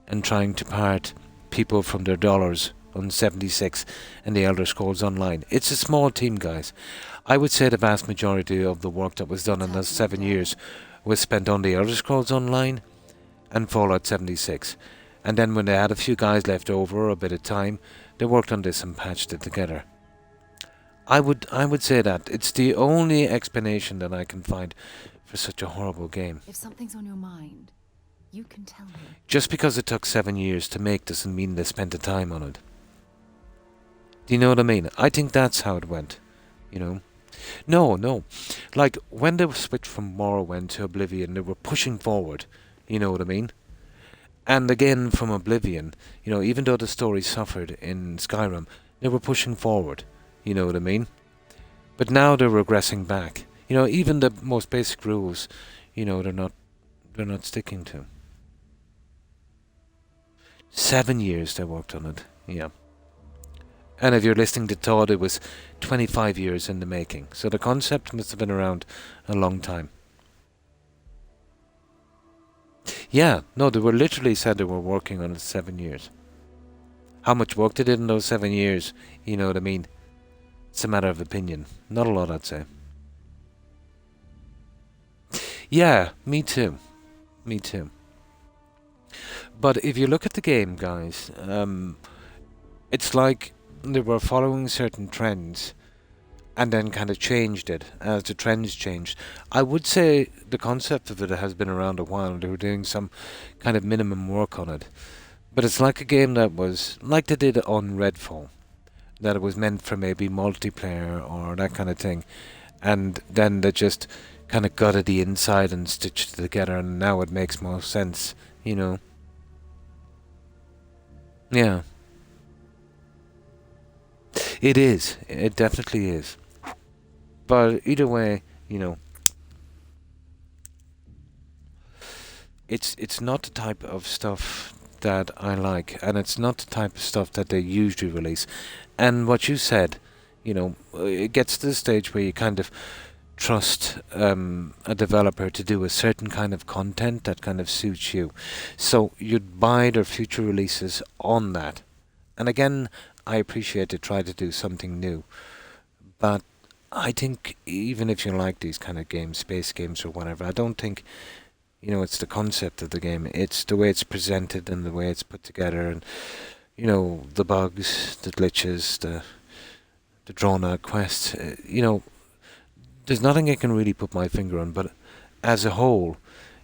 and trying to part people from their dollars on 76 and the Elder Scrolls Online. It's a small team, guys. I would say the vast majority of the work that was done in those 7 years was spent on the Elder Scrolls Online and Fallout 76. And then when they had a few guys left over or a bit of time, they worked on this and patched it together. I would say that. It's the only explanation that I can find for such a horrible game. If something's on your mind, you can tell me. Just because it took 7 years to make doesn't mean they spent the time on it. Do you know what I mean? I think that's how it went, you know. No. Like, when they switched from Morrowind to Oblivion, they were pushing forward, you know what I mean? And again, from Oblivion, you know, even though the story suffered in Skyrim, they were pushing forward, you know what I mean? But now they're regressing back. You know, even the most basic rules, you know, they're not sticking to. 7 years they worked on it, yeah. And if you're listening to Todd, it was 25 years in the making. So the concept must have been around a long time. Yeah, no, they were literally said they were working on it 7 years. How much work they did in those 7 years, you know what I mean? It's a matter of opinion. Not a lot, I'd say. Yeah, me too. Me too. But if you look at the game, guys, it's like they were following certain trends and then kind of changed it as the trends changed. I would say the concept of it has been around a while. They were doing some kind of minimum work on it. But it's like a game that was, like they did on Redfall, that it was meant for maybe multiplayer or that kind of thing. And then they just kind of gutted the inside and stitched it together, and now it makes more sense, you know. Yeah. It is. It definitely is. But either way, you know, it's not the type of stuff that I like, and it's not the type of stuff that they usually release. And what you said, you know, it gets to the stage where you kind of trust a developer to do a certain kind of content that kind of suits you. So you'd buy their future releases on that. And again, I appreciate they try to do something new. But I think even if you like these kind of games, space games or whatever, I don't think, you know, it's the concept of the game. It's the way it's presented and the way it's put together, and, you know, the bugs, the glitches, the drawn-out quests. You know, there's nothing I can really put my finger on, but as a whole,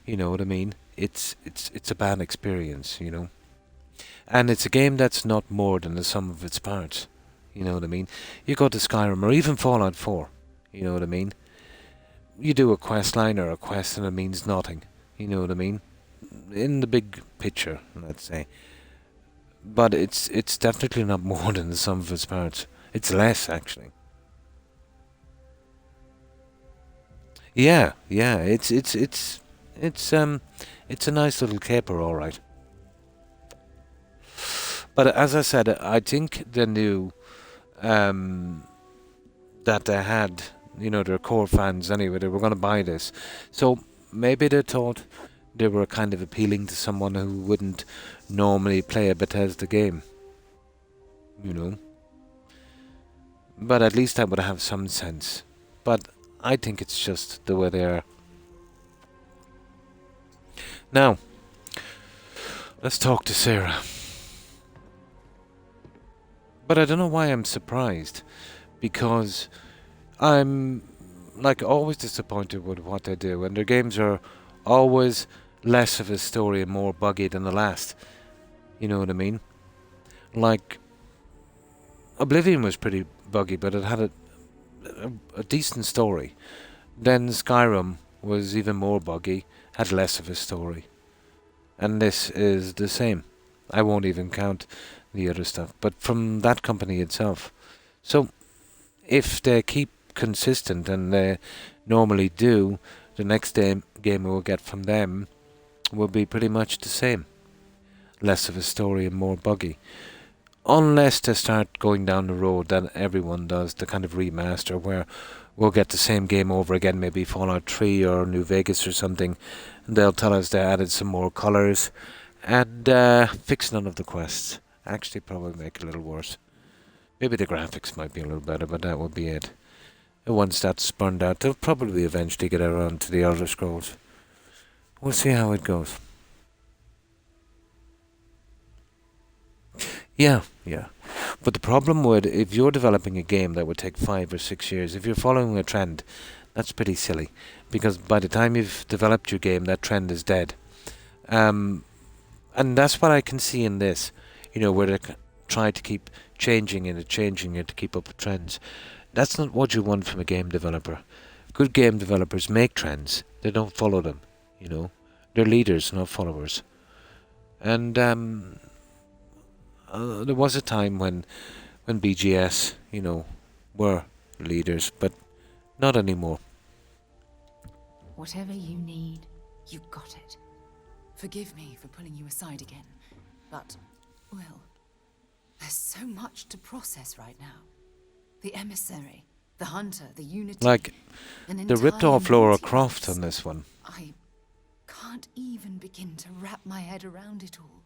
you know what I mean? It's a bad experience, you know. And it's a game that's not more than the sum of its parts. You know what I mean? You go to Skyrim or even Fallout 4. You know what I mean? You do a quest line or a quest and it means nothing. You know what I mean? In the big picture, let's say. But it's definitely not more than the sum of its parts. It's less, actually. Yeah. It's a nice little caper, all right. But as I said, I think the new that they had, you know, their core fans anyway. They were going to buy this. So maybe they thought they were kind of appealing to someone who wouldn't normally play a Bethesda game. You know. But at least I would have some sense. But I think it's just the way they are. Now, let's talk to Sarah. But I don't know why I'm surprised. Because I'm, like, always disappointed with what they do. And their games are always less of a story and more buggy than the last. You know what I mean? Like, Oblivion was pretty buggy, but it had a decent story. Then Skyrim was even more buggy, had less of a story. And this is the same. I won't even count the other stuff, but from that company itself. So, if they keep consistent, and they normally do, the next game we'll get from them will be pretty much the same. Less of a story and more buggy. Unless they start going down the road that everyone does, the kind of remaster where we'll get the same game over again, maybe Fallout 3 or New Vegas or something, and they'll tell us they added some more colours and fix none of the quests. Actually, probably make it a little worse. Maybe the graphics might be a little better, but that would be it. And once that's burned out, they'll probably eventually get around to the Elder Scrolls. We'll see how it goes. Yeah. But the problem would, if you're developing a game that would take 5 or 6 years, if you're following a trend, that's pretty silly. Because by the time you've developed your game, that trend is dead. And that's what I can see in this. You know, where they try to keep changing it to keep up with trends. That's not what you want from a game developer. Good game developers make trends. They don't follow them, you know. They're leaders, not followers. And there was a time when BGS, you know, were leaders, but not anymore. Whatever you need, you got it. Forgive me for pulling you aside again, but, well, there's so much to process right now. The emissary, the hunter, the unity. Like, they ripped off Lara Croft on this one. I can't even begin to wrap my head around it all.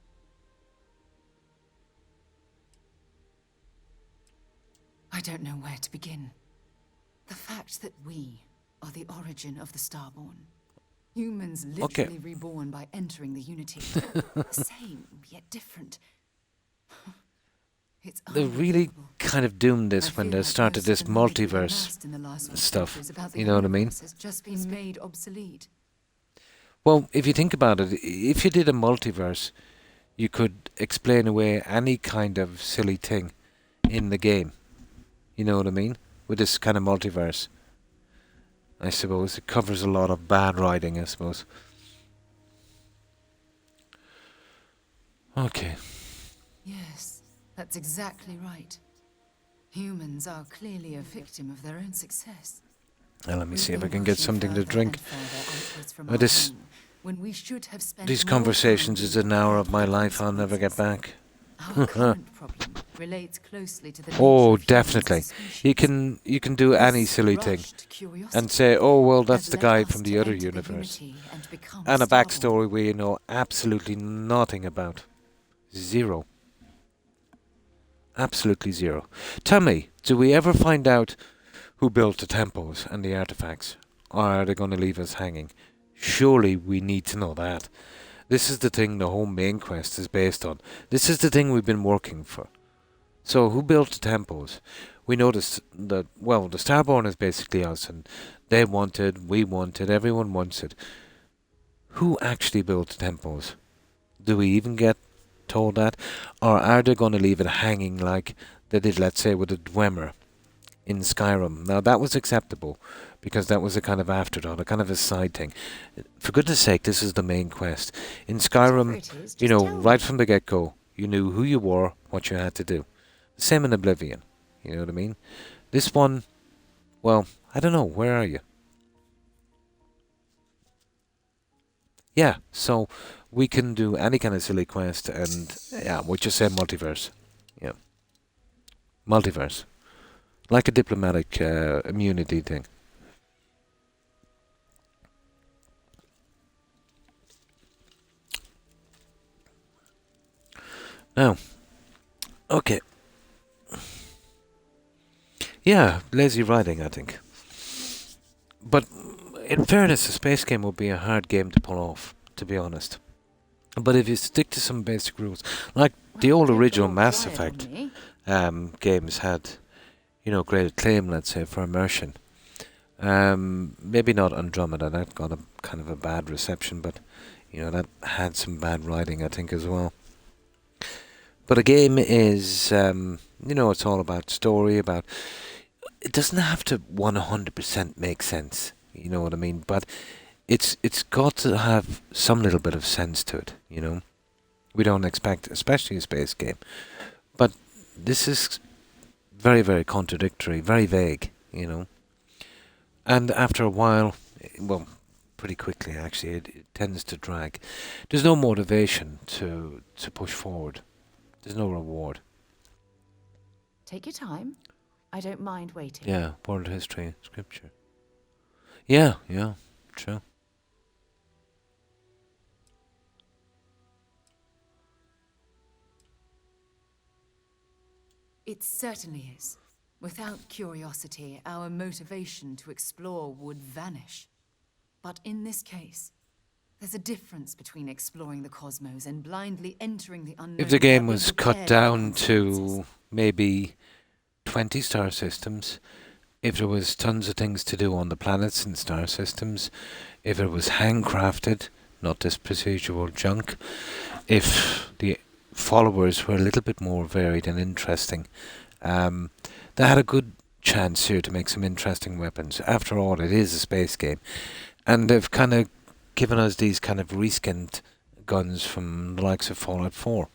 I don't know where to begin. The fact that we are the origin of the Starborn. Humans literally reborn by entering the Unity. The same, yet different. It's they really kind of doomed this when they started this multiverse stuff. You know what I mean? Has just been made obsolete. Well, if you think about it, if you did a multiverse, you could explain away any kind of silly thing in the game. You know what I mean? With this kind of multiverse. I suppose it covers a lot of bad writing, I suppose. Okay. Yes, that's exactly right. Humans are clearly a victim of their own success. Now let me see if I can get something to drink. These conversations is an hour of my life I'll never get back. Relates closely to the oh, definitely. You can do any silly thing and say, oh, well, that's the guy from the other universe. And a backstory we know absolutely nothing about. Zero. Absolutely zero. Tell me, do we ever find out who built the temples and the artifacts? Or are they going to leave us hanging? Surely we need to know that. This is the thing the whole main quest is based on. This is the thing we've been working for. So, who built the temples? We noticed that, well, the Starborn is basically us, and they wanted, we wanted, everyone wants it. Who actually built the temples? Do we even get told that? Or are they going to leave it hanging like they did, let's say, with the Dwemer in Skyrim? Now, that was acceptable, because that was a kind of afterthought, a kind of a side thing. For goodness sake, this is the main quest. In Skyrim, you know, right from the get-go, you knew who you were, what you had to do. Same in Oblivion, you know what I mean? This one, well, I don't know, where are you? Yeah, so we can do any kind of silly quest and, yeah, we'll just say multiverse. Yeah. Multiverse. like a diplomatic immunity thing. Now, okay. Yeah, lazy writing, I think. But in fairness, a space game would be a hard game to pull off, to be honest. But if you stick to some basic rules, like the old original Mass Effect games had, great acclaim, let's say, for immersion. Maybe not Andromeda, that got a kind of a bad reception, but, that had some bad writing, I think, as well. But a game is, it's all about story, about... It doesn't have to 100% make sense, you know what I mean? But it's got to have some little bit of sense to it, We don't expect, especially a space game. But this is very, very contradictory, very vague, And after a while, well, pretty quickly actually, it tends to drag. There's no motivation to push forward. There's no reward. Take your time. I don't mind waiting. Yeah, world history, scripture. Yeah, true. It certainly is. Without curiosity, our motivation to explore would vanish. But in this case, there's a difference between exploring the cosmos and blindly entering the unknown. If the game was cut down to maybe 20 star systems, if there was tons of things to do on the planets and star systems, if it was handcrafted, not this procedural junk, if the followers were a little bit more varied and interesting, they had a good chance here to make some interesting weapons. After all, it is a space game. And they've kind of given us these kind of reskinned guns from the likes of Fallout 4.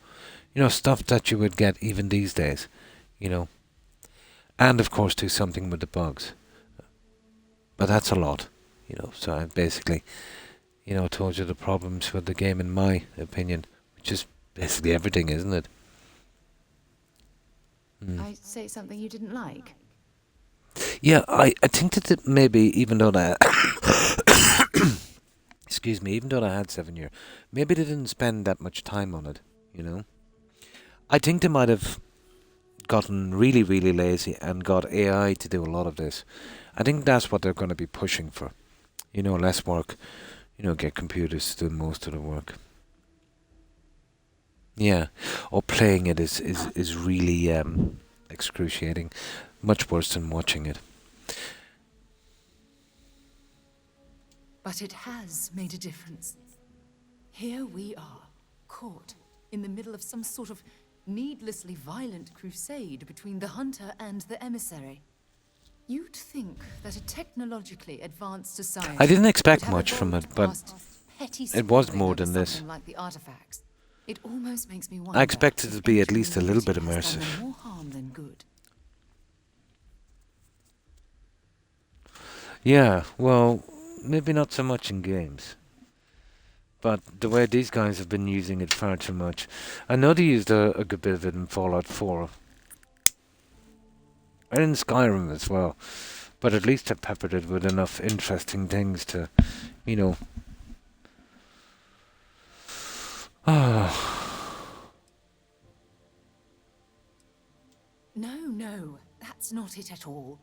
Stuff that you would get even these days, And, of course, do something with the bugs. But that's a lot, So I've basically, told you the problems with the game, in my opinion, which is basically everything, isn't it? I say something you didn't like? Yeah, I think that maybe, even though that... excuse me, even though I had 7 years, maybe they didn't spend that much time on it, I think they might have gotten really, really lazy and got AI to do a lot of this. I think that's what they're going to be pushing for. Less work, get computers to do most of the work. Yeah, or playing it is really excruciating, much worse than watching it. But it has made a difference. Here we are, caught in the middle of some sort of needlessly violent crusade between the hunter and the emissary. You'd think that a technologically advanced society... I didn't expect much from it, but it was more than this. Like the artifacts. It almost makes me wonder. I expected it to be at least a little bit immersive. More harm than good. Yeah, well, maybe not so much in games. But the way these guys have been using it far too much. I know they used a good bit of it in Fallout 4. And in Skyrim as well. But at least I peppered it with enough interesting things to, No, that's not it at all.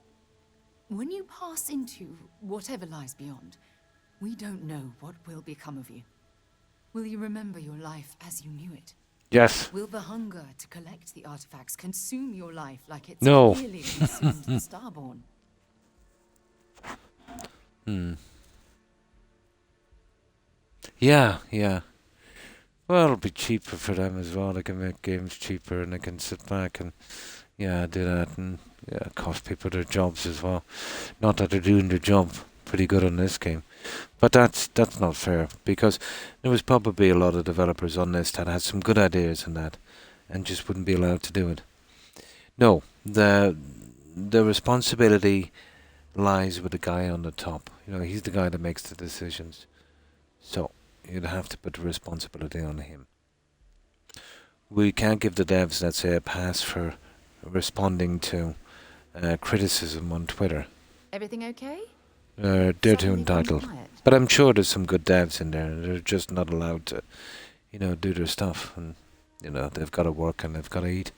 When you pass into whatever lies beyond, we don't know what will become of you. Will you remember your life as you knew it? Yes. Will the hunger to collect the artifacts consume your life like it's No. clearly consumed the Starborn? Yeah. Well, it'll be cheaper for them as well. They can make games cheaper and they can sit back and, do that and cost people their jobs as well. Not that they're doing their job pretty good on this game. But that's not fair, because there was probably a lot of developers on this that had some good ideas in that and just wouldn't be allowed to do it. No, the responsibility lies with the guy on the top. He's the guy that makes the decisions. So you'd have to put the responsibility on him. We can't give the devs, let's say, a pass for responding to criticism on Twitter. Everything okay? They're too Suddenly gone entitled. quiet. But I'm sure there's some good devs in there. They're just not allowed to, do their stuff. And, they've got to work and they've got to eat.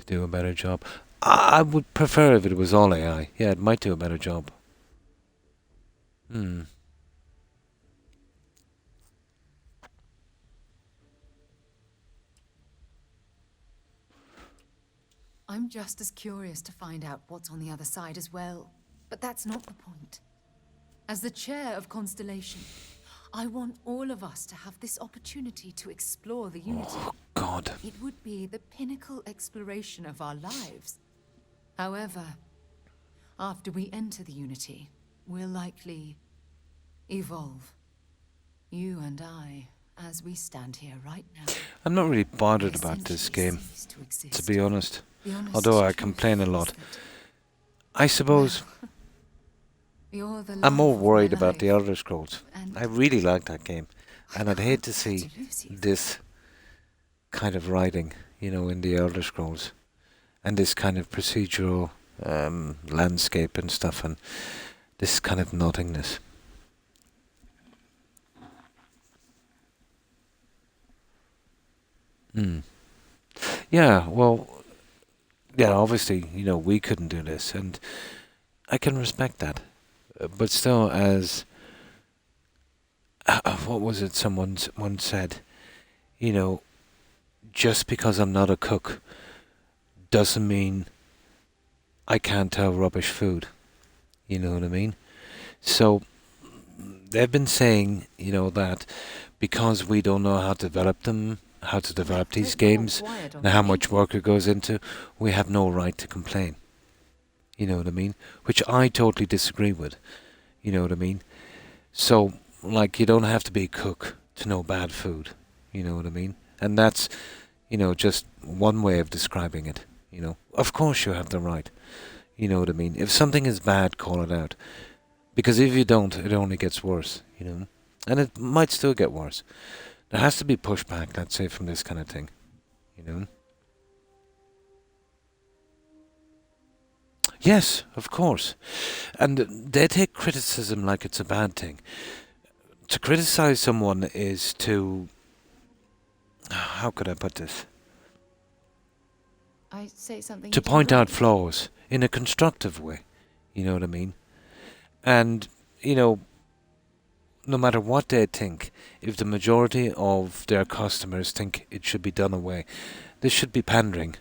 Do a better job. I would prefer if it was all AI. Yeah, it might do a better job. I'm just as curious to find out what's on the other side as well. But that's not the point. As the chair of Constellation, I want all of us to have this opportunity to explore the Unity. Oh, God. It would be the pinnacle exploration of our lives. However, after we enter the Unity, we'll likely evolve. You and I, as we stand here right now. I'm not really bothered about this game, to be honest. Although I complain a lot. I suppose I'm more worried about the Elder Scrolls. I really like that game. And I'd hate to see this kind of writing, in the Elder Scrolls. And this kind of procedural landscape and stuff. And this kind of nothingness. Yeah, well, yeah, obviously, we couldn't do this, and I can respect that. But still, as what was it someone once said, just because I'm not a cook doesn't mean I can't tell rubbish food. You know what I mean? So they've been saying, that because we don't know how to develop them, how to develop these games, and how much work it goes into, we have no right to complain. You know what I mean? Which I totally disagree with. You know what I mean? So, you don't have to be a cook to know bad food. You know what I mean? And that's, just one way of describing it. Of course you have the right. You know what I mean? If something is bad, call it out. Because if you don't, it only gets worse, And it might still get worse. There has to be pushback, let's say, from this kind of thing, Yes, of course. And they take criticism like it's a bad thing. To criticize someone is to... How could I put this? I say something. To point out flaws in a constructive way. You know what I mean? And, no matter what they think, if the majority of their customers think it should be done away, this should be pandering,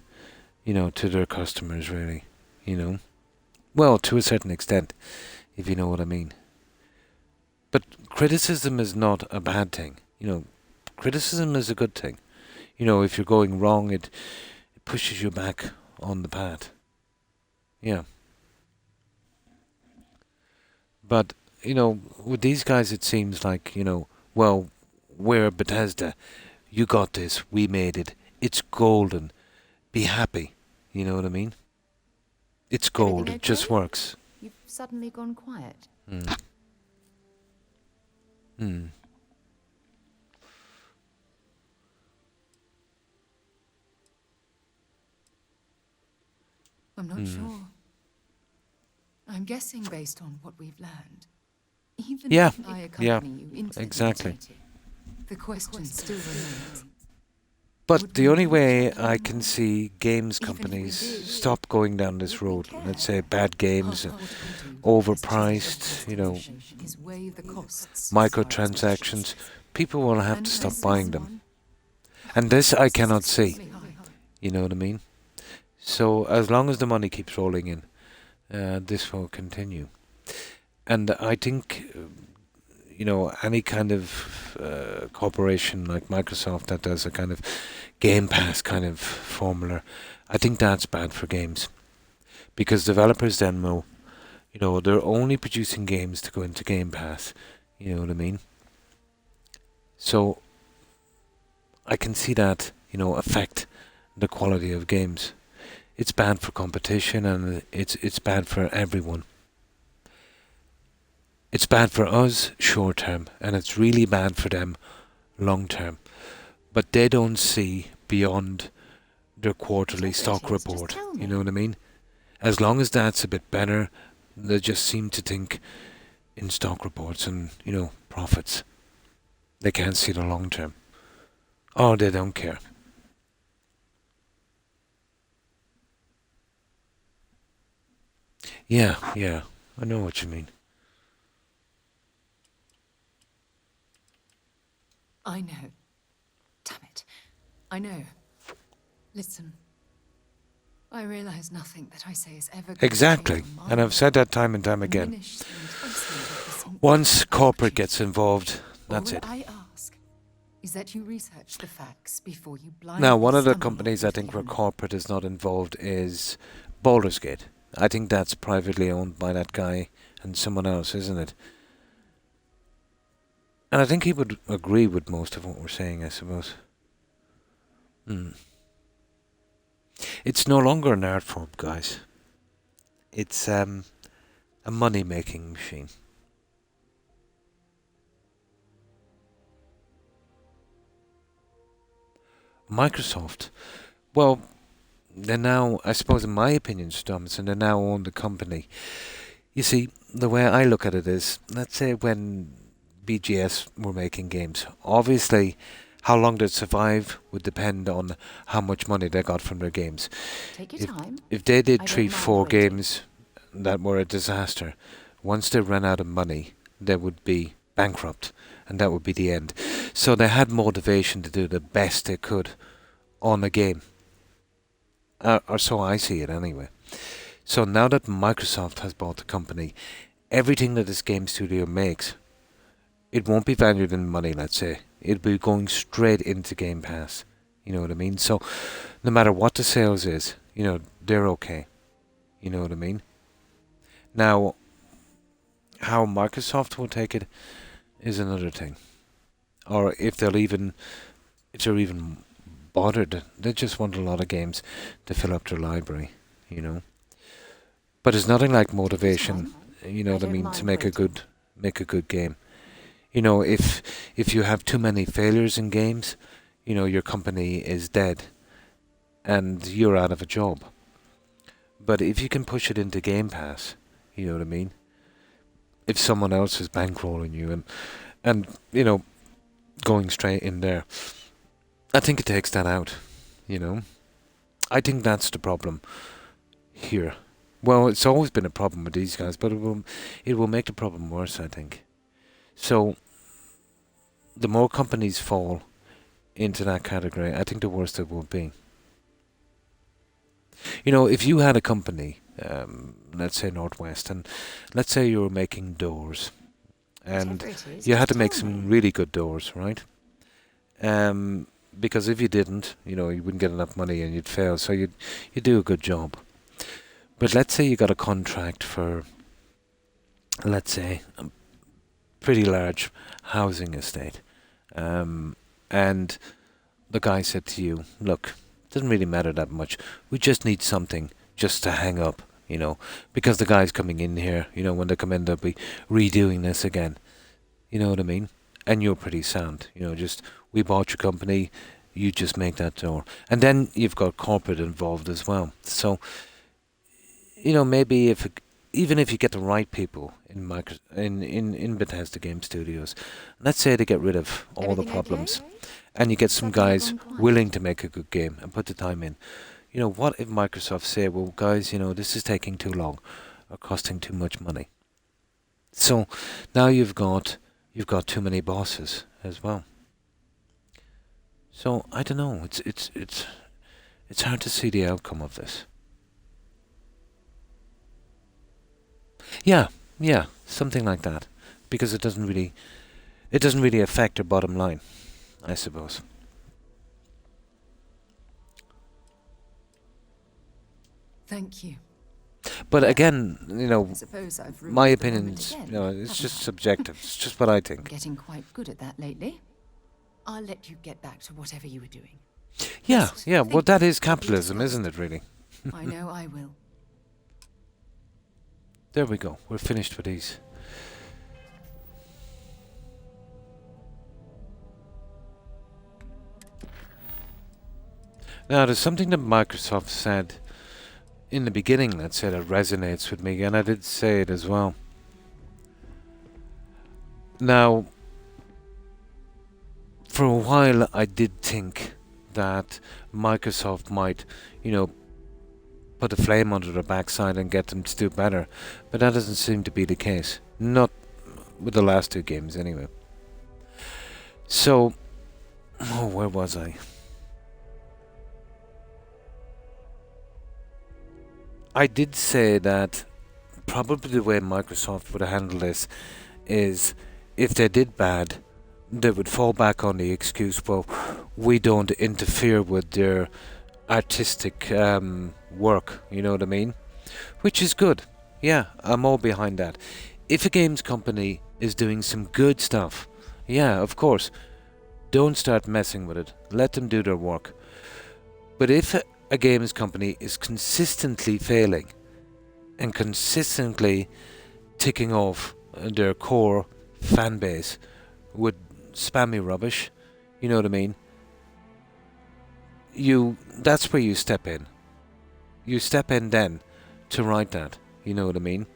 to their customers, really, Well, to a certain extent, if you know what I mean. But criticism is not a bad thing, Criticism is a good thing. If you're going wrong, it pushes you back on the path. Yeah. But with these guys, it seems like, well, we're Bethesda. You got this. We made it. It's golden. Be happy. You know what I mean? It's gold. It just works. You've suddenly gone quiet. I'm not sure. I'm guessing based on what we've learned. Even if I accompany you into exactly. the Unity, the question still remains. But the only way I can see games companies stop going down this road, let's say bad games, overpriced, microtransactions, people will have to stop buying them. And this I cannot see. You know what I mean? So as long as the money keeps rolling in, this will continue. And I think, any kind of corporation like Microsoft that does a kind of Game Pass kind of formula, I think that's bad for games. Because developers then will, they're only producing games to go into Game Pass. You know what I mean? So I can see that, affect the quality of games. It's bad for competition and it's bad for everyone. It's bad for us short term and it's really bad for them long term. But they don't see beyond their quarterly Whatever it stock is, just report. tell You me. know what I mean? As long as that's a bit better, they just seem to think in stock reports and, you know, profits. They can't see the long term. Oh, they don't care. Yeah, yeah, I know what you mean. I know. Damn it. I know. Listen. I realize nothing that I say is ever going to Exactly, change your and I've mind. said that time and time again. Diminish the enticement of this Once corporate gets involved, All that's it. that I ask is that you research the facts before you blindly Now, one of the stumble companies I onto think the where unknown. corporate is not involved is Baldur's Gate. I think that's privately owned by that guy and someone else, isn't it? And I think he would agree with most of what we're saying, I suppose. It's no longer an art form, guys. It's a money-making machine. Microsoft, well, they now, I suppose in my opinion, Thompson, they now own the company. You see, the way I look at it is, let's say when BGS were making games, obviously how long they'd survive would depend on how much money they got from their games. Take your time. If they did I don't 3, mind 4 waiting. games that were a disaster, once they ran out of money, they would be bankrupt, and that would be the end. So they had motivation to do the best they could on a game. Or so I see it anyway. So now that Microsoft has bought the company, everything that this game studio makes, it won't be valued in money, let's say. It'll be going straight into Game Pass. You know what I mean? So no matter what the sales is, you know, they're okay. You know what I mean? Now, how Microsoft will take it is another thing. Or if they're even bothered, they just want a lot of games to fill up their library, you know. But it's nothing like motivation, you know what I mean, to make a good game. You know, if you have too many failures in games, you know, your company is dead and you're out of a job. But if you can push it into Game Pass, you know what I mean? If someone else is bankrolling you and you know, going straight in there, I think it takes that out, you know. I think that's the problem here. Well, it's always been a problem with these guys, but it will make the problem worse, I think. So the more companies fall into that category, I think the worse it will be. You know, if you had a company, let's say Northwest, and let's say you were making doors, and Whatever it is, you had just to make tell some me. really good doors, right? Because if you didn't, you know, you wouldn't get enough money and you'd fail. So you'd do a good job. But let's say you got a contract for, let's say, a pretty large housing estate, and the guy said to you, "Look, it doesn't really matter that much. We just need something just to hang up, you know, because the guy's coming in here. You know, when they come in, they'll be redoing this again. You know what I mean? And you're pretty sound. You know, just we bought your company, you just make that door, and then you've got corporate involved as well. So, you know, maybe even if you get the right people in Bethesda Game Studios, let's say they get rid of all Everything the okay? problems, and you get some Something guys gone quiet. willing to make a good game and put the time in. You know, what if Microsoft say, well, guys, you know, this is taking too long or costing too much money? So now you've got too many bosses as well. So I don't know. It's hard to see the outcome of this. Yeah, something like that, because it doesn't really affect their bottom line, I suppose. Thank you. But again, you know, I suppose I've ruined my the moment opinions, again, you know, it's haven't just I? subjective. It's just what I I'm think. getting quite good at that lately. I'll let you get back to whatever you were doing. Yeah, yeah. Well, think that is what we capitalism, discussed. isn't it? Really. I know I will. There we go. We're finished with these. Now, there's something that Microsoft said in the beginning, let's say, that resonates with me, and I did say it as well. Now, for a while, I did think that Microsoft might, you know, put a flame under their backside and get them to do better, but that doesn't seem to be the case. Not with the last two games, anyway. So, oh, where was I? I did say that probably the way Microsoft would handle this is if they did bad, they would fall back on the excuse, well, we don't interfere with their artistic work, you know what I mean? Which is good. Yeah, I'm all behind that. If a games company is doing some good stuff, yeah, of course, don't start messing with it. Let them do their work. But if a games company is consistently failing and consistently ticking off their core fan base with spammy rubbish, you know what I mean? That's where you step in. You step in then to right that, you know what I mean?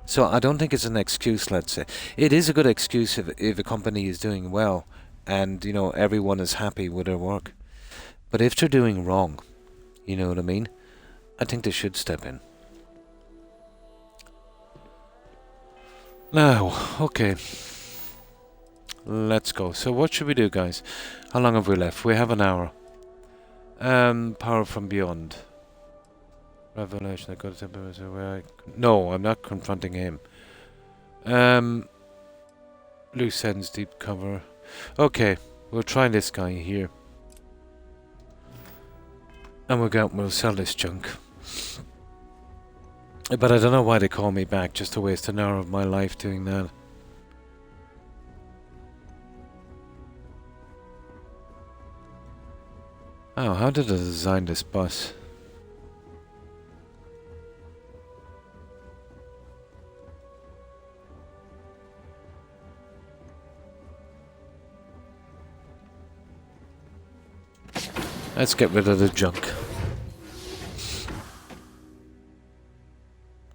So I don't think it's an excuse, let's say. It is a good excuse if a company is doing well and, you know, everyone is happy with their work. But if they're doing wrong, you know what I mean? I think they should step in. Now, okay. Let's go. So what should we do, guys? How long have we left? We have an hour. Power from Beyond. Revelation. No, I'm not confronting him. Loose ends, deep cover. Okay, we'll try this guy here. And we'll sell this junk. But I don't know why they call me back, just to waste an hour of my life doing that. Oh, how did I design this bus? Let's get rid of the junk.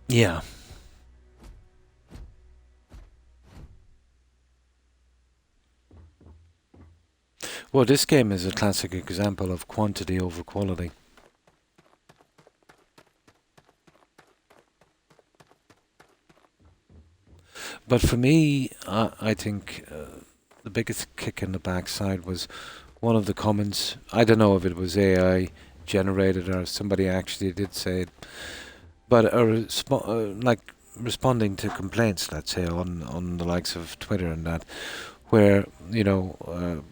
Yeah. Well, this game is a classic example of quantity over quality. But for me, I think the biggest kick in the backside was one of the comments. I don't know if it was AI generated or somebody actually did say it, but like responding to complaints, let's say, on the likes of Twitter and that, where, you know,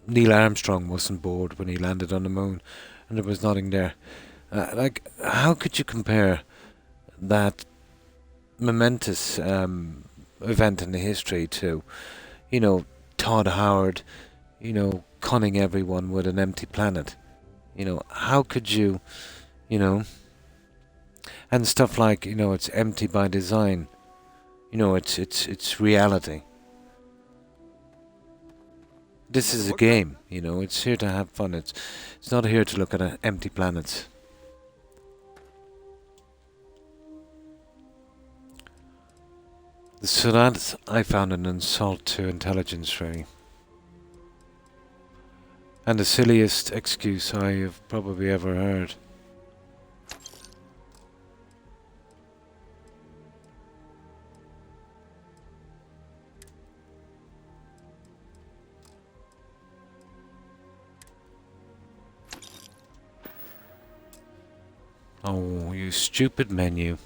Neil Armstrong wasn't bored when he landed on the moon, and there was nothing there. Like, how could you compare that momentous event in the history to, you know, Todd Howard, you know, conning everyone with an empty planet? You know, how could you, you know, and stuff like, you know, it's empty by design. You know, it's reality. This is a game, you know, it's here to have fun. It's not here to look at empty planets. So that I found an insult to intelligence, really. And the silliest excuse I have probably ever heard. Oh, you stupid menu.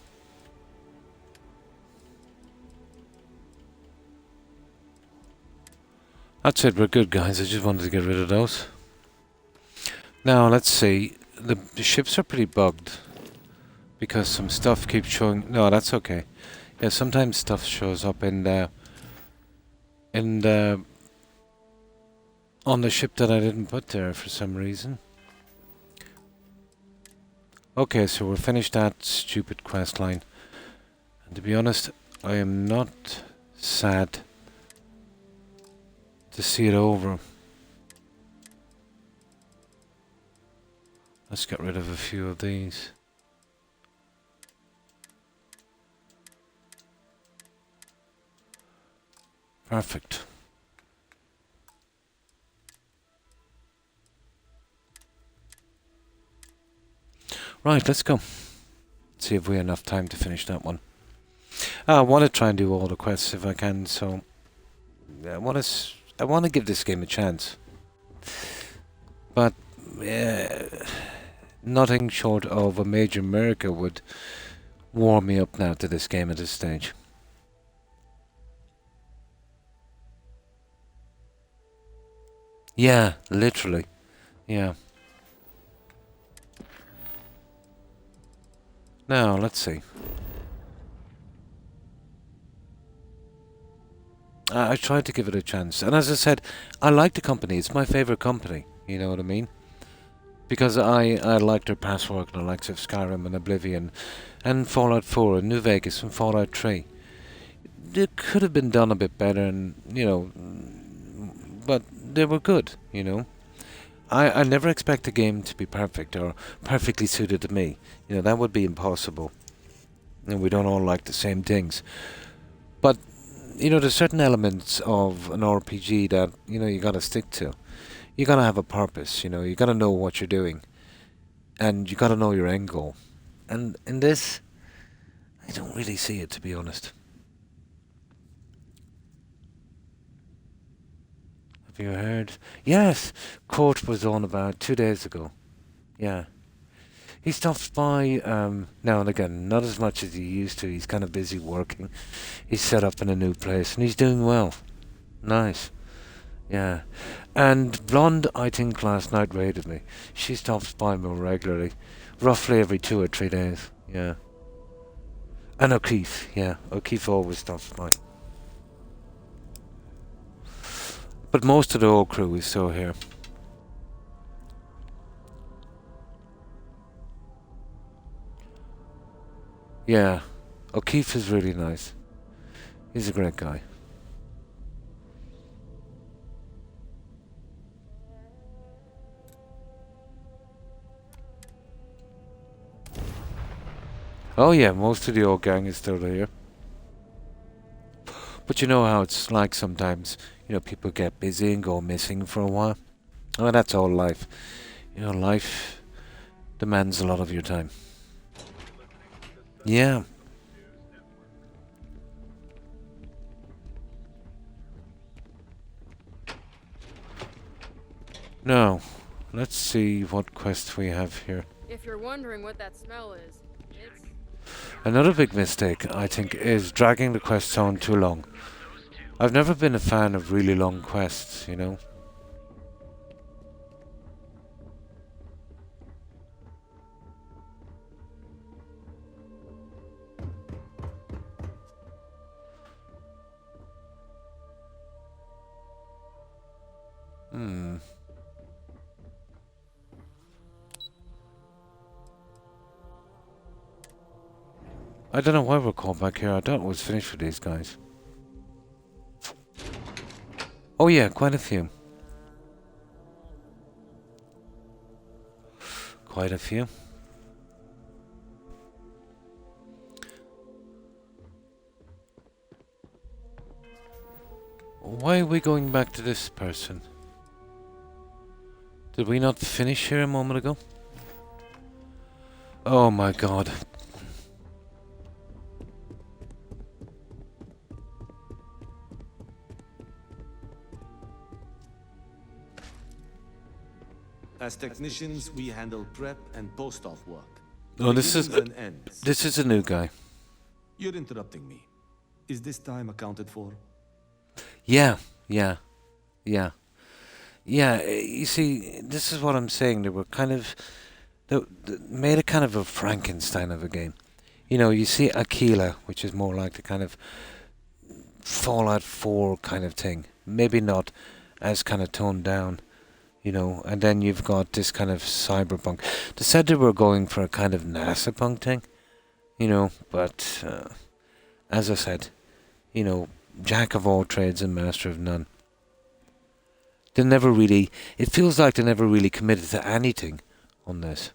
That's it, we're good, guys. I just wanted to get rid of those. Now, let's see. The ships are pretty bugged, because some stuff keeps showing... No, that's okay. Yeah, sometimes stuff shows up on the ship that I didn't put there for some reason. Okay, so we're finished that stupid quest line. And to be honest, I am not sad to see it over. Let's get rid of a few of these. Perfect. Right, let's go. See if we have enough time to finish that one. I want to try and do all the quests if I can, so I want to give this game a chance. But nothing short of a major miracle would warm me up now to this game at this stage. Yeah, literally. Yeah. Now, let's see. I tried to give it a chance. And as I said, I like the company. It's my favorite company. You know what I mean? Because I like their past work and the likes of Skyrim and Oblivion and Fallout 4 and New Vegas and Fallout 3. It could have been done a bit better and, you know, but they were good, you know. I never expect a game to be perfect or perfectly suited to me. You know, that would be impossible. And we don't all like the same things. But, you know, there's certain elements of an RPG that, you know, you gotta stick to. You gotta have a purpose, you know, you gotta know what you're doing. And you gotta know your end goal. And in this, I don't really see it, to be honest. Have you heard? Yes, Croc was on about 2 days ago. Yeah. He stops by now and again, not as much as he used to. He's kind of busy working. He's set up in a new place and he's doing well. Nice. Yeah. And Blonde, I think, last night raided me. She stops by more regularly. Roughly every 2 or 3 days. Yeah. And O'Keefe, yeah. O'Keefe always stops by. But most of the old crew is still here. Yeah. O'Keefe is really nice. He's a great guy. Oh yeah, most of the old gang is still here. But you know how it's like sometimes. You know, people get busy and go missing for a while. Oh, that's all life. You know, life demands a lot of your time. Yeah. Now, let's see what quest we have here. If you're wondering what that smell is, it's... Another big mistake, I think, is dragging the quests on too long. I've never been a fan of really long quests, you know. I don't know why we're called back here. I thought it was finished with these guys. Oh yeah, quite a few. Quite a few. Why are we going back to this person? Did we not finish here a moment ago? Oh my god. As technicians, we handle prep and post-off work. Oh, this is a new guy. You're interrupting me. Is this time accounted for? Yeah. You see, this is what I'm saying. They were kind of... They made a kind of a Frankenstein of a game. You know, you see Aquila, which is more like the kind of Fallout 4 kind of thing. Maybe not as kind of toned down, you know. And then you've got this kind of cyberpunk. They said they were going for a kind of NASA punk thing, you know. But, as I said, you know, jack of all trades and master of none. They never really... It feels like they never really committed to anything on this.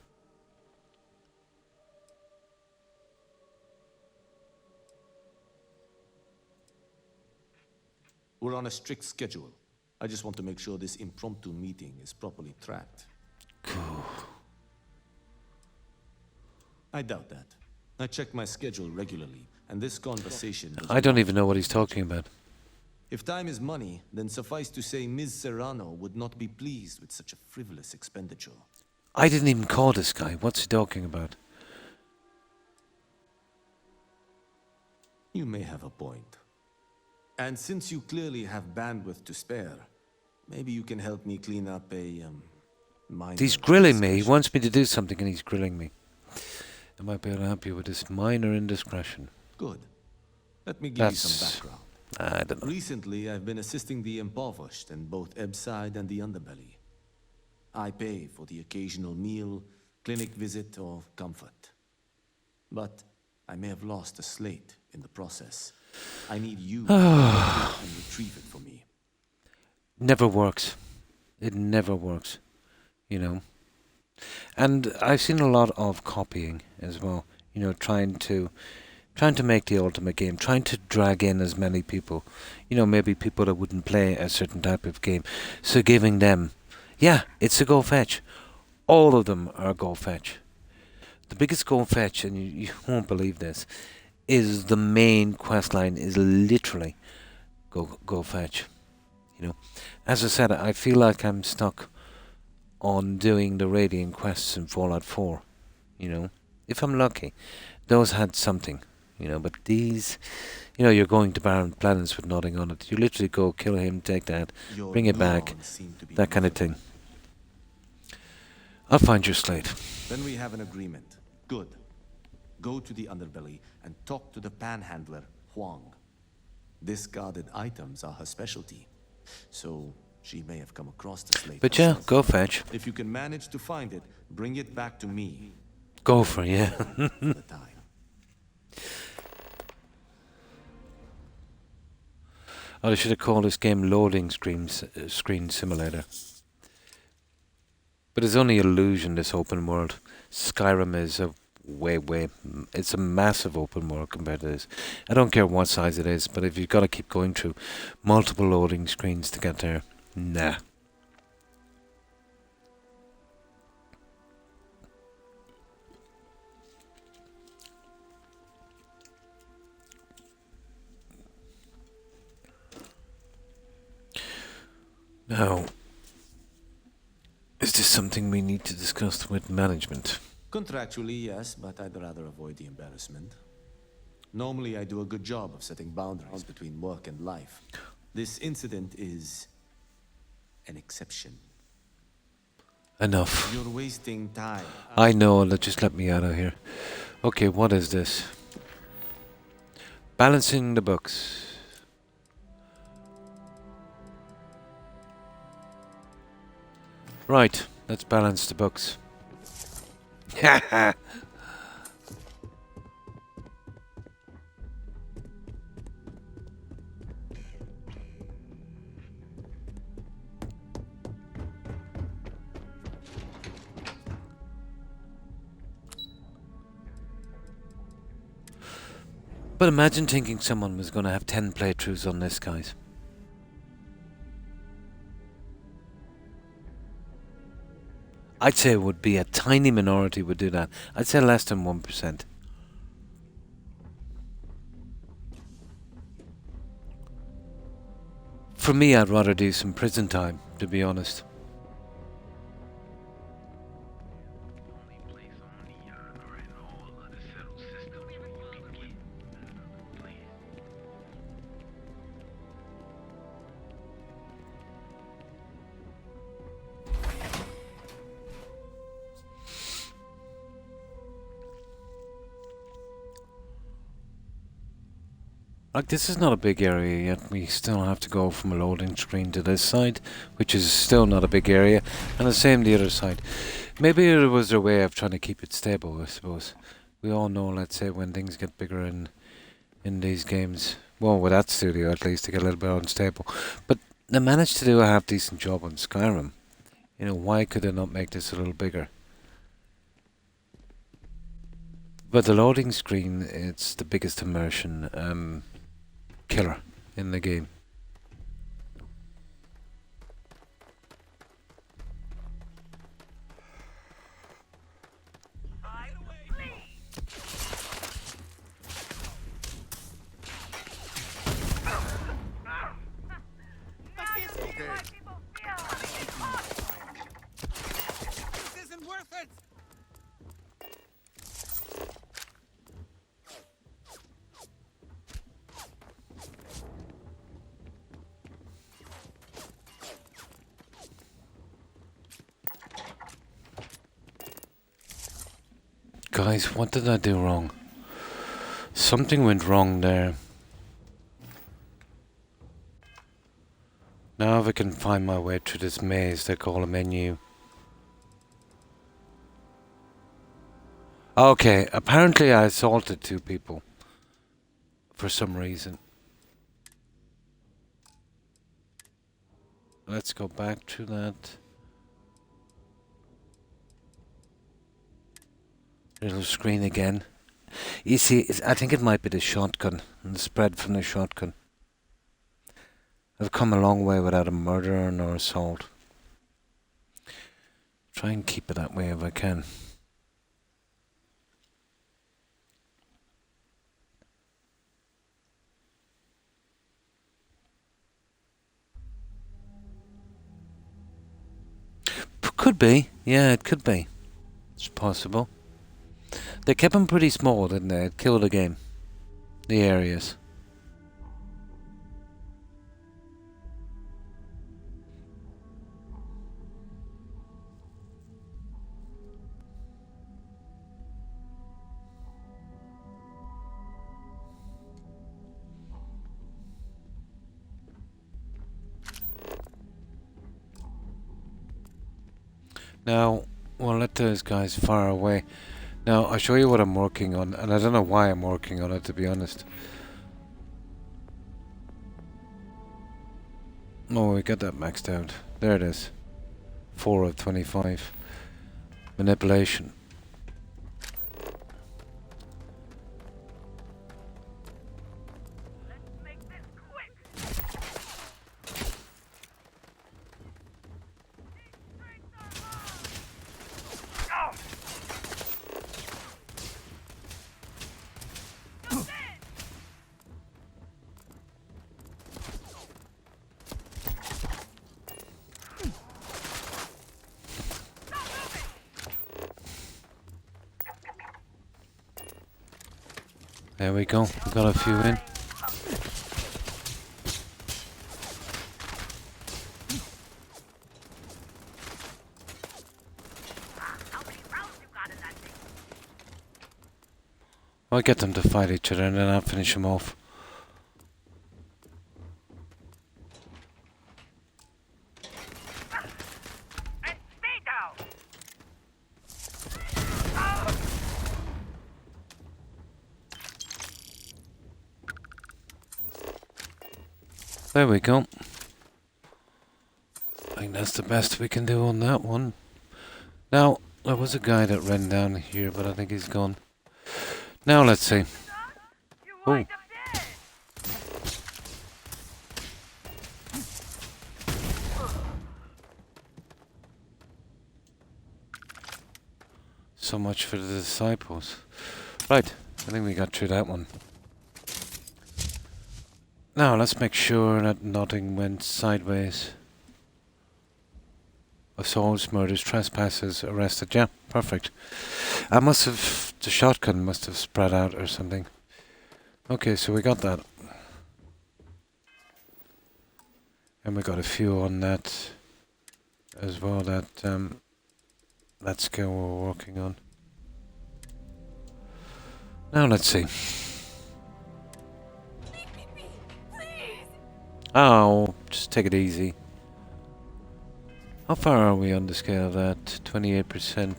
We're on a strict schedule. I just want to make sure this impromptu meeting is properly tracked. I doubt that. I check my schedule regularly, and this conversation... I don't even know what he's talking about. If time is money, then suffice to say Ms. Serrano would not be pleased with such a frivolous expenditure. I didn't even call this guy. What's he talking about? You may have a point. And since you clearly have bandwidth to spare, maybe you can help me clean up a, minor... He's grilling me. He wants me to do something and he's grilling me. I might be able to help you with this minor indiscretion. Good. Let me give you some background. I don't know. Recently, I've been assisting the impoverished in both Ebbside and the Underbelly. I pay for the occasional meal, clinic visit, or comfort. But I may have lost a slate in the process. I need you to and retrieve it for me. Never works. It never works. You know. And I've seen a lot of copying as well. You know, trying to make the ultimate game, trying to drag in as many people. You know, maybe people that wouldn't play a certain type of game. So giving them, yeah, it's a go fetch. All of them are go fetch. The biggest go fetch, and you won't believe this, is the main quest line is literally go fetch. You know, as I said, I feel like I'm stuck on doing the Radiant quests in Fallout 4. You know, if I'm lucky, those had something. You know, but these, you know, you're going to barren planets with nothing on it. You literally go, kill him, take that, bring it back, that kind of thing. I'll find your slate. Then we have an agreement. Good. Go to the Underbelly and talk to the panhandler, Huang. Discarded items are her specialty, so she may have come across the slate But herself. yeah, go fetch. If you can manage to find it, bring it back to me. Go for it, yeah. For the time. Oh, they should have called this game Loading Screen Simulator. But it's only illusion, this open world. Skyrim is a it's a massive open world compared to this. I don't care what size it is, but if you've got to keep going through multiple loading screens to get there, nah. Now, is this something we need to discuss with management? Contractually, yes, but I'd rather avoid the embarrassment. Normally, I do a good job of setting boundaries between work and life. This incident is an exception. Enough. You're wasting time. I know, just let me out of here. Okay, what is this? Balancing the books. Right, let's balance the books. Haha. But imagine thinking someone was going to have 10 playthroughs on this, guys. I'd say it would be a tiny minority would do that. I'd say less than 1%. For me, I'd rather do some prison time, to be honest. Like, this is not a big area yet. We still have to go from a loading screen to this side, which is still not a big area, and the same the other side. Maybe it was their way of trying to keep it stable, I suppose. We all know, let's say, when things get bigger in these games, well, with that studio at least, they get a little bit unstable. But they managed to do a half-decent job on Skyrim. You know, why could they not make this a little bigger? But the loading screen, it's the biggest immersion killer in the game. Guys, what did I do wrong? Something went wrong there. Now if I can find my way through this maze they call a menu. Okay, apparently I assaulted 2 people. For some reason. Let's go back to that. Little screen again. You see, I think it might be the shotgun and the spread from the shotgun. I've come a long way without a murder nor assault. Try and keep it that way if I can. Could be. Yeah, it could be. It's possible. They kept them pretty small, didn't they? It killed the game. The areas. Now, we'll let those guys far away. Now, I'll show you what I'm working on, and I don't know why I'm working on it, to be honest. Oh, we got that maxed out. There it is. 4 of 25. Manipulation. There we go. We got a few in. I'll get them to fight each other and then I'll finish them off. There we go. I think that's the best we can do on that one. Now, there was a guy that ran down here, but I think he's gone. Now, let's see. Oh. So much for the disciples. Right, I think we got through that one. Now, let's make sure that nothing went sideways. Assaults, murders, trespasses, arrested. Yeah, perfect. The shotgun must have spread out or something. Okay, so we got that. And we got a few on that as well, that skill we're working on. Now, let's see. Oh, just take it easy. How far are we on the scale of that? 28%.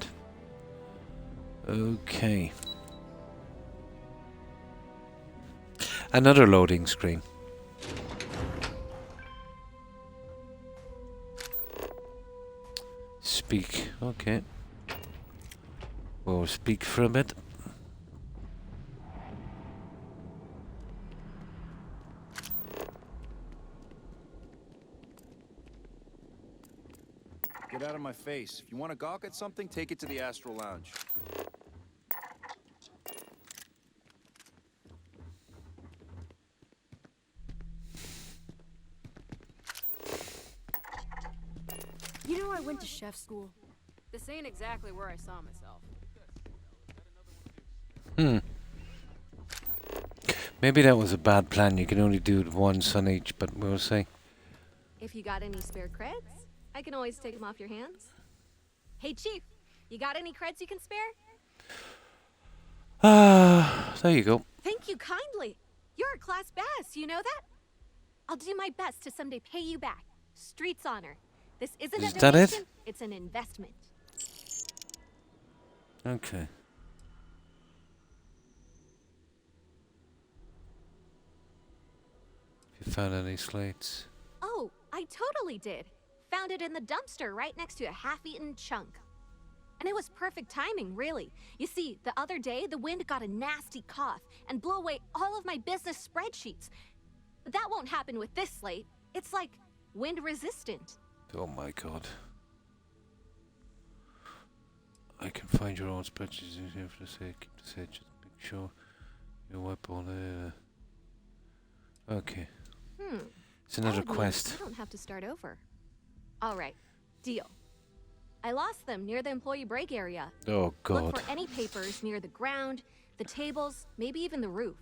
Okay. Another loading screen. speak. Okay. We'll speak for a bit. Get out of my face. If you want to gawk at something, take it to the Astral Lounge. You know I went to chef school. This ain't exactly where I saw myself. Maybe that was a bad plan. You can only do it once on each, but we'll see. If you got any spare creds, I can always take them off your hands. Hey, Chief, you got any creds you can spare? There you go. Thank you kindly. You're a class bass, you know that? I'll do my best to someday pay you back. Street's honor. This isn't Is a that donation, it? it's an investment. Okay. Have you found any slates? Oh, I totally did. Found it in the dumpster right next to a half-eaten chunk. And it was perfect timing, really. You see, the other day, the wind got a nasty cough and blew away all of my business spreadsheets. But that won't happen with this slate. It's like wind resistant. Oh my god. I can find your own spreadsheets in here for the sake. Keep the sake. Just make sure you wipe all the. Okay. It's another That means quest. I don't have to start over. All right, deal. I lost them near the employee break area. Oh god. Look for any papers near the ground, the tables, maybe even the roof.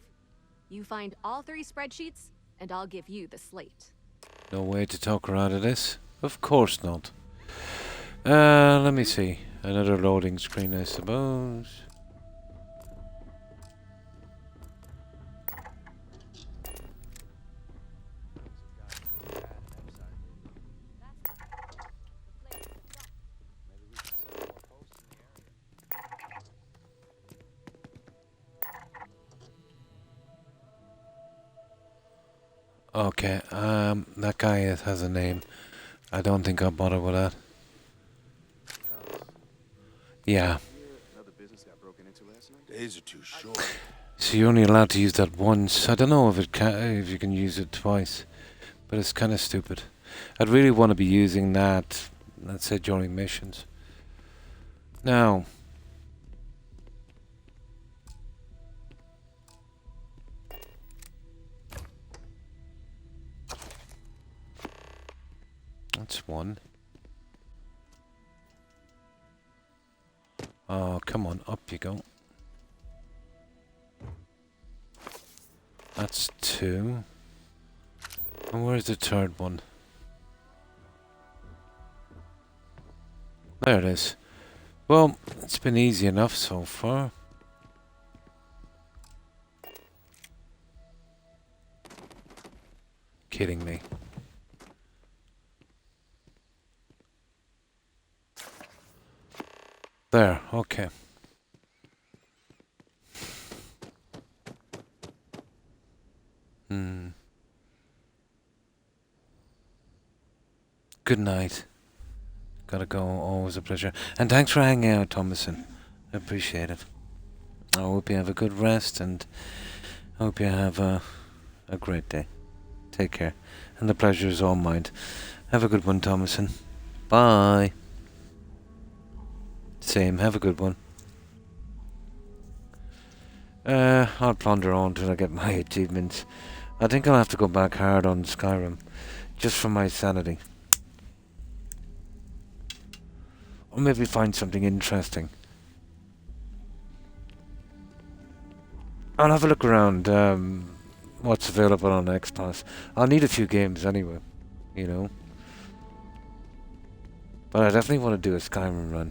You find all 3 spreadsheets, and I'll give you the slate. No way to talk her out of this? Of course not. Let me see. Another loading screen, I suppose. Okay, that guy has a name. I don't think I'll bother with that. Yeah. Days are too short. So you're only allowed to use that once. I don't know if if you can use it twice, but it's kind of stupid. I'd really want to be using that, let's say, during missions. Now. That's one. Oh, come on, up you go. That's 2. And where's the 3rd one? There it is. Well, it's been easy enough so far. Kidding me. There, okay. Good night. Gotta go, always a pleasure. And thanks for hanging out, Thomason. I appreciate it. I hope you have a good rest and I hope you have a great day. Take care. And the pleasure is all mine. Have a good one, Thomason. Bye. Same, have a good one. I'll ponder on till I get my achievements. I think I'll have to go back hard on Skyrim. Just for my sanity. Or maybe find something interesting. I'll have a look around what's available on Xbox. I'll need a few games anyway, you know. But I definitely want to do a Skyrim run.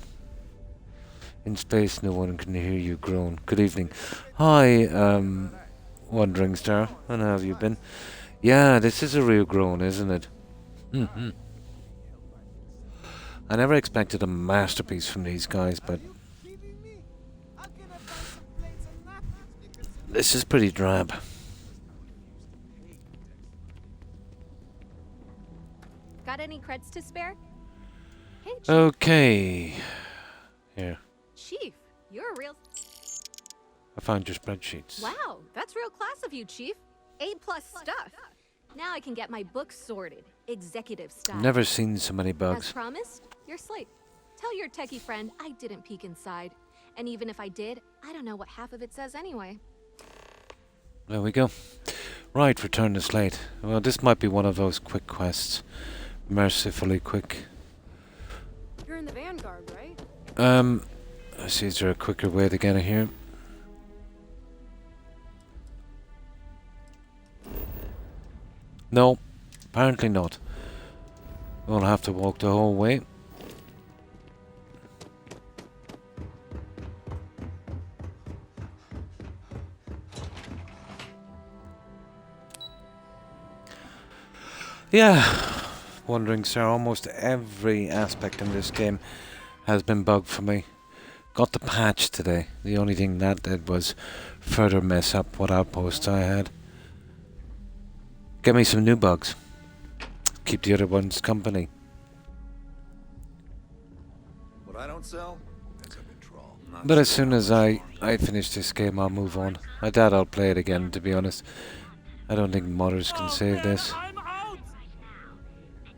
In space, no one can hear you groan. Good evening. Hi, Wandering Star. And how have you been? Yeah, this is a real groan, isn't it? I never expected a masterpiece from these guys, but this is pretty drab. Got any creds to spare? Hey, Chief. Okay. Here. Chief, you're a real... I found your spreadsheets. Wow, that's real class of you, Chief. A-plus stuff. Now I can get my books sorted, executive style. Never seen so many As bugs. promised, your slate. Tell your techie friend I didn't peek inside. And even if I did, I don't know what half of it says anyway. There we go. Right, return the slate. Well, this might be one of those quick quests. Mercifully quick. You're in the Vanguard, right? I see, is there a quicker way to get it here? No, apparently not. We'll have to walk the whole way. Yeah, wondering, sir, almost every aspect in this game has been bugged for me. Got the patch today. The only thing that did was further mess up what outposts I had. Get me some new bugs. Keep the other ones company. What I don't sell, ends up in trawl. But as soon as I finish this game, I'll move on. I doubt I'll play it again, to be honest. I don't think modders can save this.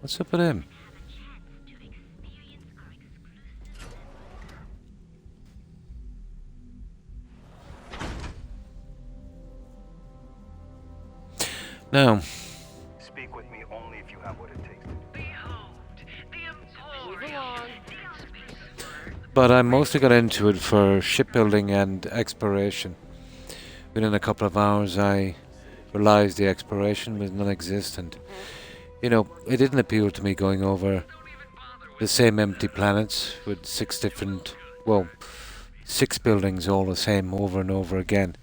What's up with him? Now, Speak with me only if you have what it takes to do. Move along. but I mostly got into it for shipbuilding and exploration. Within a couple of hours, I realized the exploration was non-existent. You know, it didn't appeal to me going over the same empty planets with 6 buildings all the same over and over again.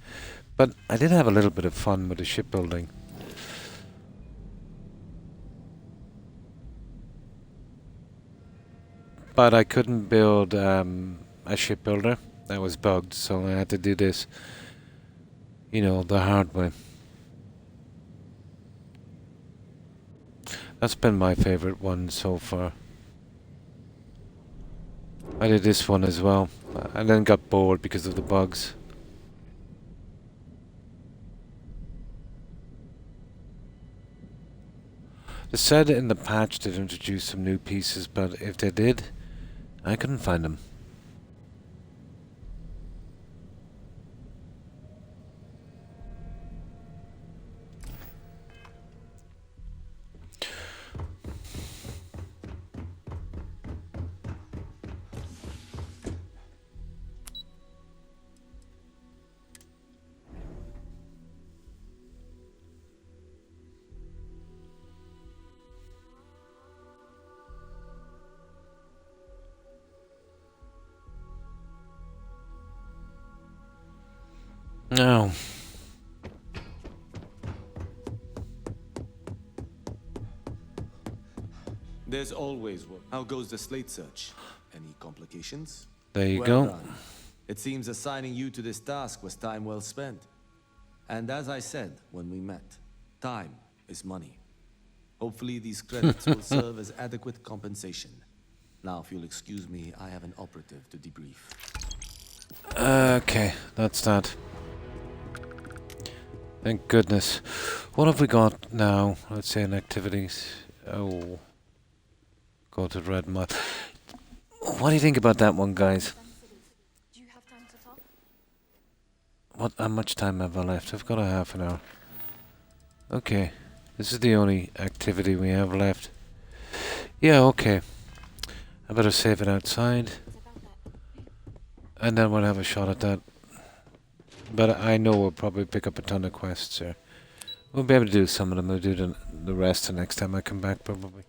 But I did have a little bit of fun with the shipbuilding. But I couldn't build a shipbuilder. That was bugged, so I had to do this, you know, the hard way. That's been my favorite one so far. I did this one as well, and then got bored because of the bugs. They said in the patch they'd introduce some new pieces, but if they did, I couldn't find them. No. There's always work. How goes the slate search? Any complications? There you Well go. done. It seems assigning you to this task was time well spent. And as I said when we met, time is money. Hopefully these credits will serve as adequate compensation. Now, if you'll excuse me, I have an operative to debrief. Okay, that's that. Thank goodness. What have we got now? Let's say in activities. Oh. Go to Red Mud. What do you think about that one, guys? Do you have time to talk? How much time have I left? I've got a half an hour. Okay. This is the only activity we have left. Yeah, okay. I better save it outside. And then we'll have a shot at that. But I know we'll probably pick up a ton of quests here. We'll be able to do some of them. We'll do the rest the next time I come back, probably.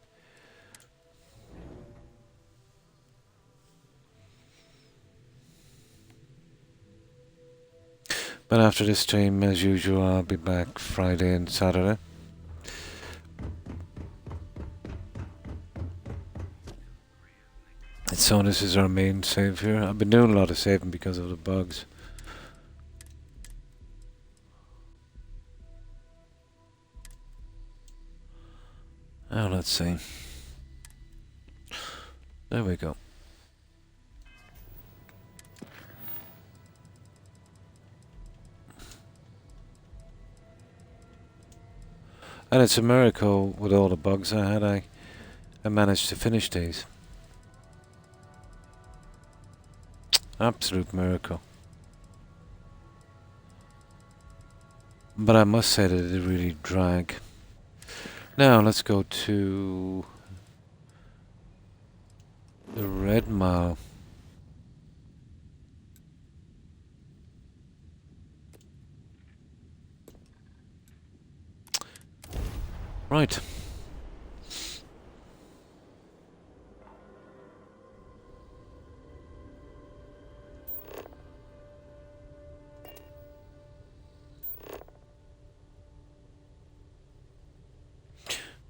But after this stream, as usual, I'll be back Friday and Saturday. And so this is our main save here. I've been doing a lot of saving because of the bugs. Now let's see. There we go. And it's a miracle with all the bugs I had, I managed to finish these. Absolute miracle. But I must say that it really drag. Now let's go to the Red Mile. Right.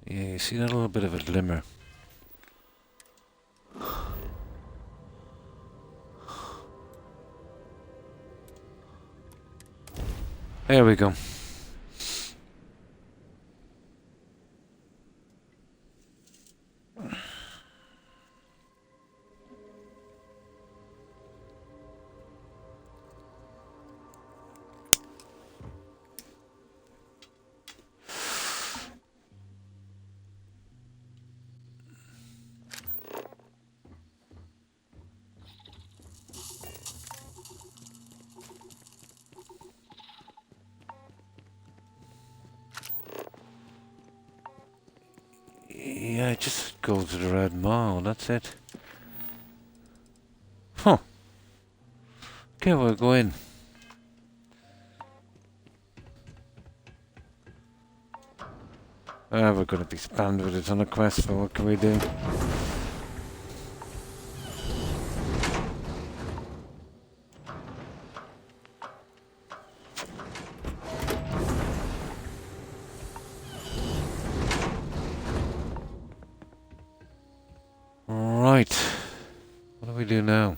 Yeah, you see that little bit of a glimmer. There we go. Yeah, just go to the Red Mile, that's it. Huh. Okay, we'll go in. We're gonna be spammed with a ton of quests, but what can we do? Right. What do we do now?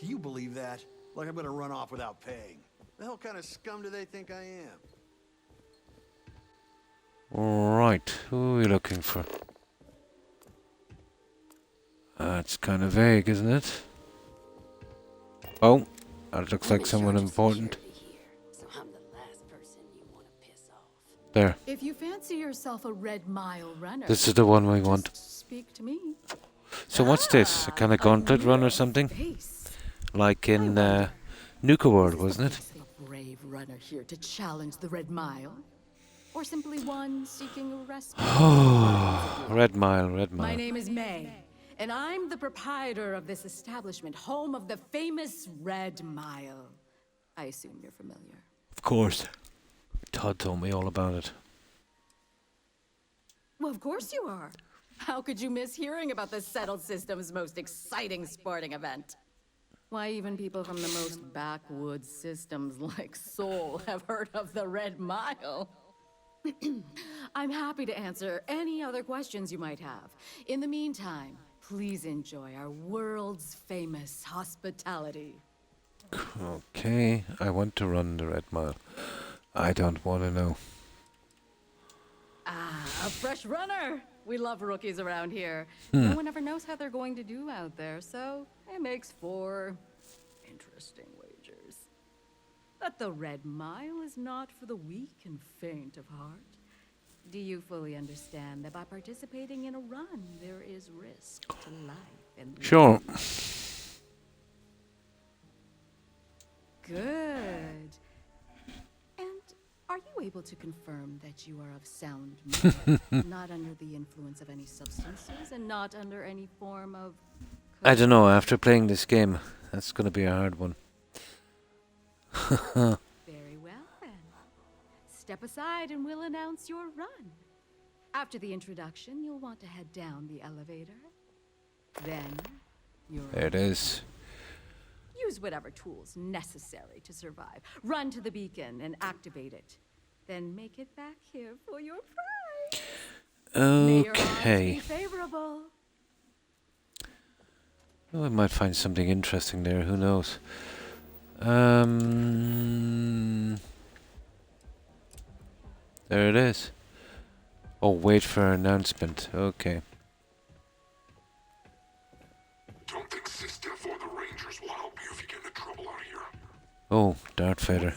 You believe that? Like I'm gonna run off without paying. The hell kind of scum do they think I am? Right, who are we looking for? It's kind of vague, isn't it? Oh, that looks like someone important. There. If you fancy yourself a Red Mile runner, This is the one we want. speak to me. So what's this? A kind of gauntlet run or something? Like in Nuka World, wasn't it? A brave runner here to challenge the Red Mile, or simply one seeking a rescue. Oh, Red Mile, Red Mile. My name is May, and I'm the proprietor of this establishment, home of the famous Red Mile. I assume you're familiar. Of course. Todd told me all about it. Well, of course you are. How could you miss hearing about the Settled System's most exciting sporting event? Why, even people from the most backwoods systems like Sol have heard of the Red Mile. I'm happy to answer any other questions you might have. In the meantime, please enjoy our world's famous hospitality. Okay, I want to run the Red Mile. I don't want to know. Ah, a fresh runner! We love rookies around here. Hmm. No one ever knows how they're going to do out there, so it makes for interesting wagers. But the Red Mile is not for the weak and faint of heart. Do you fully understand that by participating in a run, there is risk to life and limb? Sure. Good. And are you able to confirm that you are of sound mind, not under the influence of any substances, and not under any form of... I don't know, after playing this game, that's going to be a hard one. Very well, then. Step aside and we'll announce your run. After the introduction, you'll want to head down the elevator. Then, you're... There it is. Use whatever tools necessary to survive. Run to the beacon and activate it. Then make it back here for your prize. May your odds Okay. be favorable. Oh, I might find something interesting there, who knows. There it is. Oh, wait for announcement. Okay. Don't think Sistaff or the Rangers will help you if you get into trouble out here. Oh, Darth Vader.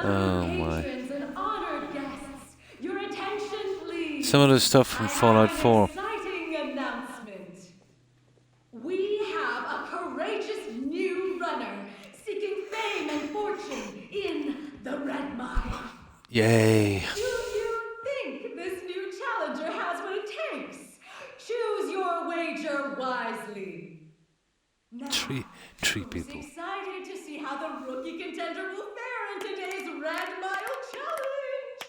Oh my. Patrons and honored guests, your attention please. Some of the stuff from Fallout 4. Exciting announcement. We have a courageous new runner seeking fame and fortune in the Red Mine. Yay. Do you think this new challenger has what it takes? Choose your wager wisely. Now, Three who's people. excited to see how the rookie contender will fare in today's Red Mile Challenge?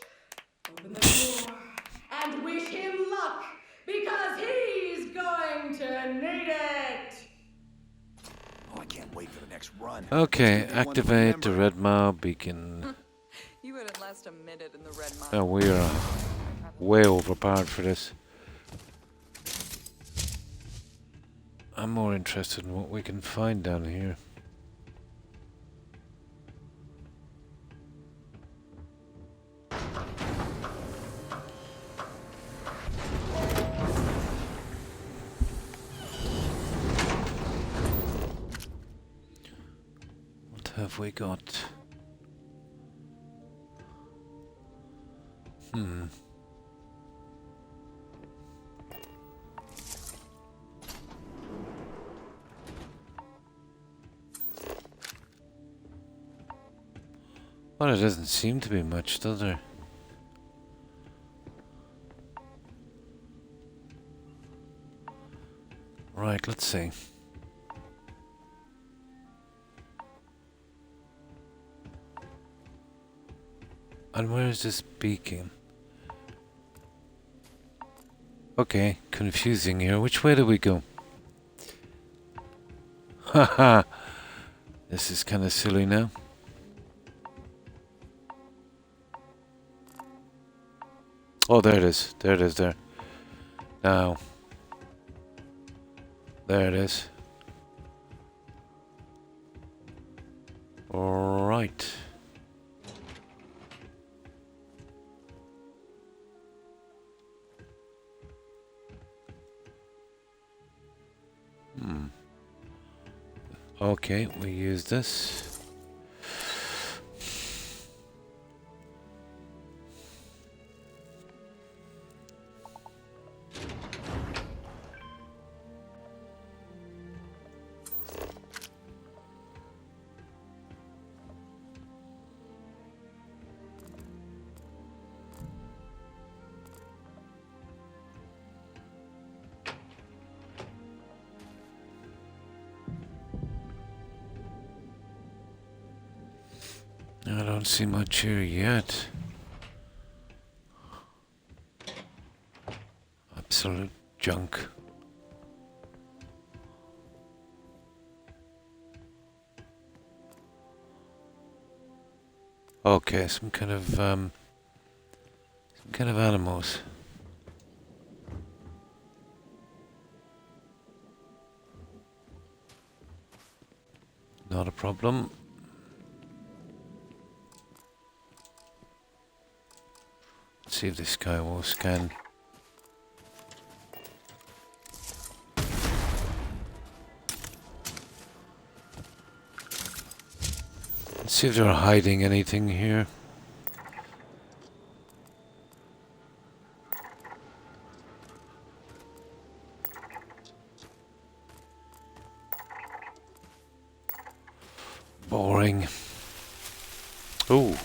Open the door and wish him luck, because he's going to need it. Oh, I can't wait for the next run. Okay, Let's make it one to activate the remember. Red Mile beacon. You wouldn't last a minute in the Red Mine. Oh, we are way overpowered for this. I'm more interested in what we can find down here. What have we got? Well, it doesn't seem to be much, does there? Right, let's see. And where is this beacon? Okay, confusing here. Which way do we go? Haha! This is kind of silly now. Oh, there it is. There it is there. Now. There it is. Alright. Okay, we use this. I don't see much here yet. Absolute junk. Okay, some kind of animals. Not a problem. Let's see if this guy will scan. Let's see if they're hiding anything here. Boring. Ooh.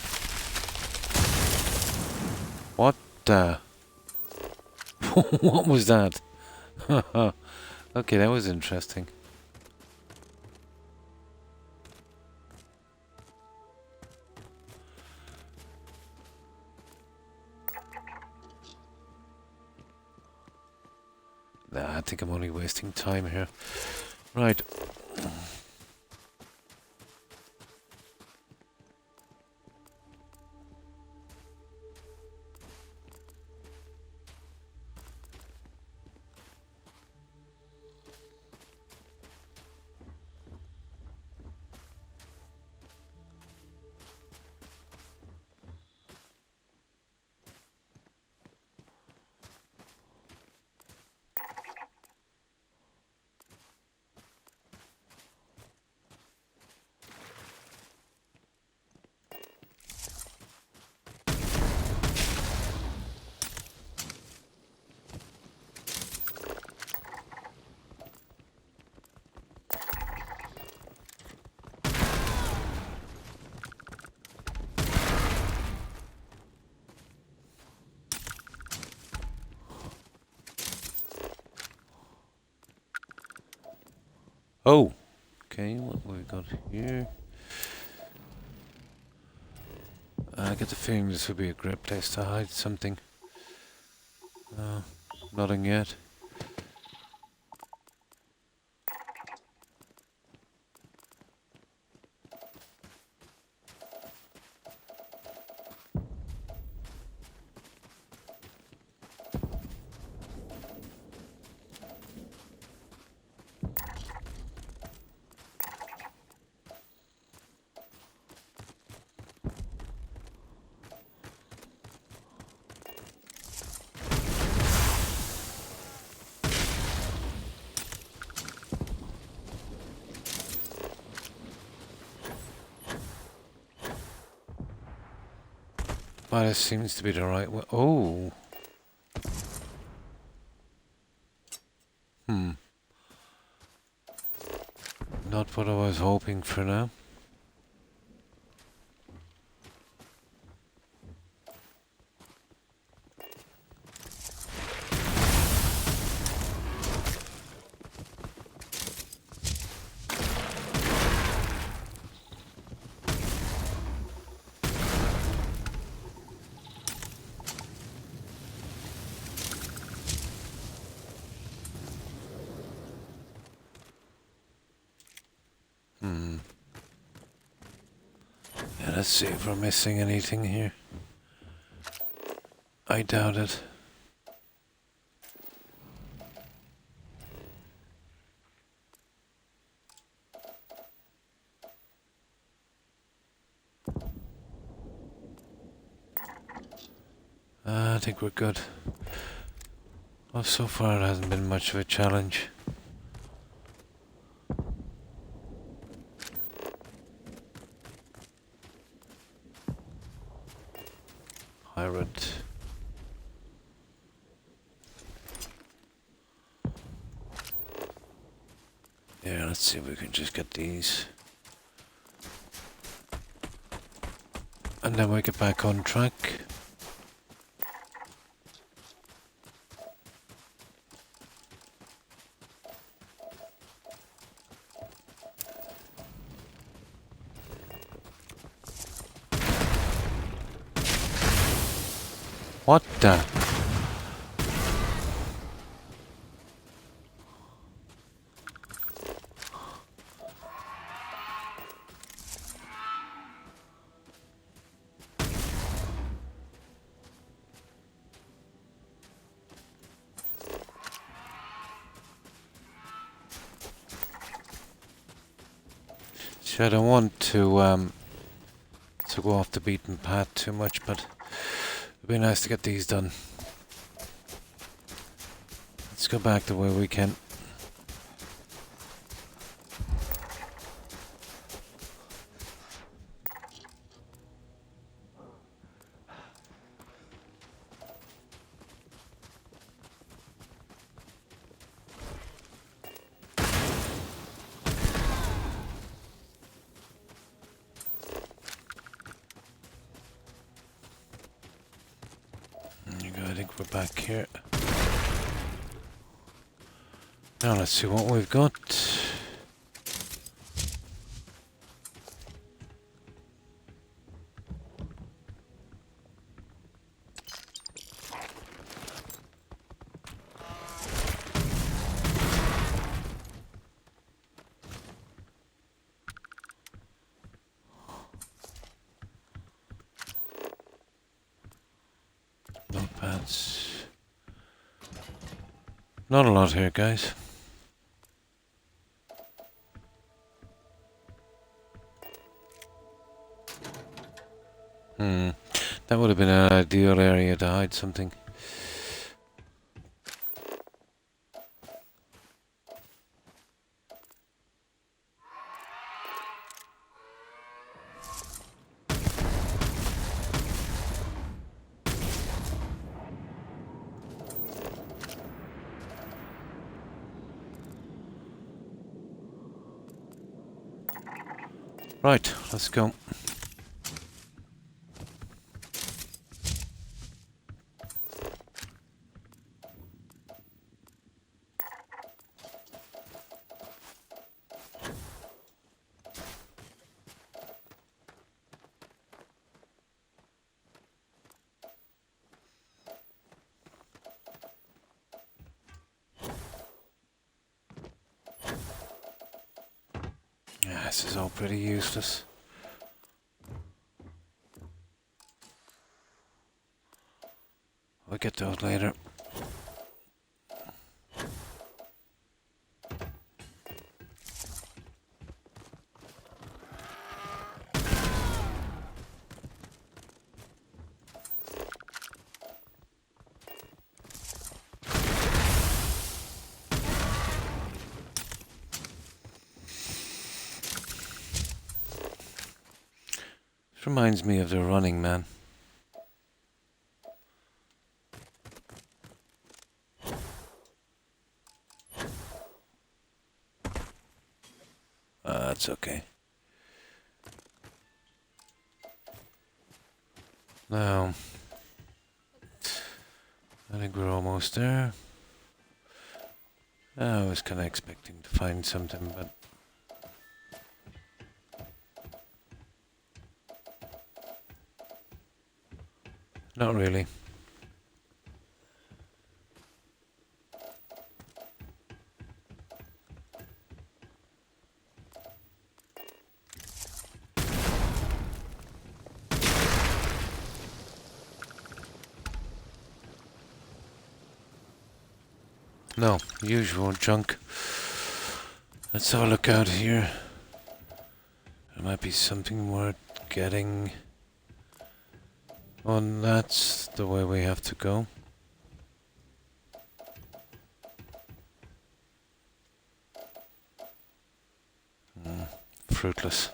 What the? What was that? Okay, that was interesting. Nah, I think I'm only wasting time here. Right. Oh, okay, what have we got here? I get the feeling this would be a great place to hide something. Nothing yet. Well, this seems to be the right way. Oh! Not what I was hoping for now. Yeah, let's see if we're missing anything here. I doubt it. I think we're good. Well, so far it hasn't been much of a challenge. Pirate. Yeah, let's see if we can just get these. And then we get back on track. What the? See, I don't want to go off the beaten path too much, but it'd be nice to get these done. Let's go back the way we can. I think we're back here. Now let's see what we've got. Notepads. Not a lot here, guys. That would have been an ideal area to hide something. Right, let's go. This is all pretty useless. We'll get those later. This reminds me of the Running Man. That's okay. Now, I think we're almost there. I was kind of expecting to find something, but not really. No, usual junk. Let's have a look out here. There might be something worth getting. Oh, that's the way we have to go. Fruitless.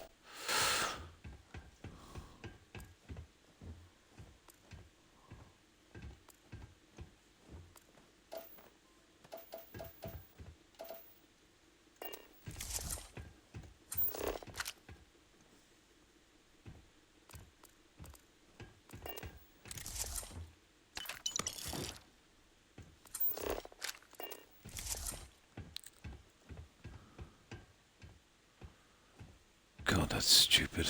God, that's stupid.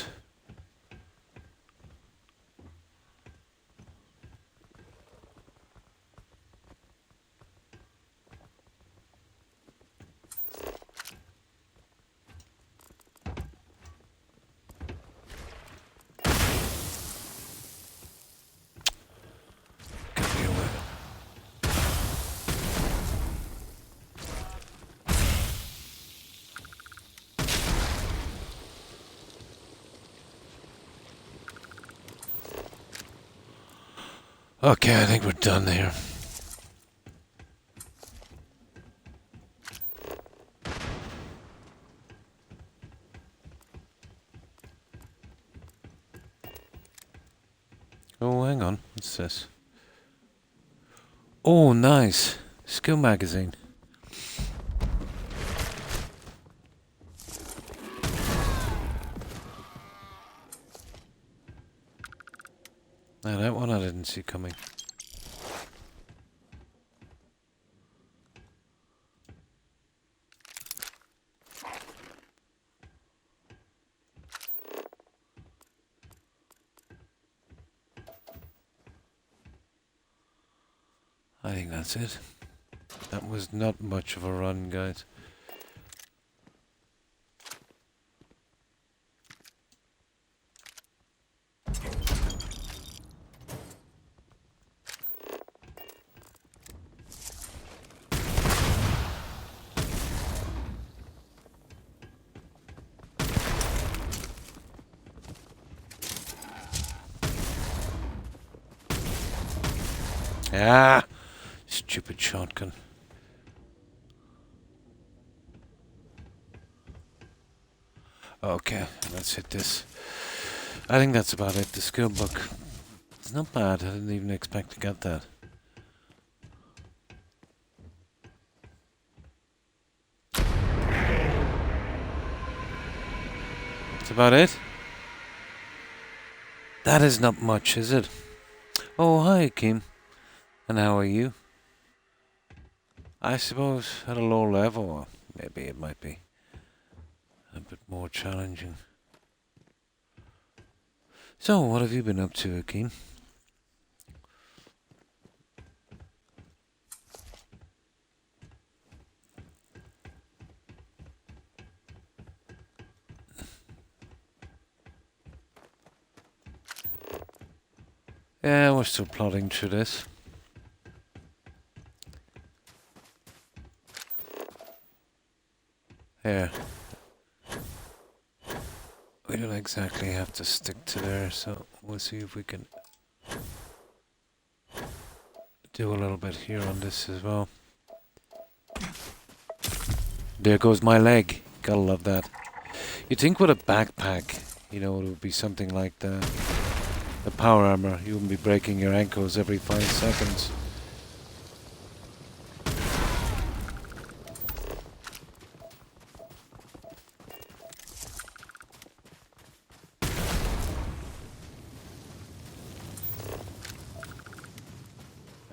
Okay, I think we're done here. Oh, hang on. What's this? Oh, nice. Skill magazine. Now, that one I didn't see coming. I think that's it. That was not much of a run, guys. Ah! Stupid shotgun. Okay, let's hit this. I think that's about it. The skill book. It's not bad. I didn't even expect to get that. That's about it. That is not much, is it? Oh, hi, Kim. And how are you? I suppose at a low level, or maybe it might be a bit more challenging. So, what have you been up to, Akeem? Yeah, we're still plodding through this. Here. We don't exactly have to stick to there, so we'll see if we can do a little bit here on this as well. There goes my leg. Gotta love that. You'd think with a backpack, you know, it would be something like the power armor. You wouldn't be breaking your ankles every 5 seconds.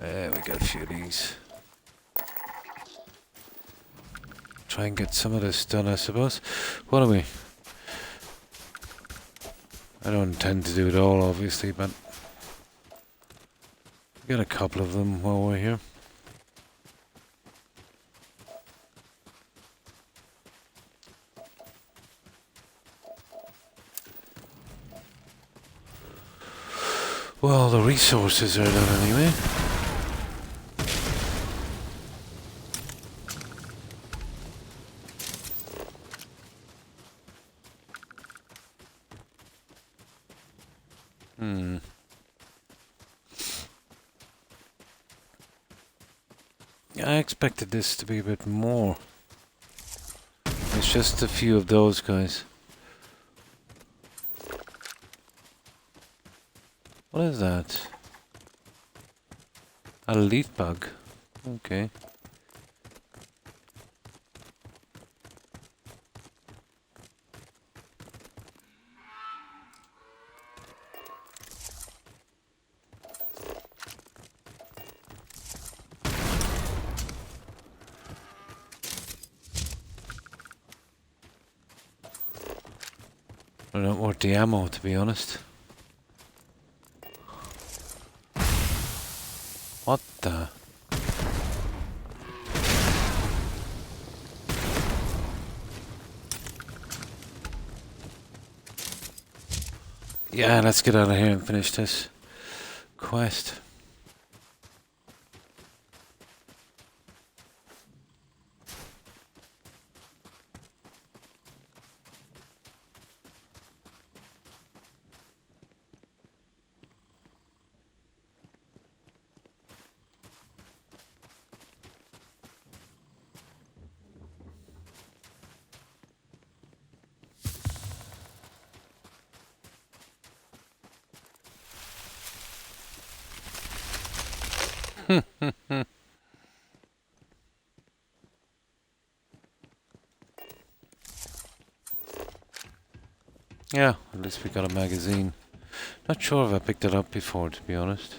We got a few of these. Try and get some of this done, I suppose. What are we? I don't intend to do it all, obviously, but we got a couple of them while we're here. Well, the resources are done anyway. I expected this to be a bit more. It's just a few of those guys. What is that? A leaf bug. Okay. I don't want the ammo, to be honest. What the? Yeah, let's get out of here and finish this quest. Yeah, at least we got a magazine. Not sure if I picked it up before, to be honest.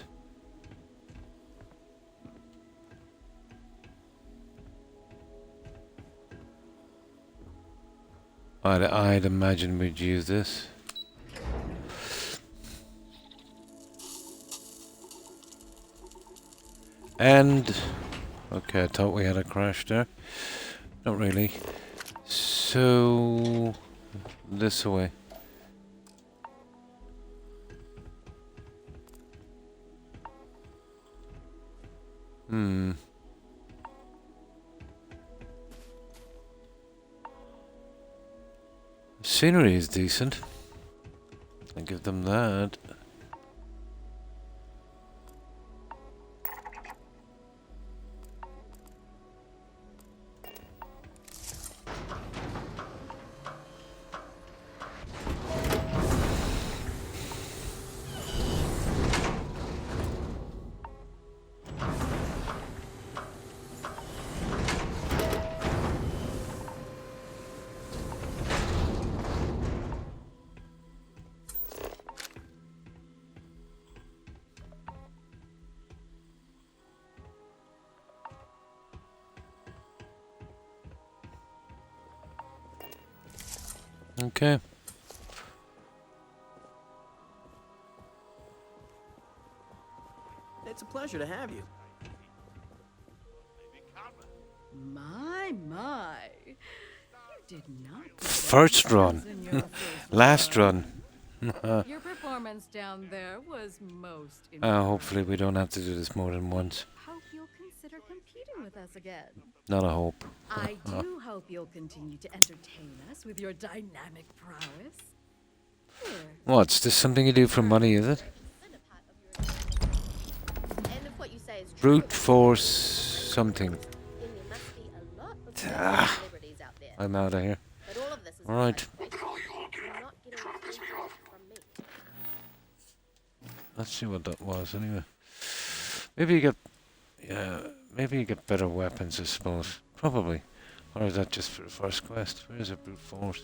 I'd imagine we'd use this. And okay, I thought we had a crash there. Not really. So this way. Scenery is decent. I'll give them that. Okay. It's a pleasure to have you. My. You did not. First run. Last run. Your performance down there was most impressive. Hopefully we don't have to do this more than once. Hope you'll consider competing with us again. Not a hope. I do hope you'll continue to entertain us with your dynamic prowess. Here. What's this something you do for money, is it? Brute force something. Ah, I'm out of here. Alright. Let's see what that was anyway. Maybe you get, yeah, maybe you get better weapons, I suppose. Probably. Or is that just for the first quest? Where is it, brute force?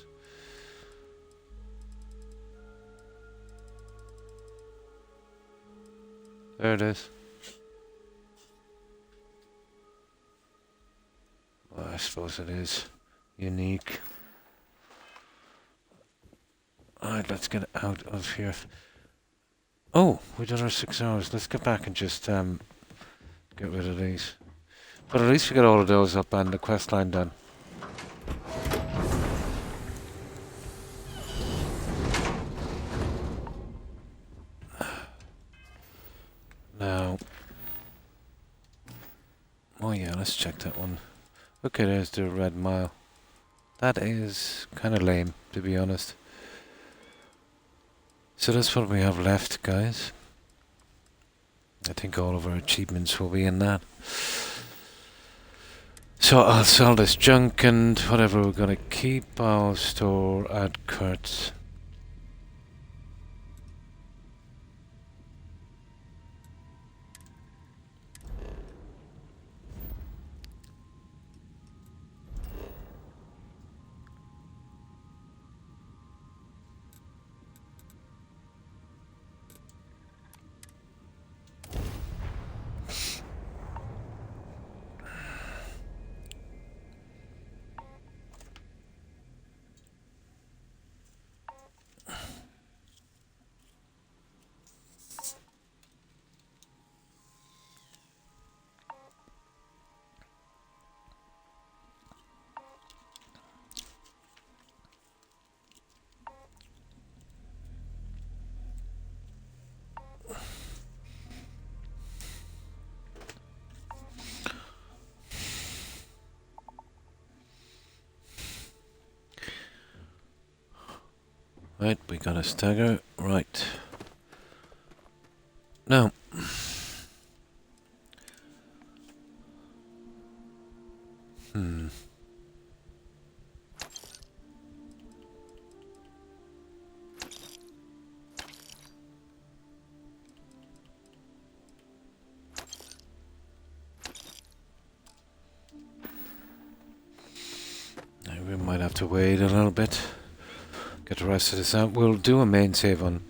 There it is. Well, I suppose it is unique. Alright, let's get out of here. Oh, we've done our 6 hours. Let's get back and just get rid of these. But at least we got all of those up and the quest line done. Now, oh yeah, let's check that one. Okay, there's the red mile. That is kind of lame, to be honest. So that's what we have left, guys. I think all of our achievements will be in that. So I'll sell this junk and whatever we're gonna keep, I'll store at Kurt's. Right, we got a stagger. Right. Now. We might have to wait a little bit. Get the rest of this out. We'll do a main save on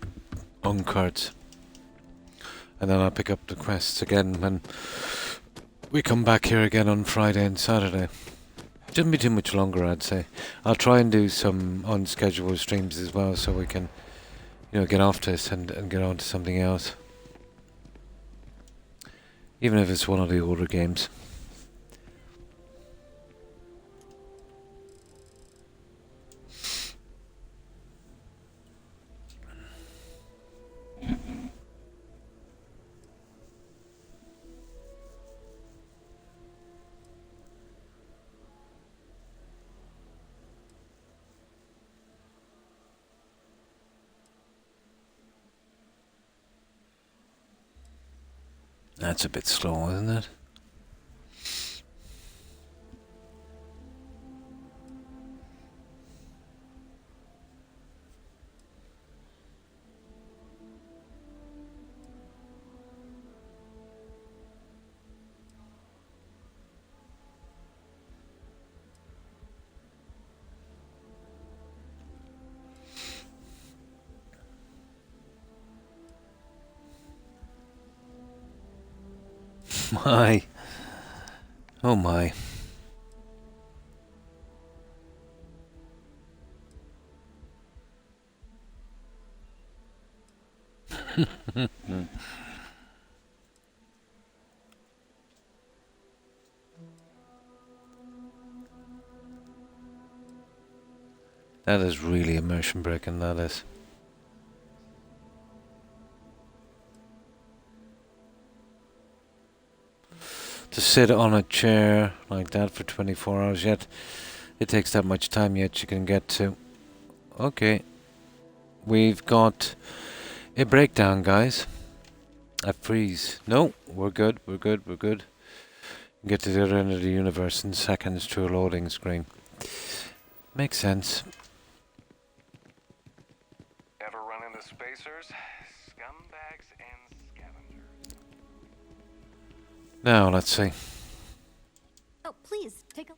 cards. And then I'll pick up the quests again when we come back here again on Friday and Saturday. Shouldn't be too much longer, I'd say. I'll try and do some unscheduled streams as well so we can, you know, get off this and get on to something else. Even if it's one of the older games. That's a bit slow, isn't it? My. Oh my. That is really immersion breaking, that is. sit on a chair like that for 24 hours yet. It takes that much time yet you can get to. Okay. We've got a breakdown, guys. A freeze. No, we're good, we're good, we're good. Get to the other end of the universe in seconds through a loading screen. Makes sense. Ever run into spacers? Scumbags and scavengers. Now, let's see. Oh, please, take a...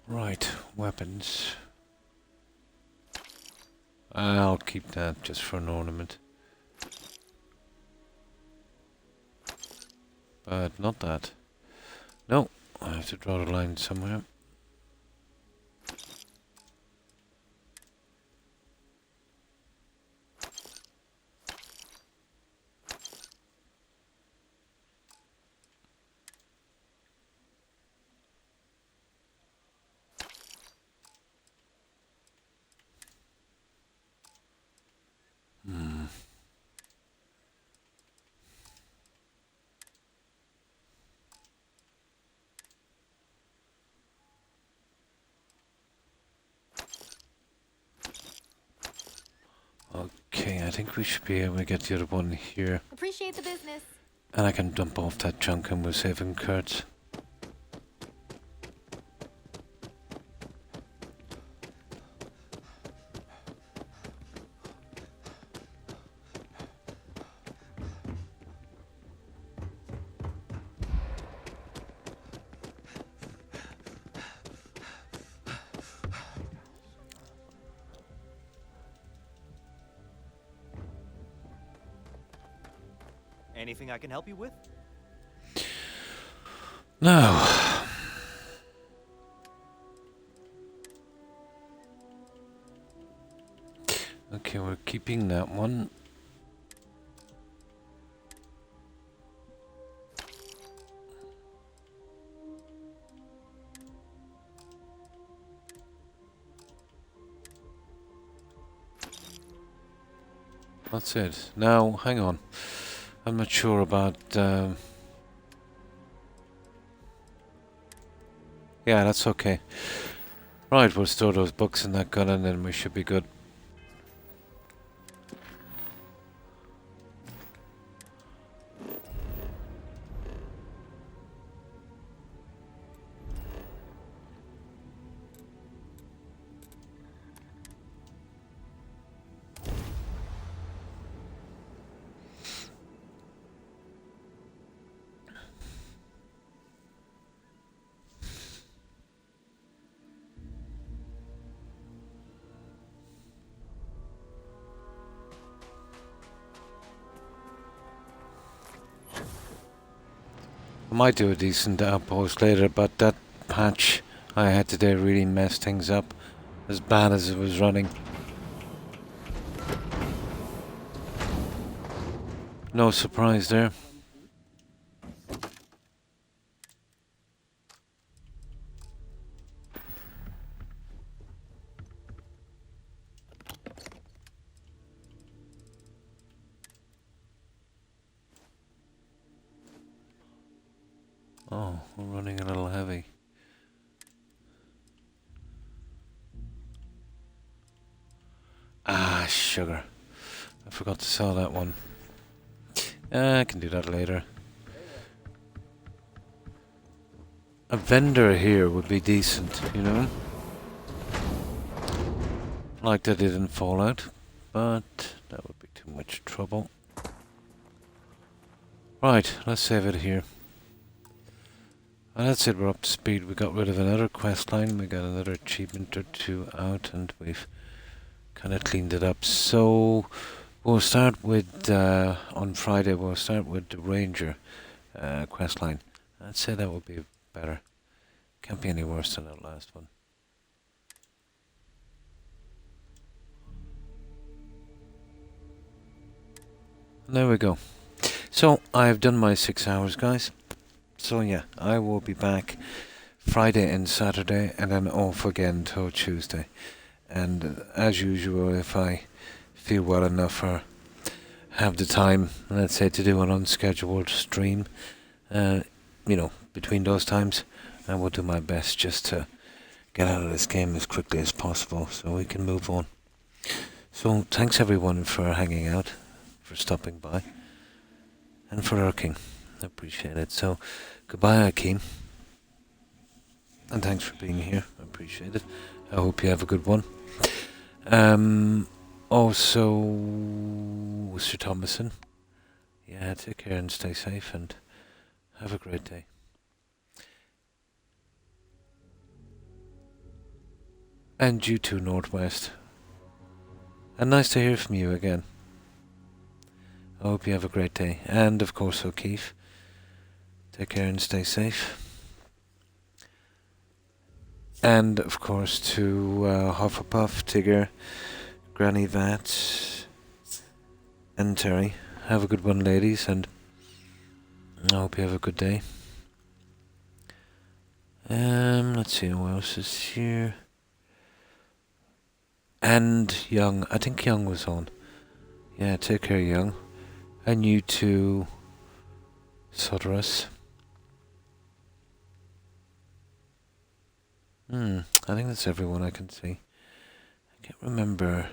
Right, weapons. I'll keep that just for an ornament. But not that. No, I have to draw the line somewhere. Okay, I think we should be able to get the other one here. Appreciate the business. And I can dump off that junk and we're saving Kurtz. Anything I can help you with? No. Okay, we're keeping that one. That's it. Now, hang on. I'm not sure about... yeah, that's okay. Right, we'll store those books in that gun and then we should be good. I might do a decent outpost later, but that patch I had today really messed things up. As bad as it was running. No surprise there. Oh, we're running a little heavy. Ah, sugar. I forgot to sell that one. I can do that later. A vendor here would be decent, you know? Like they did in Fallout, but that would be too much trouble. Right, let's save it here. And that's it, we're up to speed. We got rid of another quest line, we got another achievement or two out, and we've kind of cleaned it up. So we'll start with, on Friday, we'll start with the Ranger quest line. I'd say that would be better. Can't be any worse than that last one. And there we go. So I've done my 6 hours, guys. So yeah, I will be back Friday and Saturday and then off again till Tuesday. And as usual, if I feel well enough or have the time, let's say, to do an unscheduled stream, between those times, I will do my best just to get out of this game as quickly as possible so we can move on. So thanks everyone for hanging out, for stopping by, and for lurking. I appreciate it. So goodbye, Akeem. And thanks for being here. I appreciate it. I hope you have a good one. Also, Mr. Thomason, take care and stay safe and have a great day. And you too, Northwest. And nice to hear from you again. I hope you have a great day. And of course, O'Keefe, take care and stay safe. And of course to Hufflepuff, Tigger, Granny Vat, and Terry. Have a good one, ladies, and I hope you have a good day. Let's see who else is here. And Young. I think Young was on. Yeah, take care, Young. And you too, Sodorus. I think that's everyone I can see. I can't remember.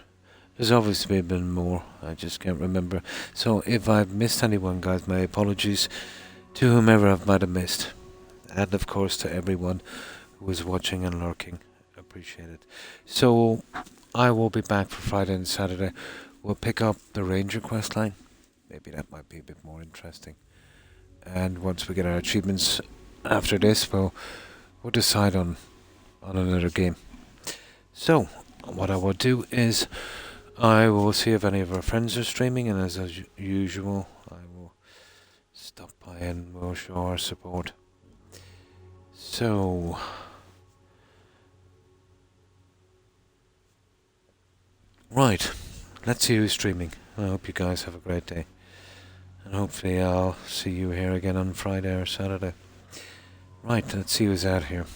There's obviously been more. I just can't remember. So if I've missed anyone, guys, my apologies to whomever I might have missed. And of course to everyone who was watching and lurking. Appreciate it. So I will be back for Friday and Saturday. We'll pick up the Ranger quest line. Maybe that might be a bit more interesting. And once we get our achievements after this, we'll decide on another game. So what I will do is I will see if any of our friends are streaming, and as usual I will stop by and we'll show our support. So right, let's see who's streaming. I hope you guys have a great day, and hopefully I'll see you here again on Friday or Saturday. Right, let's see who's out here.